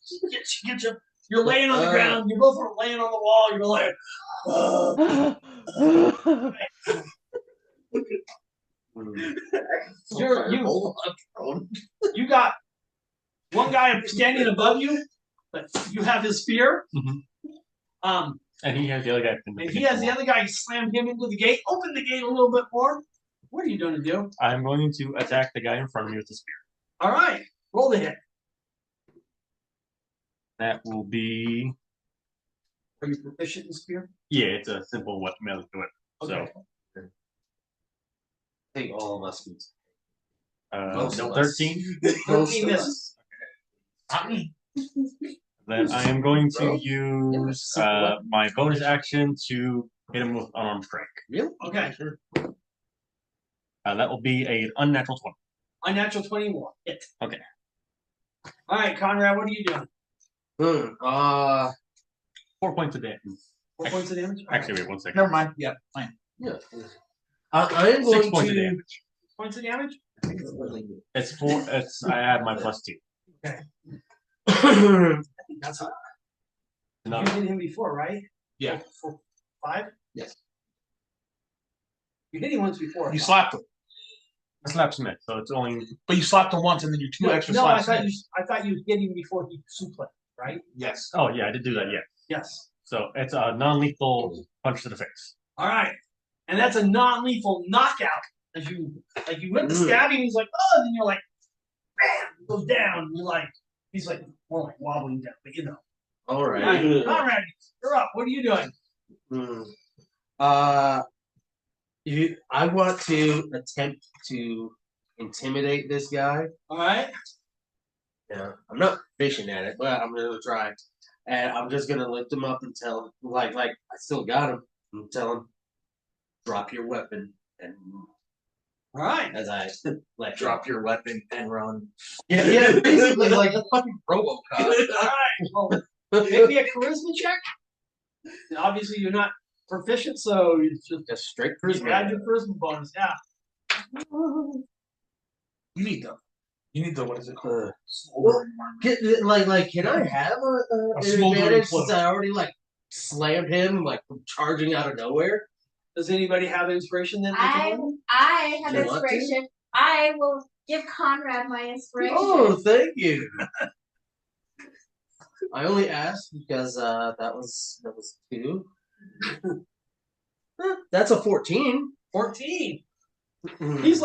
you. You're laying on the ground. You're both laying on the wall. You're like. You got one guy standing above you, but you have his spear. Mm-hmm. And he has the other guy. And he has the other guy slammed him into the gate. Open the gate a little bit more. What are you going to do? I'm going to attack the guy in front of me with the spear. All right. Roll the hit. That will be. Are you proficient in spear? Yeah, it's a simple weapon melee to it. Okay. So. I think all of us can. 13. 13 misses. Okay. Then I am going to use my bonus action to hit him with unarmed strike. Really? Okay. Sure. That will be an unnatural 20. Unnatural 21. Hit. Okay. All right, Conrad, what are you doing? 4 points of damage. 4 points of damage? Actually, wait 1 second. Never mind. Yeah, fine. Yeah. I am 6 going points to. of damage. Points of damage? It's 4. I add my +2. Okay. That's a, No. you hit him before, right? Yeah. 5? Yes. You hit him once before. You slapped him, I slapped Smith, so it's only. but you slapped him once, and then you two extra No, I slaps. thought you hit him before he suplexed, right? Yes. Oh yeah, I did do that. Yeah. Yes. So it's a non-lethal punch to the face. All right, and that's a non-lethal knockout. As you went to stab him, he's like, oh, and then you're like, bam, he goes down. And you're like, he's like more like wobbling down, but you know. All right. Conrad, you're up. What are you doing? I want to attempt to intimidate this guy. All right. Yeah, I'm not fishing at it, but I'm gonna try. And I'm just gonna lift him up and tell him, like I still got him. And tell him, drop your weapon and move. All right. As I like Drop your weapon and run. yeah, basically like a fucking RoboCop. All right. Well, maybe a charisma check. And obviously, you're not proficient, so it's just Just straight add charisma. your charisma bonus. Yeah. You need the what is it called? Well, can I have an smoldering advantage cloak. since I already slammed him from charging out of nowhere? Does anybody have inspiration then? I have Do you want to? inspiration. I will give Conrad my inspiration. Oh, thank you. I only asked because that was 2. That's a 14. 14. He's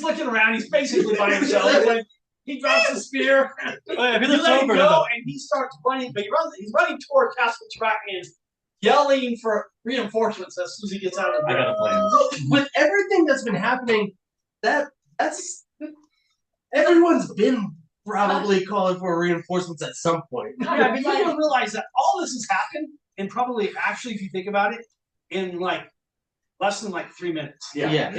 looking around. He's basically by himself. Like he drops the spear. He You let looks him over go, though. and he starts running. But he's running toward Castle Trackman, yelling for reinforcements as soon as he gets out of the I got a plan. So, with everything that's been happening, that's everyone's been probably calling for reinforcements at some point. Yeah, but you don't realize that all this has happened, and probably actually, if you think about it, in less than 3 minutes. Yeah.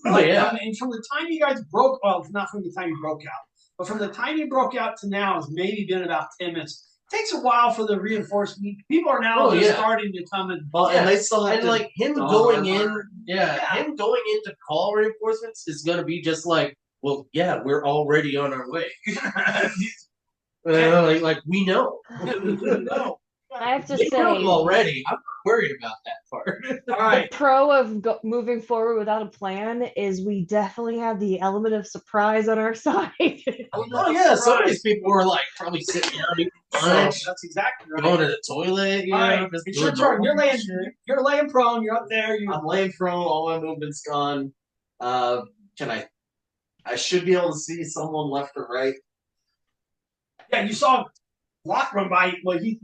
Oh yeah. And from the time you guys broke, well, not from the time you broke out, but from the time you broke out to now has maybe been about 10 minutes. It takes a while for the reinforcement. People are now starting to come and. Well, and they still have And to him dawn going in, armor. him going in to call reinforcements is gonna be just well, yeah, we're already on our way. We know. No. I have to They say, know already. I'm not worried about that part. All right. the pro of moving forward without a plan is we definitely have the element of surprise on our side. Oh yeah, some of these people were probably sitting down eating lunch, That's exactly right. going to the toilet. All right, just it's your doing turn. normal shit. You're laying prone. You're up there. I'm laying prone. All my movement's gone. Can I should be able to see someone left or right. Yeah, you saw Locke run by. Well, he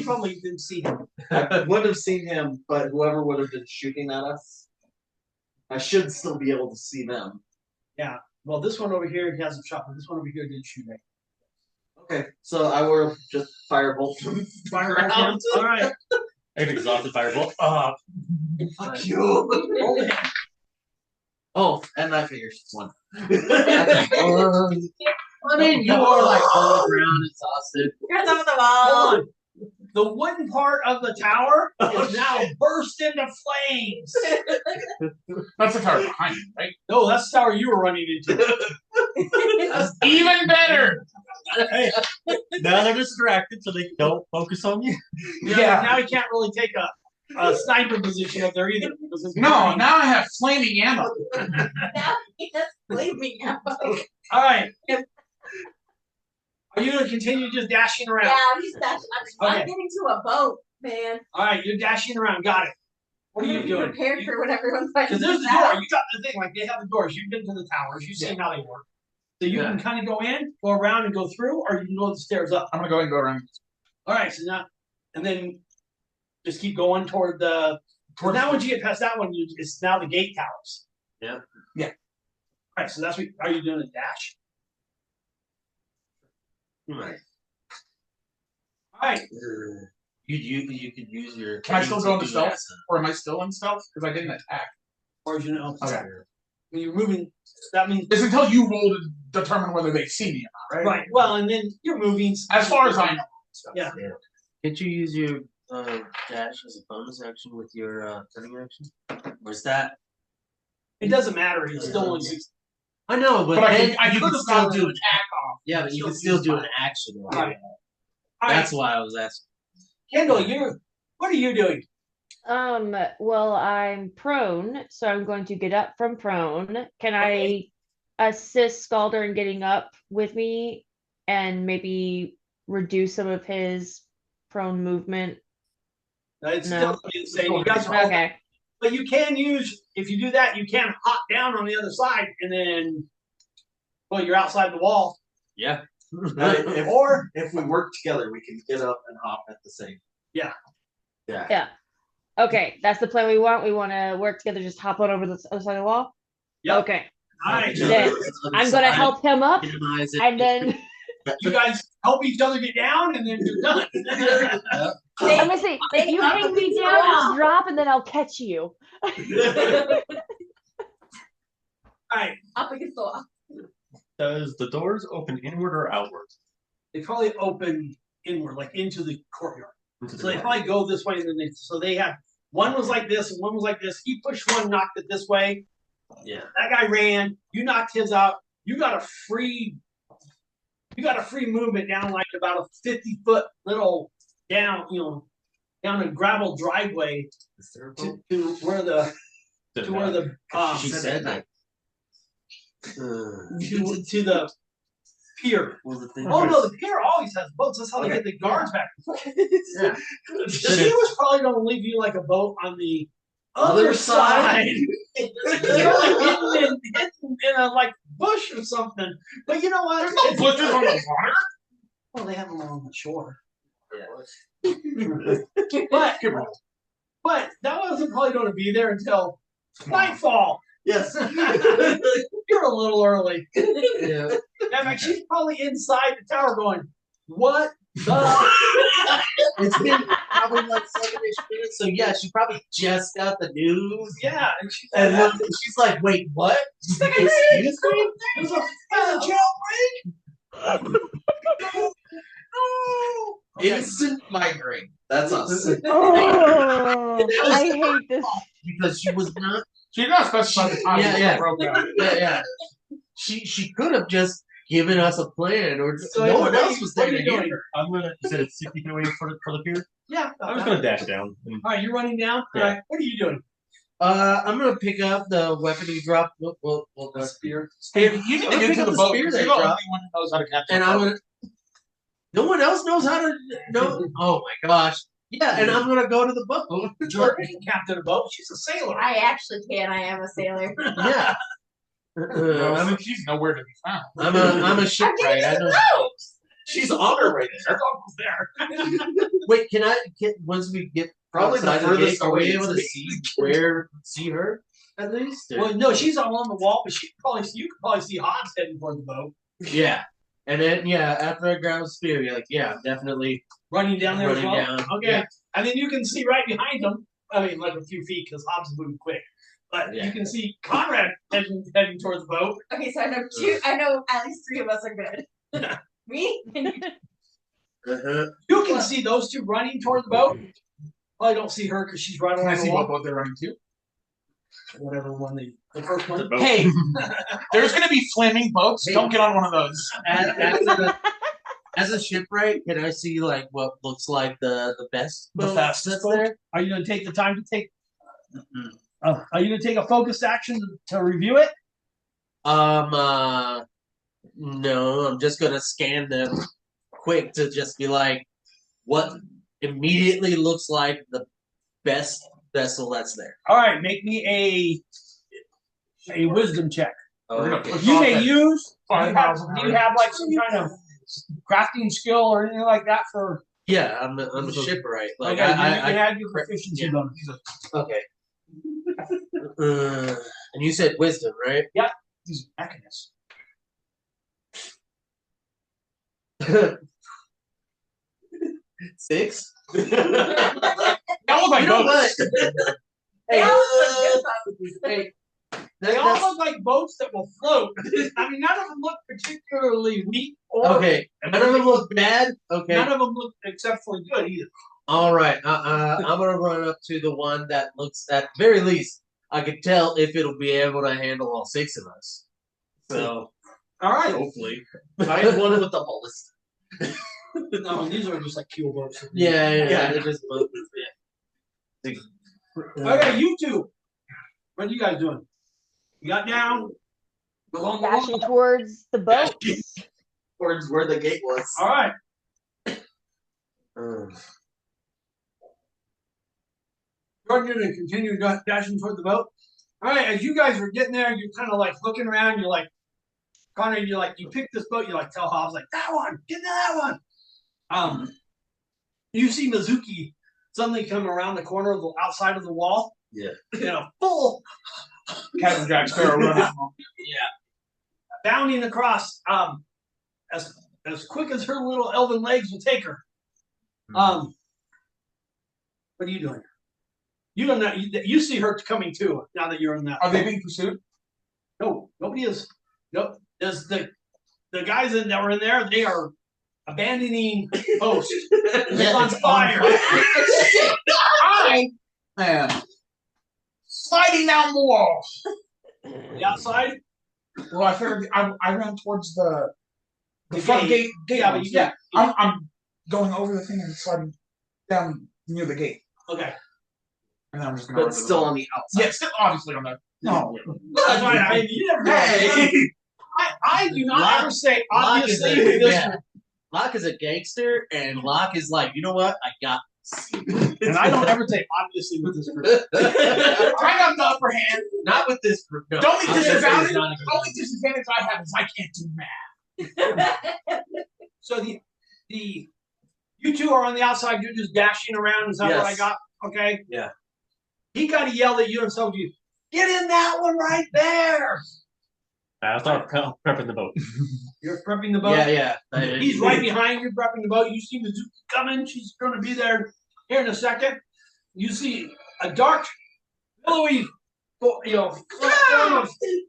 probably didn't see him. I would have seen him, but whoever would have been shooting at us, I should still be able to see them. Yeah. Well, this one over here, he has a shot, but this one over here didn't shoot me. Okay, so I will just firebolt them. Fire round. All right. An exhausted firebolt. Fuck you. Oh, and I figured one. I mean, you are on the ground, exhausted. You're on top of the Hold wall. on. The wooden part of the tower is now burst into flames. That's the tower behind you, right? No, that's the tower you were running into. Even better. Hey, Now they're distracted, so they don't focus on you. Yeah. Now he can't really take a sniper position up there either. No, now I have flaming ammo. Now he has flaming ammo. All right. Are you going to continue just dashing around? Yeah, he's dashing. I'm Okay. getting to a boat, man. All right, you're dashing around. Got it. What are I'm you gonna be doing? prepared for when everyone's like. Because there's the door. You got the thing. They have the doors. You've been to the towers. You've seen how they work. So you can kind of go in, go around, and go through, or you can go the stairs up. I'm gonna go and go around. All right. So now, and then just keep going toward the. Now, once you get past that one, it's now the gate towers. Yeah. Yeah. All right. So that's what. Are you doing a dash? Right. All right. You could use your. Can I still go into do stealth? that. Or am I still in stealth? Because I didn't attack. Or you know. Okay. When you're moving, that means. It's until you roll to determine whether they see me or not, right? Right. Well, and then you're moving. As far as I know. Yeah. Can't you use your dash as a bonus action with your turning action? Or is that? It doesn't matter. It's still only 60. I know, but But then I you could can have still gotten do an attack off. Yeah, but you Still can still use do mine. an action. All right. All right. That's why I was asking. Kendall, what are you doing? Well, I'm prone, so I'm going to get up from prone. Can I assist Scalder in getting up with me and maybe reduce some of his prone movement? It's No. still insane. You guys are all, Okay. but you can use, if you do that, you can hop down on the other side and then, well, you're outside the wall. Yeah. Or, If we work together, we can get up and hop at the same. yeah. Yeah. Okay, that's the plan we want. We want to work together, just hop on over the other side of the wall. Yep. Okay. All right. Then I'm gonna help him up, Minimize it. and then You guys help each other get down and then you're done. I'm gonna say, They you up hang me against the down, I'll wall. drop, and then I'll catch you. All right. Up against the wall. Does the doors open inward or outward? They probably open inward, like into the courtyard. Into the So they door? probably go this way and then they have, one was like this and one was like this. He pushed one, knocked it this way, Yeah. That guy ran. You knocked his out. You got a free movement down like about a 50-foot little down, down a gravel driveway to where the She said that. to the pier. Was the thing? Oh no, the pier always has boats. That's how they get the guards back. Yeah. She was probably going to leave you like a boat on the Other side. hidden in a like bush or something. But you know what? There's no bushes on the water. Well, they have them along the shore. Yeah. But that wasn't probably going to be there until nightfall. Yes. You're a little early. Yeah. In fact, she's probably inside the tower going, "What the?" It's been probably like 7-ish minutes, so yeah, she probably just got the news. Yeah, And then she's like, wait, what? Excuse me? There's a jailbreak. Instant migraine. That's us. Oh, I hate this. Because she was not. She did not specify the time. Yeah. Broke out. Yeah. She could have just given us a plan, or So no one what else was what there are to you hear doing? her. I'm gonna. You said it's 60 feet away for the pier. Yeah. I'm just gonna dash down. All right, you're running down. Yeah. All right, what are you doing? I'm gonna pick up the weapon you dropped. Well, The spear. Hey, you need I'm to gonna get pick to up the the boat. spear You're they the only dropped. one who knows how to capture and a I'm boat. gonna. No one else knows how to. No. Oh my gosh. Yeah, and I'm gonna go to the boat. Jordan can captain a boat. She's a sailor. I actually can. I am a sailor. Yeah. Well, I'm, she's nowhere to be found. I'm a shipwright. I know. She's on her way there. Almost there. Wait, can I get once we get Probably the outside furthest gate, are we away able to is see her at least? Or- Well, no, she's all on the wall, but you could probably see Hobbs heading toward the boat, Yeah. And then after I grab a spear, you're like, yeah, definitely running down there as running well. down. Okay, Yeah. and then you can see right behind them. I mean, like a few feet because Hobbs is moving quick. But Yeah. you can see Conrad heading toward the boat. Okay, so I know two. I know at least 3 of us are good. Me and you. Uh-huh. You can see those two running toward the boat. Well, I don't see her because she's right Can I along see the what wall. boat they're running to? Whatever one the first one. The boat. Hey, there's gonna be flaming boats. Hey. Don't get on one of those. As a shipwright, can I see like what looks like the best The boat fastest that's boat? there? Are you going to take the time to take? Mhm. Are you going to take a focused action to review it? No, I'm just gonna scan them quick to just be like, what immediately looks like the best vessel that's there. All right, make me a wisdom check. We're gonna Okay. push You off may at use. 5,000. Do you have like some kind of crafting skill or anything like that for? Yeah, I'm a shipwright. Like Okay, then you I can add your proficiency yeah. bonus. okay. And you said wisdom, right? He's a mechanist. 6. That was my You know boat. what? They Hey, all look good. hey, They all look like boats that will float. I mean, none of them look particularly weak or okay. None of them look bad. Okay. none of them look exceptionally good either. All right. I'm gonna run up to the one that looks, at the very least, I could tell if it'll be able to handle all 6 of us. So All right. hopefully. Find one with the ballast. No, these are just like keel boats. Yeah. They're just both. Yeah. Okay, you two. What are you guys doing? You got down. Along the Dashing wall. towards the boat. Towards where the gate was. All right. Jordan going to continue dashing toward the boat. All right, as you guys are getting there, you're kind of like looking around. You're like, Connor, you pick this boat. You like tell Hobbs like that one, get to that one. You see Mizuki suddenly come around the corner of the outside of the wall. Yeah. In a full Captain Jack Sparrow running. bounding across as quick as her little elven legs will take her. What are you doing? You don't know. You see her coming too. Now that you're in that. Are they being pursued? No, nobody is. No, there's the guys that were in there. They are abandoning post. It's on fire. I am sliding down the wall. The outside? Well, I figured I ran towards the The front gate. gate. Yeah, but you got. I'm going over the thing and sliding down near the gate, Okay. and then I'm just gonna. But still on the outside. Yeah, still obviously on the. No. That's fine. I mean, you never know. Hey! I do not Locke- ever say Locke is obviously a- with this yeah. one. Locke is a gangster, and Locke is like, you know what? I got And I don't ever say obviously with this group. I got the upper hand. Not with this group. No. The only I'm gonna say disadvantage, it's not a the only disadvantage I have is I can't do math. So the you two are on the outside. You're just dashing around. Is that what I Yes. got? Okay. Yeah. He kind of yelled at you and told you, "Get in that one right there." I'll start prepping the boat. You're prepping the boat. Yeah. He's right behind you, prepping the boat. You see Mizuki coming. She's going to be there here in a second. You see a dark, billowy, form of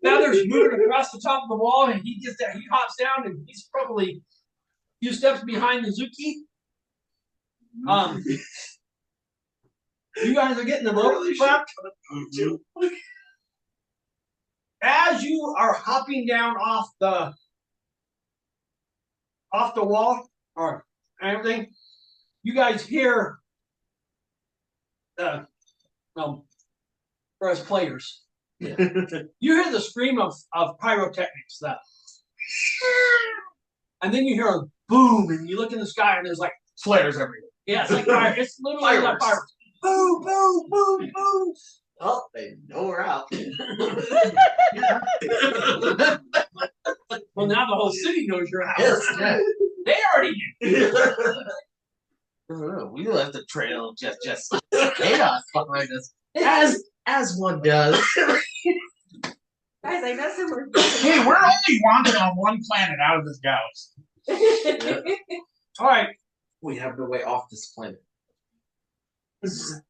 feathers moving across the top of the wall, and he gets there. He hops down, and he's probably a few steps behind Mizuki. You guys are getting the boat prepped. As you are hopping down off the wall or everything, you guys hear the for us players. Yeah. You hear the scream of pyrotechnics, and then you hear a boom, and you look in the sky, and there's like Flares everywhere. yeah, it's like fire. It's literally like fireworks. Boom, boom, boom, boom. Oh, they know we're out. Well, now the whole city knows you're out. Yes, yeah. They already knew. We left a trail of just chaos behind us, as one does. Guys, I know some more. Hey, we're only wandering on one planet out of this galaxy. All right, We have no way off this planet.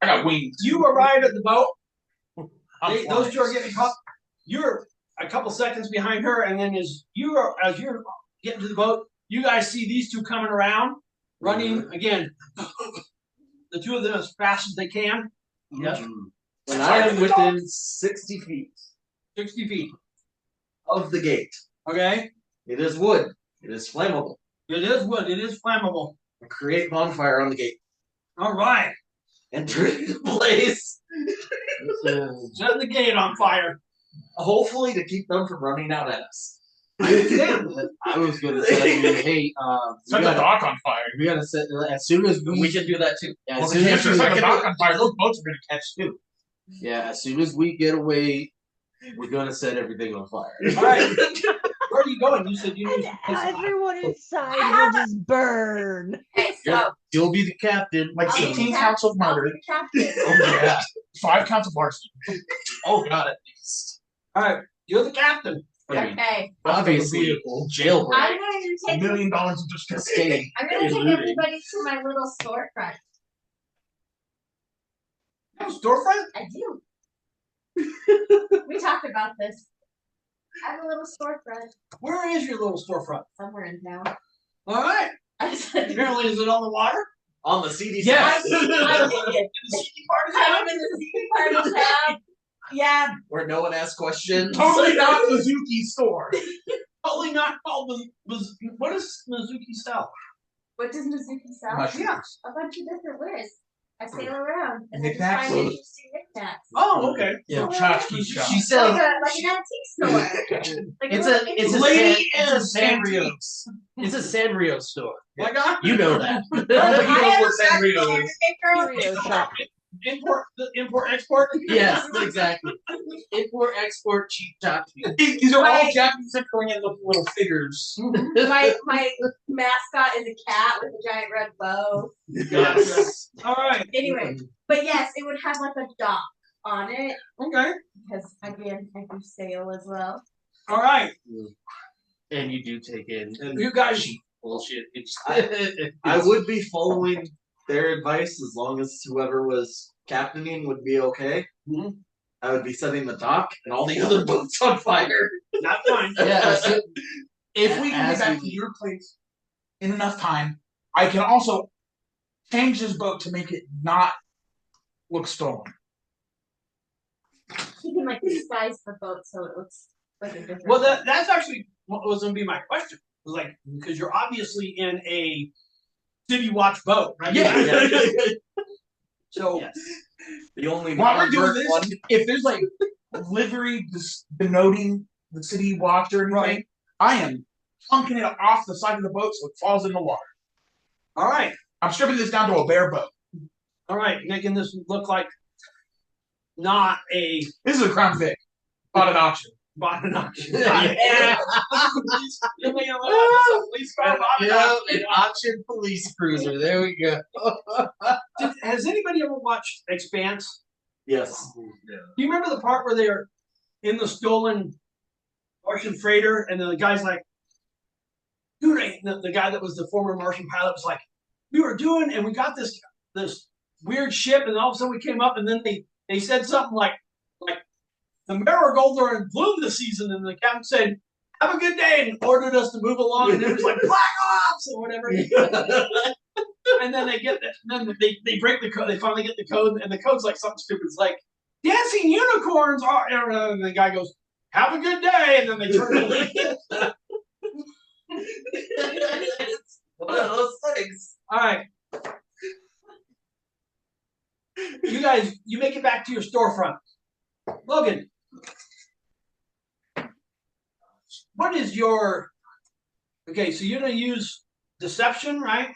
I got wings. you arrive at the boat. I'm Those two are flying. getting caught. You're a couple seconds behind her, and then as you're getting to the boat, you guys see these two coming around, running again. The two of them as fast as they can. Yep. And I am within 60 feet 60 feet. of the gate. Okay? It is wood. It is flammable. It is wood. It is flammable. Create bonfire on the gate. All right. Enter into place. Set the gate on fire. Hopefully to keep them from running out at us. I was gonna say, hey, Set the dock on fire. we gotta set as soon as We can do that too. as Well, soon if as you we, set the dock on fire, those boats are gonna catch too. as soon as we get away, we're gonna set everything on fire. All right. Where are you going? You said you need to Everyone inside will just burn. Okay, Yeah. so You'll be the captain. Like I'll be 18 the counts of I'll murder. be the captain. Oh yeah. 5 counts of larceny. Oh god, at least. All right. You're the captain. Okay, Obviously, jailbreak. I'm going to $1 take. million of just Escape. I'm going to is take looting. everybody to my little storefront. You have a storefront? I do. We talked about this. I have a little storefront Where is your little storefront? somewhere in town. All right. I just I Apparently, is it on the water? On the CD Yes. did. I'm in the secret part of town. Yeah, where no one asks questions. totally not Mizuki's store. Totally not called what is Mizuki style? what does Mizuki sell? Yeah. A bunch of different wares. I sail around and I just Knickknacks? find interesting knickknacks. Oh, okay. Yeah. Tchotchke shop. She sells. Like an antique store. Like It's little a Lady San, is Sanrio. It's a Sanrio store. My God. You know that. I don't think I he knows have what a Sanrio is. Stereo shop. Import, export. Yes, exactly. Import, export, cheap tchotchke. These are all Right. Japanese and Korean little figures. My mascot is a cat with a giant red bow. Yes. All right. Anyway, but yes, it would have like a dock on it Okay. because again, I do sail as well. All right. And you do take in You guys. bullshit. It's, I would be following their advice as long as whoever was captaining would be okay. Mhm. I would be setting the dock and all the other boats on fire. That's fine. yeah. So, If we can get back to your place in enough time, I can also change this boat to make it not look stolen. He can like disguise the boat so it looks like a different. Well, that's actually what was going to be my question. Was like because you're obviously in a city watch boat, right? Yeah. So Yes. The only While we're doing one. this, if there's like livery denoting the city watch or anything, Right. I am plunking it off the side of the boat so it falls in the water. all right, I'm stripping this down to a bare boat. making this look like not a This is a Crown Vic. Bought at auction. bought an auction. Yeah. Police car bought an auction. An auction police cruiser. There we go. Has anybody ever watched Expanse? Yes. Do you remember the part where they're in the stolen Martian freighter, and then the guy's like, "Dude," the guy that was the former Martian pilot was like, "We were doing, and we got this weird ship, and all of a sudden we came up, and then they said something like the marigolds are in bloom this season," and the captain said, "Have a good day," and ordered us to move along, and it was like Black Ops or whatever. And then they get that, and then they break the code. They finally get the code, and the code's like something stupid. It's like dancing unicorns are, and the guy goes, "Have a good day," and then they turn it away. It's one of those things. All right, you guys, you make it back to your storefront. Logan, what is your? Okay, so you're gonna use deception, right?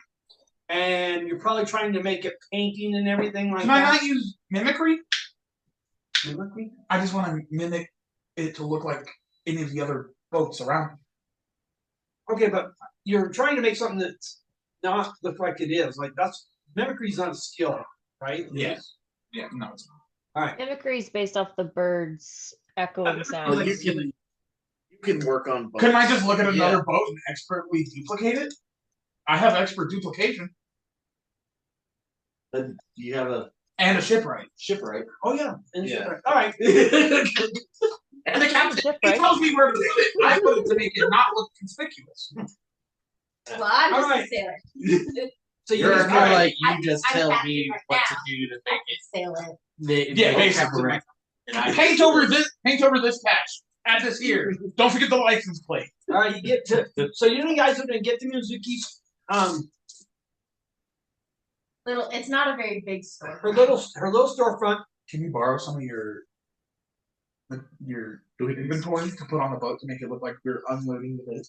And you're probably trying to make it painting and everything like Can that. I not use mimicry? Mimicry? I just want to mimic it to look like any of the other boats around me. Okay, but you're trying to make something that's not look like it is. Like mimicry is not a skill, right? Yes. Yeah, no, it's not. All right. Mimicry is based off the birds echoing Well, sounds. you can work on both. Couldn't I just look at another boat and expertly duplicate it? I have expert duplication. Then you have a And a shipwright. shipwright. Oh yeah. And Yeah. all right. And the captain, Shipwright. he tells me where to put it. I put it to make it not look conspicuous. Well, I'm just Alright. a sailor. So You're just more all right. like you I- just I'm tell captain me right what now. to do to I make can sail it. it. Yeah, make basically. correct. And I Paint over this patch. Add this here. Don't forget the license plate. All right, you get to so you guys are gonna get to Mizuki's Little. It's not a very big store. her little storefront. Can you borrow some of your inventory to put on the boat to make it look like we're unloading the boat?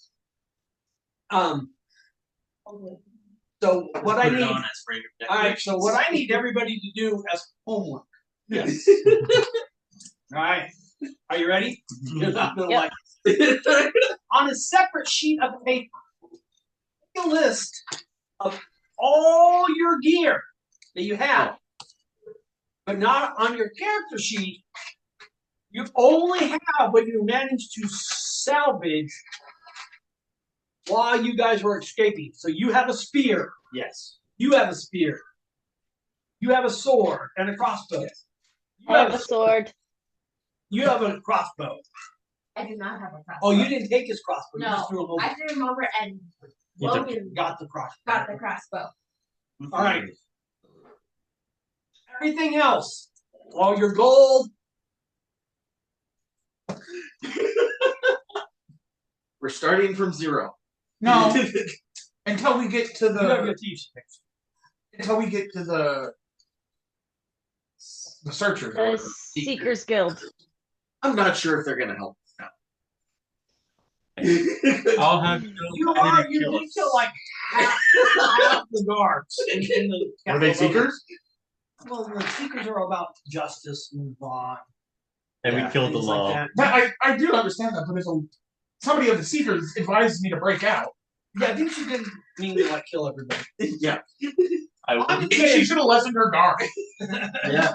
So what I Put it need. on as rate of All right, so what I need everybody to do as homework. Yes. All right, are you ready? You're not gonna Yep. like it. On a separate sheet of paper, make a list of all your gear that you have, but not on your character sheet. You only have what you managed to salvage while you guys were escaping. So you have a spear. Yes. You have a spear. You have a sword and a crossbow. You I have have a sword. You have a crossbow. I do not have a crossbow. Oh, you didn't take his crossbow. You No, just threw him over. I threw him over and You took- Logan Got the crossbow. got the crossbow. All right. Everything else, all your gold. We're starting from zero. No, until we get to You have the your thieves. the searchers. The Seekers Guild. I'm not sure if they're gonna help us now. I'll have You did kill like half the guards in the Are they seekers? Well, the seekers are about justice and law. and Yeah, we killed the things law. like that. I do understand that, but if somebody of the seekers advises me to break out, Yeah, I think she didn't mean to like kill everybody. Yeah. I I'm would. just she saying, should have lessened her guard. Yeah.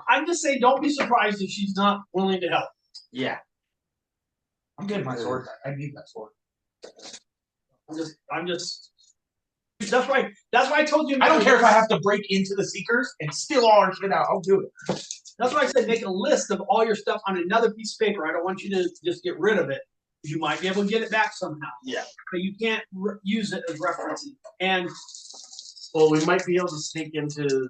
I'm just saying, don't be surprised if she's not willing to help. Yeah. I'm getting my sword back. I need that sword. I'm just. That's why I told you. I don't care if I have to break into the seekers and steal all our shit out. I'll do it. That's why I said make a list of all your stuff on another piece of paper. I don't want you to just get rid of it. You might be able to get it back somehow. Yeah. But you can't use it as referencing. And Well, we might be able to sneak into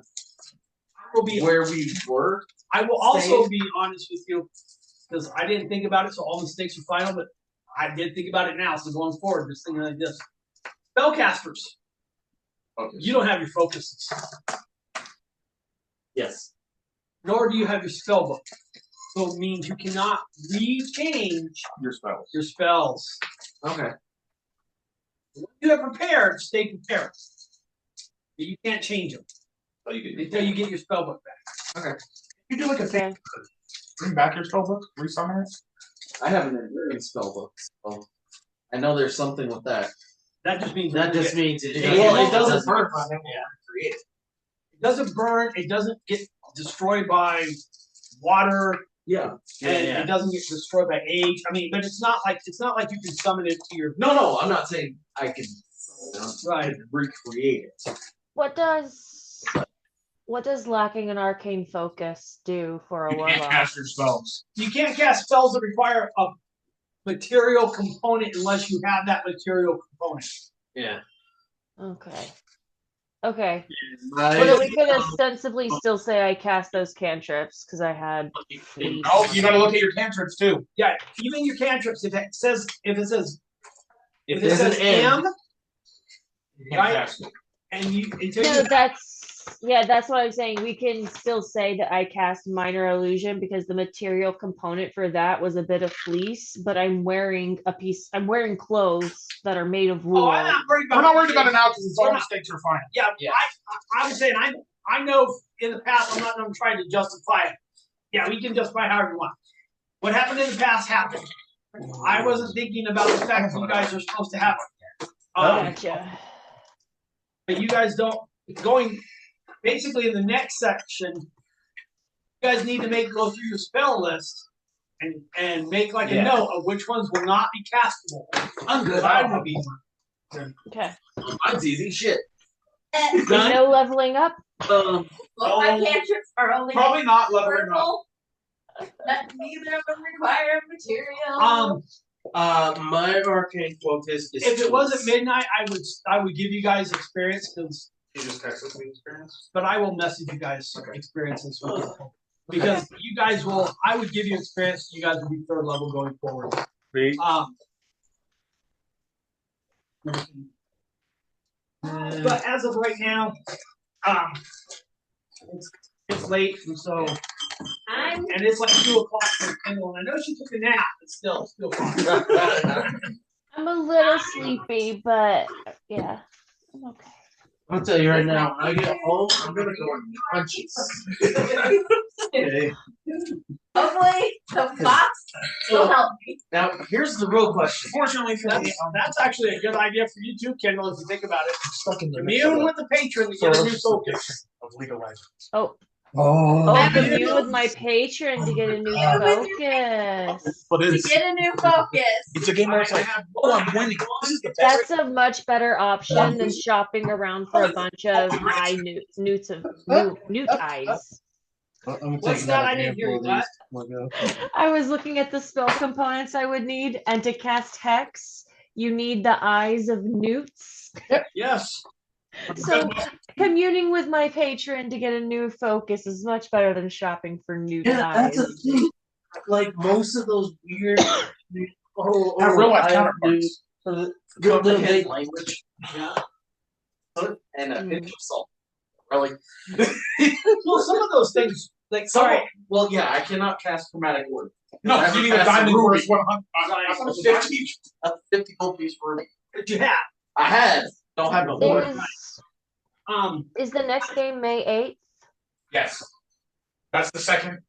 will be where we were. I will also be honest with you, because I didn't think about it, so all mistakes are final, but I did think about it now, so going forward, just thinking like this. Spellcasters. Okay. You don't have your focuses. Yes. Nor do you have your spell book. So it means you cannot rechange your spells. Okay. What you have prepared, stay prepared. But you can't change them until you get your spell book back. Okay. You do like a thing. Bring back your spell book. Resummon it. I have an enduring spell book, so I know there's something with that. That just means That just means It doesn't burn. It doesn't burn. It doesn't get destroyed by water. Yeah. And it doesn't get destroyed by age. I mean, but it's not like you can summon it to your. No, I'm not saying I can Right. recreate it. What does lacking an arcane focus do for a You can't warlock? cast your spells. You can't cast spells that require a material component unless you have that material component. Yeah. Okay. Okay. My- But we could ostensibly still say I cast those cantrips because I had. Oh, you gotta look at your cantrips too. Yeah, even your cantrips. If it says If it there's an says M, M, You can't Right. cast it. and you until No, you that's what I'm saying. We can still say that I cast minor illusion because the material component for that was a bit of fleece, but I'm wearing clothes that are made of wool. Oh, I'm not worried about. We're not worried about it now because We're all not- mistakes are fine. Yeah, Yeah. I was saying I know in the past I'm not going to try to justify it. Yeah, we can justify however you want. What happened in the past happened. I wasn't thinking about the fact that you guys are supposed to have it. Gotcha. But you guys don't going basically in the next section. You guys need to go through your spell list and make like a note of which ones will not be castable. I'm good. I will be. Okay. Mine's easy shit. There's no leveling up. Well, my cantrips are only Probably not leveling up. purple. Neither of them require material. my arcane focus is. If it wasn't midnight, I would give you guys experience because. You just texted me experience. But I will message you guys experiences because you guys will. I would give you experience. You guys will be third level going forward. Sweet. But as of right now, it's late, and so and it's like 2:00 for Kendall, and I know she took a nap, but still, it's 2:00. I'm a little sleepy, but yeah, I'm okay. I'll tell you right now, when I get home, I'm gonna go and punch it. Okay. Hopefully, the fox will help me. Now, here's the real question. Fortunately for me, That's actually a good idea for you too, Kendall, if you think about it. stuck in the Commune with the patron to get a new focus. of League of Legends. Oh, Oh, commune with my patron to get a new focus. but To get a new focus. it's a game where it's like, oh, I'm winning. This is the best. That's a much better option than shopping around for a bunch of high newt eyes. I'm What's taking that? out I a didn't hear handful you. of What? these. I was looking at the spell components I would need, and to cast Hex, you need the eyes of newts. Yes. So communing with my patron to get a new focus is much better than shopping for newt Yeah, eyes. that's a thing. Like most of those weird. Have real life I counterparts. do for Comprehend language. Yeah. And a pinch of salt. Really? Well, some of those things, like Well, yeah, I cannot cast chromatic word. No, I you haven't need a cast diamond ruby. worth 150. A 50 gold piece for me. that you have. I had. Don't have no word. Is the next game May 8th? Yes. That's the second.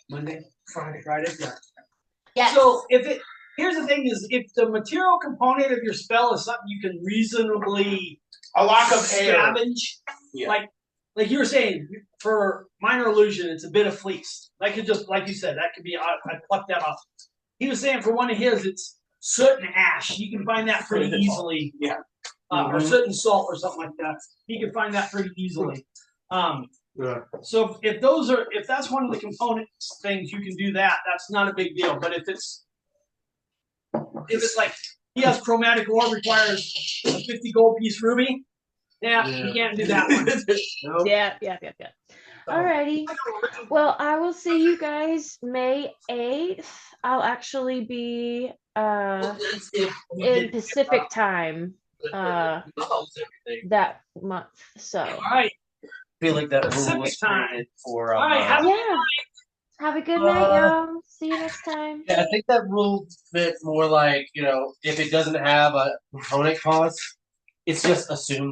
Monday, Friday, yeah. Yes. So here's the thing: is if the material component of your spell is something you can reasonably A lack of air. scavenge, Yeah. like you were saying, for minor illusion, it's a bit of fleece. Like you said, that could be. I plucked that off. He was saying for one of his, it's soot and ash. You can find that pretty easily. Yeah. Or soot and salt or something like that. You can find that pretty easily. So if that's one of the component things, you can do that. That's not a big deal. But if it's like he has chromatic ore requires a 50 gold piece ruby, yeah, you can't do that one. Yeah. Alrighty. Well, I will see you guys May 8th. I'll actually be in Pacific time that month. So Alright. I feel like that rule Pacific was time. created for Alright, have yeah. Have a good night, y'all. See you next time. yeah, I think that rule fits more like, if it doesn't have a component cost, it's just assumed